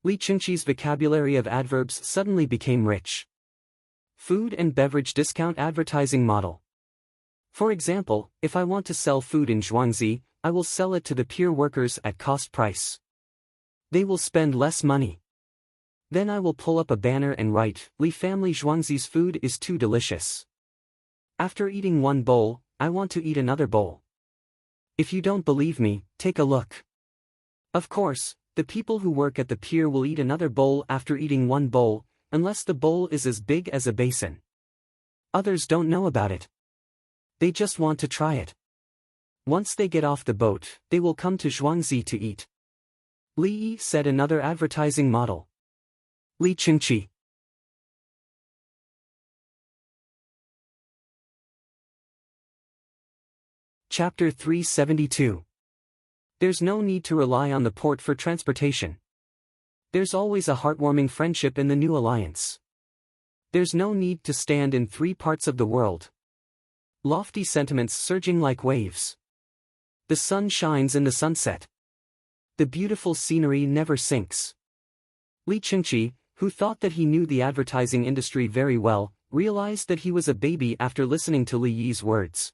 Li Qingqi's vocabulary of adverbs suddenly became rich. Food and beverage discount advertising model. For example, if I want to sell food in Zhuangzi, I will sell it to the pier workers at cost price. They will spend less money. Then I will pull up a banner and write, "Li family Zhuangzi's food is too delicious. After eating one bowl, I want to eat another bowl. If you don't believe me, take a look." Of course, the people who work at the pier will eat another bowl after eating one bowl, unless the bowl is as big as a basin. Others don't know about it. They just want to try it. Once they get off the boat, they will come to Zhuangzi to eat. Li Yi said another advertising model. Li Qingqi. Chapter 372. There's no need to rely on the port for transportation. There's always a heartwarming friendship in the new alliance. There's no need to stand in 3 parts of the world. Lofty sentiments surging like waves. The sun shines in the sunset. The beautiful scenery never sinks. Li Qingqi, who thought that he knew the advertising industry very well, realized that he was a baby after listening to Li Yi's words.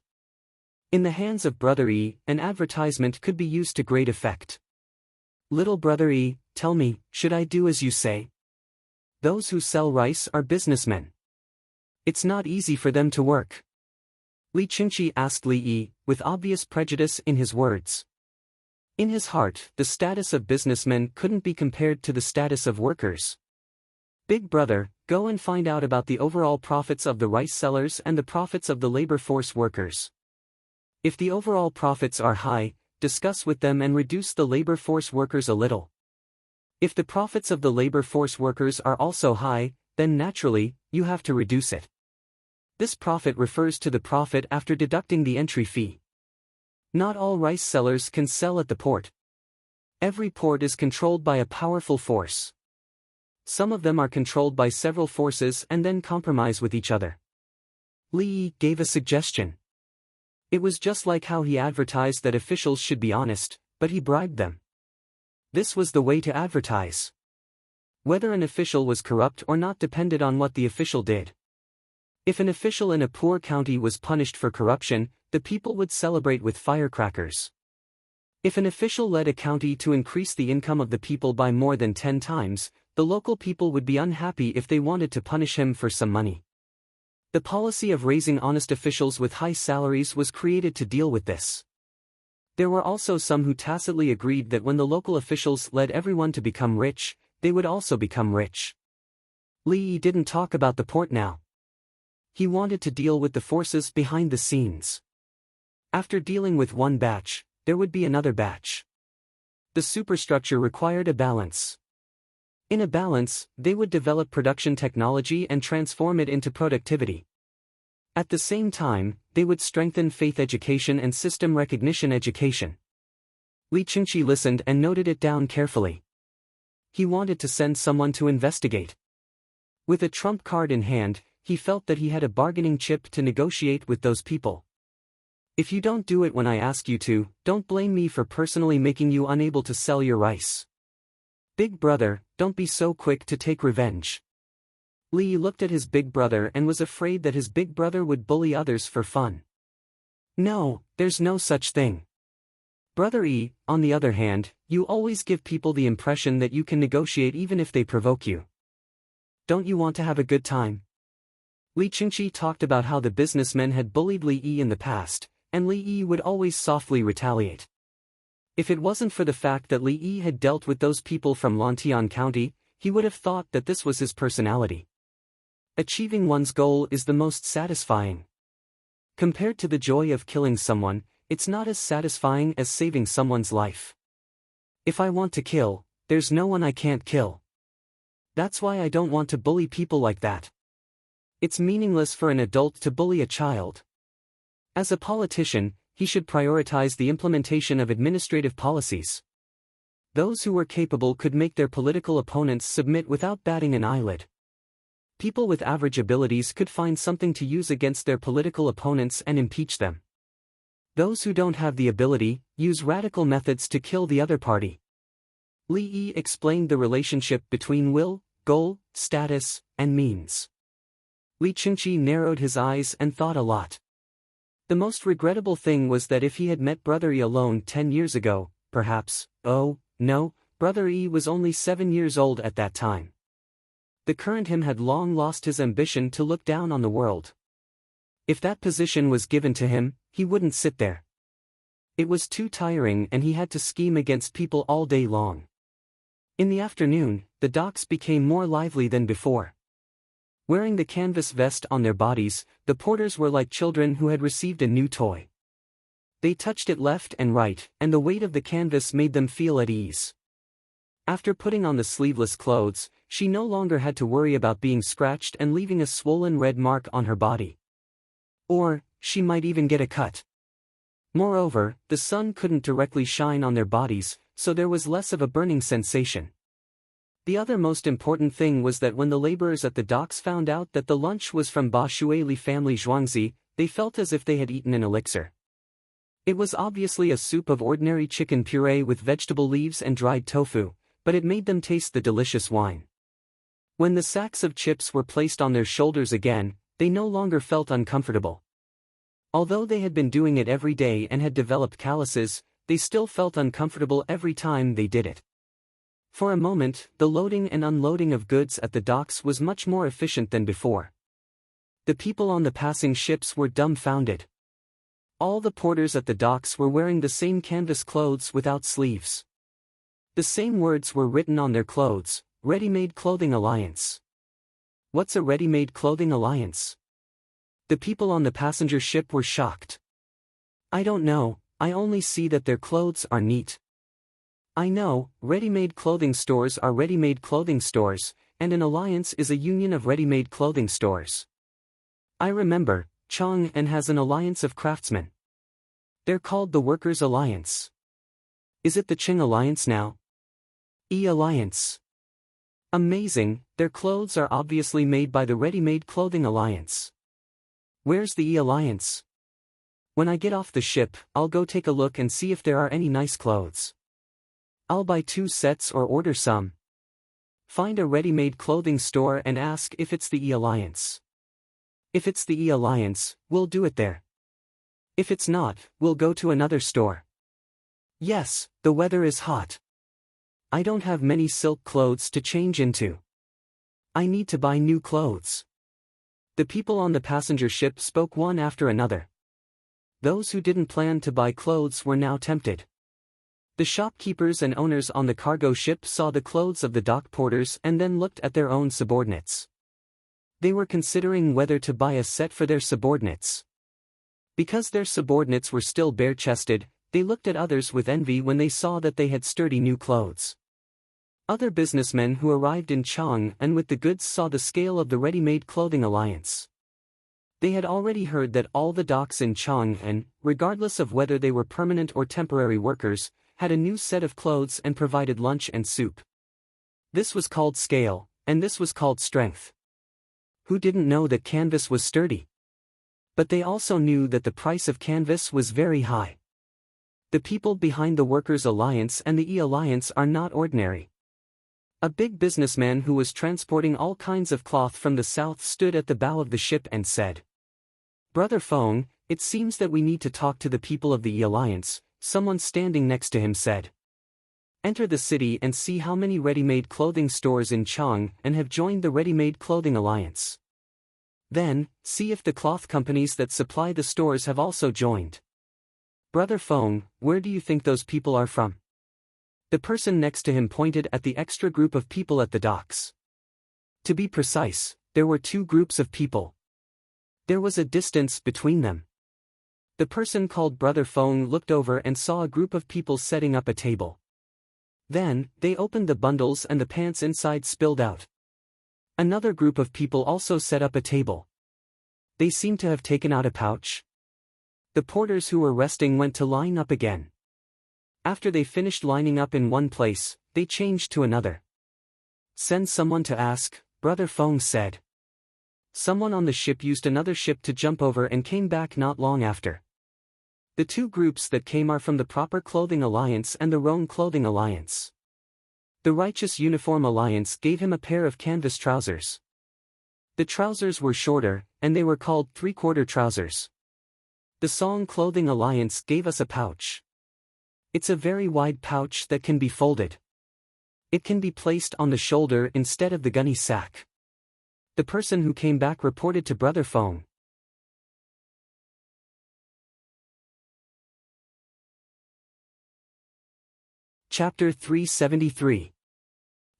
In the hands of Brother Yi, an advertisement could be used to great effect. "Little Brother Yi, tell me, should I do as you say? Those who sell rice are businessmen. It's not easy for them to work." Li Qingqi asked Li Yi, with obvious prejudice in his words. In his heart, the status of businessmen couldn't be compared to the status of workers. Big brother, go and find out about the overall profits of the rice sellers and the profits of the labor force workers. If the overall profits are high, discuss with them and reduce the labor force workers a little. If the profits of the labor force workers are also high, then naturally, you have to reduce it. This profit refers to the profit after deducting the entry fee. Not all rice sellers can sell at the port. Every port is controlled by a powerful force. Some of them are controlled by several forces and then compromise with each other. Li gave a suggestion. It was just like how he advertised that officials should be honest, but he bribed them. This was the way to advertise. Whether an official was corrupt or not depended on what the official did. If an official in a poor county was punished for corruption, the people would celebrate with firecrackers. If an official led a county to increase the income of the people by more than 10 times, the local people would be unhappy if they wanted to punish him for some money. The policy of raising honest officials with high salaries was created to deal with this. There were also some who tacitly agreed that when the local officials led everyone to become rich, they would also become rich. Li didn't talk about the port now. He wanted to deal with the forces behind the scenes. After dealing with one batch, there would be another batch. The superstructure required a balance. In a balance, they would develop production technology and transform it into productivity. At the same time, they would strengthen faith education and system recognition education. Li Qingqi listened and noted it down carefully. He wanted to send someone to investigate. With a trump card in hand, he felt that he had a bargaining chip to negotiate with those people. If you don't do it when I ask you to, don't blame me for personally making you unable to sell your rice. Big brother, don't be so quick to take revenge. Li looked at his big brother and was afraid that his big brother would bully others for fun. No, there's no such thing. Brother Yi, on the other hand, you always give people the impression that you can negotiate even if they provoke you. Don't you want to have a good time? Li Qingqi talked about how the businessmen had bullied Li Yi in the past, and Li Yi would always softly retaliate. If it wasn't for the fact that Li Yi had dealt with those people from Lantian County, he would have thought that this was his personality. Achieving one's goal is the most satisfying. Compared to the joy of killing someone, it's not as satisfying as saving someone's life. If I want to kill, there's no one I can't kill. That's why I don't want to bully people like that. It's meaningless for an adult to bully a child. As a politician, he should prioritize the implementation of administrative policies. Those who were capable could make their political opponents submit without batting an eyelid. People with average abilities could find something to use against their political opponents and impeach them. Those who don't have the ability, use radical methods to kill the other party. Li Yi explained the relationship between will, goal, status, and means. Li Qingqi narrowed his eyes and thought a lot. The most regrettable thing was that if he had met Brother Yi alone 10 years ago, perhaps, oh, no, Brother Yi was only 7 years old at that time. The current him had long lost his ambition to look down on the world. If that position was given to him, he wouldn't sit there. It was too tiring and he had to scheme against people all day long. In the afternoon, the docks became more lively than before. Wearing the canvas vest on their bodies, the porters were like children who had received a new toy. They touched it left and right, and the weight of the canvas made them feel at ease. After putting on the sleeveless clothes, she no longer had to worry about being scratched and leaving a swollen red mark on her body. Or, she might even get a cut. Moreover, the sun couldn't directly shine on their bodies, so there was less of a burning sensation. The other most important thing was that when the laborers at the docks found out that the lunch was from Ba Shuili family Zhuangzi, they felt as if they had eaten an elixir. It was obviously a soup of ordinary chicken puree with vegetable leaves and dried tofu, but it made them taste the delicious wine. When the sacks of chips were placed on their shoulders again, they no longer felt uncomfortable. Although they had been doing it every day and had developed calluses, they still felt uncomfortable every time they did it. For a moment, the loading and unloading of goods at the docks was much more efficient than before. The people on the passing ships were dumbfounded. All the porters at the docks were wearing the same canvas clothes without sleeves. The same words were written on their clothes: Ready-Made Clothing Alliance. What's a ready-made clothing alliance? The people on the passenger ship were shocked. I don't know, I only see that their clothes are neat. I know, ready-made clothing stores are ready-made clothing stores, and an alliance is a union of ready-made clothing stores. I remember, Chang'an has an alliance of craftsmen. They're called the Workers' Alliance. Is it the Qing Alliance now? E-Alliance. Amazing, their clothes are obviously made by the Ready-Made Clothing Alliance. Where's the E-Alliance? When I get off the ship, I'll go take a look and see if there are any nice clothes. I'll buy 2 sets or order some. Find a ready-made clothing store and ask if it's the E-Alliance. If it's the E-Alliance, we'll do it there. If it's not, we'll go to another store. Yes, the weather is hot. I don't have many silk clothes to change into. I need to buy new clothes. The people on the passenger ship spoke one after another. Those who didn't plan to buy clothes were now tempted. The shopkeepers and owners on the cargo ship saw the clothes of the dock porters and then looked at their own subordinates. They were considering whether to buy a set for their subordinates. Because their subordinates were still bare-chested, they looked at others with envy when they saw that they had sturdy new clothes. Other businessmen who arrived in Chang'an with the goods saw the scale of the Ready-Made Clothing Alliance. They had already heard that all the docks in Chang'an, regardless of whether they were permanent or temporary workers, had a new set of clothes and provided lunch and soup. This was called scale, and this was called strength. Who didn't know that canvas was sturdy? But they also knew that the price of canvas was very high. The people behind the Workers' Alliance and the E-Alliance are not ordinary. A big businessman who was transporting all kinds of cloth from the south stood at the bow of the ship and said, "Brother Feng, it seems that we need to talk to the people of the E-Alliance." Someone standing next to him said, "Enter the city and see how many ready-made clothing stores in Chang'an have joined the Ready-Made Clothing Alliance. Then, see if the cloth companies that supply the stores have also joined. Brother Feng, where do you think those people are from?" The person next to him pointed at the extra group of people at the docks. To be precise, there were 2 groups of people. There was a distance between them. The person called Brother Feng looked over and saw a group of people setting up a table. Then, they opened the bundles and the pants inside spilled out. Another group of people also set up a table. They seemed to have taken out a pouch. The porters who were resting went to line up again. After they finished lining up in one place, they changed to another. "Send someone to ask," Brother Feng said. Someone on the ship used another ship to jump over and came back not long after. The 2 groups that came are from the Proper Clothing Alliance and the Roan Clothing Alliance. The Righteous Uniform Alliance gave him a pair of canvas trousers. The trousers were shorter, and they were called 3/4 trousers. The Song Clothing Alliance gave us a pouch. It's a very wide pouch that can be folded. It can be placed on the shoulder instead of the gunny sack. The person who came back reported to Brother Feng. Chapter 373.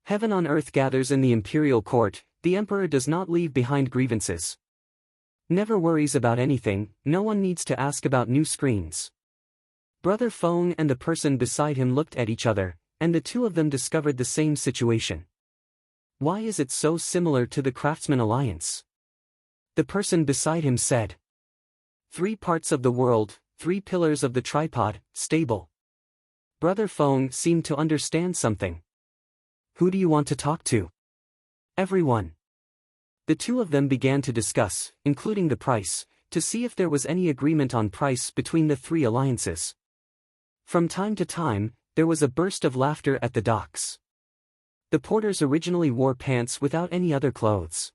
Heaven on earth gathers in the imperial court. The emperor does not leave behind grievances. Never worries about anything, no one needs to ask about new screens. Brother Feng and the person beside him looked at each other, and the 2 of them discovered the same situation. Why is it so similar to the Craftsman Alliance? The person beside him said. 3 parts of the world, 3 pillars of the tripod, stable. Brother Feng seemed to understand something. Who do you want to talk to? Everyone. The 2 of them began to discuss, including the price, to see if there was any agreement on price between the 3 alliances. From time to time, there was a burst of laughter at the docks. The porters originally wore pants without any other clothes.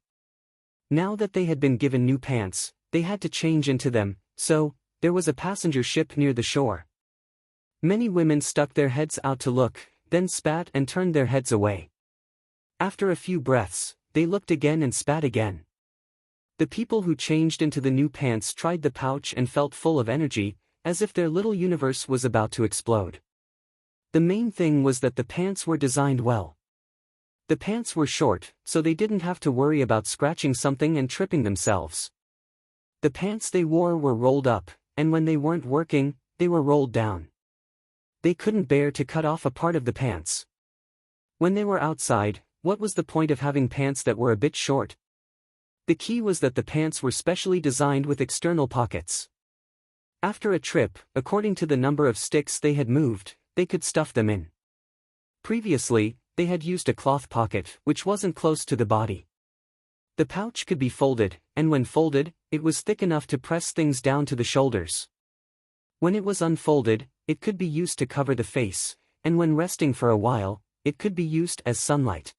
Now that they had been given new pants, they had to change into them, so, there was a passenger ship near the shore. Many women stuck their heads out to look, then spat and turned their heads away. After a few breaths, they looked again and spat again. The people who changed into the new pants tried the pouch and felt full of energy, as if their little universe was about to explode. The main thing was that the pants were designed well. The pants were short, so they didn't have to worry about scratching something and tripping themselves. The pants they wore were rolled up, and when they weren't working, they were rolled down. They couldn't bear to cut off a part of the pants. When they were outside, what was the point of having pants that were a bit short? The key was that the pants were specially designed with external pockets. After a trip, according to the number of sticks they had moved, they could stuff them in. Previously, they had used a cloth pocket, which wasn't close to the body. The pouch could be folded, and when folded, it was thick enough to press things down to the shoulders. When it was unfolded, it could be used to cover the face, and when resting for a while, it could be used as sunlight.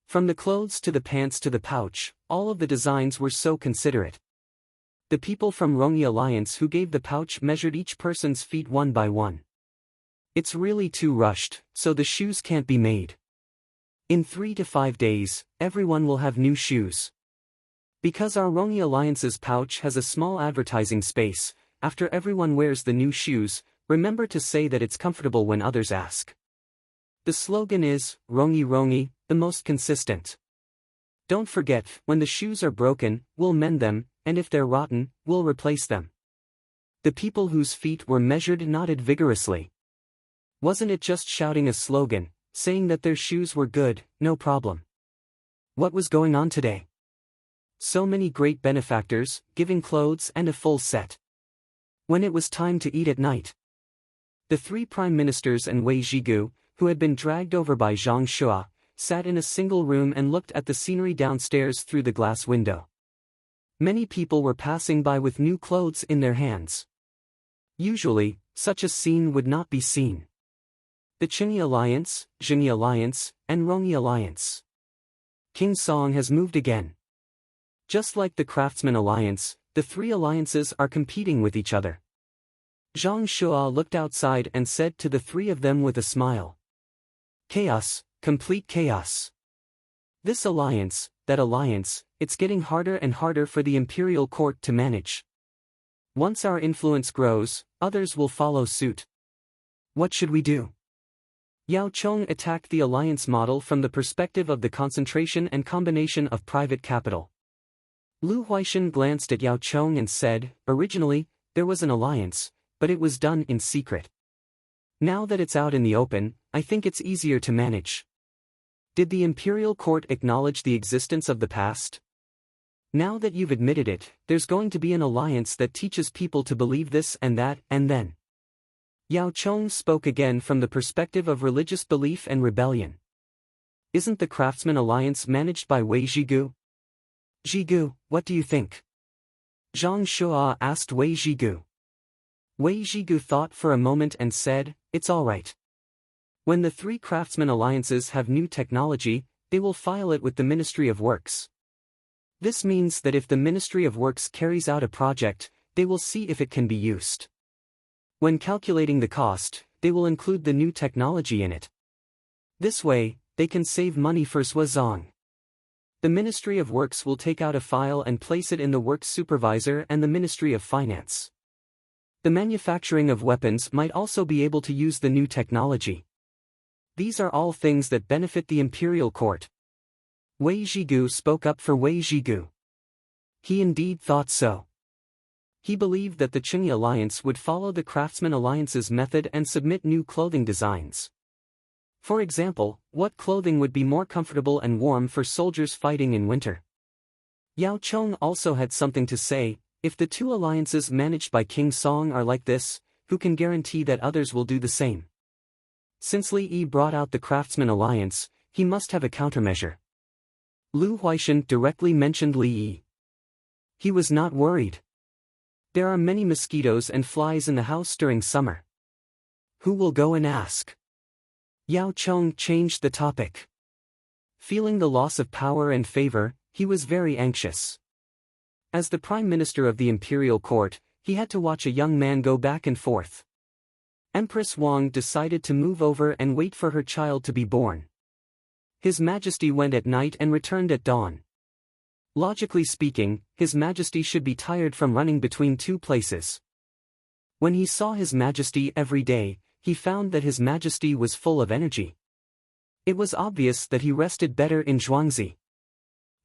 From the clothes to the pants to the pouch, all of the designs were so considerate. The people from Rongi Alliance who gave the pouch measured each person's feet one by one. It's really too rushed, so the shoes can't be made. In 3 to 5 days, everyone will have new shoes. Because our Rongi Alliance's pouch has a small advertising space, after everyone wears the new shoes, remember to say that it's comfortable when others ask. The slogan is, Rongi Rongi, the most consistent. Don't forget, when the shoes are broken, we'll mend them, and if they're rotten, we'll replace them. The people whose feet were measured nodded vigorously. Wasn't it just shouting a slogan, saying that their shoes were good, no problem? What was going on today? So many great benefactors, giving clothes and a full set. When it was time to eat at night, the 3 prime ministers and Wei Zhigu, who had been dragged over by Zhang Shua, sat in a single room and looked at the scenery downstairs through the glass window. Many people were passing by with new clothes in their hands. Usually, such a scene would not be seen. The Qingyi Alliance, Jingyi Alliance, and Rongi Alliance. King Song has moved again. Just like the Craftsman Alliance, the 3 alliances are competing with each other. Zhang Shua looked outside and said to the 3 of them with a smile. Chaos, complete chaos. This alliance, that alliance, it's getting harder and harder for the imperial court to manage. Once our influence grows, others will follow suit. What should we do? Yao Chong attacked the alliance model from the perspective of the concentration and combination of private capital. Lu Huaishan glanced at Yao Chong and said, originally, there was an alliance, but it was done in secret. Now that it's out in the open, I think it's easier to manage. Did the imperial court acknowledge the existence of the past? Now that you've admitted it, there's going to be an alliance that teaches people to believe this and that, and then. Yao Chong spoke again from the perspective of religious belief and rebellion. Isn't the Craftsman Alliance managed by Wei Zhigu? Zhigu, what do you think? Zhang Shua asked Wei Zhigu. Wei Zhigu thought for a moment and said, it's all right. When the 3 Craftsman Alliances have new technology, they will file it with the Ministry of Works. This means that if the Ministry of Works carries out a project, they will see if it can be used. When calculating the cost, they will include the new technology in it. This way, they can save money for Suazong. The Ministry of Works will take out a file and place it in the Works Supervisor and the Ministry of Finance. The manufacturing of weapons might also be able to use the new technology. These are all things that benefit the imperial court. Wei Zhigu spoke up for Wei Zhigu. He indeed thought so. He believed that the Qingyi Alliance would follow the Craftsman Alliance's method and submit new clothing designs. For example, what clothing would be more comfortable and warm for soldiers fighting in winter? Yao Chong also had something to say. If the 2 alliances managed by King Song are like this, who can guarantee that others will do the same? Since Li Yi brought out the Craftsman Alliance, he must have a countermeasure. Lu Huaishan directly mentioned Li Yi. He was not worried. There are many mosquitoes and flies in the house during summer. Who will go and ask? Yao Chong changed the topic. Feeling the loss of power and favor, he was very anxious. As the Prime Minister of the Imperial Court, he had to watch a young man go back and forth. Empress Wang decided to move over and wait for her child to be born. His Majesty went at night and returned at dawn. Logically speaking, His Majesty should be tired from running between two places. When he saw His Majesty every day, he found that His Majesty was full of energy. It was obvious that he rested better in Zhuangzi.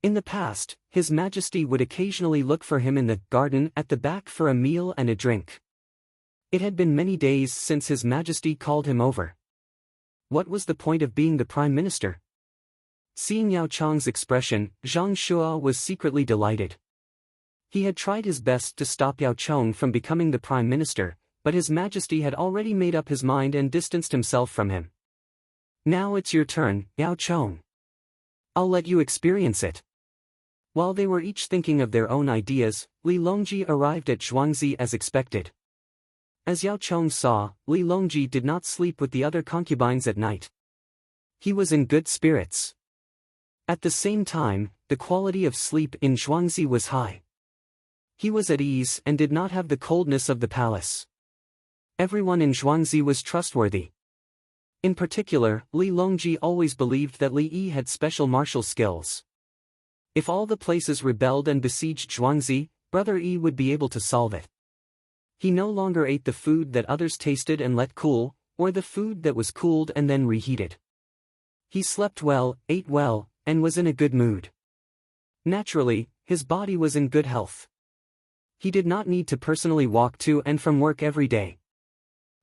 In the past, His Majesty would occasionally look for him in the garden at the back for a meal and a drink. It had been many days since His Majesty called him over. What was the point of being the Prime Minister? Seeing Yao Chang's expression, Zhang Shua was secretly delighted. He had tried his best to stop Yao Chang from becoming the Prime Minister, but His Majesty had already made up his mind and distanced himself from him. Now it's your turn, Yao Chang. I'll let you experience it. While they were each thinking of their own ideas, Li Longji arrived at Zhuangzi as expected. As Yao Chang saw, Li Longji did not sleep with the other concubines at night. He was in good spirits. At the same time, the quality of sleep in Zhuangzi was high. He was at ease and did not have the coldness of the palace. Everyone in Zhuangzi was trustworthy. In particular, Li Longji always believed that Li Yi had special martial skills. If all the places rebelled and besieged Zhuangzi, Brother Yi would be able to solve it. He no longer ate the food that others tasted and let cool, or the food that was cooled and then reheated. He slept well, ate well, and was in a good mood. Naturally, his body was in good health. He did not need to personally walk to and from work every day.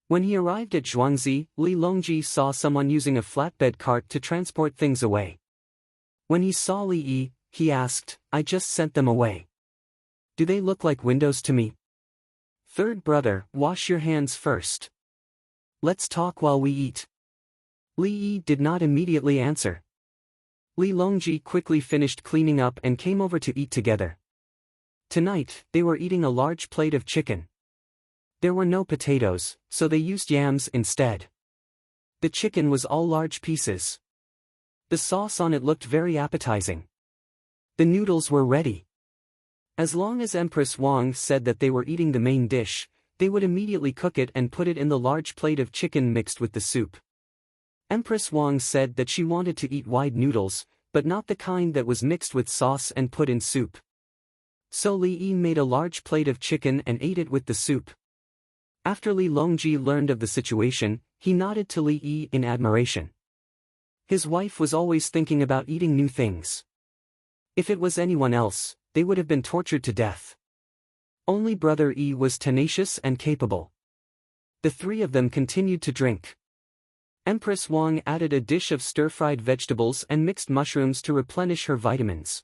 When he arrived at Zhuangzi, Li Longji saw someone using a flatbed cart to transport things away. When he saw Li Yi, he asked, "I just sent them away. Do they look like windows to me?" "Third brother, wash your hands first. Let's talk while we eat." Li Yi did not immediately answer. Li Longji quickly finished cleaning up and came over to eat together. Tonight, they were eating a large plate of chicken. There were no potatoes, so they used yams instead. The chicken was all large pieces. The sauce on it looked very appetizing. The noodles were ready. As long as Empress Wang said that they were eating the main dish, they would immediately cook it and put it in the large plate of chicken mixed with the soup. Empress Wang said that she wanted to eat wide noodles, but not the kind that was mixed with sauce and put in soup. So Li Yi made a large plate of chicken and ate it with the soup. After Li Longji learned of the situation, he nodded to Li Yi in admiration. His wife was always thinking about eating new things. If it was anyone else, they would have been tortured to death. Only Brother Yi was tenacious and capable. The three of them continued to drink. Empress Wang added a dish of stir-fried vegetables and mixed mushrooms to replenish her vitamins.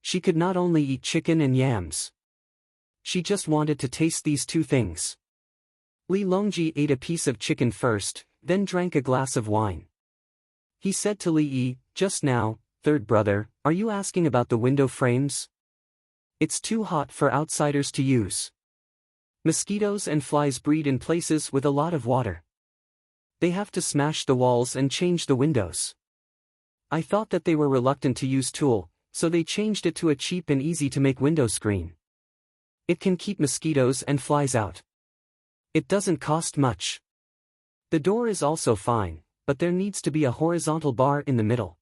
She could not only eat chicken and yams. She just wanted to taste these two things. Li Longji ate a piece of chicken first, then drank a glass of wine. He said to Li Yi, "Just now, third brother, are you asking about the window frames? It's too hot for outsiders to use. Mosquitoes and flies breed in places with a lot of water. They have to smash the walls and change the windows. I thought that they were reluctant to use tulle, so they changed it to a cheap and easy to make window screen. It can keep mosquitoes and flies out. It doesn't cost much. The door is also fine, but there needs to be a horizontal bar in the middle.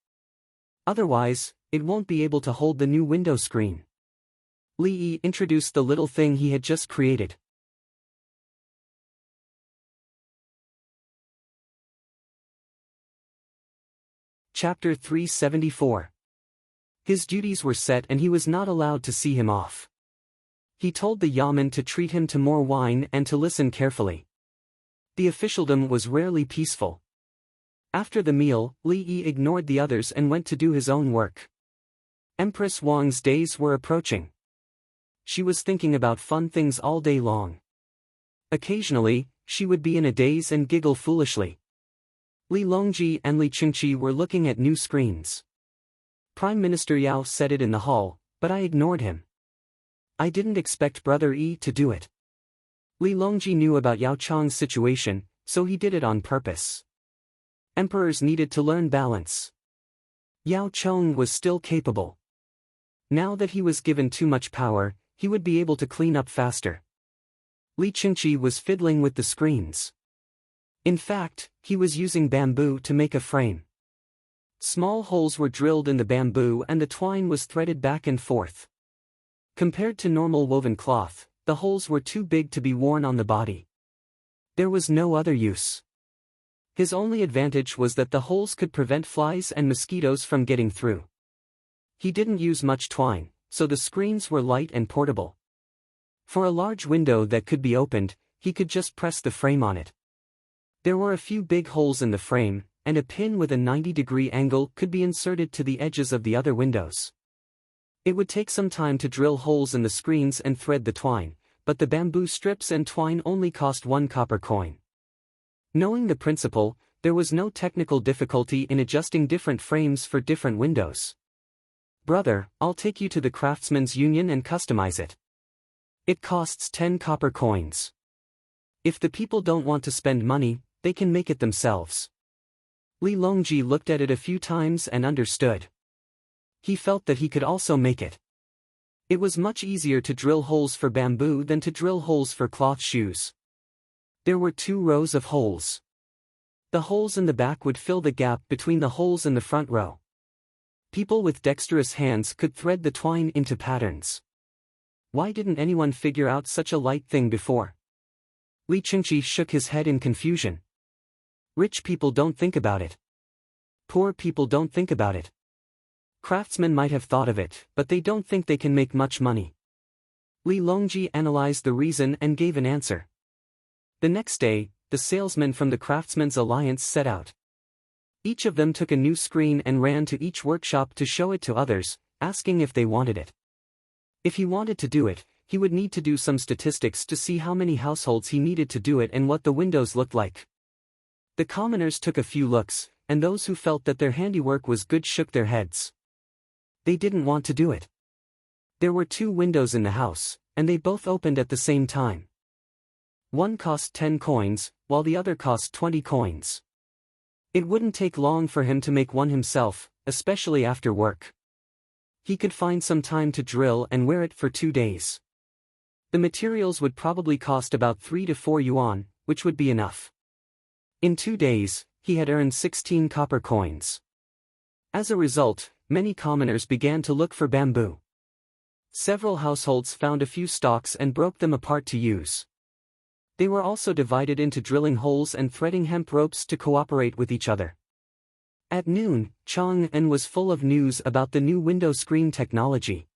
Otherwise, it won't be able to hold the new window screen." Li Yi introduced the little thing he had just created. Chapter 374. His duties were set and he was not allowed to see him off. He told the yeoman to treat him to more wine and to listen carefully. The officialdom was rarely peaceful. After the meal, Li Yi ignored the others and went to do his own work. Empress Wang's days were approaching. She was thinking about fun things all day long. Occasionally, she would be in a daze and giggle foolishly. Li Longji and Li Qingqi were looking at new screens. Prime Minister Yao said it in the hall, but I ignored him. I didn't expect Brother Yi to do it. Li Longji knew about Yao Chang's situation, so he did it on purpose. Emperors needed to learn balance. Yao Chang was still capable. Now that he was given too much power, he would be able to clean up faster. Li Qingqi was fiddling with the screens. In fact, he was using bamboo to make a frame. Small holes were drilled in the bamboo and the twine was threaded back and forth. Compared to normal woven cloth, the holes were too big to be worn on the body. There was no other use. His only advantage was that the holes could prevent flies and mosquitoes from getting through. He didn't use much twine, so the screens were light and portable. For a large window that could be opened, he could just press the frame on it. There were a few big holes in the frame, and a pin with a 90-degree angle could be inserted to the edges of the other windows. It would take some time to drill holes in the screens and thread the twine, but the bamboo strips and twine only cost 1 copper coin. Knowing the principle, there was no technical difficulty in adjusting different frames for different windows. "Brother, I'll take you to the craftsmen's union and customize it. It costs 10 copper coins. If the people don't want to spend money, they can make it themselves." Li Longji looked at it a few times and understood. He felt that he could also make it. It was much easier to drill holes for bamboo than to drill holes for cloth shoes. There were 2 rows of holes. The holes in the back would fill the gap between the holes in the front row. People with dexterous hands could thread the twine into patterns. Why didn't anyone figure out such a light thing before? Li Chengqi shook his head in confusion. Rich people don't think about it. Poor people don't think about it. Craftsmen might have thought of it, but they don't think they can make much money. Li Longji analyzed the reason and gave an answer. The next day, the salesmen from the Craftsmen's Alliance set out. Each of them took a new screen and ran to each workshop to show it to others, asking if they wanted it. If he wanted to do it, he would need to do some statistics to see how many households he needed to do it and what the windows looked like. The commoners took a few looks, and those who felt that their handiwork was good shook their heads. They didn't want to do it. There were 2 windows in the house, and they both opened at the same time. One cost 10 coins, while the other cost 20 coins. It wouldn't take long for him to make one himself, especially after work. He could find some time to drill and wear it for 2 days. The materials would probably cost about 3 to 4 yuan, which would be enough. In 2 days, he had earned 16 copper coins. As a result, many commoners began to look for bamboo. Several households found a few stalks and broke them apart to use. They were also divided into drilling holes and threading hemp ropes to cooperate with each other. At noon, Chang'an was full of news about the new window screen technology.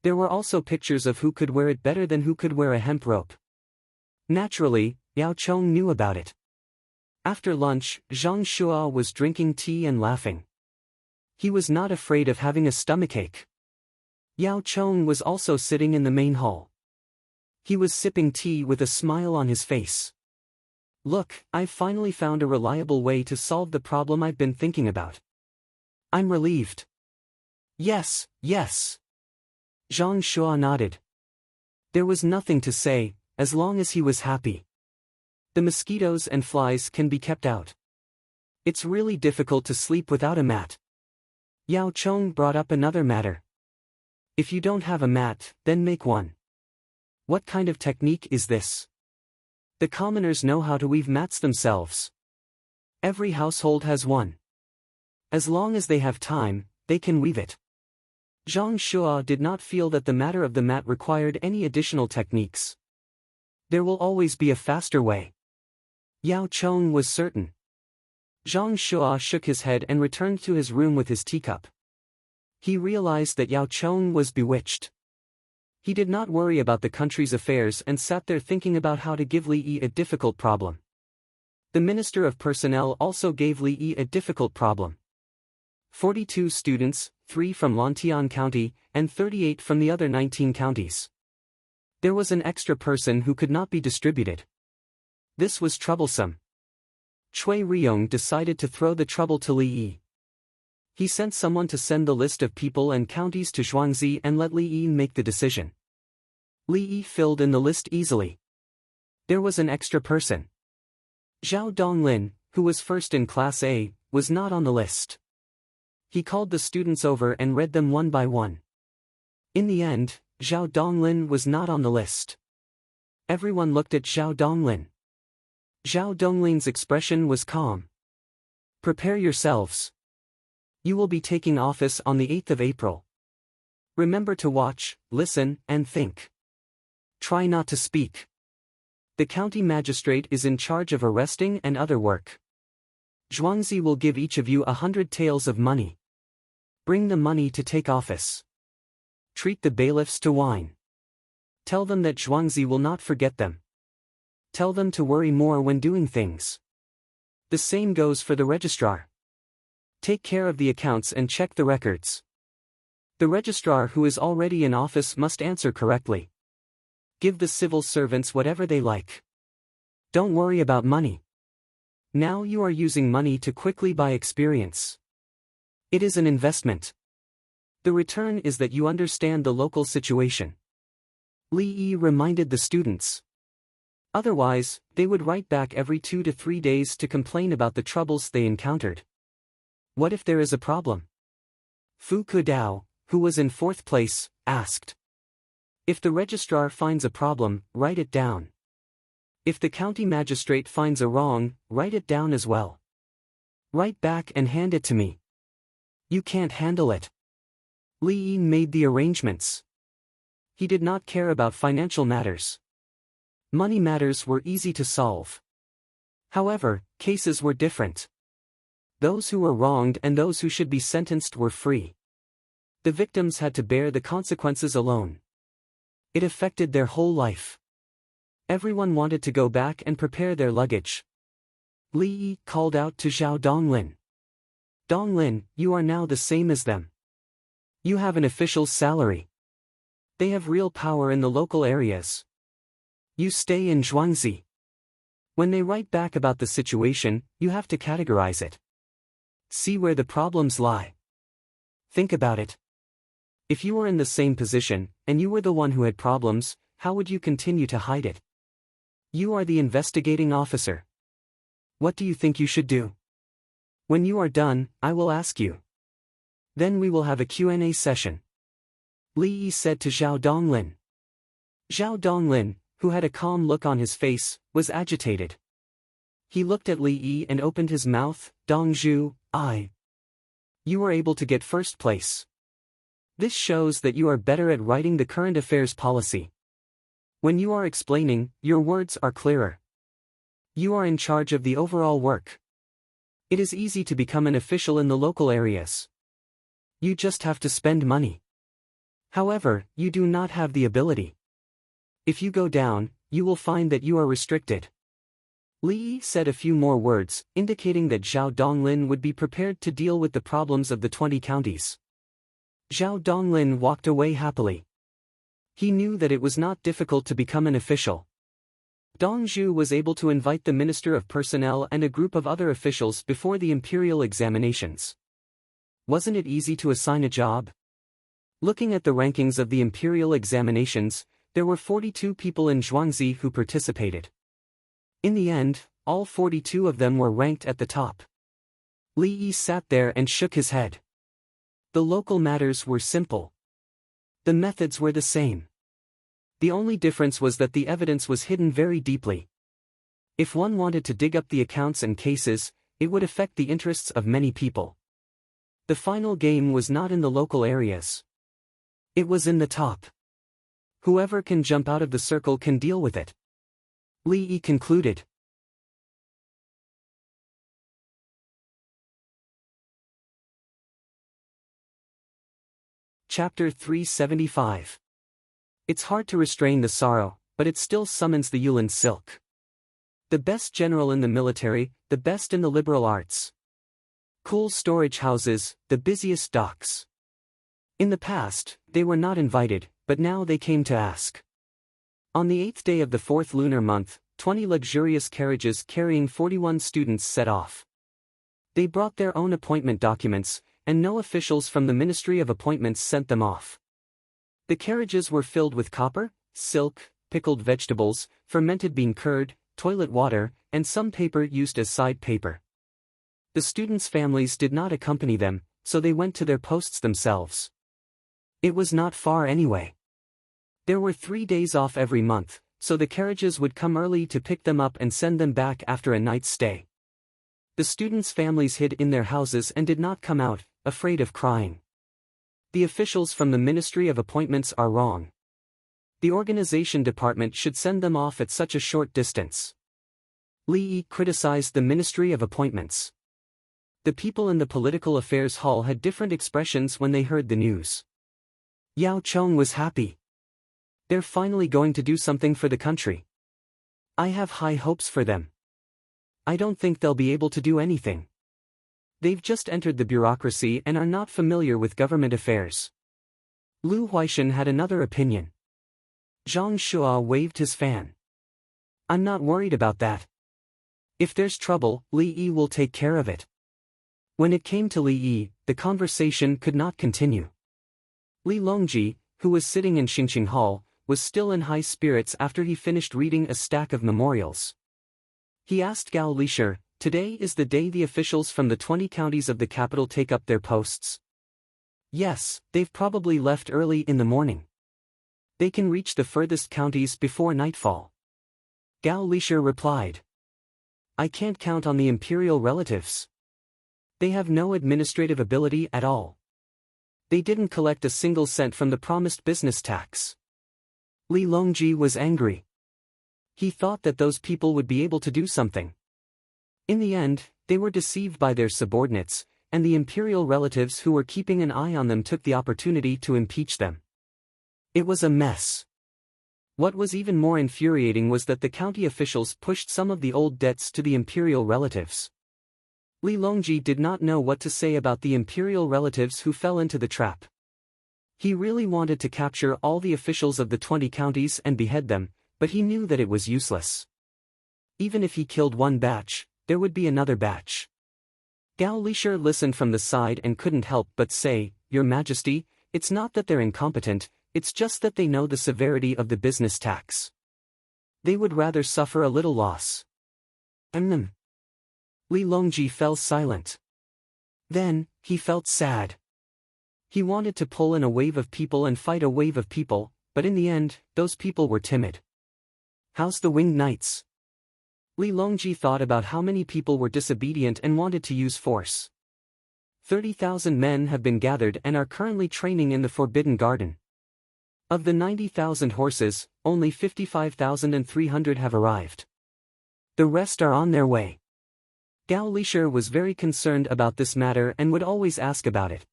There were also pictures of who could wear it better than who could wear a hemp rope. Naturally, Yao Chong knew about it. After lunch, Zhang Shua was drinking tea and laughing. He was not afraid of having a stomachache. Yao Chong was also sitting in the main hall. He was sipping tea with a smile on his face. "Look, I've finally found a reliable way to solve the problem I've been thinking about. I'm relieved." "Yes, yes." Zhang Shua nodded. There was nothing to say, as long as he was happy. The mosquitoes and flies can be kept out. It's really difficult to sleep without a mat. Yao Chong brought up another matter. "If you don't have a mat, then make one." "What kind of technique is this?" "The commoners know how to weave mats themselves. Every household has one. As long as they have time, they can weave it." Zhang Shua did not feel that the matter of the mat required any additional techniques. There will always be a faster way. Yao Chong was certain. Zhang Shua shook his head and returned to his room with his teacup. He realized that Yao Chong was bewitched. He did not worry about the country's affairs and sat there thinking about how to give Li Yi a difficult problem. The Minister of Personnel also gave Li Yi a difficult problem. 42 students, 3 from Lantian County, and 38 from the other 19 counties. There was an extra person who could not be distributed. This was troublesome. Cui Ryong decided to throw the trouble to Li Yi. He sent someone to send the list of people and counties to Zhuangzi and let Li Yi make the decision. Li Yi filled in the list easily. There was an extra person. Zhao Donglin, who was first in Class A, was not on the list. He called the students over and read them one by one. In the end, Zhao Donglin was not on the list. Everyone looked at Zhao Donglin. Zhao Donglin's expression was calm. "Prepare yourselves. You will be taking office on the 8th of April. Remember to watch, listen, and think. Try not to speak. The county magistrate is in charge of arresting and other work. Zhuangzi will give each of you 100 taels of money. Bring the money to take office. Treat the bailiffs to wine. Tell them that Zhuangzi will not forget them. Tell them to worry more when doing things. The same goes for the registrar. Take care of the accounts and check the records. The registrar who is already in office must answer correctly. Give the civil servants whatever they like. Don't worry about money. Now you are using money to quickly buy experience. It is an investment. The return is that you understand the local situation. Li Yi reminded the students. Otherwise, they would write back every 2 to 3 days to complain about the troubles they encountered. What if there is a problem? Fu Kudao, who was in 4th place, asked. If the registrar finds a problem, write it down. If the county magistrate finds a wrong, write it down as well. Write back and hand it to me. You can't handle it. Li Yi made the arrangements. He did not care about financial matters. Money matters were easy to solve. However, cases were different. Those who were wronged and those who should be sentenced were free. The victims had to bear the consequences alone. It affected their whole life. Everyone wanted to go back and prepare their luggage. Li Yi called out to Zhao Donglin. Donglin, you are now the same as them. You have an official's salary. They have real power in the local areas. You stay in Zhuangzi. When they write back about the situation, you have to categorize it. See where the problems lie. Think about it. If you were in the same position, and you were the one who had problems, how would you continue to hide it? You are the investigating officer. What do you think you should do? When you are done, I will ask you. Then we will have a Q&A session. Li Yi said to Zhao Donglin. Zhao Donglin, who had a calm look on his face, was agitated. He looked at Li Yi and opened his mouth. Dongzhu, you were able to get 1st place. This shows that you are better at writing the current affairs policy. When you are explaining, your words are clearer. You are in charge of the overall work. It is easy to become an official in the local areas. You just have to spend money. However, you do not have the ability. If you go down, you will find that you are restricted. Li Yi said a few more words, indicating that Zhao Donglin would be prepared to deal with the problems of the 20 counties. Zhao Donglin walked away happily. He knew that it was not difficult to become an official. Dongzhu was able to invite the Minister of Personnel and a group of other officials before the imperial examinations. Wasn't it easy to assign a job? Looking at the rankings of the imperial examinations, there were 42 people in Zhuangzi who participated. In the end, all 42 of them were ranked at the top. Li Yi sat there and shook his head. The local matters were simple. The methods were the same. The only difference was that the evidence was hidden very deeply. If one wanted to dig up the accounts and cases, it would affect the interests of many people. The final game was not in the local areas. It was in the top. Whoever can jump out of the circle can deal with it. Li Yi concluded. Chapter 375. It's hard to restrain the sorrow, but it still summons the Yulin silk. The best general in the military, the best in the liberal arts. Cool storage houses, the busiest docks. In the past, they were not invited, but now they came to ask. On the 8th day of the 4th lunar month, 20 luxurious carriages carrying 41 students set off. They brought their own appointment documents, and no officials from the Ministry of Appointments sent them off. The carriages were filled with copper, silk, pickled vegetables, fermented bean curd, toilet water, and some paper used as side paper. The students' families did not accompany them, so they went to their posts themselves. It was not far anyway. There were 3 days off every month, so the carriages would come early to pick them up and send them back after a night's stay. The students' families hid in their houses and did not come out, afraid of crying. The officials from the Ministry of Appointments are wrong. The organization department should send them off at such a short distance. Li Yi criticized the Ministry of Appointments. The people in the Political Affairs Hall had different expressions when they heard the news. Yao Chong was happy. They're finally going to do something for the country. I have high hopes for them. I don't think they'll be able to do anything. They've just entered the bureaucracy and are not familiar with government affairs. Lu Huaishan had another opinion. Zhang Shua waved his fan. I'm not worried about that. If there's trouble, Li Yi will take care of it. When it came to Li Yi, the conversation could not continue. Li Longji, who was sitting in Xingqing Hall, was still in high spirits after he finished reading a stack of memorials. He asked Gao Lisher, "Today is the day the officials from the 20 counties of the capital take up their posts?" "Yes, they've probably left early in the morning. They can reach the furthest counties before nightfall." Gao Lisher replied. "I can't count on the imperial relatives. They have no administrative ability at all. They didn't collect a single cent from the promised business tax." Li Longji was angry. He thought that those people would be able to do something. In the end, they were deceived by their subordinates, and the imperial relatives who were keeping an eye on them took the opportunity to impeach them. It was a mess. What was even more infuriating was that the county officials pushed some of the old debts to the imperial relatives. Li Longji did not know what to say about the imperial relatives who fell into the trap. He really wanted to capture all the officials of the 20 counties and behead them, but he knew that it was useless. Even if he killed one batch, there would be another batch. Gao Lisher listened from the side and couldn't help but say, "Your Majesty, it's not that they're incompetent, it's just that they know the severity of the business tax. They would rather suffer a little loss." Li Longji fell silent. Then, he felt sad. He wanted to pull in a wave of people and fight a wave of people, but in the end, those people were timid. "How's the Winged Knights?" Li Longji thought about how many people were disobedient and wanted to use force. 30,000 men have been gathered and are currently training in the Forbidden Garden. Of the 90,000 horses, only 55,300 have arrived. The rest are on their way. Gao Lisher was very concerned about this matter and would always ask about it.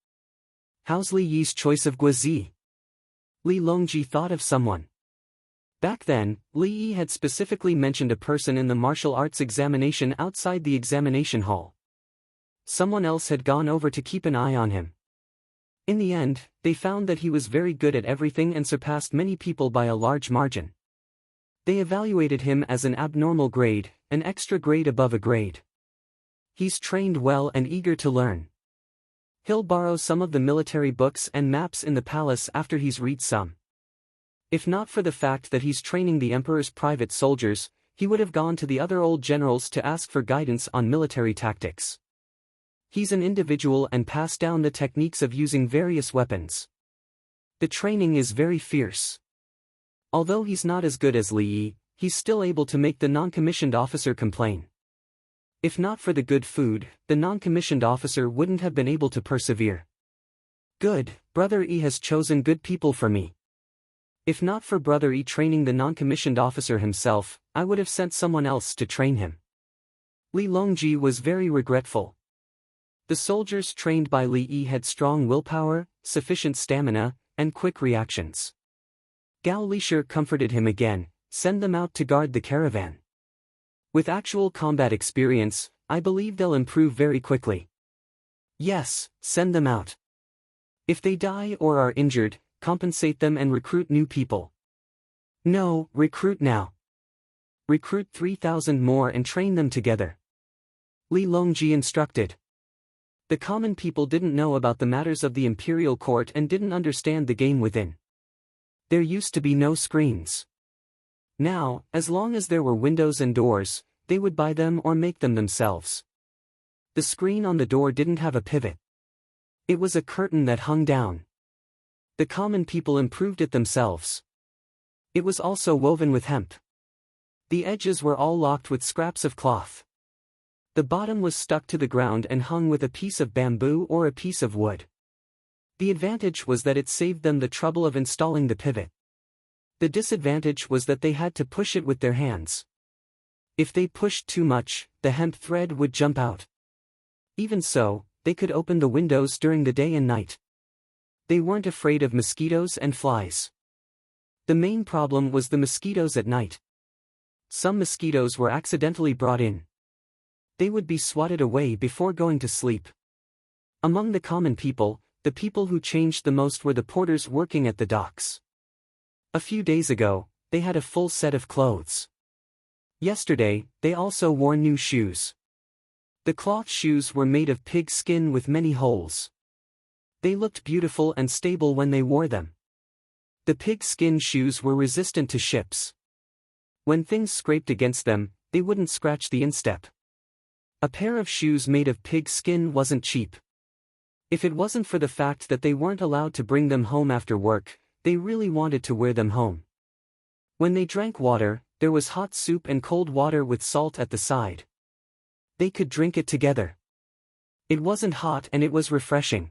"How's Li Yi's choice of Guizi?" Li Longji thought of someone. Back then, Li Yi had specifically mentioned a person in the martial arts examination outside the examination hall. Someone else had gone over to keep an eye on him. In the end, they found that he was very good at everything and surpassed many people by a large margin. They evaluated him as an abnormal grade, an extra grade above a grade. He's trained well and eager to learn. He'll borrow some of the military books and maps in the palace after he's read some. If not for the fact that he's training the emperor's private soldiers, he would have gone to the other old generals to ask for guidance on military tactics. He's an individual and passed down the techniques of using various weapons. The training is very fierce. Although he's not as good as Li Yi, he's still able to make the non-commissioned officer complain. If not for the good food, the non-commissioned officer wouldn't have been able to persevere. Good, Brother Yi has chosen good people for me. If not for Brother Yi training the non-commissioned officer himself, I would have sent someone else to train him. Li Longji was very regretful. The soldiers trained by Li Yi had strong willpower, sufficient stamina, and quick reactions. Gao Lisher comforted him again, "Send them out to guard the caravan. With actual combat experience, I believe they'll improve very quickly." "Yes, send them out. If they die or are injured, compensate them and recruit new people." "No, recruit now. Recruit 3,000 more and train them together," Li Longji instructed. The common people didn't know about the matters of the imperial court and didn't understand the game within. There used to be no screens. Now, as long as there were windows and doors, they would buy them or make them themselves. The screen on the door didn't have a pivot. It was a curtain that hung down. The common people improved it themselves. It was also woven with hemp. The edges were all locked with scraps of cloth. The bottom was stuck to the ground and hung with a piece of bamboo or a piece of wood. The advantage was that it saved them the trouble of installing the pivot. The disadvantage was that they had to push it with their hands. If they pushed too much, the hemp thread would jump out. Even so, they could open the windows during the day and night. They weren't afraid of mosquitoes and flies. The main problem was the mosquitoes at night. Some mosquitoes were accidentally brought in. They would be swatted away before going to sleep. Among the common people, the people who changed the most were the porters working at the docks. A few days ago, they had a full set of clothes. Yesterday, they also wore new shoes. The cloth shoes were made of pig skin with many holes. They looked beautiful and stable when they wore them. The pig skin shoes were resistant to ships. When things scraped against them, they wouldn't scratch the instep. A pair of shoes made of pig skin wasn't cheap. If it wasn't for the fact that they weren't allowed to bring them home after work, they really wanted to wear them home. When they drank water, there was hot soup and cold water with salt at the side. They could drink it together. It wasn't hot and it was refreshing.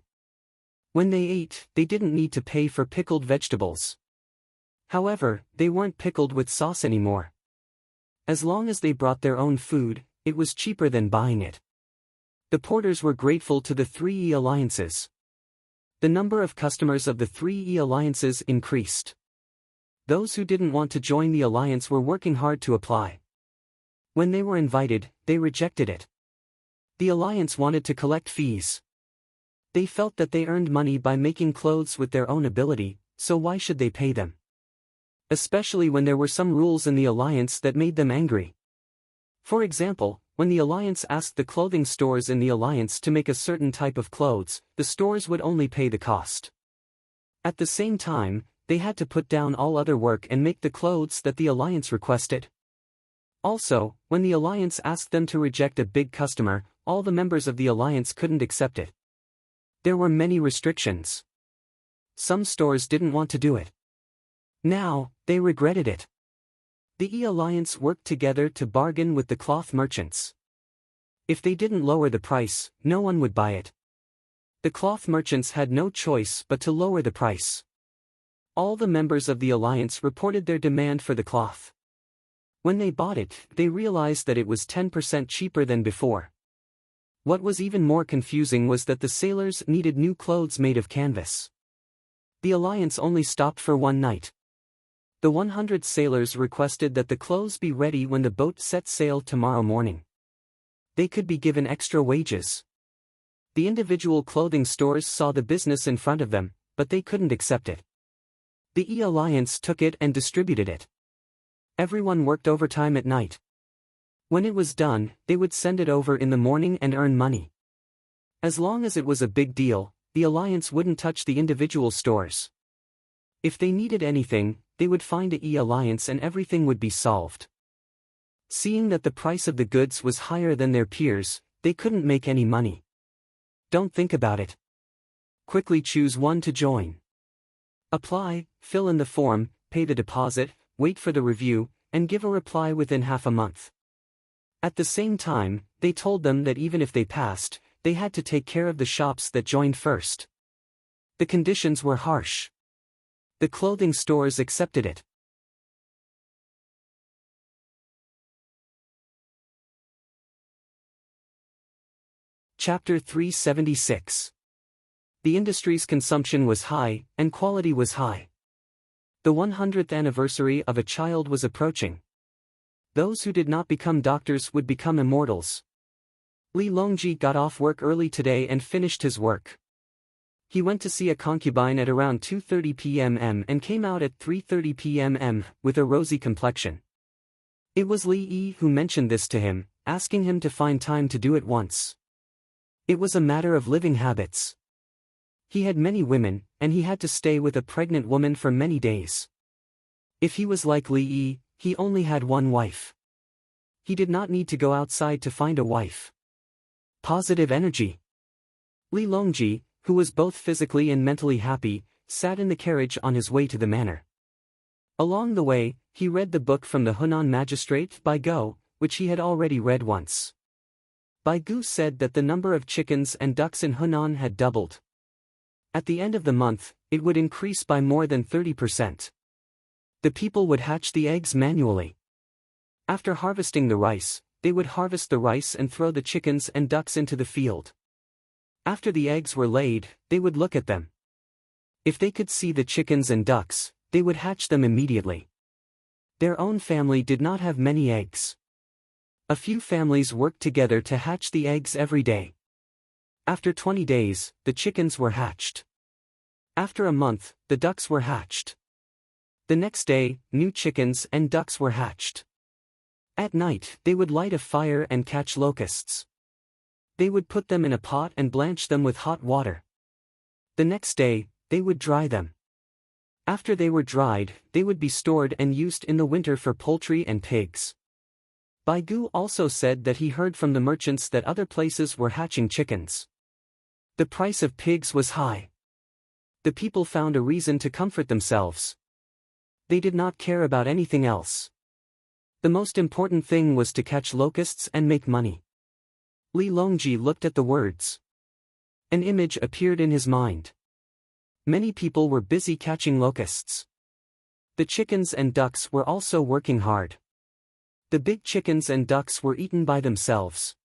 When they ate, they didn't need to pay for pickled vegetables. However, they weren't pickled with sauce anymore. As long as they brought their own food, it was cheaper than buying it. The porters were grateful to the 3E alliances. The number of customers of the 3E alliances increased. Those who didn't want to join the alliance were working hard to apply. When they were invited, they rejected it. The alliance wanted to collect fees. They felt that they earned money by making clothes with their own ability, so why should they pay them? Especially when there were some rules in the alliance that made them angry. For example, when the alliance asked the clothing stores in the alliance to make a certain type of clothes, the stores would only pay the cost. At the same time, they had to put down all other work and make the clothes that the alliance requested. Also, when the alliance asked them to reject a big customer, all the members of the alliance couldn't accept it. There were many restrictions. Some stores didn't want to do it. Now, they regretted it. The E-Alliance worked together to bargain with the cloth merchants. If they didn't lower the price, no one would buy it. The cloth merchants had no choice but to lower the price. All the members of the alliance reported their demand for the cloth. When they bought it, they realized that it was 10% cheaper than before. What was even more confusing was that the sailors needed new clothes made of canvas. The alliance only stopped for one night. The 100 sailors requested that the clothes be ready when the boat set sail tomorrow morning. They could be given extra wages. The individual clothing stores saw the business in front of them, but they couldn't accept it. The E-Alliance took it and distributed it. Everyone worked overtime at night. When it was done, they would send it over in the morning and earn money. As long as it was a big deal, the alliance wouldn't touch the individual stores. If they needed anything, they would find the E-Alliance and everything would be solved. Seeing that the price of the goods was higher than their peers, they couldn't make any money. Don't think about it. Quickly choose one to join. Apply, fill in the form, pay the deposit, wait for the review, and give a reply within half a month. At the same time, they told them that even if they passed, they had to take care of the shops that joined first. The conditions were harsh. The clothing stores accepted it. Chapter 376. The industry's consumption was high, and quality was high. The 100th anniversary of a child was approaching. Those who did not become doctors would become immortals. Li Longji got off work early today and finished his work. He went to see a concubine at around 2:30 p.m. and came out at 3:30 p.m. with a rosy complexion. It was Li Yi who mentioned this to him, asking him to find time to do it once. It was a matter of living habits. He had many women, and he had to stay with a pregnant woman for many days. If he was like Li Yi, he only had one wife. He did not need to go outside to find a wife. Positive energy. Li Longji, who was both physically and mentally happy, sat in the carriage on his way to the manor. Along the way, he read the book from the Hunan Magistrate by Go, which he had already read once. Baigu said that the number of chickens and ducks in Hunan had doubled. At the end of the month, it would increase by more than 30%. The people would hatch the eggs manually. After harvesting the rice, they would harvest the rice and throw the chickens and ducks into the field. After the eggs were laid, they would look at them. If they could see the chickens and ducks, they would hatch them immediately. Their own family did not have many eggs. A few families worked together to hatch the eggs every day. After 20 days, the chickens were hatched. After a month, the ducks were hatched. The next day, new chickens and ducks were hatched. At night, they would light a fire and catch locusts. They would put them in a pot and blanch them with hot water. The next day, they would dry them. After they were dried, they would be stored and used in the winter for poultry and pigs. Baigu also said that he heard from the merchants that other places were hatching chickens. The price of pigs was high. The people found a reason to comfort themselves. They did not care about anything else. The most important thing was to catch locusts and make money. Li Longji looked at the words. An image appeared in his mind. Many people were busy catching locusts. The chickens and ducks were also working hard. The big chickens and ducks were eaten by themselves.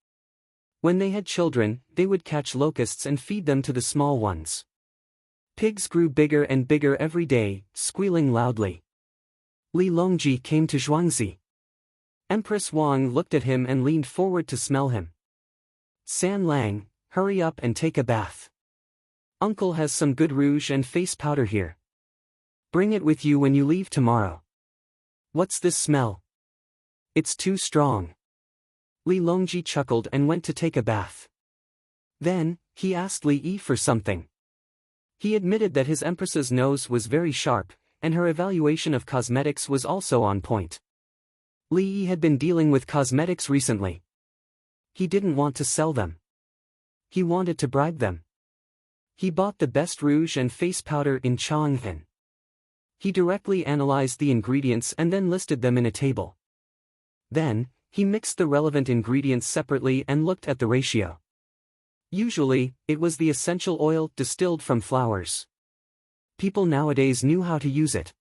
When they had children, they would catch locusts and feed them to the small ones. Pigs grew bigger and bigger every day, squealing loudly. Li Longji came to Zhuangzi. Empress Wang looked at him and leaned forward to smell him. San Lang, hurry up and take a bath. Uncle has some good rouge and face powder here. Bring it with you when you leave tomorrow. What's this smell? It's too strong. Li Longji chuckled and went to take a bath. Then, he asked Li Yi for something. He admitted that his empress's nose was very sharp, and her evaluation of cosmetics was also on point. Li Yi had been dealing with cosmetics recently. He didn't want to sell them. He wanted to bribe them. He bought the best rouge and face powder in Chang'an. He directly analyzed the ingredients and then listed them in a table. Then, he mixed the relevant ingredients separately and looked at the ratio. Usually, it was the essential oil distilled from flowers. People nowadays knew how to use it.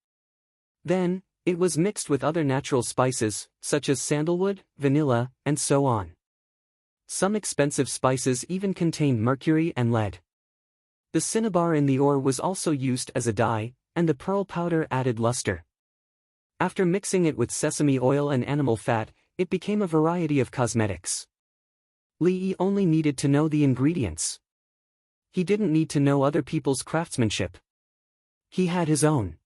Then, it was mixed with other natural spices, such as sandalwood, vanilla, and so on. Some expensive spices even contained mercury and lead. The cinnabar in the ore was also used as a dye, and the pearl powder added luster. After mixing it with sesame oil and animal fat, it became a variety of cosmetics. Li Yi only needed to know the ingredients. He didn't need to know other people's craftsmanship. He had his own.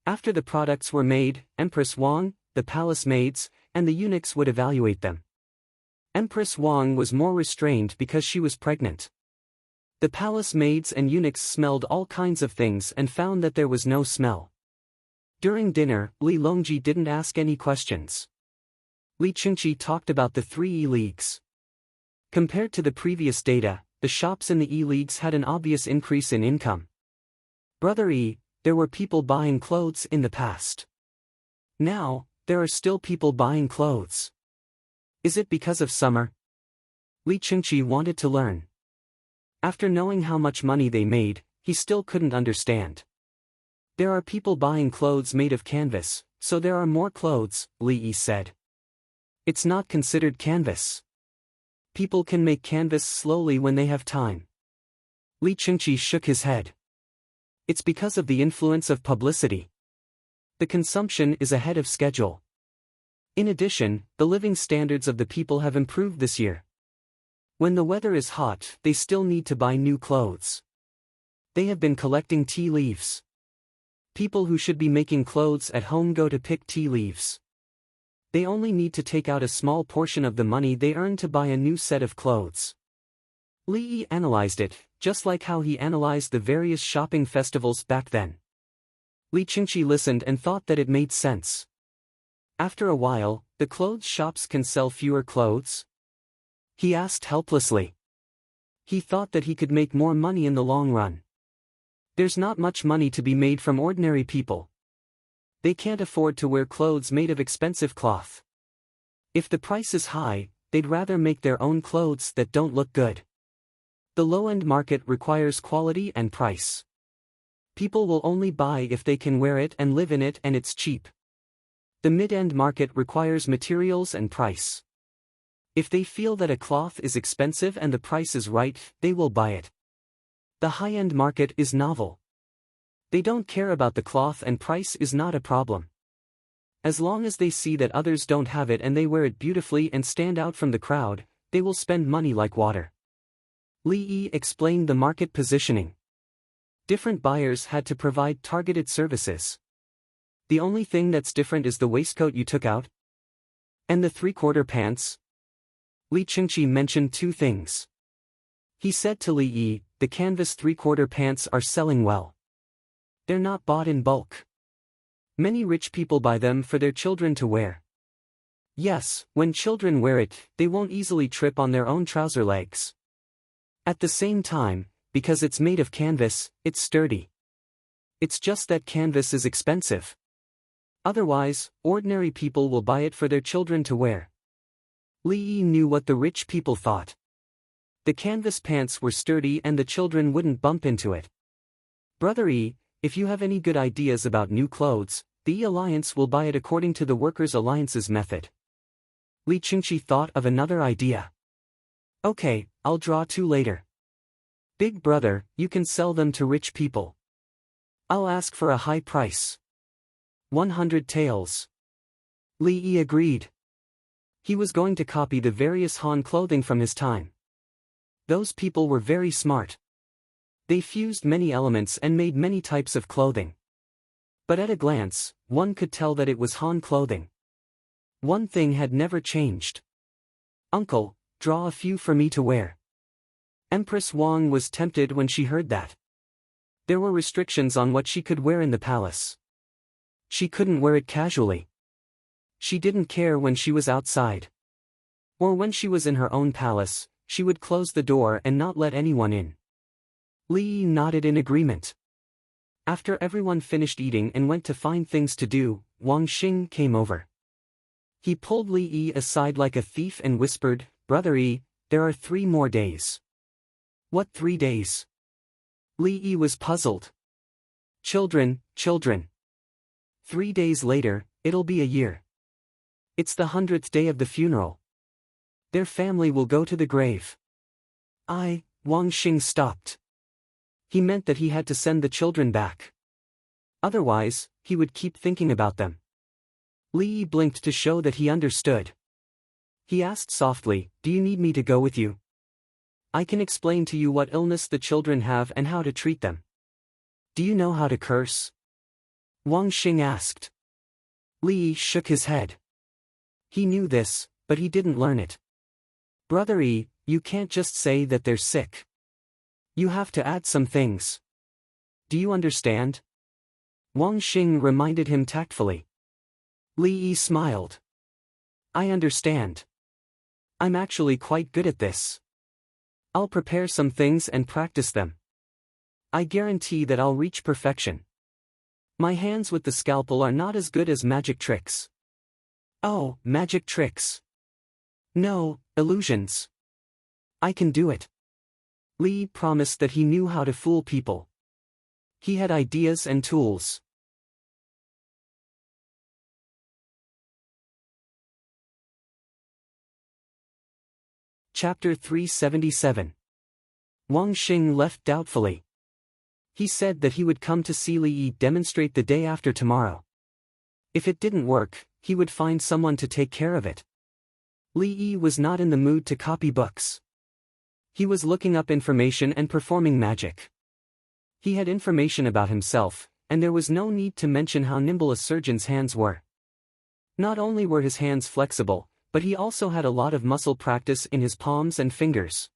After the products were made, Empress Wang, the palace maids, and the eunuchs would evaluate them. Empress Wang was more restrained because she was pregnant. The palace maids and eunuchs smelled all kinds of things and found that there was no smell. During dinner, Li Longji didn't ask any questions. Li Qingqi talked about the 3 E-leagues. Compared to the previous data, the shops in the E-leagues had an obvious increase in income. Brother E, there were people buying clothes in the past. Now, there are still people buying clothes. Is it because of summer? Li Qingqi wanted to learn. After knowing how much money they made, he still couldn't understand. There are people buying clothes made of canvas, so there are more clothes, Li Yi said. It's not considered canvas. People can make canvas slowly when they have time. Li Qingqi shook his head. It's because of the influence of publicity. The consumption is ahead of schedule. In addition, the living standards of the people have improved this year. When the weather is hot, they still need to buy new clothes. They have been collecting tea leaves. People who should be making clothes at home go to pick tea leaves. They only need to take out a small portion of the money they earn to buy a new set of clothes. Li Yi analyzed it, just like how he analyzed the various shopping festivals back then. Li Qingqi listened and thought that it made sense. After a while, the clothes shops can sell fewer clothes? He asked helplessly. He thought that he could make more money in the long run. There's not much money to be made from ordinary people. They can't afford to wear clothes made of expensive cloth. If the price is high, they'd rather make their own clothes that don't look good. The low-end market requires quality and price. People will only buy if they can wear it and live in it and it's cheap. The mid-end market requires materials and price. If they feel that a cloth is expensive and the price is right, they will buy it. The high-end market is novel. They don't care about the cloth and price is not a problem. As long as they see that others don't have it and they wear it beautifully and stand out from the crowd, they will spend money like water. Li Yi explained the market positioning. Different buyers had to provide targeted services. The only thing that's different is the waistcoat you took out. And the three-quarter pants. Li Qingqi mentioned two things. He said to Li Yi, the canvas three-quarter pants are selling well. They're not bought in bulk. Many rich people buy them for their children to wear. Yes, when children wear it, they won't easily trip on their own trouser legs. At the same time, because it's made of canvas, it's sturdy. It's just that canvas is expensive. Otherwise, ordinary people will buy it for their children to wear. Li Yi knew what the rich people thought. The canvas pants were sturdy and the children wouldn't bump into it. Brother Yi, if you have any good ideas about new clothes, the Yi Alliance will buy it according to the Workers' Alliance's method. Li Qingqi thought of another idea. Okay, I'll draw two later. Big brother, you can sell them to rich people. I'll ask for a high price. 100 taels. Li Yi agreed. He was going to copy the various Han clothing from his time. Those people were very smart. They fused many elements and made many types of clothing. But at a glance, one could tell that it was Han clothing. One thing had never changed. Uncle, draw a few for me to wear. Empress Wang was tempted when she heard that. There were restrictions on what she could wear in the palace. She couldn't wear it casually. She didn't care when she was outside. Or when she was in her own palace, she would close the door and not let anyone in. Li Yi nodded in agreement. After everyone finished eating and went to find things to do, Wang Xing came over. He pulled Li Yi aside like a thief and whispered, Brother Yi, there are 3 more days. What 3 days? Li Yi was puzzled. Children. 3 days later, it'll be a year. It's the 100th day of the funeral. Their family will go to the grave. Wang Xing stopped. He meant that he had to send the children back. Otherwise, he would keep thinking about them. Li Yi blinked to show that he understood. He asked softly, do you need me to go with you? I can explain to you what illness the children have and how to treat them. Do you know how to curse? Wang Xing asked. Li Yi shook his head. He knew this, but he didn't learn it. Brother Yi, you can't just say that they're sick. You have to add some things. Do you understand? Wang Xing reminded him tactfully. Li Yi smiled. I understand. I'm actually quite good at this. I'll prepare some things and practice them. I guarantee that I'll reach perfection. My hands with the scalpel are not as good as magic tricks. Oh, magic tricks. No, illusions. I can do it. Li promised that he knew how to fool people. He had ideas and tools. Chapter 377. Wang Xing left doubtfully. He said that he would come to see Li Yi demonstrate the day after tomorrow. If it didn't work, he would find someone to take care of it. Li Yi was not in the mood to copy books. He was looking up information and performing magic. He had information about himself, and there was no need to mention how nimble a surgeon's hands were. Not only were his hands flexible, but he also had a lot of muscle practice in his palms and fingers.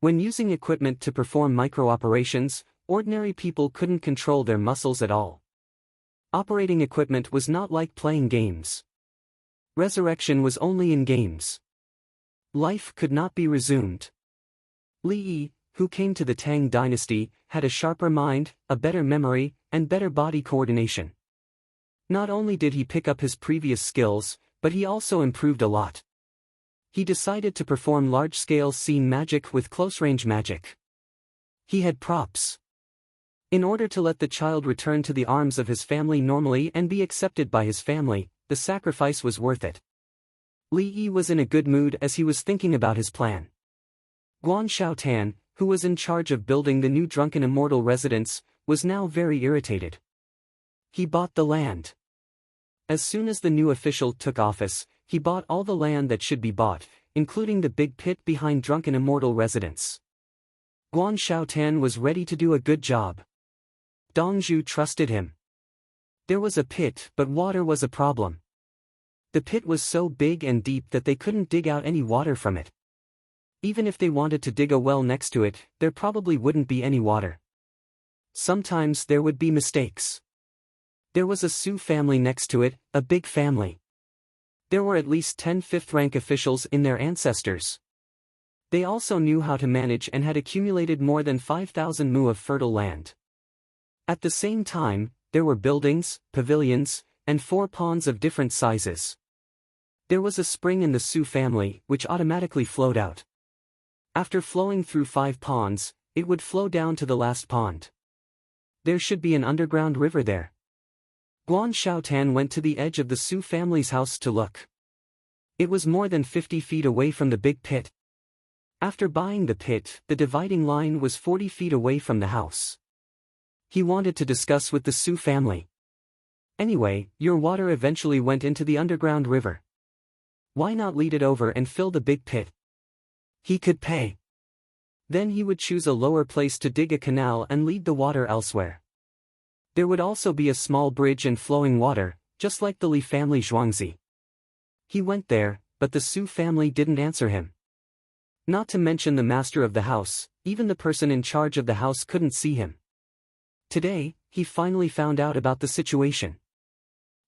When using equipment to perform micro-operations, ordinary people couldn't control their muscles at all. Operating equipment was not like playing games. Resurrection was only in games. Life could not be resumed. Li Yi, who came to the Tang dynasty, had a sharper mind, a better memory, and better body coordination. Not only did he pick up his previous skills, but he also improved a lot. He decided to perform large-scale scene magic with close-range magic. He had props. In order to let the child return to the arms of his family normally and be accepted by his family, the sacrifice was worth it. Li Yi was in a good mood as he was thinking about his plan. Guan Xiaotan, who was in charge of building the new drunken immortal residence, was now very irritated. He bought the land. As soon as the new official took office, he bought all the land that should be bought, including the big pit behind drunken immortal residence. Guan Xiaotan was ready to do a good job. Dongzhu trusted him. There was a pit, but water was a problem. The pit was so big and deep that they couldn't dig out any water from it. Even if they wanted to dig a well next to it, there probably wouldn't be any water. Sometimes there would be mistakes. There was a Su family next to it, a big family. There were at least 10 fifth-rank officials in their ancestors. They also knew how to manage and had accumulated more than 5,000 mu of fertile land. At the same time, there were buildings, pavilions, and 4 ponds of different sizes. There was a spring in the Su family, which automatically flowed out. After flowing through 5 ponds, it would flow down to the last pond. There should be an underground river there. Guan Xiaotan went to the edge of the Su family's house to look. It was more than 50 feet away from the big pit. After buying the pit, the dividing line was 40 feet away from the house. He wanted to discuss with the Su family. Anyway, your water eventually went into the underground river. Why not lead it over and fill the big pit? He could pay. Then he would choose a lower place to dig a canal and lead the water elsewhere. There would also be a small bridge and flowing water, just like the Li family Zhuangzi. He went there, but the Su family didn't answer him. Not to mention the master of the house, even the person in charge of the house couldn't see him. Today, he finally found out about the situation.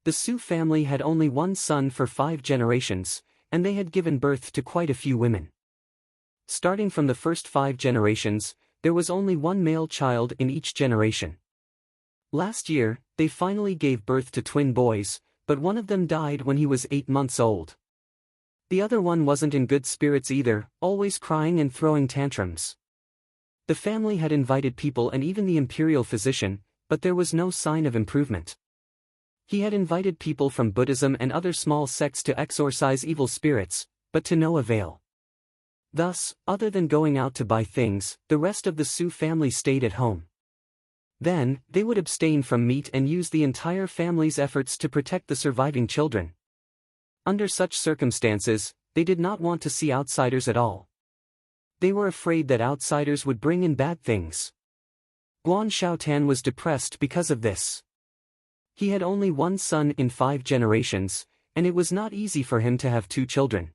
The Su family had only one son for 5 generations, and they had given birth to quite a few women. Starting from the first 5 generations, there was only one male child in each generation. Last year, they finally gave birth to twin boys, but one of them died when he was 8 months old. The other one wasn't in good spirits either, always crying and throwing tantrums. The family had invited people and even the imperial physician, but there was no sign of improvement. He had invited people from Buddhism and other small sects to exorcise evil spirits, but to no avail. Thus, other than going out to buy things, the rest of the Su family stayed at home. Then, they would abstain from meat and use the entire family's efforts to protect the surviving children. Under such circumstances, they did not want to see outsiders at all. They were afraid that outsiders would bring in bad things. Guan Xiaotan was depressed because of this. He had only one son in 5 generations, and it was not easy for him to have 2 children.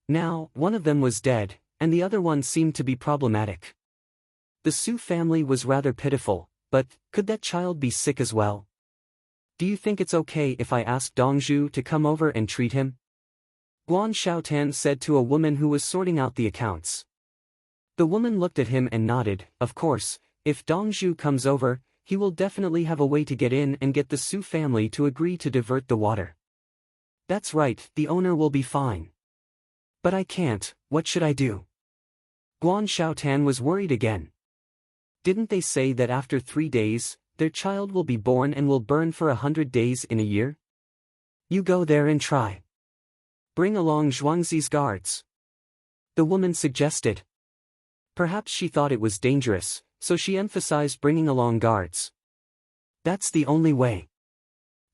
Now, one of them was dead, and the other one seemed to be problematic. The Su family was rather pitiful, but could that child be sick as well? Do you think it's okay if I ask Dongzhu to come over and treat him? Guan Xiaotan said to a woman who was sorting out the accounts. The woman looked at him and nodded. Of course, if Dongzhu comes over, he will definitely have a way to get in and get the Su family to agree to divert the water. That's right, the owner will be fine. But I can't, what should I do? Guan Xiaotan was worried again. Didn't they say that after 3 days, their child will be born and will burn for 100 days in a year? You go there and try. Bring along Zhuangzi's guards. The woman suggested. Perhaps she thought it was dangerous, so she emphasized bringing along guards. That's the only way.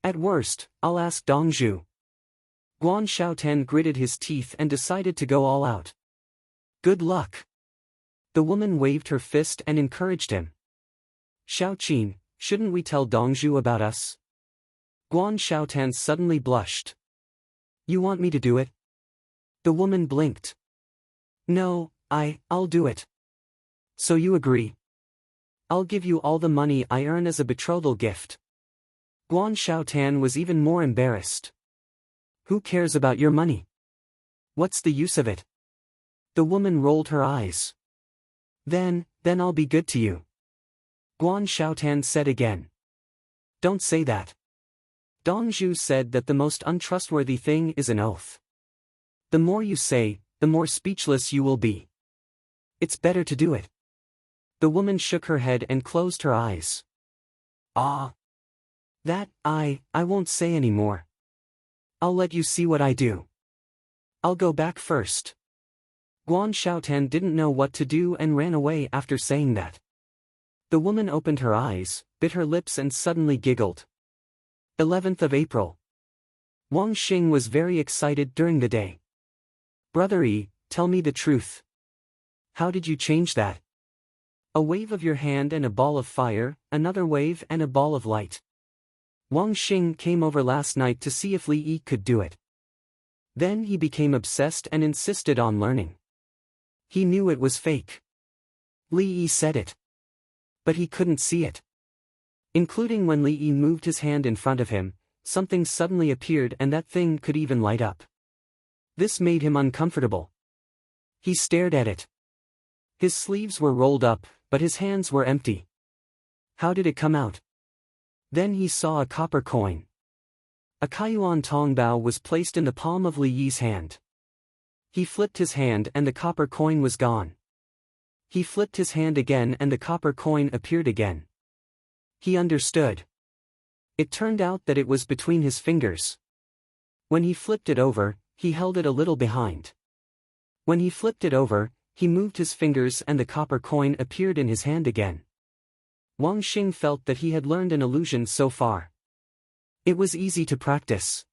At worst, I'll ask Dongzhu. Guan Xiaotan gritted his teeth and decided to go all out. Good luck. The woman waved her fist and encouraged him. Xiaoqin, shouldn't we tell Dongzhu about us? Guan Xiaotan suddenly blushed. You want me to do it? The woman blinked. No, I'll do it. So you agree? I'll give you all the money I earn as a betrothal gift. Guan Xiaotan was even more embarrassed. Who cares about your money? What's the use of it? The woman rolled her eyes. Then I'll be good to you. Guan Xiaotan said again. Don't say that. Dongzhu said that the most untrustworthy thing is an oath. The more you say, the more speechless you will be. It's better to do it. The woman shook her head and closed her eyes. Ah. I won't say any more. I'll let you see what I do. I'll go back first. Guan Xiaotan didn't know what to do and ran away after saying that. The woman opened her eyes, bit her lips and suddenly giggled. 11th of April. Wang Xing was very excited during the day. Brother Yi, tell me the truth. How did you change that? A wave of your hand and a ball of fire, another wave and a ball of light. Wang Xing came over last night to see if Li Yi could do it. Then he became obsessed and insisted on learning. He knew it was fake. Li Yi said it. But he couldn't see it. Including when Li Yi moved his hand in front of him, something suddenly appeared and that thing could even light up. This made him uncomfortable. He stared at it. His sleeves were rolled up, but his hands were empty. How did it come out? Then he saw a copper coin. A Kaiyuan Tongbao was placed in the palm of Li Yi's hand. He flipped his hand and the copper coin was gone. He flipped his hand again and the copper coin appeared again. He understood. It turned out that it was between his fingers. When he flipped it over, he held it a little behind. When he flipped it over, he moved his fingers and the copper coin appeared in his hand again. Wang Xing felt that he had learned an illusion so far. It was easy to practice.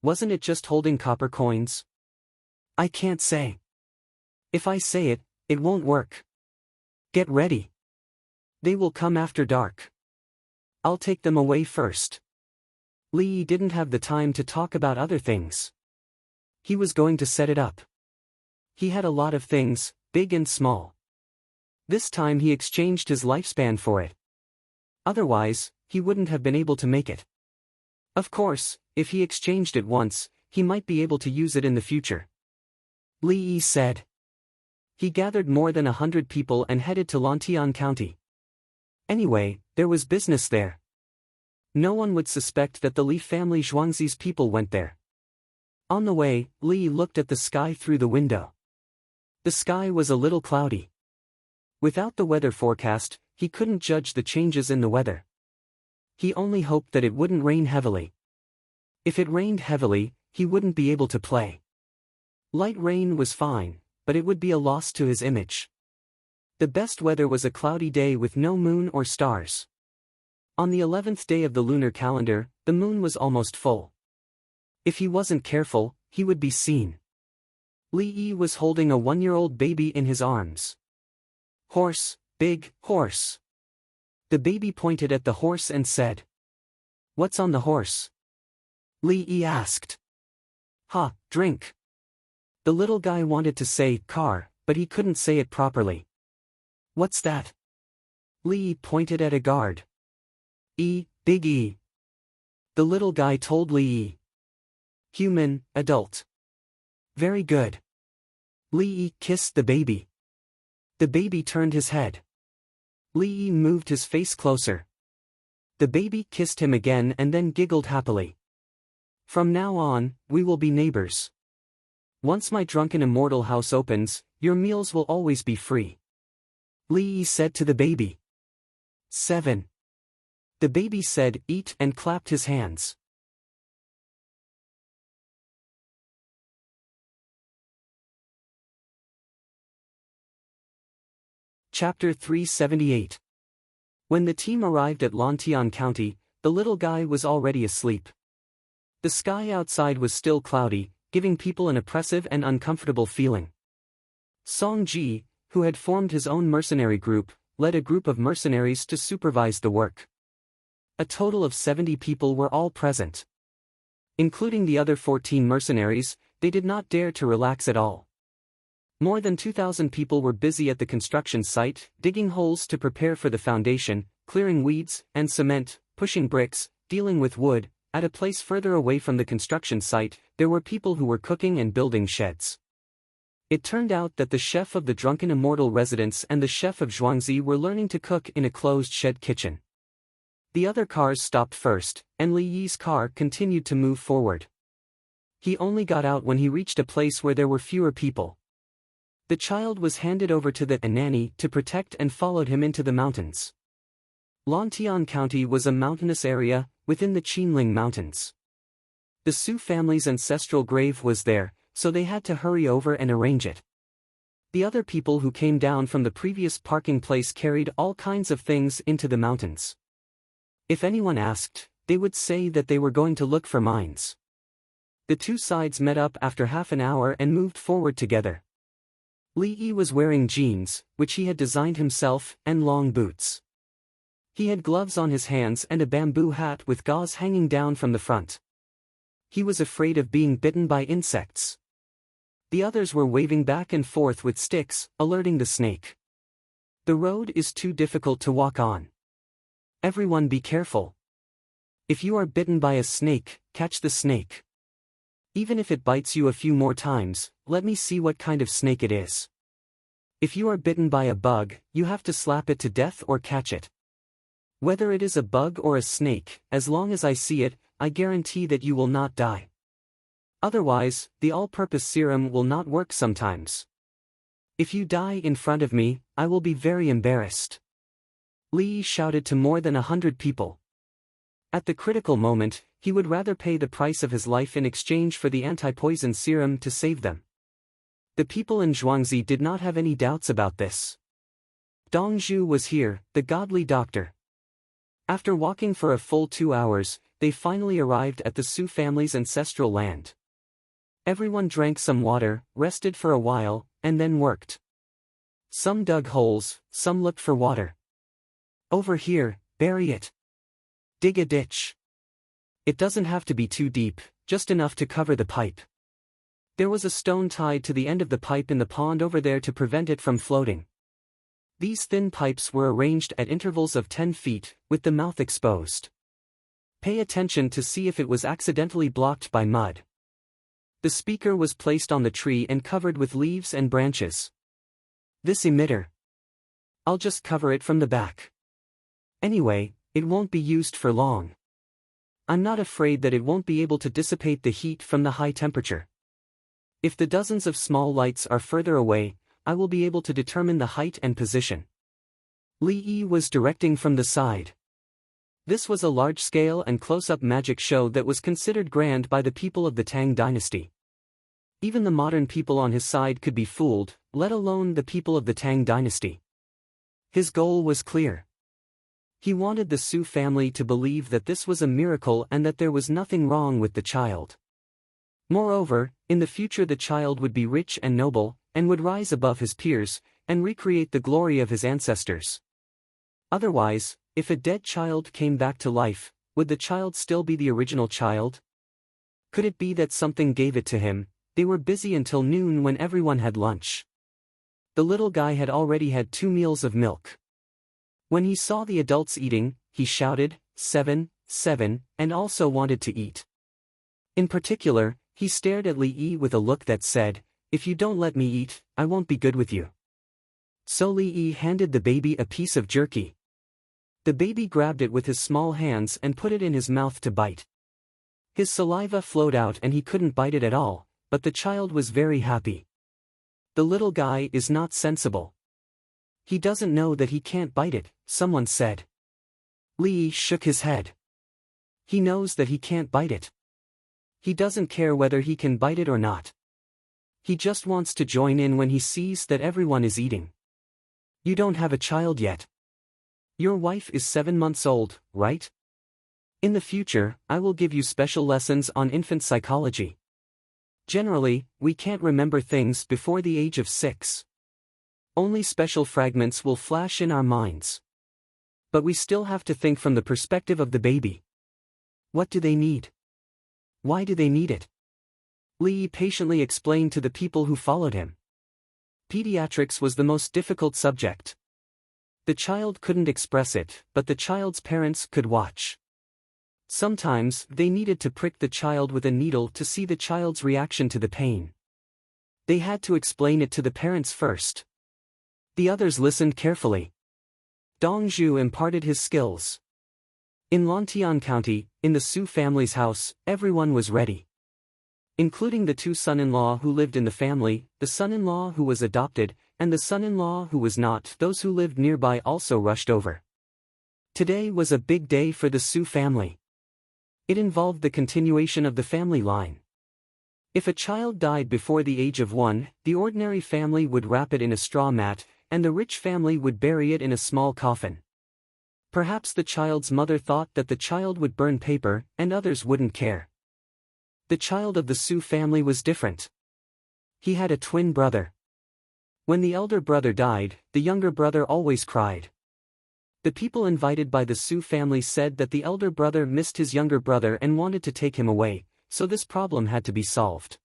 Wasn't it just holding copper coins? I can't say. If I say it, it won't work. Get ready. They will come after dark. I'll take them away first. Li Yi didn't have the time to talk about other things. He was going to set it up. He had a lot of things, big and small. This time he exchanged his lifespan for it. Otherwise, he wouldn't have been able to make it. Of course, if he exchanged it once, he might be able to use it in the future. Li Yi said. He gathered more than 100 people and headed to Lantian County. Anyway, there was business there. No one would suspect that the Li family Zhuangzi's people went there. On the way, Li looked at the sky through the window. The sky was a little cloudy. Without the weather forecast, he couldn't judge the changes in the weather. He only hoped that it wouldn't rain heavily. If it rained heavily, he wouldn't be able to play. Light rain was fine, but it would be a loss to his image. The best weather was a cloudy day with no moon or stars. On the 11th day of the lunar calendar, the moon was almost full. If he wasn't careful, he would be seen. Li Yi was holding a 1-year-old baby in his arms. Horse, big horse. The baby pointed at the horse and said. What's on the horse? Li Yi asked. Ha, drink. The little guy wanted to say car, but he couldn't say it properly. What's that? Li pointed at a guard. Big E. The little guy told Li. Human, adult. Very good. Li kissed the baby. The baby turned his head. Li moved his face closer. The baby kissed him again and then giggled happily. From now on, we will be neighbors. Once my drunken immortal house opens, your meals will always be free. Li said to the baby. 7. The baby said eat and clapped his hands. Chapter 378. When the team arrived at Lantian County, the little guy was already asleep. The sky outside was still cloudy, giving people an oppressive and uncomfortable feeling. Song Ji, who had formed his own mercenary group, led a group of mercenaries to supervise the work. A total of 70 people were all present. Including the other 14 mercenaries, they did not dare to relax at all. More than 2,000 people were busy at the construction site, digging holes to prepare for the foundation, clearing weeds and cement, pushing bricks, dealing with wood. At a place further away from the construction site, there were people who were cooking and building sheds. It turned out that the chef of the Drunken Immortal residence and the chef of Zhuangzi were learning to cook in a closed shed kitchen. The other cars stopped first, and Li Yi's car continued to move forward. He only got out when he reached a place where there were fewer people. The child was handed over to the nanny to protect and followed him into the mountains. Lantian County was a mountainous area, within the Qinling Mountains. The Sioux family's ancestral grave was there, so they had to hurry over and arrange it. The other people who came down from the previous parking place carried all kinds of things into the mountains. If anyone asked, they would say that they were going to look for mines. The two sides met up after half an hour and moved forward together. Li Yi was wearing jeans, which he had designed himself, and long boots. He had gloves on his hands and a bamboo hat with gauze hanging down from the front. He was afraid of being bitten by insects. The others were waving back and forth with sticks, alerting the snake. The road is too difficult to walk on. Everyone be careful. If you are bitten by a snake, catch the snake. Even if it bites you a few more times, let me see what kind of snake it is. If you are bitten by a bug, you have to slap it to death or catch it. Whether it is a bug or a snake, as long as I see it, I guarantee that you will not die. Otherwise, the all-purpose serum will not work sometimes. If you die in front of me, I will be very embarrassed. Li shouted to more than 100 people. At the critical moment, he would rather pay the price of his life in exchange for the anti-poison serum to save them. The people in Zhuangzi did not have any doubts about this. Dong Zhu was here, the godly doctor. After walking for a full 2 hours, they finally arrived at the Sioux family's ancestral land. Everyone drank some water, rested for a while, and then worked. Some dug holes, some looked for water. Over here, bury it. Dig a ditch. It doesn't have to be too deep, just enough to cover the pipe. There was a stone tied to the end of the pipe in the pond over there to prevent it from floating. These thin pipes were arranged at intervals of 10 feet, with the mouth exposed. Pay attention to see if it was accidentally blocked by mud. The speaker was placed on the tree and covered with leaves and branches. This emitter. I'll just cover it from the back. Anyway, it won't be used for long. I'm not afraid that it won't be able to dissipate the heat from the high temperature. If the dozens of small lights are further away, I will be able to determine the height and position. Li Yi was directing from the side. This was a large-scale and close-up magic show that was considered grand by the people of the Tang dynasty. Even the modern people on his side could be fooled, let alone the people of the Tang dynasty. His goal was clear. He wanted the Sioux family to believe that this was a miracle and that there was nothing wrong with the child. Moreover, in the future the child would be rich and noble, and would rise above his peers, and recreate the glory of his ancestors. Otherwise, if a dead child came back to life, would the child still be the original child? Could it be that something gave it to him? They were busy until noon when everyone had lunch. The little guy had already had 2 meals of milk. When he saw the adults eating, he shouted, 7, 7, and also wanted to eat. In particular, he stared at Li Yi with a look that said, if you don't let me eat, I won't be good with you. So Li Yi handed the baby a piece of jerky. The baby grabbed it with his small hands and put it in his mouth to bite. His saliva flowed out and he couldn't bite it at all, but the child was very happy. The little guy is not sensible. He doesn't know that he can't bite it, someone said. Li Yi shook his head. He knows that he can't bite it. He doesn't care whether he can bite it or not. He just wants to join in when he sees that everyone is eating. You don't have a child yet. Your wife is 7 months old, right? In the future, I will give you special lessons on infant psychology. Generally, we can't remember things before the age of 6. Only special fragments will flash in our minds. But we still have to think from the perspective of the baby. What do they need? Why do they need it? Li patiently explained to the people who followed him. Pediatrics was the most difficult subject. The child couldn't express it, but the child's parents could watch. Sometimes, they needed to prick the child with a needle to see the child's reaction to the pain. They had to explain it to the parents first. The others listened carefully. Dong Zhu imparted his skills. In Lantian County, in the Sioux family's house, everyone was ready. including the two son-in-law who lived in the family, the son-in-law who was adopted, and the son-in-law who was not. Those who lived nearby also rushed over. Today was a big day for the Su family. It involved the continuation of the family line. If a child died before the age of 1, the ordinary family would wrap it in a straw mat, and the rich family would bury it in a small coffin. Perhaps the child's mother thought that the child would burn paper, and others wouldn't care. The child of the Su family was different. He had a twin brother. When the elder brother died, the younger brother always cried. The people invited by the Su family said that the elder brother missed his younger brother and wanted to take him away, so this problem had to be solved.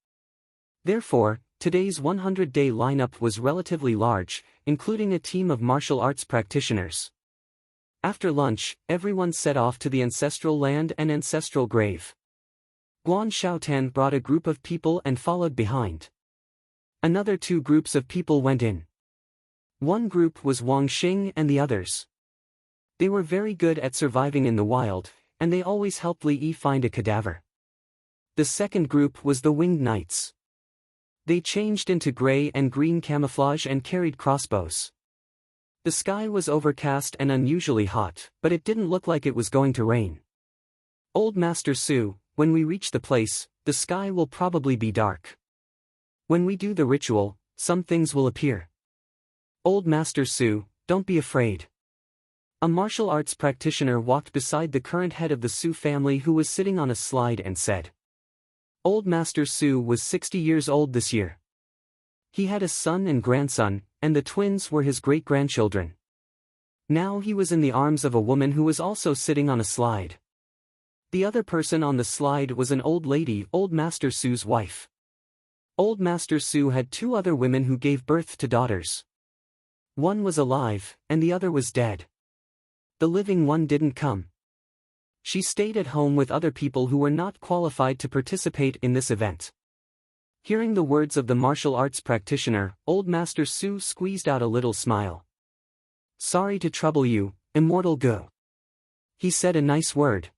Therefore, today's 100-day lineup was relatively large, including a team of martial arts practitioners. After lunch, everyone set off to the ancestral land and ancestral grave. Guan Xiaotan brought a group of people and followed behind. Another two groups of people went in. One group was Wang Xing and the others. They were very good at surviving in the wild, and they always helped Li Yi find a cadaver. The second group was the Winged Knights. They changed into gray and green camouflage and carried crossbows. The sky was overcast and unusually hot, but it didn't look like it was going to rain. Old Master Su, when we reach the place, the sky will probably be dark. When we do the ritual, some things will appear. Old Master Su, don't be afraid. A martial arts practitioner walked beside the current head of the Su family who was sitting on a slide and said. Old Master Su was 60 years old this year. He had a son and grandson, and the twins were his great-grandchildren. Now he was in the arms of a woman who was also sitting on a slide. The other person on the slide was an old lady, Old Master Su's wife. Old Master Su had two other women who gave birth to daughters. One was alive, and the other was dead. The living one didn't come. She stayed at home with other people who were not qualified to participate in this event. Hearing the words of the martial arts practitioner, Old Master Su squeezed out a little smile. Sorry to trouble you, Immortal Gu. He said a nice word.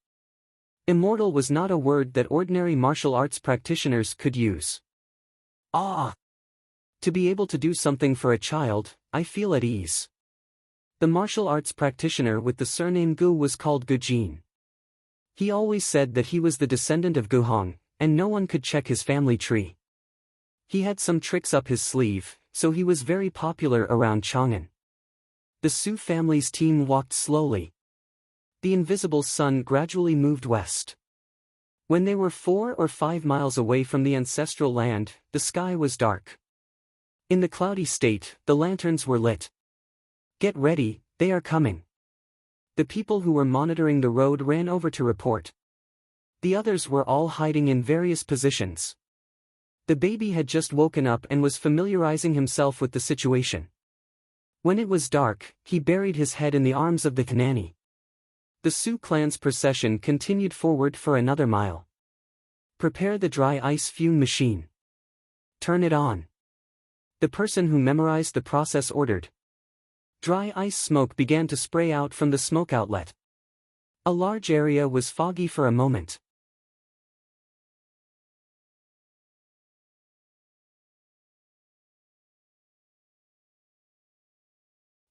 Immortal was not a word that ordinary martial arts practitioners could use. Ah! To be able to do something for a child, I feel at ease. The martial arts practitioner with the surname Gu was called Gu Jin. He always said that he was the descendant of Gu Hong, and no one could check his family tree. He had some tricks up his sleeve, so he was very popular around Chang'an. The Su family's team walked slowly. The invisible sun gradually moved west. When they were 4 or 5 miles away from the ancestral land, the sky was dark. In the cloudy state, the lanterns were lit. Get ready, they are coming. The people who were monitoring the road ran over to report. The others were all hiding in various positions. The baby had just woken up and was familiarizing himself with the situation. When it was dark, he buried his head in the arms of the Kanani. The Su clan's procession continued forward for another mile. Prepare the dry ice fume machine. Turn it on. The person who memorized the process ordered. Dry ice smoke began to spray out from the smoke outlet. A large area was foggy for a moment.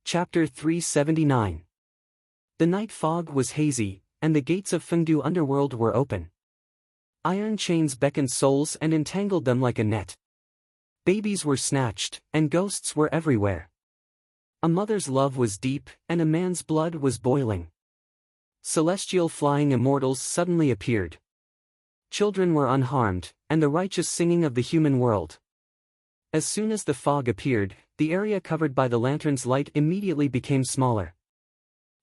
Chapter 379. The night fog was hazy, and the gates of Fengdu underworld were open. Iron chains beckoned souls and entangled them like a net. Babies were snatched, and ghosts were everywhere. A mother's love was deep, and a man's blood was boiling. Celestial flying immortals suddenly appeared. Children were unharmed, and the righteous singing of the human world. As soon as the fog appeared, the area covered by the lantern's light immediately became smaller.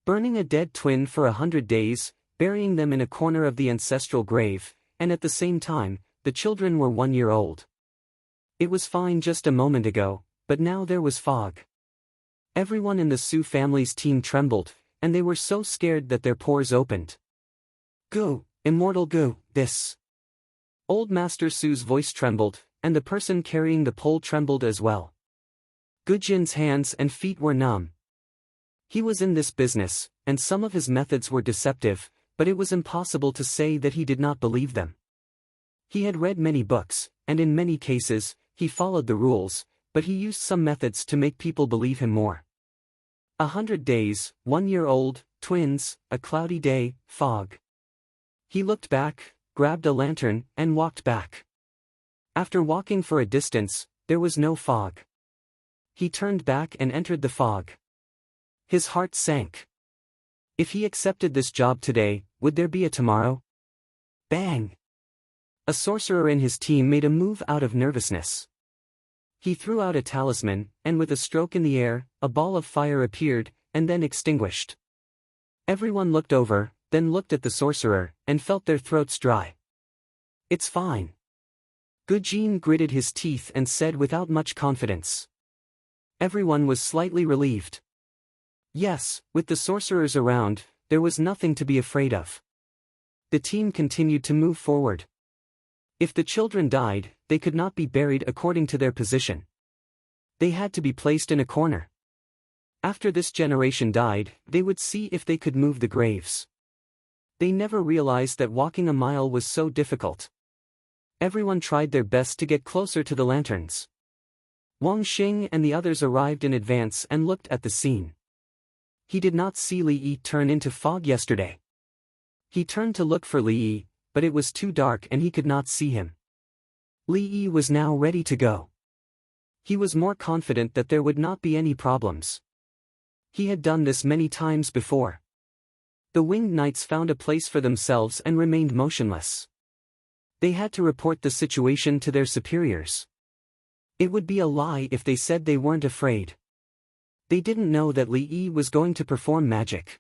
Burning a dead twin for 100 days, burying them in a corner of the ancestral grave, and at the same time, the children were 1 year old. It was fine just a moment ago, but now there was fog. Everyone in the Su family's team trembled, and they were so scared that their pores opened. Go, Immortal Go, this. Old Master Su's voice trembled, and the person carrying the pole trembled as well. Gujin's hands and feet were numb. He was in this business, and some of his methods were deceptive, but it was impossible to say that he did not believe them. He had read many books, and in many cases, he followed the rules, but he used some methods to make people believe him more. 100 days, 1 year old, twins, a cloudy day, fog. He looked back, grabbed a lantern, and walked back. After walking for a distance, there was no fog. He turned back and entered the fog. His heart sank. If he accepted this job today, would there be a tomorrow? Bang! A sorcerer in his team made a move out of nervousness. He threw out a talisman, and with a stroke in the air, a ball of fire appeared, and then extinguished. Everyone looked over, then looked at the sorcerer, and felt their throats dry. It's fine. Gujin gritted his teeth and said without much confidence. Everyone was slightly relieved. Yes, with the sorcerers around, there was nothing to be afraid of. The team continued to move forward. If the children died, they could not be buried according to their position. They had to be placed in a corner. After this generation died, they would see if they could move the graves. They never realized that walking a mile was so difficult. Everyone tried their best to get closer to the lanterns. Wang Xing and the others arrived in advance and looked at the scene. He did not see Li Yi turn into fog yesterday. He turned to look for Li Yi, but it was too dark and he could not see him. Li Yi was now ready to go. He was more confident that there would not be any problems. He had done this many times before. The winged knights found a place for themselves and remained motionless. They had to report the situation to their superiors. It would be a lie if they said they weren't afraid. They didn't know that Li Yi was going to perform magic.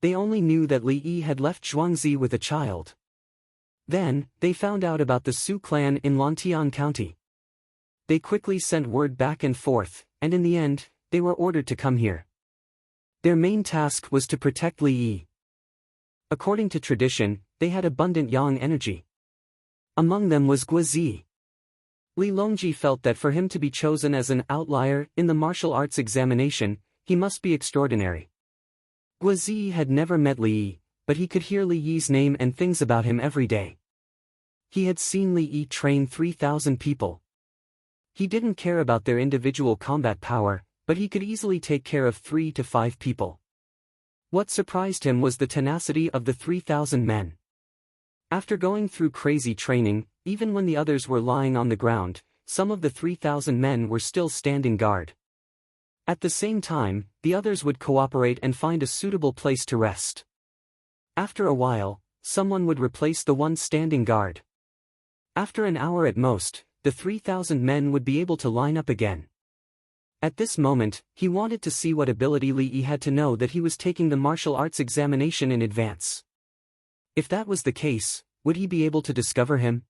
They only knew that Li Yi had left Zhuangzi with a child. Then, they found out about the Su clan in Lantian County. They quickly sent word back and forth, and in the end, they were ordered to come here. Their main task was to protect Li Yi. According to tradition, they had abundant yang energy. Among them was Guozi. Li Longji felt that for him to be chosen as an outlier in the martial arts examination, he must be extraordinary. Guozi had never met Li Yi, but he could hear Li Yi's name and things about him every day. He had seen Li Yi train 3,000 people. He didn't care about their individual combat power, but he could easily take care of 3 to 5 people. What surprised him was the tenacity of the 3,000 men. After going through crazy training, even when the others were lying on the ground, some of the 3,000 men were still standing guard. At the same time, the others would cooperate and find a suitable place to rest. After a while, someone would replace the one standing guard. After an hour at most, the 3,000 men would be able to line up again. At this moment, he wanted to see what ability Li Yi had to know that he was taking the martial arts examination in advance. If that was the case, would he be able to discover him?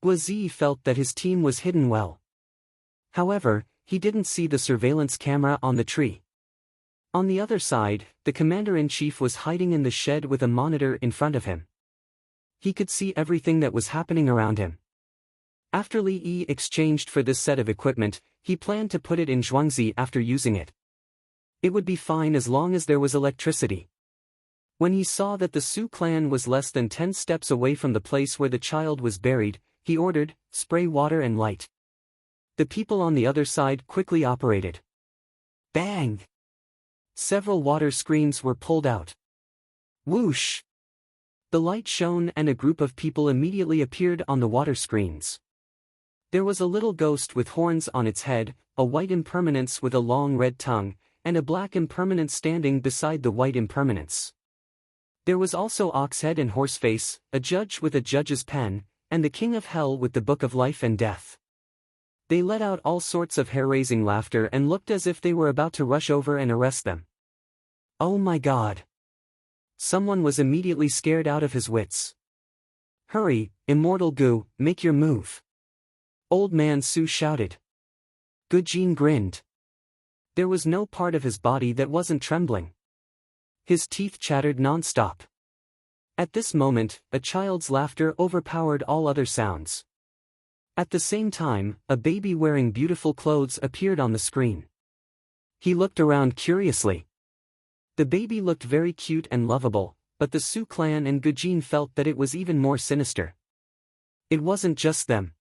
Guozi felt that his team was hidden well. However, he didn't see the surveillance camera on the tree. On the other side, the commander-in-chief was hiding in the shed with a monitor in front of him. He could see everything that was happening around him. After Li Yi exchanged for this set of equipment, he planned to put it in Zhuangzi after using it. It would be fine as long as there was electricity. When he saw that the Su clan was less than 10 steps away from the place where the child was buried, he ordered, "Spray water and light." The people on the other side quickly operated. Bang! Several water screens were pulled out. Whoosh! The light shone and a group of people immediately appeared on the water screens. There was a little ghost with horns on its head, a white impermanence with a long red tongue, and a black impermanence standing beside the white impermanence. There was also Oxhead and Horseface, a judge with a judge's pen, and the King of Hell with the Book of Life and Death. They let out all sorts of hair-raising laughter and looked as if they were about to rush over and arrest them. Oh my God! Someone was immediately scared out of his wits. Hurry, Immortal Gu, make your move! Old Man Su shouted. Gujin grinned. There was no part of his body that wasn't trembling. His teeth chattered non-stop. At this moment, a child's laughter overpowered all other sounds. At the same time, a baby wearing beautiful clothes appeared on the screen. He looked around curiously. The baby looked very cute and lovable, but the Su clan and Gujin felt that it was even more sinister. It wasn't just them.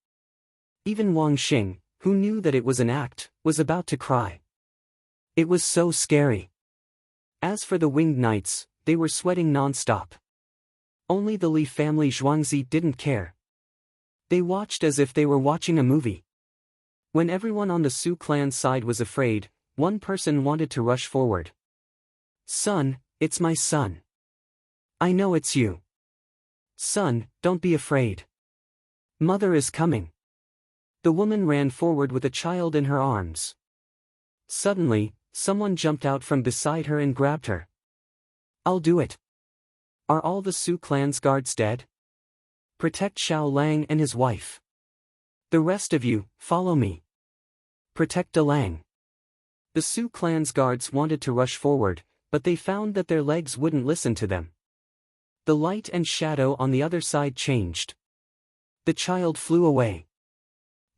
Even Wang Xing, who knew that it was an act, was about to cry. It was so scary. As for the winged knights, they were sweating non-stop. Only the Li family Zhuangzi didn't care. They watched as if they were watching a movie. When everyone on the Su clan's side was afraid, one person wanted to rush forward. "Son, it's my son. I know it's you. Son, don't be afraid. Mother is coming." The woman ran forward with a child in her arms. Suddenly, someone jumped out from beside her and grabbed her. "I'll do it. Are all the Su clan's guards dead? Protect Xiao Lang and his wife. The rest of you, follow me. Protect Dalang." The Su clan's guards wanted to rush forward, but they found that their legs wouldn't listen to them. The light and shadow on the other side changed. The child flew away.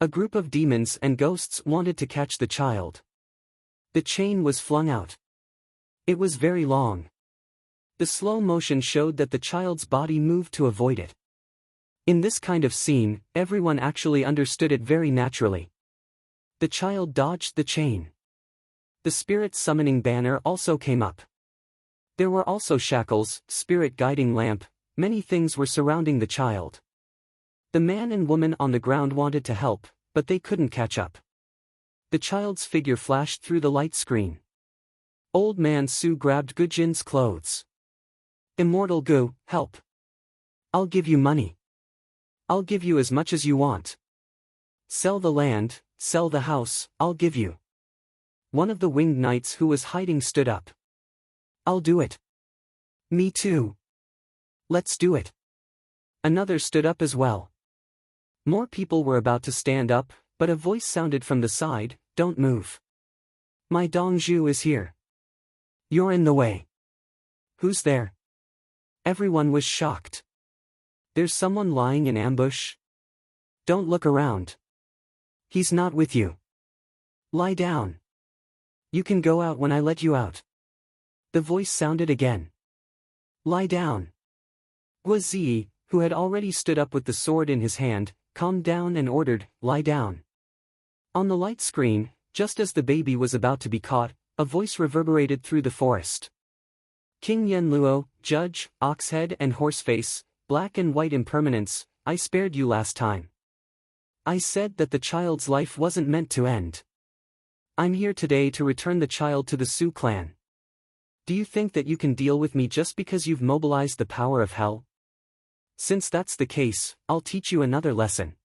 A group of demons and ghosts wanted to catch the child. The chain was flung out. It was very long. The slow motion showed that the child's body moved to avoid it. In this kind of scene, everyone actually understood it very naturally. The child dodged the chain. The spirit summoning banner also came up. There were also shackles, spirit guiding lamp, many things were surrounding the child. The man and woman on the ground wanted to help, but they couldn't catch up. The child's figure flashed through the light screen. Old man Su grabbed Gujin's clothes. "Immortal Gu, help. I'll give you money. I'll give you as much as you want. Sell the land, sell the house, I'll give you." One of the winged knights who was hiding stood up. "I'll do it." "Me too. Let's do it." Another stood up as well. More people were about to stand up, but a voice sounded from the side, "Don't move. My Dongzhu is here. You're in the way." "Who's there?" Everyone was shocked. "There's someone lying in ambush. Don't look around. He's not with you. Lie down. You can go out when I let you out." The voice sounded again. "Lie down." Guazi, who had already stood up with the sword in his hand, calmed down and ordered, "Lie down." On the light screen, just as the baby was about to be caught, a voice reverberated through the forest. "King Yenluo, Judge, Oxhead and Horseface, Black and White Impermanence, I spared you last time. I said that the child's life wasn't meant to end. I'm here today to return the child to the Su clan. Do you think that you can deal with me just because you've mobilized the power of hell? Since that's the case, I'll teach you another lesson.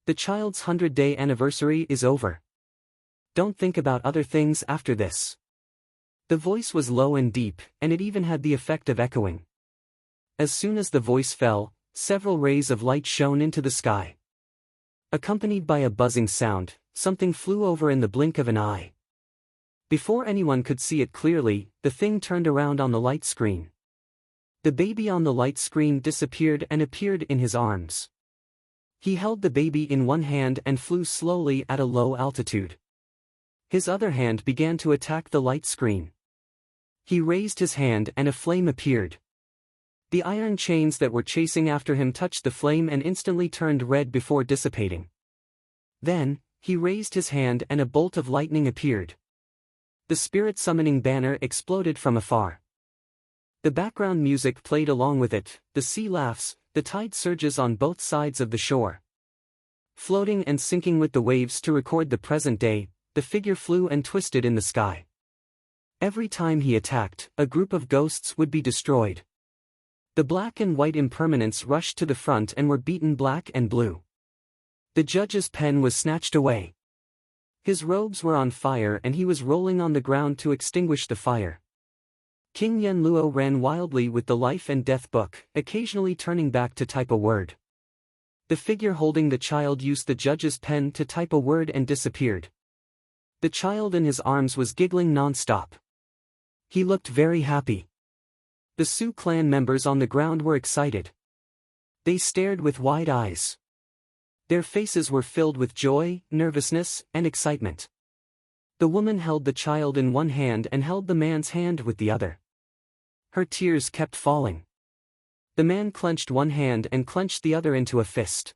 The child's 100-day anniversary is over. Don't think about other things after this." The voice was low and deep, and it even had the effect of echoing. As soon as the voice fell, several rays of light shone into the sky. Accompanied by a buzzing sound, something flew over in the blink of an eye. Before anyone could see it clearly, the thing turned around on the light screen. The baby on the light screen disappeared and appeared in his arms. He held the baby in one hand and flew slowly at a low altitude. His other hand began to attack the light screen. He raised his hand and a flame appeared. The iron chains that were chasing after him touched the flame and instantly turned red before dissipating. Then, he raised his hand and a bolt of lightning appeared. The spirit summoning banner exploded from afar. The background music played along with it, the sea laughs, the tide surges on both sides of the shore. Floating and sinking with the waves to record the present day, the figure flew and twisted in the sky. Every time he attacked, a group of ghosts would be destroyed. The black and white impermanents rushed to the front and were beaten black and blue. The judge's pen was snatched away. His robes were on fire and he was rolling on the ground to extinguish the fire. King Yenluo ran wildly with the life and death book, occasionally turning back to type a word. The figure holding the child used the judge's pen to type a word and disappeared. The child in his arms was giggling non-stop. He looked very happy. The Su clan members on the ground were excited. They stared with wide eyes. Their faces were filled with joy, nervousness, and excitement. The woman held the child in one hand and held the man's hand with the other. Her tears kept falling. The man clenched one hand and clenched the other into a fist.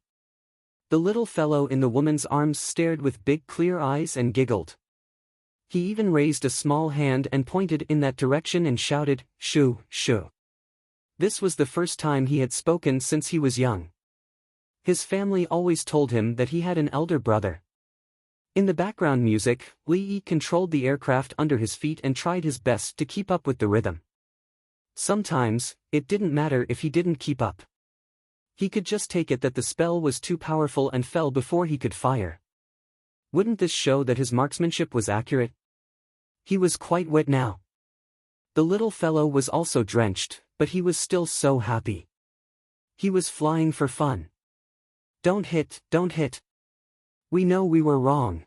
The little fellow in the woman's arms stared with big clear eyes and giggled. He even raised a small hand and pointed in that direction and shouted, "Shoo, shoo." This was the first time he had spoken since he was young. His family always told him that he had an elder brother. In the background music, Li Yi controlled the aircraft under his feet and tried his best to keep up with the rhythm. Sometimes, it didn't matter if he didn't keep up. He could just take it that the spell was too powerful and fell before he could fire. Wouldn't this show that his marksmanship was accurate? He was quite wet now. The little fellow was also drenched, but he was still so happy. He was flying for fun. Don't hit, don't hit. We know we were wrong.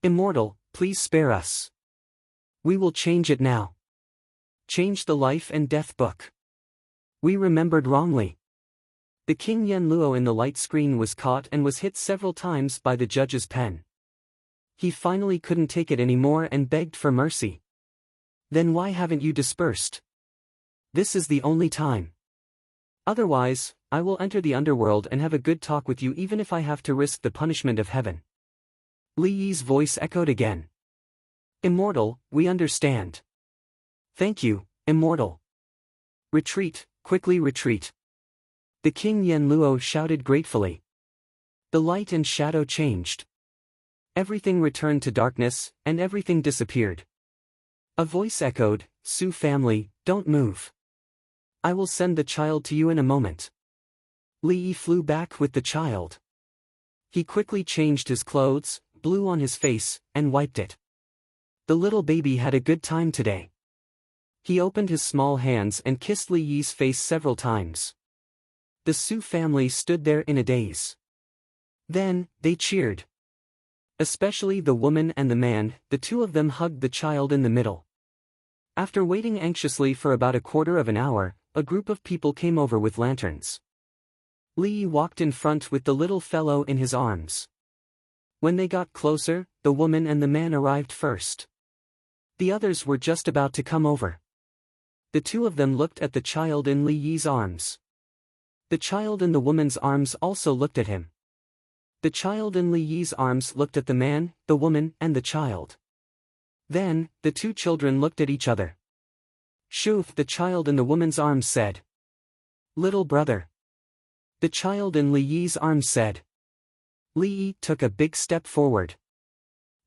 Immortal, please spare us. We will change it now. Change the life and death book. We remembered wrongly. The King Yenluo in the light screen was caught and was hit several times by the judge's pen. He finally couldn't take it anymore and begged for mercy. Then why haven't you dispersed? This is the only time. Otherwise, I will enter the underworld and have a good talk with you even if I have to risk the punishment of heaven. Li Yi's voice echoed again. Immortal, we understand. Thank you, Immortal. Retreat, quickly retreat. The King Yenluo shouted gratefully. The light and shadow changed. Everything returned to darkness, and everything disappeared. A voice echoed, Su family, don't move. I will send the child to you in a moment. Li Yi flew back with the child. He quickly changed his clothes, blew on his face, and wiped it. The little baby had a good time today. He opened his small hands and kissed Li Yi's face several times. The Su family stood there in a daze. Then, they cheered. Especially the woman and the man, the two of them hugged the child in the middle. After waiting anxiously for about a quarter of an hour, a group of people came over with lanterns. Li Yi walked in front with the little fellow in his arms. When they got closer, the woman and the man arrived first. The others were just about to come over. The two of them looked at the child in Li Yi's arms. The child in the woman's arms also looked at him. The child in Li Yi's arms looked at the man, the woman, and the child. Then, the two children looked at each other. Shuf, the child in the woman's arms said. Little brother. The child in Li Yi's arms said. Li Yi took a big step forward.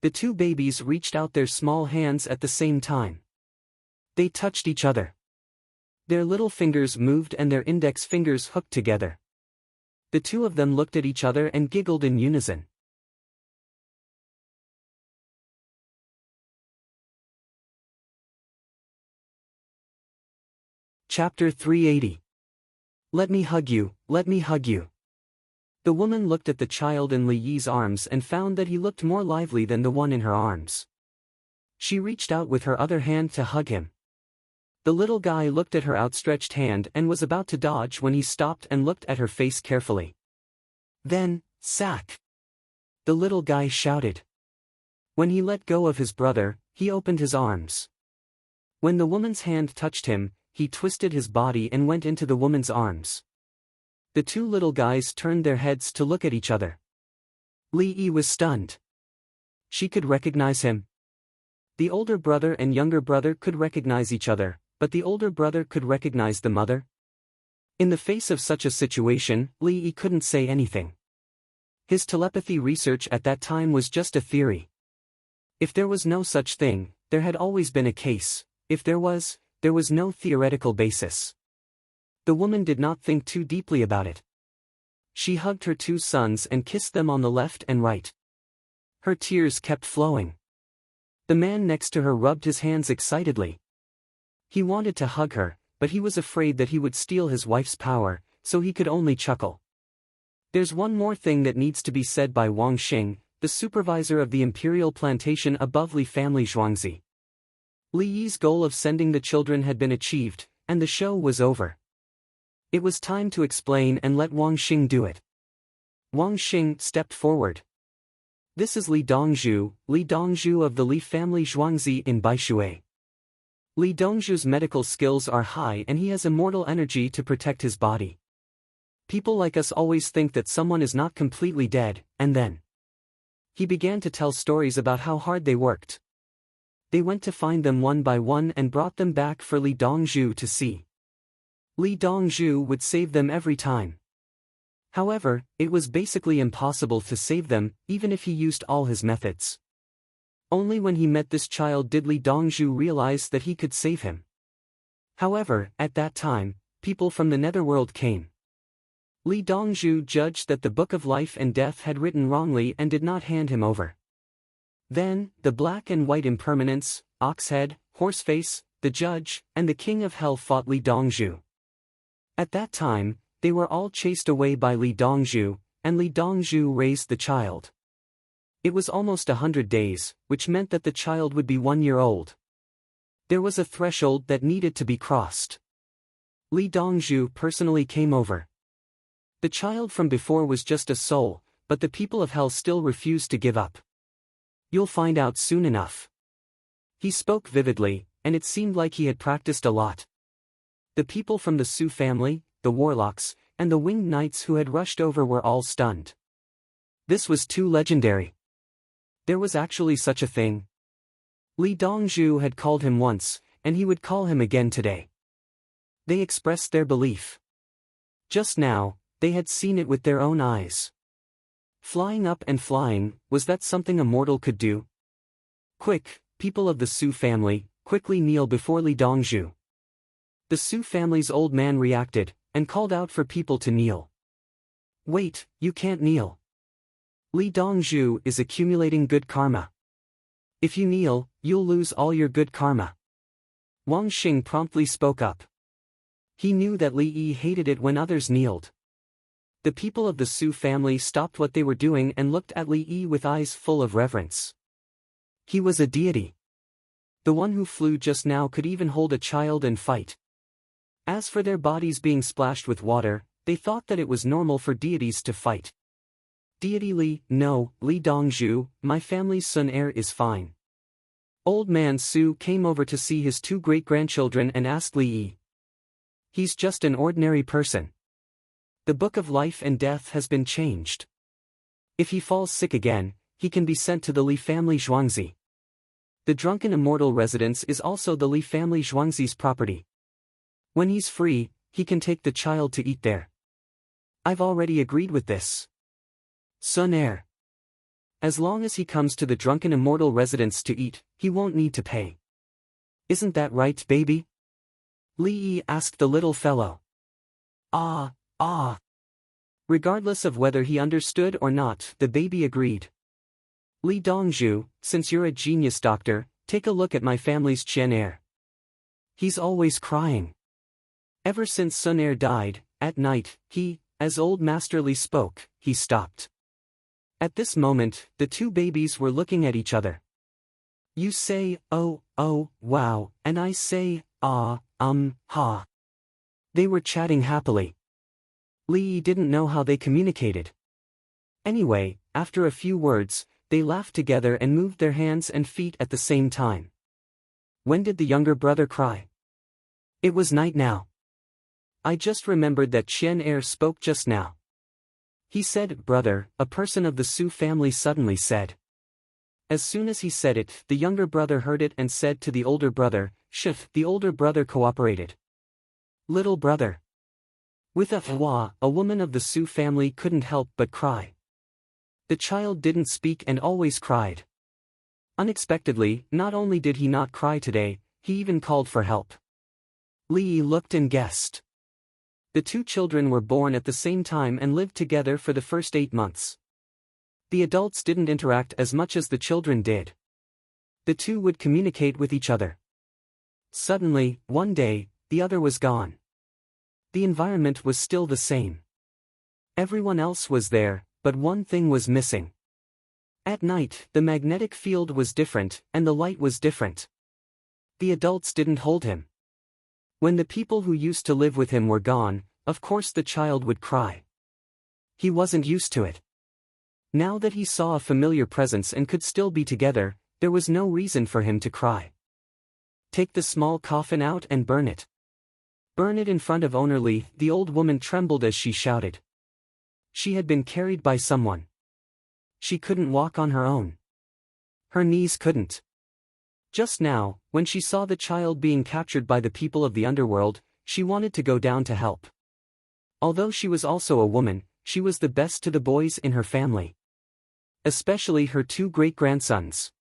The two babies reached out their small hands at the same time. They touched each other. Their little fingers moved and their index fingers hooked together. The two of them looked at each other and giggled in unison. Chapter 380. Let me hug you, let me hug you. The woman looked at the child in Li Yi's arms and found that he looked more lively than the one in her arms. She reached out with her other hand to hug him. The little guy looked at her outstretched hand and was about to dodge when he stopped and looked at her face carefully. Then, sack! The little guy shouted. When he let go of his brother, he opened his arms. When the woman's hand touched him, he twisted his body and went into the woman's arms. The two little guys turned their heads to look at each other. Li Yi was stunned. She could recognize him. The older brother and younger brother could recognize each other, but the older brother could recognize the mother. In the face of such a situation, Li Yi couldn't say anything. His telepathy research at that time was just a theory. If there was no such thing, there had always been a case. If there was no theoretical basis. The woman did not think too deeply about it. She hugged her two sons and kissed them on the left and right. Her tears kept flowing. The man next to her rubbed his hands excitedly. He wanted to hug her, but he was afraid that he would steal his wife's power, so he could only chuckle. There's one more thing that needs to be said by Wang Xing, the supervisor of the imperial plantation above Li family Zhuangzi. Li Yi's goal of sending the children had been achieved, and the show was over. It was time to explain and let Wang Xing do it. Wang Xing stepped forward. This is Li Dongzhu of the Li family Zhuangzi in Baishui. Li Dongzhu's medical skills are high and he has immortal energy to protect his body. People like us always think that someone is not completely dead, and then he began to tell stories about how hard they worked. They went to find them one by one and brought them back for Li Dongzhu to see. Li Dongzhu would save them every time. However, it was basically impossible to save them, even if he used all his methods. Only when he met this child did Li Dongzhu realize that he could save him. However, at that time, people from the netherworld came. Li Dongzhu judged that the Book of Life and Death had written wrongly and did not hand him over. Then, the black and white impermanence, Oxhead, Horseface, the judge, and the king of hell fought Li Dongzhu. At that time, they were all chased away by Li Dongzhu, and Li Dongzhu raised the child. It was almost 100 days, which meant that the child would be 1 year old. There was a threshold that needed to be crossed. Li Dongzhu personally came over. The child from before was just a soul, but the people of hell still refused to give up. You'll find out soon enough. He spoke vividly, and it seemed like he had practiced a lot. The people from the Su family, the warlocks, and the winged knights who had rushed over were all stunned. This was too legendary. There was actually such a thing. Li Dongzhu had called him once, and he would call him again today. They expressed their belief. Just now, they had seen it with their own eyes. Flying up and flying, was that something a mortal could do? Quick, people of the Su family, quickly kneel before Li Dongzhu. The Su family's old man reacted, and called out for people to kneel. Wait, you can't kneel. Li Dongzhu is accumulating good karma. If you kneel, you'll lose all your good karma. Wang Xing promptly spoke up. He knew that Li Yi hated it when others kneeled. The people of the Su family stopped what they were doing and looked at Li Yi with eyes full of reverence. He was a deity. The one who flew just now could even hold a child and fight. As for their bodies being splashed with water, they thought that it was normal for deities to fight. Deity Li, no, Li Dongzhu, my family's son heir is fine. Old man Su came over to see his 2 great-grandchildren and asked Li Yi. He's just an ordinary person. The Book of Life and Death has been changed. If he falls sick again, he can be sent to the Li family Zhuangzi. The drunken immortal residence is also the Li family Zhuangzi's property. When he's free, he can take the child to eat there. I've already agreed with this. Son heir. As long as he comes to the drunken immortal residence to eat, he won't need to pay. Isn't that right, baby? Li Yi asked the little fellow. Ah. Regardless of whether he understood or not, the baby agreed. Li Dongzhu, since you're a genius doctor, take a look at my family's Chen heir. He's always crying. Ever since Sun heir died, at night, as old Master Li spoke, he stopped. At this moment, the 2 babies were looking at each other. You say, oh, wow, and I say, ha. They were chatting happily. Li Yi didn't know how they communicated. Anyway, after a few words, they laughed together and moved their hands and feet at the same time. When did the younger brother cry? It was night now. I just remembered that Chen heir spoke just now. He said, brother, a person of the Su family suddenly said. As soon as he said it, the younger brother heard it and said to the older brother, Shif. The older brother cooperated. Little brother. With a woman of the Su family couldn't help but cry. The child didn't speak and always cried. Unexpectedly, not only did he not cry today, he even called for help. Li Yi looked and guessed. The 2 children were born at the same time and lived together for the first 8 months. The adults didn't interact as much as the children did. The 2 would communicate with each other. Suddenly, one day, the other was gone. The environment was still the same. Everyone else was there, but one thing was missing. At night, the magnetic field was different, and the light was different. The adults didn't hold him. When the people who used to live with him were gone, of course the child would cry. He wasn't used to it. Now that he saw a familiar presence and could still be together, there was no reason for him to cry. Take the small coffin out and burn it. Burn it in front of owner Li. The old woman trembled as she shouted. She had been carried by someone. She couldn't walk on her own. Her knees couldn't. Just now, when she saw the child being captured by the people of the underworld, she wanted to go down to help. Although she was also a woman, she was the best to the boys in her family. Especially her two great-grandsons.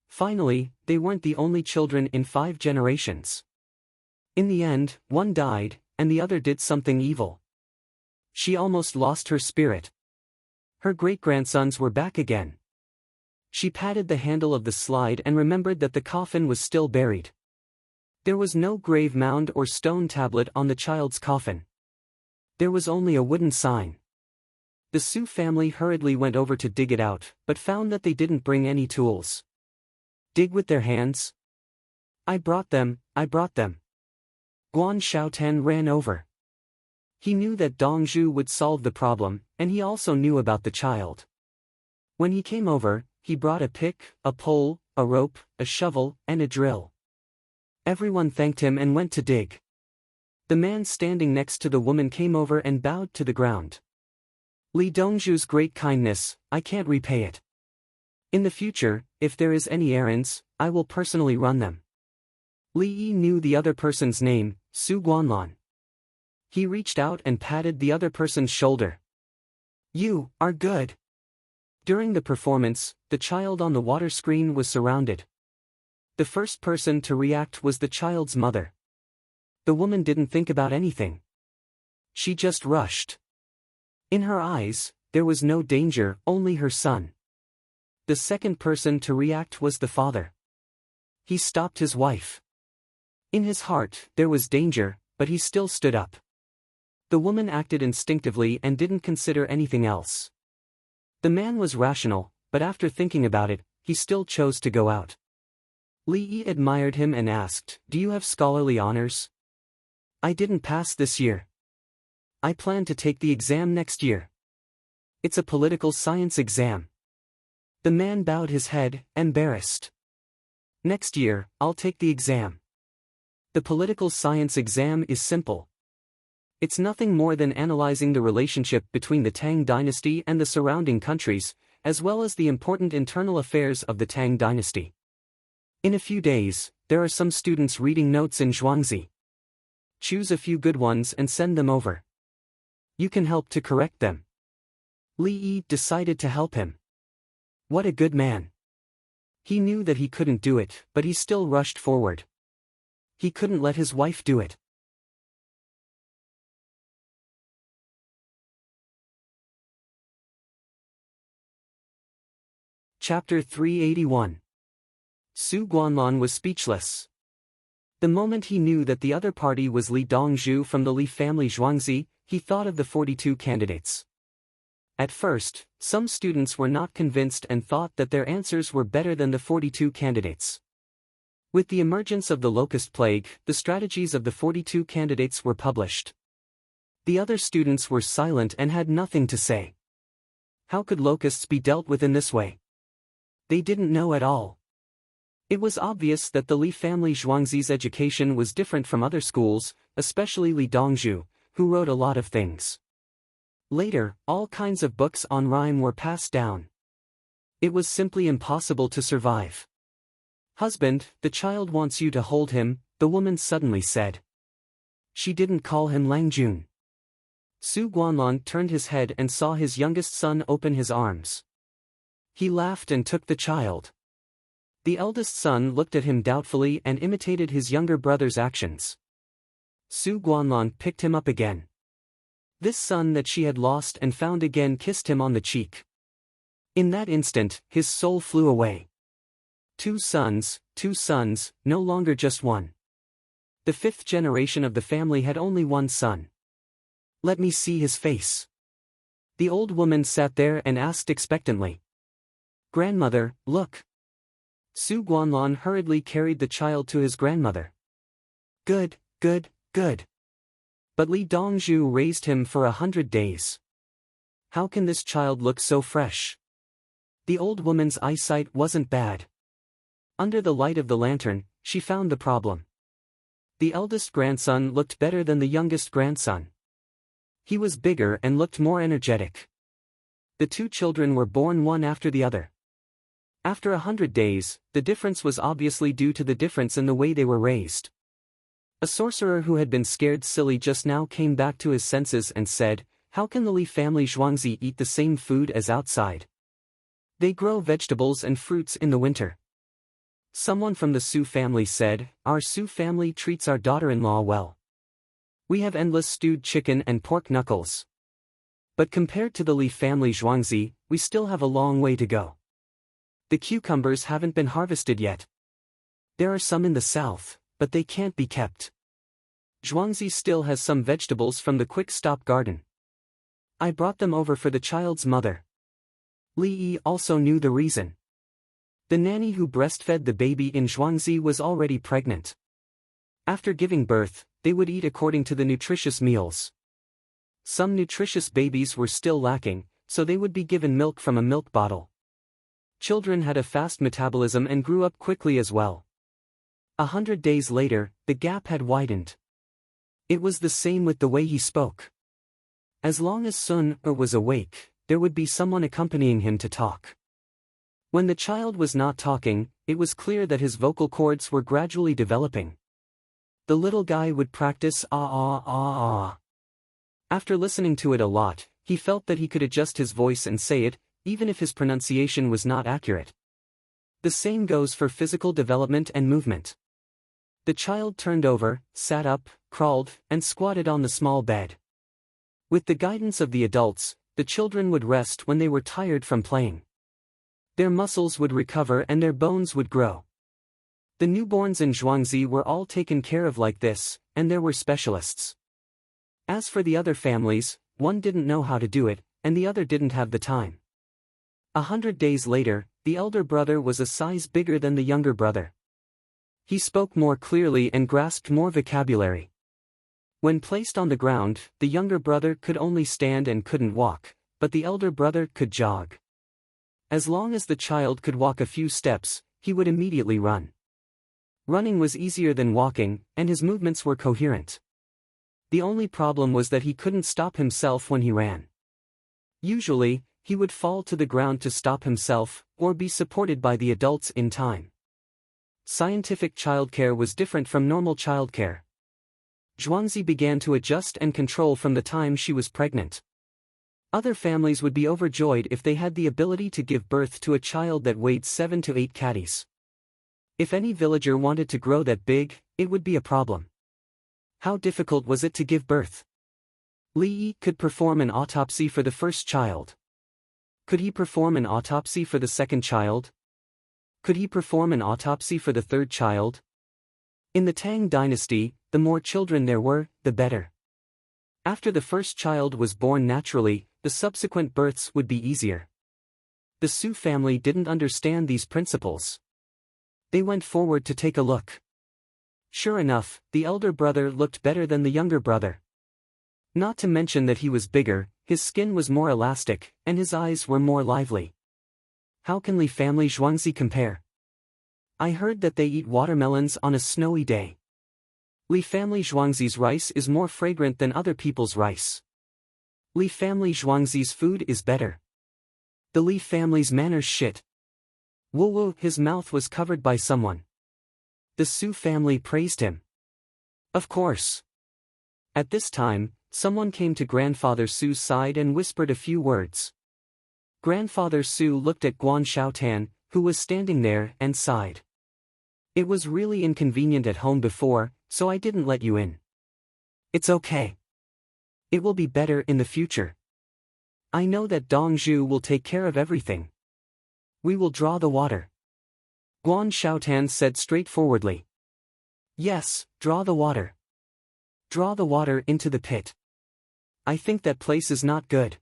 Finally, they weren't the only children in 5 generations. In the end, one died, and the other did something evil. She almost lost her spirit. Her great-grandsons were back again. She patted the handle of the slide and remembered that the coffin was still buried. There was no grave mound or stone tablet on the child's coffin. There was only a wooden sign. The Su family hurriedly went over to dig it out, but found that they didn't bring any tools. Dig with their hands? I brought them. Guan Xiaotan ran over. He knew that Dong Zhu would solve the problem, and he also knew about the child. When he came over, he brought a pick, a pole, a rope, a shovel, and a drill. Everyone thanked him and went to dig. The man standing next to the woman came over and bowed to the ground. Li Dongzhu's great kindness, I can't repay it. In the future, if there is any errands, I will personally run them. Li Yi knew the other person's name, Su Guanlan. He reached out and patted the other person's shoulder. You are good. During the performance, the child on the water screen was surrounded. The first person to react was the child's mother. The woman didn't think about anything. She just rushed. In her eyes, there was no danger, only her son. The second person to react was the father. He stopped his wife. In his heart, there was danger, but he still stood up. The woman acted instinctively and didn't consider anything else. The man was rational, but after thinking about it, he still chose to go out. Li Yi admired him and asked, "Do you have scholarly honors?" "I didn't pass this year. I plan to take the exam next year. It's a political science exam." The man bowed his head, embarrassed. "Next year, I'll take the exam. The political science exam is simple. It's nothing more than analyzing the relationship between the Tang dynasty and the surrounding countries, as well as the important internal affairs of the Tang dynasty. In a few days, there are some students reading notes in Zhuangzi. Choose a few good ones and send them over. You can help to correct them." Li Yi decided to help him. What a good man. He knew that he couldn't do it, but he still rushed forward. He couldn't let his wife do it. Chapter 381. Su Guanlan was speechless. The moment he knew that the other party was Li Dongzhu from the Li family Zhuangzi, he thought of the 42 candidates. At first, some students were not convinced and thought that their answers were better than the 42 candidates. With the emergence of the locust plague, the strategies of the 42 candidates were published. The other students were silent and had nothing to say. How could locusts be dealt with in this way? They didn't know at all. It was obvious that the Li family Zhuangzi's education was different from other schools, especially Li Dongzhu, who wrote a lot of things. Later, all kinds of books on rhyme were passed down. It was simply impossible to survive. "Husband, the child wants you to hold him," the woman suddenly said. She didn't call him Langjun. Su Guanlan turned his head and saw his youngest son open his arms. He laughed and took the child. The eldest son looked at him doubtfully and imitated his younger brother's actions. Su Guanlan picked him up again. This son that she had lost and found again kissed him on the cheek. In that instant, his soul flew away. Two sons, no longer just one. The 5th generation of the family had only one son. "Let me see his face." The old woman sat there and asked expectantly. "Grandmother, look." Su Guanlan hurriedly carried the child to his grandmother. Good. But Li Dongzhu raised him for 100 days. How can this child look so fresh? The old woman's eyesight wasn't bad. Under the light of the lantern, she found the problem. The eldest grandson looked better than the youngest grandson. He was bigger and looked more energetic. The two children were born one after the other. After 100 days, the difference was obviously due to the difference in the way they were raised. A sorcerer who had been scared silly just now came back to his senses and said, "How can the Li family Zhuangzi eat the same food as outside? They grow vegetables and fruits in the winter." Someone from the Su family said, "Our Su family treats our daughter-in-law well. We have endless stewed chicken and pork knuckles. But compared to the Li family Zhuangzi, we still have a long way to go. The cucumbers haven't been harvested yet. There are some in the south, but they can't be kept. Zhuangzi still has some vegetables from the quick-stop garden. I brought them over for the child's mother." Li Yi also knew the reason. The nanny who breastfed the baby in Zhuangzi was already pregnant. After giving birth, they would eat according to the nutritious meals. Some nutritious babies were still lacking, so they would be given milk from a milk bottle. Children had a fast metabolism and grew up quickly as well. 100 days later, the gap had widened. It was the same with the way he spoke. As long as Sun was awake, there would be someone accompanying him to talk. When the child was not talking, it was clear that his vocal cords were gradually developing. The little guy would practice ah ah ah ah. After listening to it a lot, he felt that he could adjust his voice and say it, even if his pronunciation was not accurate. The same goes for physical development and movement. The child turned over, sat up, crawled, and squatted on the small bed. With the guidance of the adults, the children would rest when they were tired from playing. Their muscles would recover and their bones would grow. The newborns in Zhuangzi were all taken care of like this, and there were specialists. As for the other families, one didn't know how to do it, and the other didn't have the time. 100 days later, the elder brother was a size bigger than the younger brother. He spoke more clearly and grasped more vocabulary. When placed on the ground, the younger brother could only stand and couldn't walk, but the elder brother could jog. As long as the child could walk a few steps, he would immediately run. Running was easier than walking, and his movements were coherent. The only problem was that he couldn't stop himself when he ran. Usually, he would fall to the ground to stop himself, or be supported by the adults in time. Scientific childcare was different from normal childcare. Zhuangzi began to adjust and control from the time she was pregnant. Other families would be overjoyed if they had the ability to give birth to a child that weighed 7 to 8 catties. If any villager wanted to grow that big, it would be a problem. How difficult was it to give birth? Li Yi could perform an autopsy for the first child. Could he perform an autopsy for the second child? Could he perform an autopsy for the third child? In the Tang dynasty, the more children there were, the better. After the first child was born naturally, the subsequent births would be easier. The Su family didn't understand these principles. They went forward to take a look. Sure enough, the elder brother looked better than the younger brother. Not to mention that he was bigger, his skin was more elastic, and his eyes were more lively. How can Li family Zhuangzi compare? I heard that they eat watermelons on a snowy day. Li family Zhuangzi's rice is more fragrant than other people's rice. Li family Zhuangzi's food is better. The Li family's manners shit. Woo, his mouth was covered by someone. The Su family praised him. Of course. At this time, someone came to Grandfather Su's side and whispered a few words. Grandfather Su looked at Guan Xiaotan, who was standing there, and sighed. It was really inconvenient at home before, so I didn't let you in. It's okay. It will be better in the future. I know that Dong Zhu will take care of everything. We will draw the water. Guan Xiaotan said straightforwardly. Yes, draw the water. Draw the water into the pit. I think that place is not good.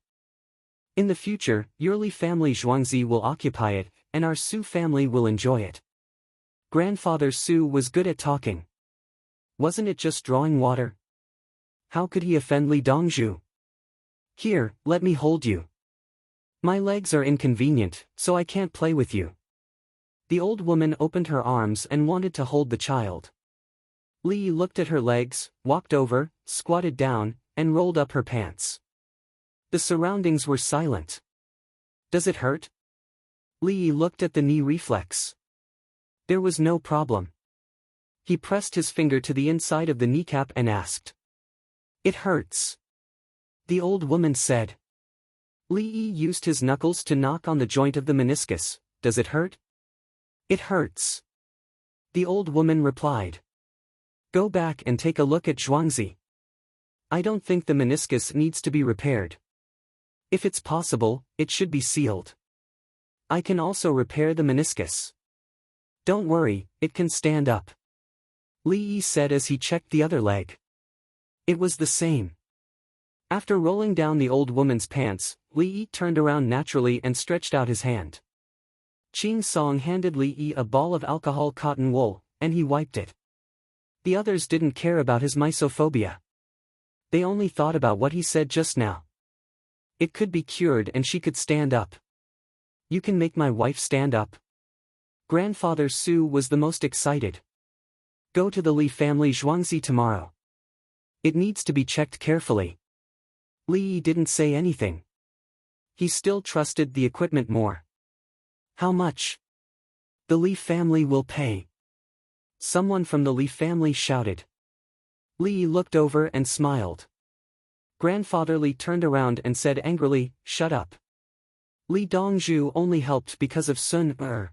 In the future, your Li family Zhuangzi will occupy it, and our Su family will enjoy it. Grandfather Su was good at talking. Wasn't it just drawing water? How could he offend Li Dongzhu? Here, let me hold you. My legs are inconvenient, so I can't play with you. The old woman opened her arms and wanted to hold the child. Li looked at her legs, walked over, squatted down, and rolled up her pants. The surroundings were silent. Does it hurt? Li looked at the knee reflex. There was no problem. He pressed his finger to the inside of the kneecap and asked. It hurts. The old woman said. Li used his knuckles to knock on the joint of the meniscus. Does it hurt? It hurts. The old woman replied. Go back and take a look at Zhuangzi. I don't think the meniscus needs to be repaired. If it's possible, it should be sealed. I can also repair the meniscus. Don't worry, it can stand up. Li said as he checked the other leg. It was the same. After rolling down the old woman's pants, Li turned around naturally and stretched out his hand. Qing Song handed Li a ball of alcohol cotton wool, and he wiped it. The others didn't care about his mysophobia. They only thought about what he said just now. It could be cured and she could stand up. You can make my wife stand up? Grandfather Su was the most excited. Go to the Li family Zhuangzi tomorrow. It needs to be checked carefully. Li didn't say anything. He still trusted the equipment more. How much? The Li family will pay. Someone from the Li family shouted. Li looked over and smiled. Grandfather Li turned around and said angrily, Shut up. Li Dongzhu only helped because of Sun Er.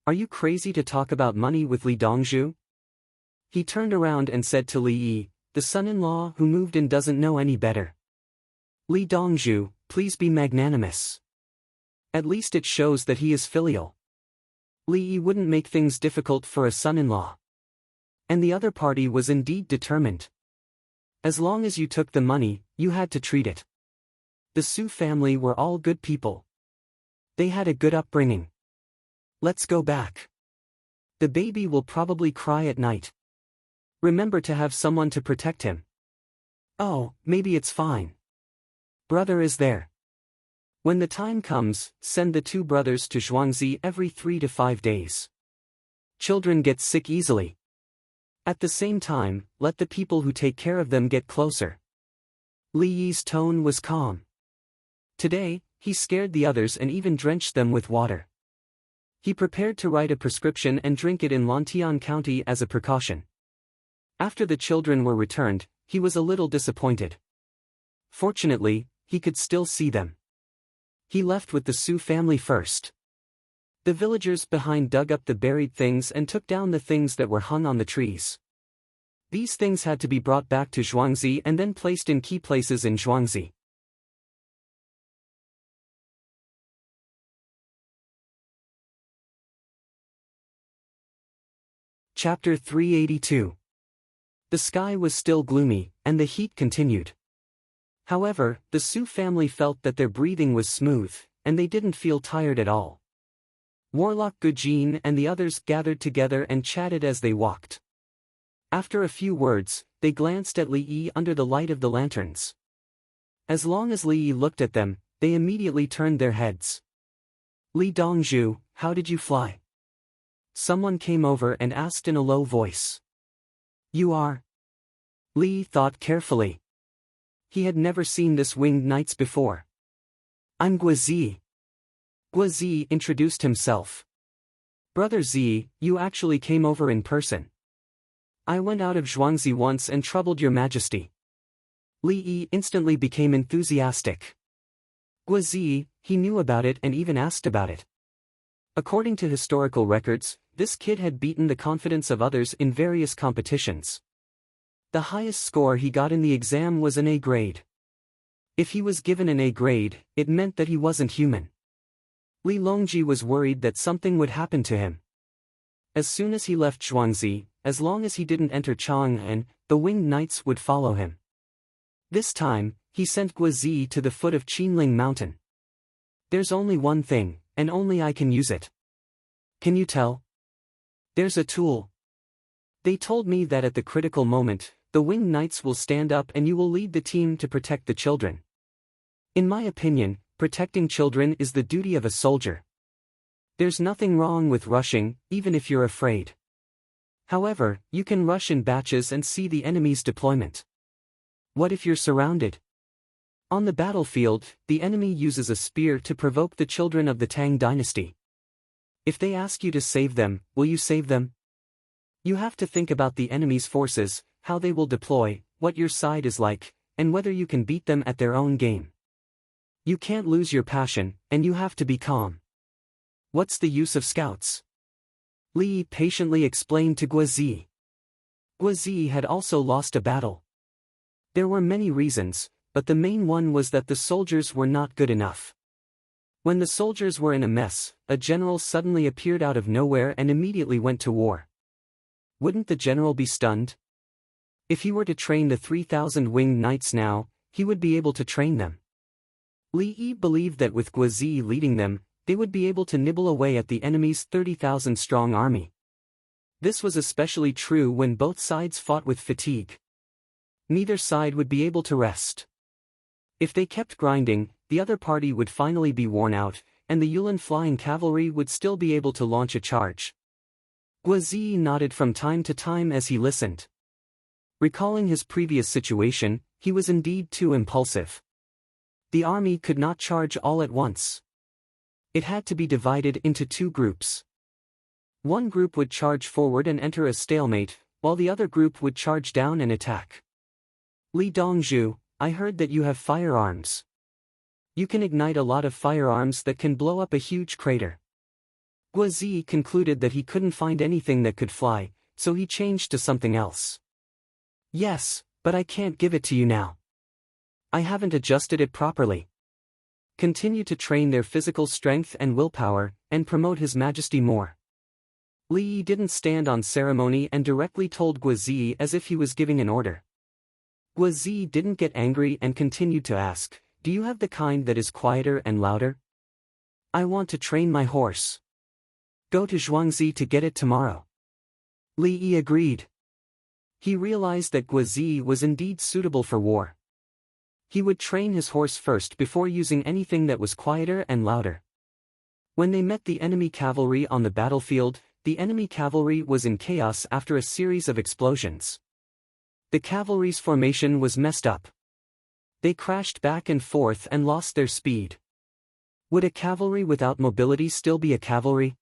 Are you crazy to talk about money with Li Dongzhu? He turned around and said to Li Yi, the son-in-law who moved in doesn't know any better. Li Dongzhu, please be magnanimous. At least it shows that he is filial. Li Yi wouldn't make things difficult for a son-in-law. And the other party was indeed determined. As long as you took the money, you had to treat it. The Su family were all good people. They had a good upbringing. Let's go back. The baby will probably cry at night. Remember to have someone to protect him. Oh, maybe it's fine. Brother is there. When the time comes, send the two brothers to Zhuangzi every 3 to 5 days. Children get sick easily. At the same time, let the people who take care of them get closer. Li Yi's tone was calm. Today, he scared the others and even drenched them with water. He prepared to write a prescription and drink it in Lantian County as a precaution. After the children were returned, he was a little disappointed. Fortunately, he could still see them. He left with the Su family first. The villagers behind dug up the buried things and took down the things that were hung on the trees. These things had to be brought back to Zhuangzi and then placed in key places in Zhuangzi. Chapter 382. The sky was still gloomy, and the heat continued. However, the Su family felt that their breathing was smooth, and they didn't feel tired at all. Warlock Gujin and the others gathered together and chatted as they walked. After a few words, they glanced at Li Yi under the light of the lanterns. As long as Li Yi looked at them, they immediately turned their heads. Li Dongzhu, how did you fly? Someone came over and asked in a low voice. You are? Li thought carefully. He had never seen this winged knights before. I'm Guazi. Guazi introduced himself. Brother Zi, you actually came over in person. I went out of Zhuangzi once and troubled your majesty. Li Yi instantly became enthusiastic. Guazi, he knew about it and even asked about it. According to historical records, this kid had beaten the confidence of others in various competitions. The highest score he got in the exam was an A grade. If he was given an A grade, it meant that he wasn't human. Li Longji was worried that something would happen to him. As soon as he left Zhuangzi, as long as he didn't enter Chang'an, the winged knights would follow him. This time, he sent Guazi to the foot of Qinling Mountain. There's only one thing, and only I can use it. Can you tell? There's a tool. They told me that at the critical moment, the winged knights will stand up and you will lead the team to protect the children. In my opinion, protecting children is the duty of a soldier. There's nothing wrong with rushing, even if you're afraid. However, you can rush in batches and see the enemy's deployment. What if you're surrounded? On the battlefield, the enemy uses a spear to provoke the children of the Tang dynasty. If they ask you to save them, will you save them? You have to think about the enemy's forces, how they will deploy, what your side is like, and whether you can beat them at their own game. You can't lose your passion, and you have to be calm. What's the use of scouts? Li patiently explained to Guozi. Guozi had also lost a battle. There were many reasons, but the main one was that the soldiers were not good enough. When the soldiers were in a mess, a general suddenly appeared out of nowhere and immediately went to war. Wouldn't the general be stunned? If he were to train the 3,000 winged knights now, he would be able to train them. Li Yi believed that with Guozi leading them, they would be able to nibble away at the enemy's 30,000-strong army. This was especially true when both sides fought with fatigue. Neither side would be able to rest. If they kept grinding, the other party would finally be worn out, and the Yulin flying cavalry would still be able to launch a charge. Guozi nodded from time to time as he listened. Recalling his previous situation, he was indeed too impulsive. The army could not charge all at once. It had to be divided into two groups. One group would charge forward and enter a stalemate, while the other group would charge down and attack. Li Dongzhu, I heard that you have firearms. You can ignite a lot of firearms that can blow up a huge crater. Guozi concluded that he couldn't find anything that could fly, so he changed to something else. Yes, but I can't give it to you now. I haven't adjusted it properly. Continue to train their physical strength and willpower, and promote His Majesty more. Li Yi didn't stand on ceremony and directly told Guozi as if he was giving an order. Guozi didn't get angry and continued to ask, do you have the kind that is quieter and louder? I want to train my horse. Go to Zhuangzi to get it tomorrow. Li Yi agreed. He realized that Guozi was indeed suitable for war. He would train his horse first before using anything that was quieter and louder. When they met the enemy cavalry on the battlefield, the enemy cavalry was in chaos after a series of explosions. The cavalry's formation was messed up. They crashed back and forth and lost their speed. Would a cavalry without mobility still be a cavalry?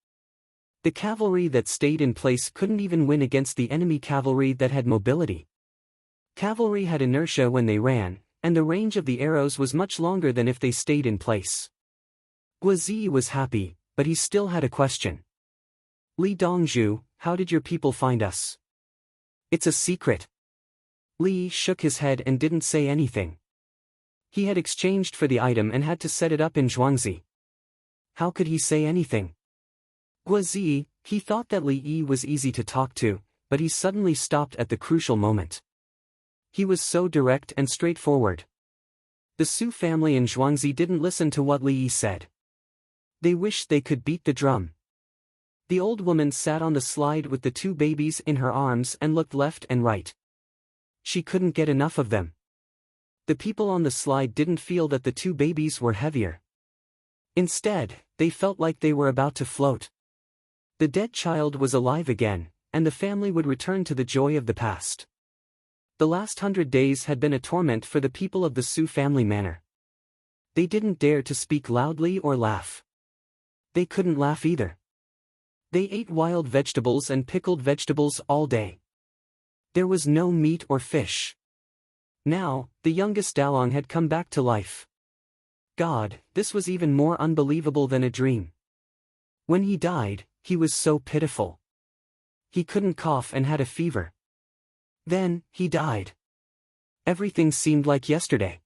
The cavalry that stayed in place couldn't even win against the enemy cavalry that had mobility. Cavalry had inertia when they ran, and the range of the arrows was much longer than if they stayed in place. Guozi was happy, but he still had a question. Li Dongzhu, how did your people find us? It's a secret. Li shook his head and didn't say anything. He had exchanged for the item and had to set it up in Zhuangzi. How could he say anything? Guozi, he thought that Li Yi was easy to talk to, but he suddenly stopped at the crucial moment. He was so direct and straightforward. The Su family in Zhuangzi didn't listen to what Li Yi said. They wished they could beat the drum. The old woman sat on the slide with the two babies in her arms and looked left and right. She couldn't get enough of them. The people on the slide didn't feel that the two babies were heavier. Instead, they felt like they were about to float. The dead child was alive again, and the family would return to the joy of the past. The last 100 days had been a torment for the people of the Su family manor. They didn't dare to speak loudly or laugh. They couldn't laugh either. They ate wild vegetables and pickled vegetables all day. There was no meat or fish. Now, the youngest Datang had come back to life. God, this was even more unbelievable than a dream. When he died, he was so pitiful. He couldn't cough and had a fever. Then, he died. Everything seemed like yesterday.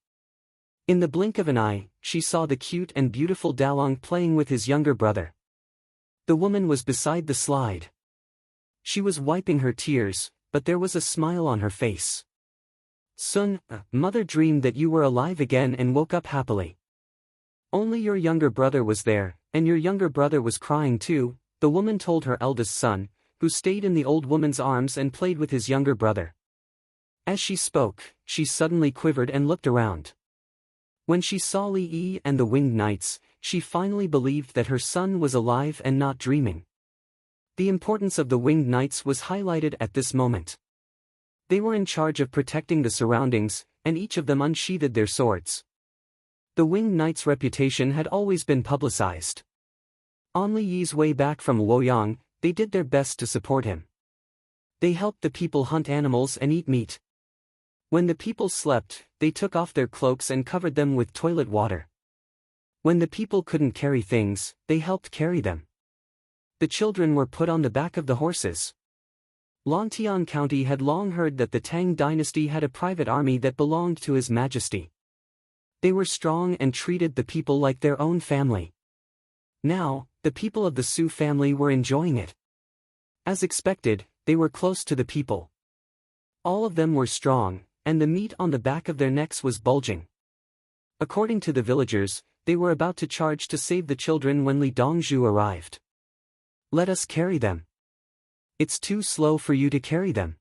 In the blink of an eye, she saw the cute and beautiful Datang playing with his younger brother. The woman was beside the slide. She was wiping her tears, but there was a smile on her face. Sun, mother dreamed that you were alive again and woke up happily. Only your younger brother was there, and your younger brother was crying too, the woman told her eldest son, who stayed in the old woman's arms and played with his younger brother. As she spoke, she suddenly quivered and looked around. When she saw Li Yi and the winged knights, she finally believed that her son was alive and not dreaming. The importance of the winged knights was highlighted at this moment. They were in charge of protecting the surroundings, and each of them unsheathed their swords. The winged knight's reputation had always been publicized. On Li Yi's way back from Luoyang, they did their best to support him. They helped the people hunt animals and eat meat. When the people slept, they took off their cloaks and covered them with toilet water. When the people couldn't carry things, they helped carry them. The children were put on the back of the horses. Lontian County had long heard that the Tang dynasty had a private army that belonged to His Majesty. They were strong and treated the people like their own family. Now, the people of the Su family were enjoying it. As expected, they were close to the people. All of them were strong, and the meat on the back of their necks was bulging. According to the villagers, they were about to charge to save the children when Li Dongzhu arrived. "Let us carry them. It's too slow for you to carry them.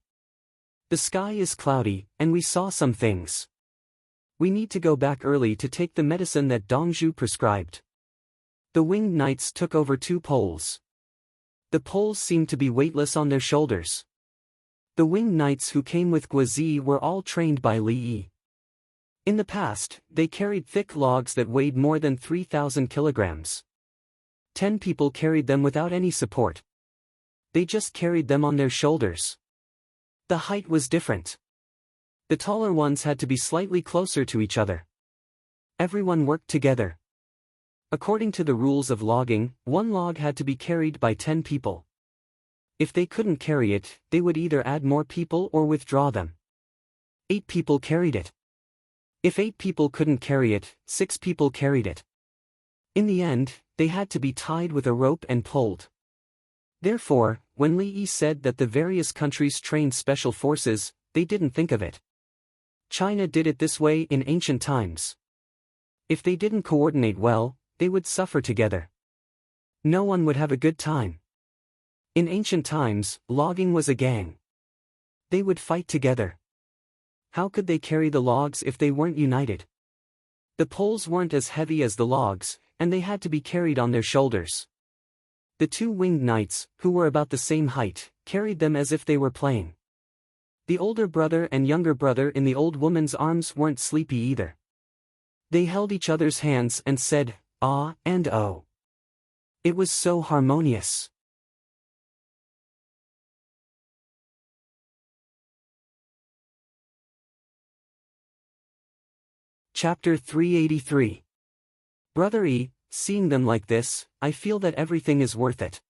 The sky is cloudy, and we saw some things. We need to go back early to take the medicine that Dongzhu prescribed." The winged knights took over 2 poles. The poles seemed to be weightless on their shoulders. The winged knights who came with Guizi were all trained by Li Yi. In the past, they carried thick logs that weighed more than 3,000 kilograms. 10 people carried them without any support. They just carried them on their shoulders. The height was different. The taller ones had to be slightly closer to each other. Everyone worked together. According to the rules of logging, 1 log had to be carried by 10 people. If they couldn't carry it, they would either add more people or withdraw them. 8 people carried it. If 8 people couldn't carry it, 6 people carried it. In the end, they had to be tied with a rope and pulled. Therefore, when Li Yi said that the various countries trained special forces, they didn't think of it. China did it this way in ancient times. If they didn't coordinate well, they would suffer together. No one would have a good time. In ancient times, logging was a gang. They would fight together. How could they carry the logs if they weren't united? The poles weren't as heavy as the logs, and they had to be carried on their shoulders. The 2 winged knights, who were about the same height, carried them as if they were playing. The older brother and younger brother in the old woman's arms weren't sleepy either. They held each other's hands and said, "Ah" and "Oh." It was so harmonious. Chapter 383. Brother Yi, seeing them like this, I feel that everything is worth it.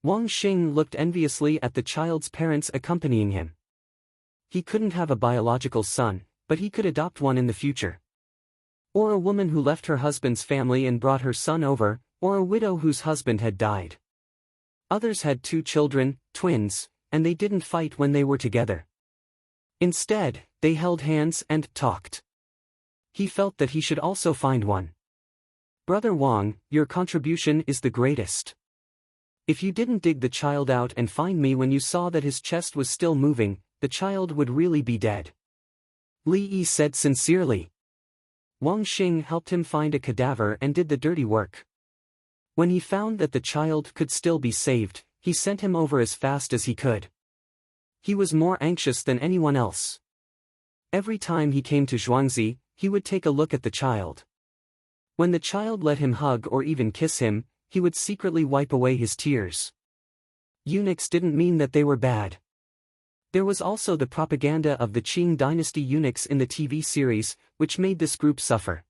Wang Xing looked enviously at the child's parents accompanying him. He couldn't have a biological son, but he could adopt one in the future. Or a woman who left her husband's family and brought her son over, or a widow whose husband had died. Others had 2 children, twins, and they didn't fight when they were together. Instead, they held hands and talked. He felt that he should also find one. Brother Wang, your contribution is the greatest. If you didn't dig the child out and find me when you saw that his chest was still moving, the child would really be dead. Li Yi said sincerely. Wang Xing helped him find a cadaver and did the dirty work. When he found that the child could still be saved, he sent him over as fast as he could. He was more anxious than anyone else. Every time he came to Zhuangzi, he would take a look at the child. When the child let him hug or even kiss him, he would secretly wipe away his tears. Eunuchs didn't mean that they were bad. There was also the propaganda of the Qing dynasty eunuchs in the TV series, which made this group suffer.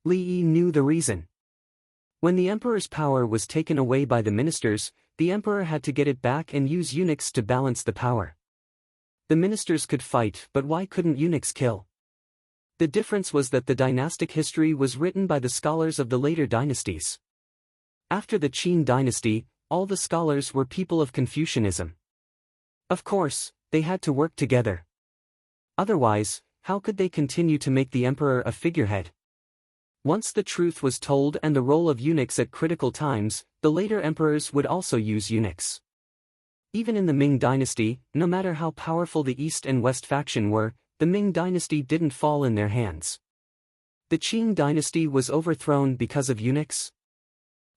Li Yi knew the reason. When the emperor's power was taken away by the ministers, the emperor had to get it back and use eunuchs to balance the power. The ministers could fight, but why couldn't eunuchs kill? The difference was that the dynastic history was written by the scholars of the later dynasties. After the Qin dynasty, all the scholars were people of Confucianism. Of course, they had to work together. Otherwise, how could they continue to make the emperor a figurehead? Once the truth was told and the role of eunuchs at critical times, the later emperors would also use eunuchs. Even in the Ming dynasty, no matter how powerful the East and West faction were, the Ming dynasty didn't fall in their hands. The Qing dynasty was overthrown because of eunuchs.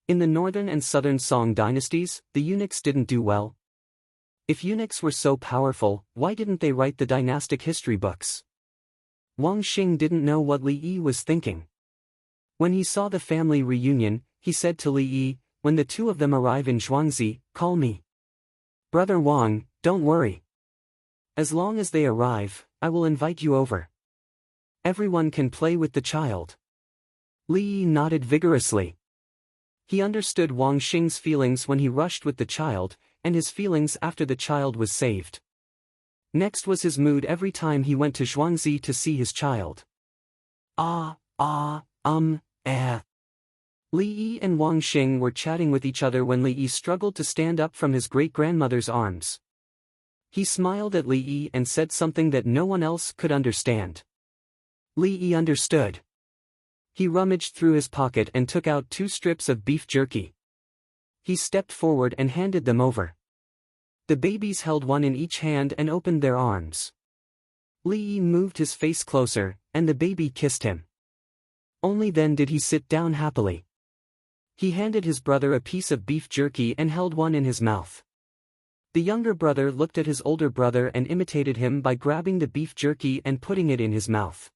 In the northern and southern Song dynasties, the eunuchs didn't do well. If eunuchs were so powerful, why didn't they write the dynastic history books? Wang Xing didn't know what Li Yi was thinking. When he saw the family reunion, he said to Li Yi, "When the two of them arrive in Zhuangzi, call me." "Brother Wang, don't worry. As long as they arrive, I will invite you over. Everyone can play with the child." Li Yi nodded vigorously. He understood Wang Xing's feelings when he rushed with the child, and his feelings after the child was saved. Next was his mood every time he went to Zhuangzi to see his child. Li Yi and Wang Xing were chatting with each other when Li Yi struggled to stand up from his great-grandmother's arms. He smiled at Li Yi and said something that no one else could understand. Li Yi understood. He rummaged through his pocket and took out 2 strips of beef jerky. He stepped forward and handed them over. The babies held one in each hand and opened their arms. Li Yi moved his face closer, and the baby kissed him. Only then did he sit down happily. He handed his brother a piece of beef jerky and held one in his mouth. The younger brother looked at his older brother and imitated him by grabbing the beef jerky and putting it in his mouth.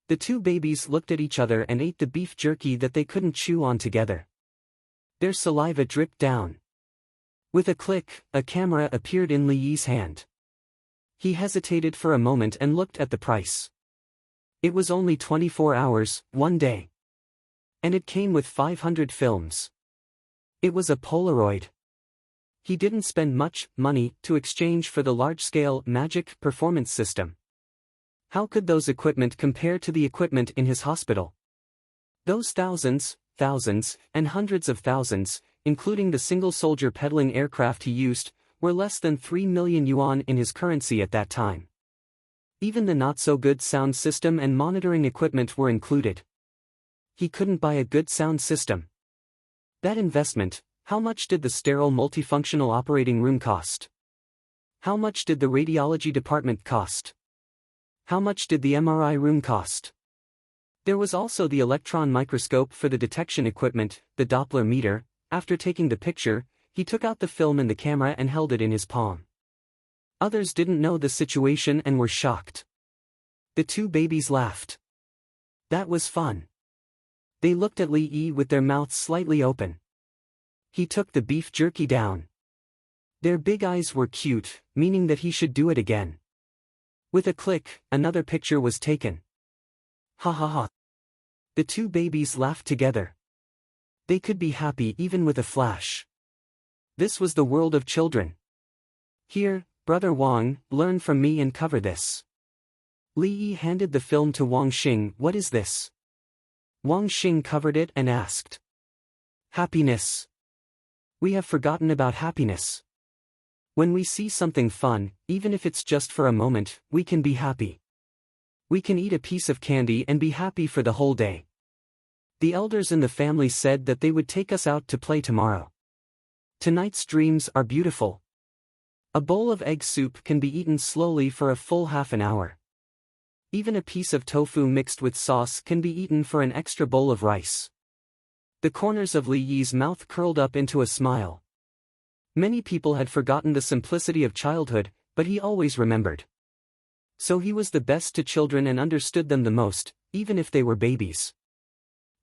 The 2 babies looked at each other and ate the beef jerky that they couldn't chew on together. Their saliva dripped down. With a click, a camera appeared in Li Yi's hand. He hesitated for a moment and looked at the price. It was only 24 hours, 1 day. And it came with 500 films. It was a Polaroid. He didn't spend much money to exchange for the large-scale magic performance system. How could those equipment compare to the equipment in his hospital? Those thousands, and hundreds of thousands, including the single soldier peddling aircraft he used, were less than 3 million yuan in his currency at that time. Even the not-so-good sound system and monitoring equipment were included. He couldn't buy a good sound system. That investment, how much did the sterile multifunctional operating room cost? How much did the radiology department cost? How much did the MRI room cost? There was also the electron microscope for the detection equipment, the Doppler meter. After taking the picture, he took out the film in the camera and held it in his palm. Others didn't know the situation and were shocked. The 2 babies laughed. That was fun. They looked at Li Yi with their mouths slightly open. He took the beef jerky down. Their big eyes were cute, meaning that he should do it again. With a click, another picture was taken. Ha ha ha. The 2 babies laughed together. They could be happy even with a flash. This was the world of children. Here, Brother Wang, learn from me and cover this. Li Yi handed the film to Wang Xing. What is this? Wang Xing covered it and asked. Happiness. We have forgotten about happiness. When we see something fun, even if it's just for a moment, we can be happy. We can eat a piece of candy and be happy for the whole day. The elders in the family said that they would take us out to play tomorrow. Tonight's dreams are beautiful. A bowl of egg soup can be eaten slowly for a full half an hour. Even a piece of tofu mixed with sauce can be eaten for an extra bowl of rice. The corners of Li Yi's mouth curled up into a smile. Many people had forgotten the simplicity of childhood, but he always remembered. So he was the best to children and understood them the most, even if they were babies.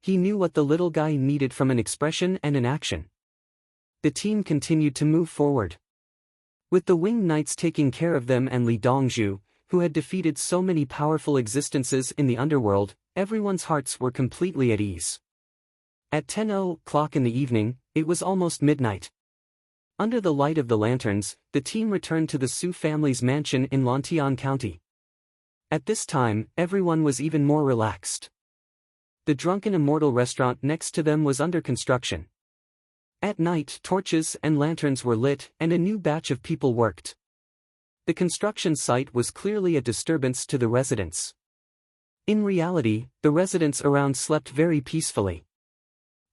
He knew what the little guy needed from an expression and an action. The team continued to move forward. With the winged knights taking care of them and Li Dongzhu, who had defeated so many powerful existences in the underworld, everyone's hearts were completely at ease. At 10:00 in the evening, it was almost midnight. Under the light of the lanterns, the team returned to the Su family's mansion in Lantian County. At this time, everyone was even more relaxed. The Drunken Immortal restaurant next to them was under construction. At night, torches and lanterns were lit, and a new batch of people worked. The construction site was clearly a disturbance to the residents. In reality, the residents around slept very peacefully.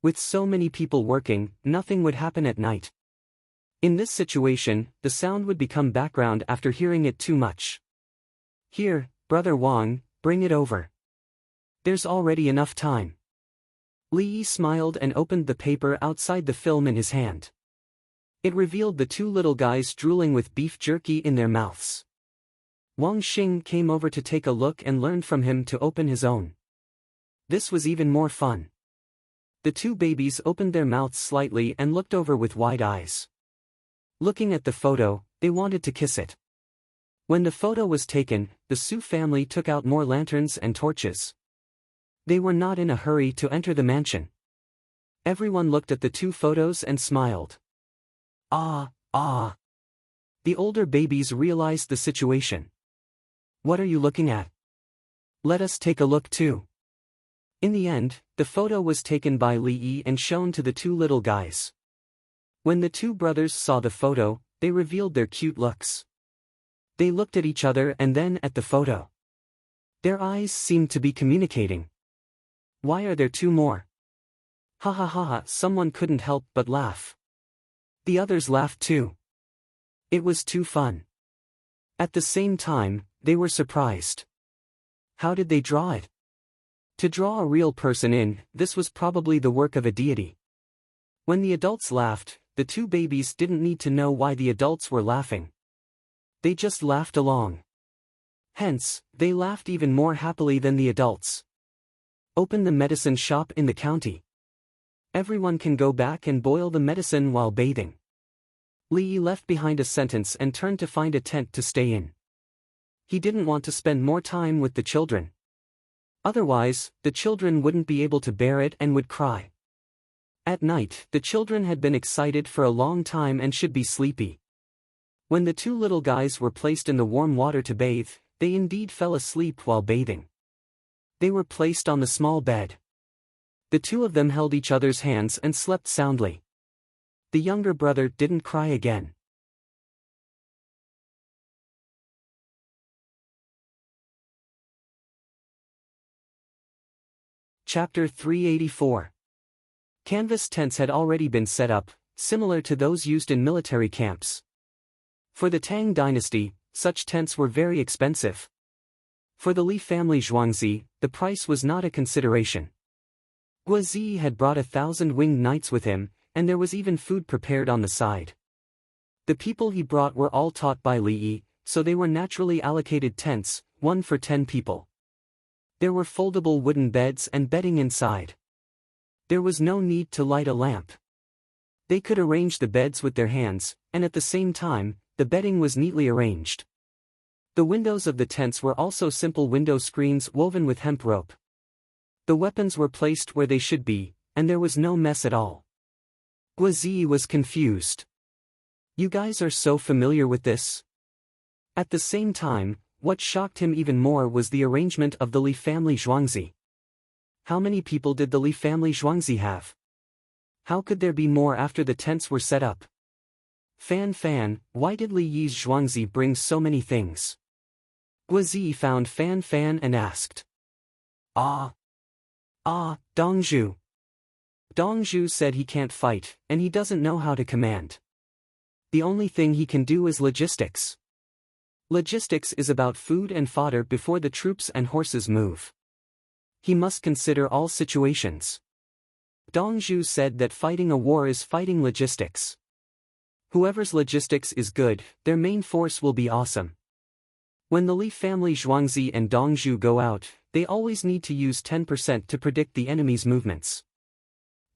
With so many people working, nothing would happen at night. In this situation, the sound would become background after hearing it too much. Here, Brother Wang, bring it over. There's already enough time. Li Yi smiled and opened the paper outside the film in his hand. It revealed the two little guys drooling with beef jerky in their mouths. Wang Xing came over to take a look and learned from him to open his own. This was even more fun. The two babies opened their mouths slightly and looked over with wide eyes. Looking at the photo, they wanted to kiss it. When the photo was taken, the Su family took out more lanterns and torches. They were not in a hurry to enter the mansion. Everyone looked at the two photos and smiled. Ah, ah. The older babies realized the situation. What are you looking at? Let us take a look too. In the end, the photo was taken by Li Yi and shown to the two little guys. When the two brothers saw the photo, they revealed their cute looks. They looked at each other and then at the photo. Their eyes seemed to be communicating. Why are there two more? Ha ha ha ha, someone couldn't help but laugh. The others laughed too. It was too fun. At the same time, they were surprised. How did they draw it? To draw a real person in, this was probably the work of a deity. When the adults laughed, the two babies didn't need to know why the adults were laughing. They just laughed along. Hence, they laughed even more happily than the adults. Open the medicine shop in the county. Everyone can go back and boil the medicine while bathing. Li Yi left behind a sentence and turned to find a tent to stay in. He didn't want to spend more time with the children. Otherwise, the children wouldn't be able to bear it and would cry. At night, the children had been excited for a long time and should be sleepy. When the two little guys were placed in the warm water to bathe, they indeed fell asleep while bathing. They were placed on the small bed. The two of them held each other's hands and slept soundly. The younger brother didn't cry again. Chapter 384. Canvas tents had already been set up, similar to those used in military camps. For the Tang dynasty, such tents were very expensive. For the Li family Zhuangzi, the price was not a consideration. Guozi had brought 1,000 winged knights with him, and there was even food prepared on the side. The people he brought were all taught by Li Yi, so they were naturally allocated tents, one for 10 people. There were foldable wooden beds and bedding inside. There was no need to light a lamp. They could arrange the beds with their hands, and at the same time, the bedding was neatly arranged. The windows of the tents were also simple window screens woven with hemp rope. The weapons were placed where they should be, and there was no mess at all. Guozi was confused. You guys are so familiar with this? At the same time, what shocked him even more was the arrangement of the Li family Zhuangzi. How many people did the Li family Zhuangzi have? How could there be more after the tents were set up? Fan, why did Li Yi's Zhuangzi bring so many things? Guozi found Fan and asked. Dongzhu. Dongzhu said he can't fight, and he doesn't know how to command. The only thing he can do is logistics. Logistics is about food and fodder before the troops and horses move. He must consider all situations. Dongzhu said that fighting a war is fighting logistics. Whoever's logistics is good, their main force will be awesome. When the Li family Zhuangzi and Dongzhu go out, they always need to use 10% to predict the enemy's movements.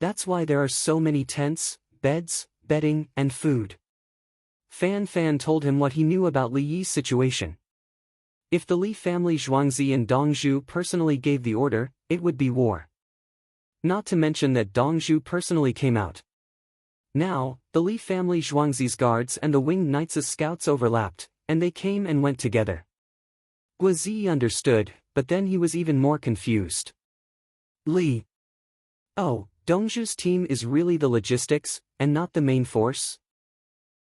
That's why there are so many tents, beds, bedding, and food. Fan told him what he knew about Li Yi's situation. If the Li family Zhuangzi and Dongzhu personally gave the order, it would be war. Not to mention that Dongzhu personally came out. Now, the Li family Zhuangzi's guards and the winged knights' scouts overlapped, and they came and went together. Guozi understood, but then he was even more confused. Li. Oh, Dongzhu's team is really the logistics, and not the main force?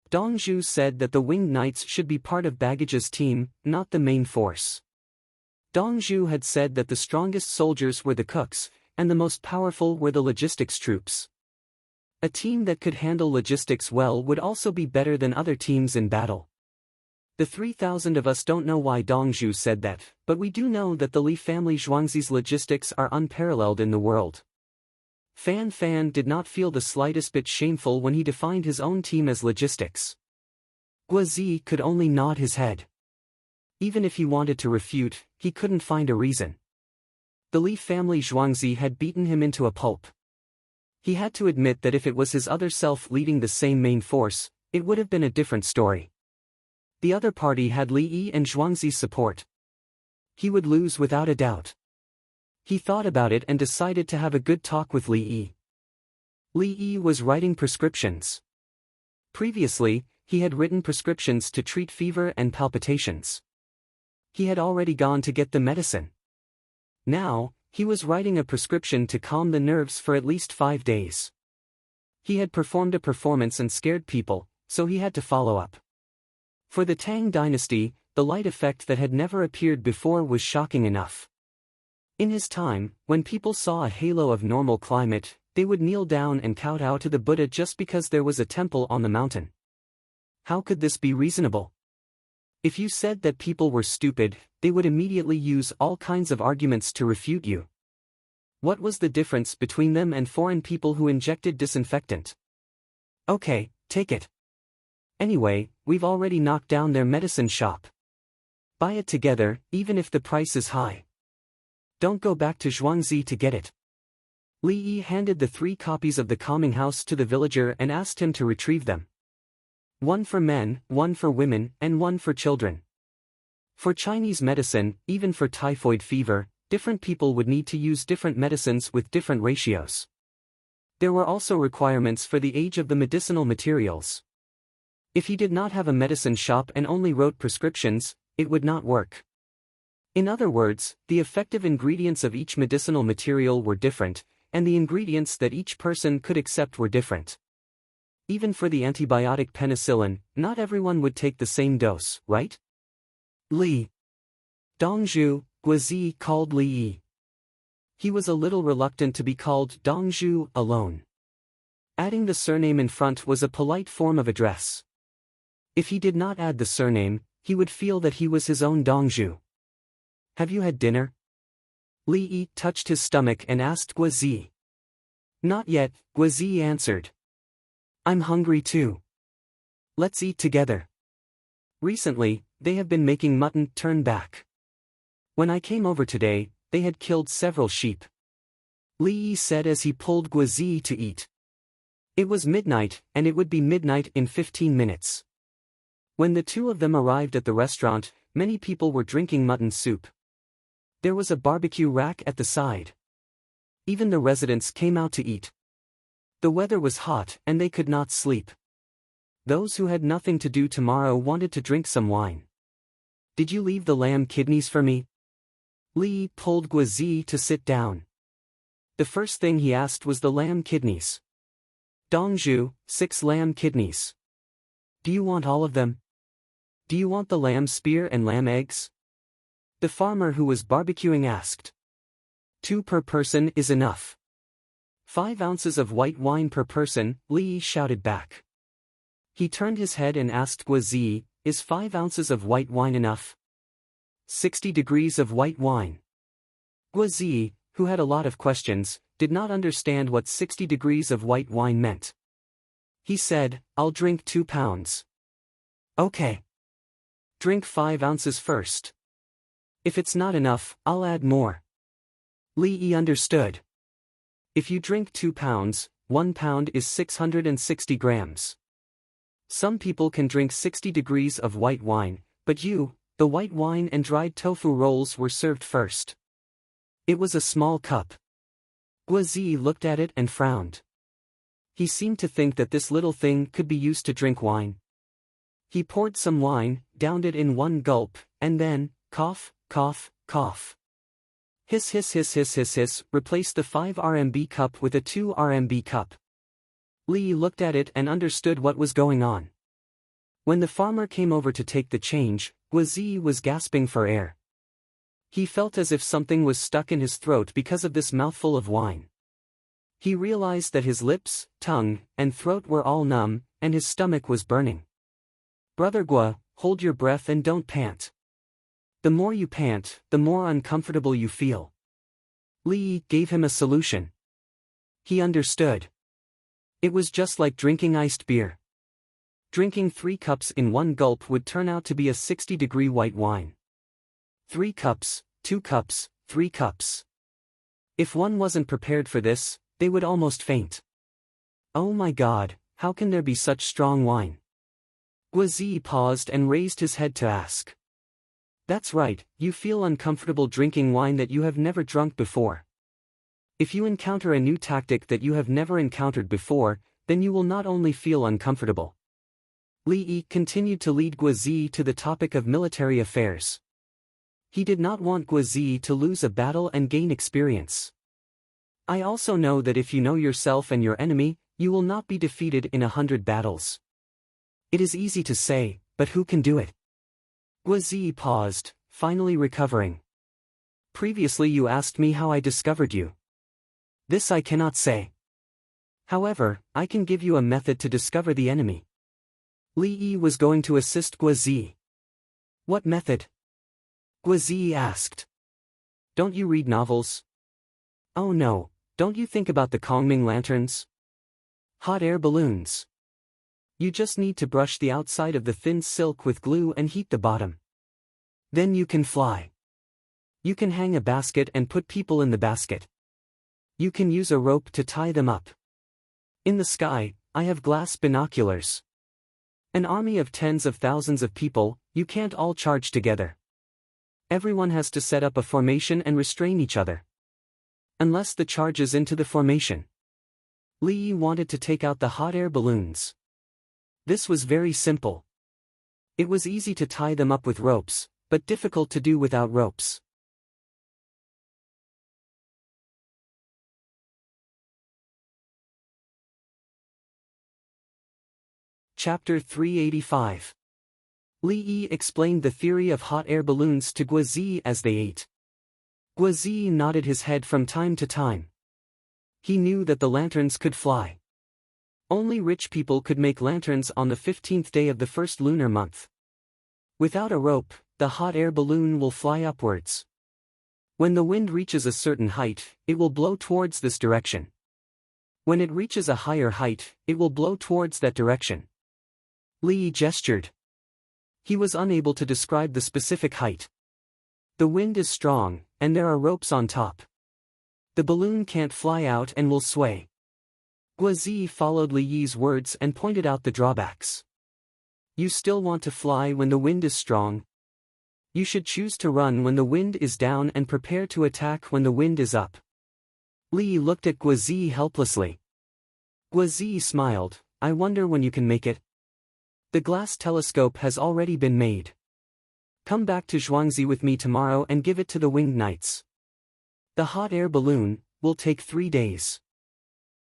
Dongzhu said that the winged knights should be part of Baggage's team, not the main force. Dongzhu had said that the strongest soldiers were the cooks, and the most powerful were the logistics troops. A team that could handle logistics well would also be better than other teams in battle. The 3,000 of us don't know why Dongzhu said that, but we do know that the Li family Zhuangzi's logistics are unparalleled in the world. Fan Fan did not feel the slightest bit shameful when he defined his own team as logistics. Guozi could only nod his head. Even if he wanted to refute, he couldn't find a reason. The Li family Zhuangzi had beaten him into a pulp. He had to admit that if it was his other self leading the same main force, it would have been a different story. The other party had Li Yi and Zhuangzi's support. He would lose without a doubt. He thought about it and decided to have a good talk with Li Yi. Li Yi was writing prescriptions. Previously, he had written prescriptions to treat fever and palpitations. He had already gone to get the medicine. Now, he was writing a prescription to calm the nerves for at least 5 days. He had performed a performance and scared people, so he had to follow up. For the Tang dynasty, the light effect that had never appeared before was shocking enough. In his time, when people saw a halo of normal climate, they would kneel down and kowtow to the Buddha just because there was a temple on the mountain. How could this be reasonable? If you said that people were stupid, they would immediately use all kinds of arguments to refute you. What was the difference between them and foreign people who injected disinfectant? Okay, take it. Anyway, we've already knocked down their medicine shop. Buy it together, even if the price is high. Don't go back to Zhuangzi to get it. Li Yi handed the 3 copies of the calming house to the villager and asked him to retrieve them. 1 for men, 1 for women, and 1 for children. For Chinese medicine, even for typhoid fever, different people would need to use different medicines with different ratios. There were also requirements for the age of the medicinal materials. If he did not have a medicine shop and only wrote prescriptions, it would not work. In other words, the effective ingredients of each medicinal material were different, and the ingredients that each person could accept were different. Even for the antibiotic penicillin, not everyone would take the same dose, right? Li Dongzhu, Guozi called Li Yi. He was a little reluctant to be called Dongzhu alone. Adding the surname in front was a polite form of address. If he did not add the surname, he would feel that he was his own Dongzhu. Have you had dinner? Li Yi touched his stomach and asked Guozi. Not yet, Guozi answered. I'm hungry too. Let's eat together. Recently, they have been making mutton turn back. When I came over today, they had killed several sheep. Li Yi said as he pulled Guozi to eat. It was midnight, and it would be midnight in 15 minutes. When the 2 of them arrived at the restaurant, many people were drinking mutton soup. There was a barbecue rack at the side. Even the residents came out to eat. The weather was hot and they could not sleep. Those who had nothing to do tomorrow wanted to drink some wine. Did you leave the lamb kidneys for me? Li pulled Guozi to sit down. The first thing he asked was the lamb kidneys. Dongzhu, 6 lamb kidneys. Do you want all of them? Do you want the lamb spear and lamb eggs? The farmer who was barbecuing asked. 2 per person is enough. 5 ounces of white wine per person, Li shouted back. He turned his head and asked Guozi, is 5 ounces of white wine enough? 60 degrees of white wine. Guozi, who had a lot of questions, did not understand what 60 degrees of white wine meant. He said, I'll drink 2 pounds. Okay. Drink 5 ounces first. If it's not enough, I'll add more. Li understood. If you drink 2 pounds, 1 pound is 660 grams. Some people can drink 60 degrees of white wine, but the white wine and dried tofu rolls were served first. It was a small cup. Guozi looked at it and frowned. He seemed to think that this little thing could be used to drink wine. He poured some wine, downed it in 1 gulp, and then, cough, cough, cough. Hiss hiss hiss hiss hiss hiss, replaced the 5 RMB cup with a 2 RMB cup. Li looked at it and understood what was going on. When the farmer came over to take the change, Guozi was gasping for air. He felt as if something was stuck in his throat because of this mouthful of wine. He realized that his lips, tongue, and throat were all numb, and his stomach was burning. Brother Guo, hold your breath and don't pant. The more you pant, the more uncomfortable you feel. Li Yi gave him a solution. He understood. It was just like drinking iced beer. Drinking 3 cups in one gulp would turn out to be a 60-degree white wine. 3 cups, 2 cups, 3 cups. If one wasn't prepared for this, they would almost faint. Oh my God, how can there be such strong wine? Guozi paused and raised his head to ask. That's right, you feel uncomfortable drinking wine that you have never drunk before. If you encounter a new tactic that you have never encountered before, then you will not only feel uncomfortable. Li Yi continued to lead Guozi to the topic of military affairs. He did not want Guozi to lose a battle and gain experience. I also know that if you know yourself and your enemy, you will not be defeated in 100 battles. It is easy to say, but who can do it? Guozi paused, finally recovering. Previously you asked me how I discovered you. This I cannot say. However, I can give you a method to discover the enemy. Li Yi was going to assist Guozi. What method? Guozi asked. Don't you read novels? Oh no, don't you think about the Kongming lanterns? Hot air balloons. You just need to brush the outside of the thin silk with glue and heat the bottom. Then you can fly. You can hang a basket and put people in the basket. You can use a rope to tie them up. In the sky, I have glass binoculars. An army of tens of thousands of people, you can't all charge together. Everyone has to set up a formation and restrain each other. Unless the charge is into the formation. Li Yi wanted to take out the hot air balloons. This was very simple. It was easy to tie them up with ropes, but difficult to do without ropes. Chapter 385. Li Yi explained the theory of hot air balloons to Guozi as they ate. Guozi nodded his head from time to time. He knew that the lanterns could fly. Only rich people could make lanterns on the 15th day of the first lunar month. Without a rope, the hot air balloon will fly upwards. When the wind reaches a certain height, it will blow towards this direction. When it reaches a higher height, it will blow towards that direction. Li Yi gestured. He was unable to describe the specific height. The wind is strong, and there are ropes on top. The balloon can't fly out and will sway. Guozi followed Li Yi's words and pointed out the drawbacks. You still want to fly when the wind is strong? You should choose to run when the wind is down and prepare to attack when the wind is up. Li Yi looked at Guozi helplessly. Guozi smiled. I wonder when you can make it. The glass telescope has already been made. Come back to Zhuangzi with me tomorrow and give it to the winged knights. The hot air balloon will take 3 days.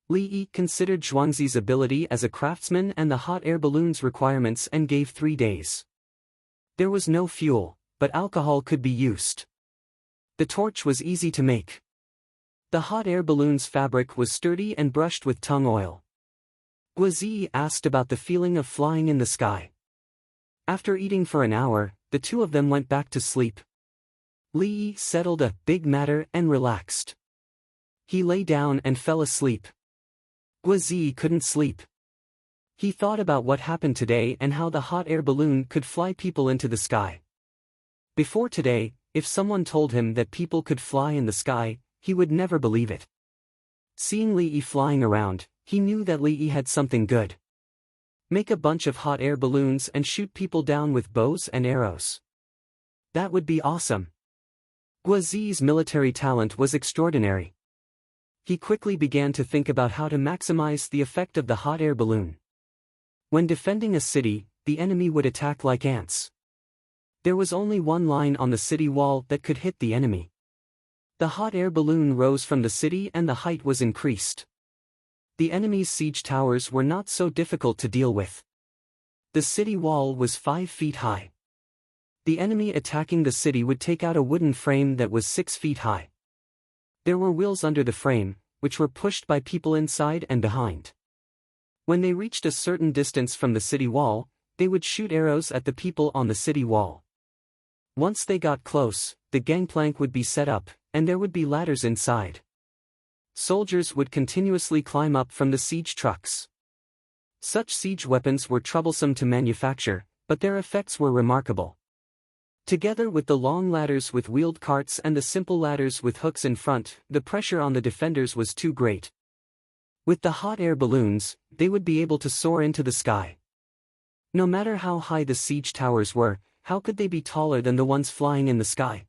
Li Yi considered Zhuangzi's ability as a craftsman and the hot air balloon's requirements and gave 3 days. There was no fuel, but alcohol could be used. The torch was easy to make. The hot air balloon's fabric was sturdy and brushed with tung oil. Guozi asked about the feeling of flying in the sky. After eating for an hour, the two of them went back to sleep. Li Yi settled a big matter and relaxed. He lay down and fell asleep. Guozi couldn't sleep. He thought about what happened today and how the hot air balloon could fly people into the sky. Before today, if someone told him that people could fly in the sky, he would never believe it. Seeing Li Yi flying around, he knew that Li Yi had something good. Make a bunch of hot air balloons and shoot people down with bows and arrows. That would be awesome. Guozi's military talent was extraordinary. He quickly began to think about how to maximize the effect of the hot air balloon. When defending a city, the enemy would attack like ants. There was only one line on the city wall that could hit the enemy. The hot air balloon rose from the city and the height was increased. The enemy's siege towers were not so difficult to deal with. The city wall was 5 feet high. The enemy attacking the city would take out a wooden frame that was 6 feet high. There were wheels under the frame, which were pushed by people inside and behind. When they reached a certain distance from the city wall, they would shoot arrows at the people on the city wall. Once they got close, the gangplank would be set up, and there would be ladders inside. Soldiers would continuously climb up from the siege trucks. Such siege weapons were troublesome to manufacture, but their effects were remarkable. Together with the long ladders with wheeled carts and the simple ladders with hooks in front, the pressure on the defenders was too great. With the hot air balloons, they would be able to soar into the sky. No matter how high the siege towers were, how could they be taller than the ones flying in the sky?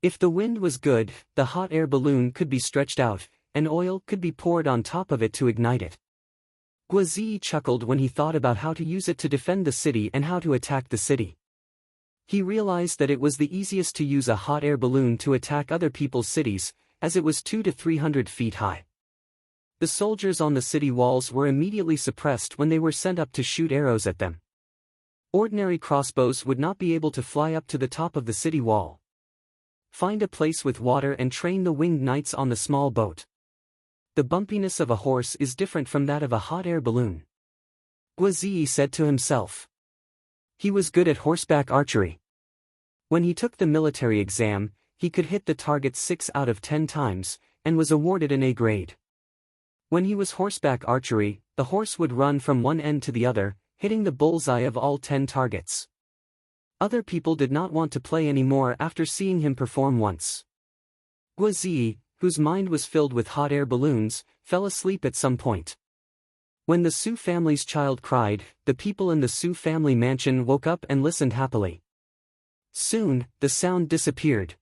If the wind was good, the hot air balloon could be stretched out, and oil could be poured on top of it to ignite it. Guazzi chuckled when he thought about how to use it to defend the city and how to attack the city. He realized that it was the easiest to use a hot air balloon to attack other people's cities, as it was 200 to 300 feet high. The soldiers on the city walls were immediately suppressed when they were sent up to shoot arrows at them. Ordinary crossbows would not be able to fly up to the top of the city wall. Find a place with water and train the winged knights on the small boat. The bumpiness of a horse is different from that of a hot air balloon. Guazzi said to himself. He was good at horseback archery. When he took the military exam, he could hit the target 6 out of 10 times, and was awarded an A grade. When he was horseback archery, the horse would run from one end to the other, hitting the bullseye of all 10 targets. Other people did not want to play anymore after seeing him perform once. Guazzi, whose mind was filled with hot air balloons, fell asleep at some point. When the Su family's child cried, the people in the Su family mansion woke up and listened happily. Soon, the sound disappeared.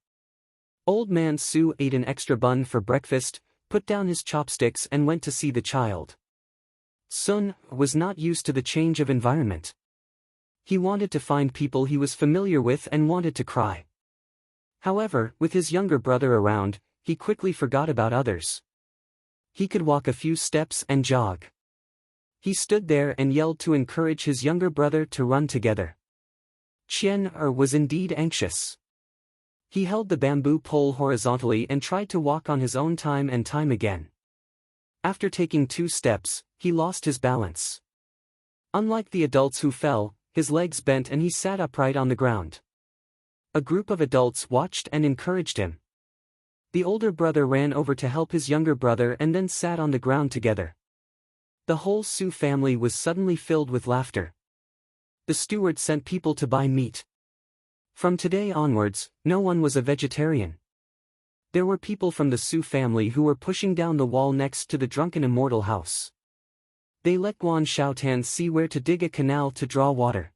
Old man Su ate an extra bun for breakfast, put down his chopsticks and went to see the child. Sun was not used to the change of environment. He wanted to find people he was familiar with and wanted to cry. However, with his younger brother around, he quickly forgot about others. He could walk a few steps and jog. He stood there and yelled to encourage his younger brother to run together. Qian was indeed anxious. He held the bamboo pole horizontally and tried to walk on his own time and time again. After taking 2 steps, he lost his balance. Unlike the adults who fell, his legs bent and he sat upright on the ground. A group of adults watched and encouraged him. The older brother ran over to help his younger brother and then sat on the ground together. The whole Su family was suddenly filled with laughter. The steward sent people to buy meat. From today onwards, no one was a vegetarian. There were people from the Su family who were pushing down the wall next to the drunken immortal house. They let Guan Xiaotan see where to dig a canal to draw water.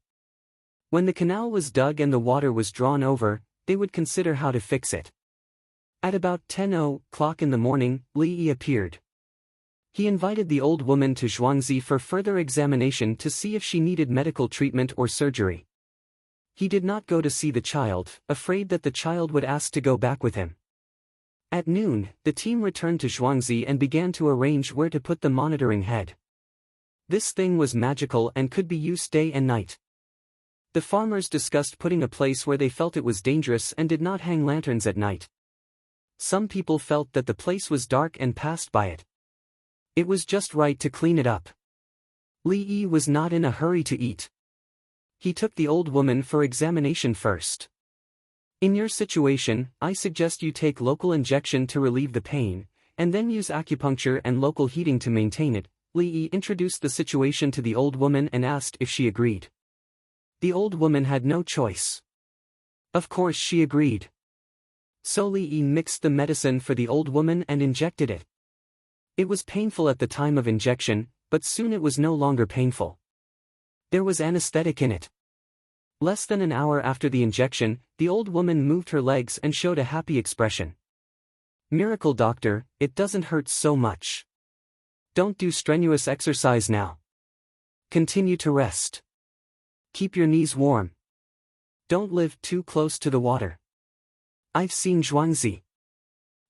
When the canal was dug and the water was drawn over, they would consider how to fix it. At about 10:00 in the morning, Li Yi appeared. He invited the old woman to Zhuangzi for further examination to see if she needed medical treatment or surgery. He did not go to see the child, afraid that the child would ask to go back with him. At noon, the team returned to Zhuangzi and began to arrange where to put the monitoring head. This thing was magical and could be used day and night. The farmers discussed putting a place where they felt it was dangerous and did not hang lanterns at night. Some people felt that the place was dark and passed by it. It was just right to clean it up. Li Yi was not in a hurry to eat. He took the old woman for examination first. In your situation, I suggest you take local injection to relieve the pain, and then use acupuncture and local heating to maintain it. Li Yi introduced the situation to the old woman and asked if she agreed. The old woman had no choice. Of course she agreed. So Li Yi mixed the medicine for the old woman and injected it. It was painful at the time of injection, but soon it was no longer painful. There was anesthetic in it. Less than an hour after the injection, the old woman moved her legs and showed a happy expression. Miracle doctor, it doesn't hurt so much. Don't do strenuous exercise now. Continue to rest. Keep your knees warm. Don't live too close to the water. I've seen Zhuangzi.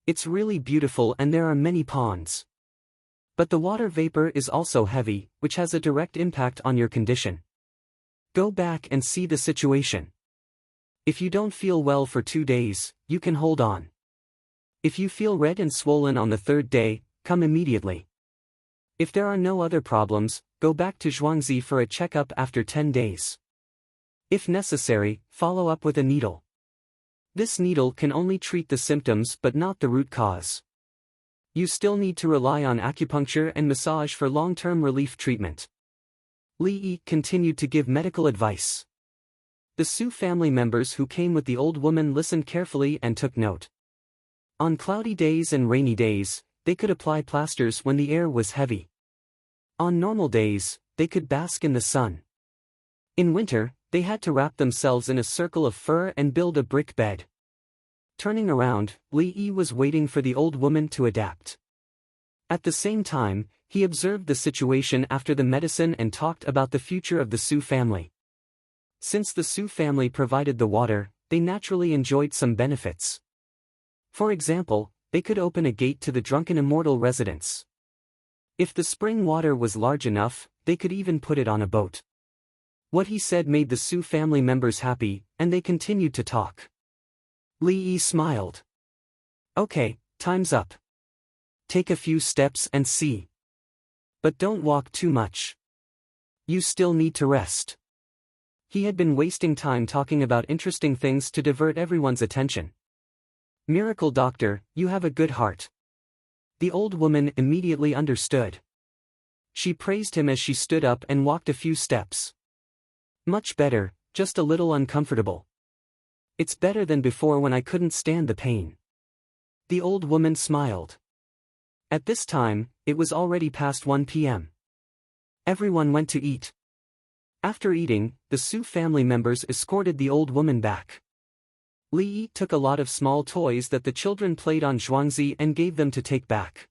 It's really beautiful and there are many ponds. But the water vapor is also heavy, which has a direct impact on your condition. Go back and see the situation. If you don't feel well for 2 days, you can hold on. If you feel red and swollen on the 3rd day, come immediately. If there are no other problems, go back to Zhuangzi for a checkup after 10 days. If necessary, follow up with a needle. This needle can only treat the symptoms but not the root cause. You still need to rely on acupuncture and massage for long-term relief treatment. Li Yi continued to give medical advice. The Su family members who came with the old woman listened carefully and took note. On cloudy days and rainy days, they could apply plasters when the air was heavy. On normal days, they could bask in the sun. In winter, they had to wrap themselves in a circle of fur and build a brick bed. Turning around, Li Yi was waiting for the old woman to adapt. At the same time, he observed the situation after the medicine and talked about the future of the Su family. Since the Su family provided the water, they naturally enjoyed some benefits. For example, they could open a gate to the drunken immortal residence. If the spring water was large enough, they could even put it on a boat. What he said made the Su family members happy, and they continued to talk. Li Yi smiled. Okay, time's up. Take a few steps and see. But don't walk too much. You still need to rest. He had been wasting time talking about interesting things to divert everyone's attention. Miracle doctor, you have a good heart. The old woman immediately understood. She praised him as she stood up and walked a few steps. Much better, just a little uncomfortable. It's better than before when I couldn't stand the pain. The old woman smiled. At this time, it was already past 1 p.m. Everyone went to eat. After eating, the Su family members escorted the old woman back. Li Yi took a lot of small toys that the children played on Zhuangzi and gave them to take back.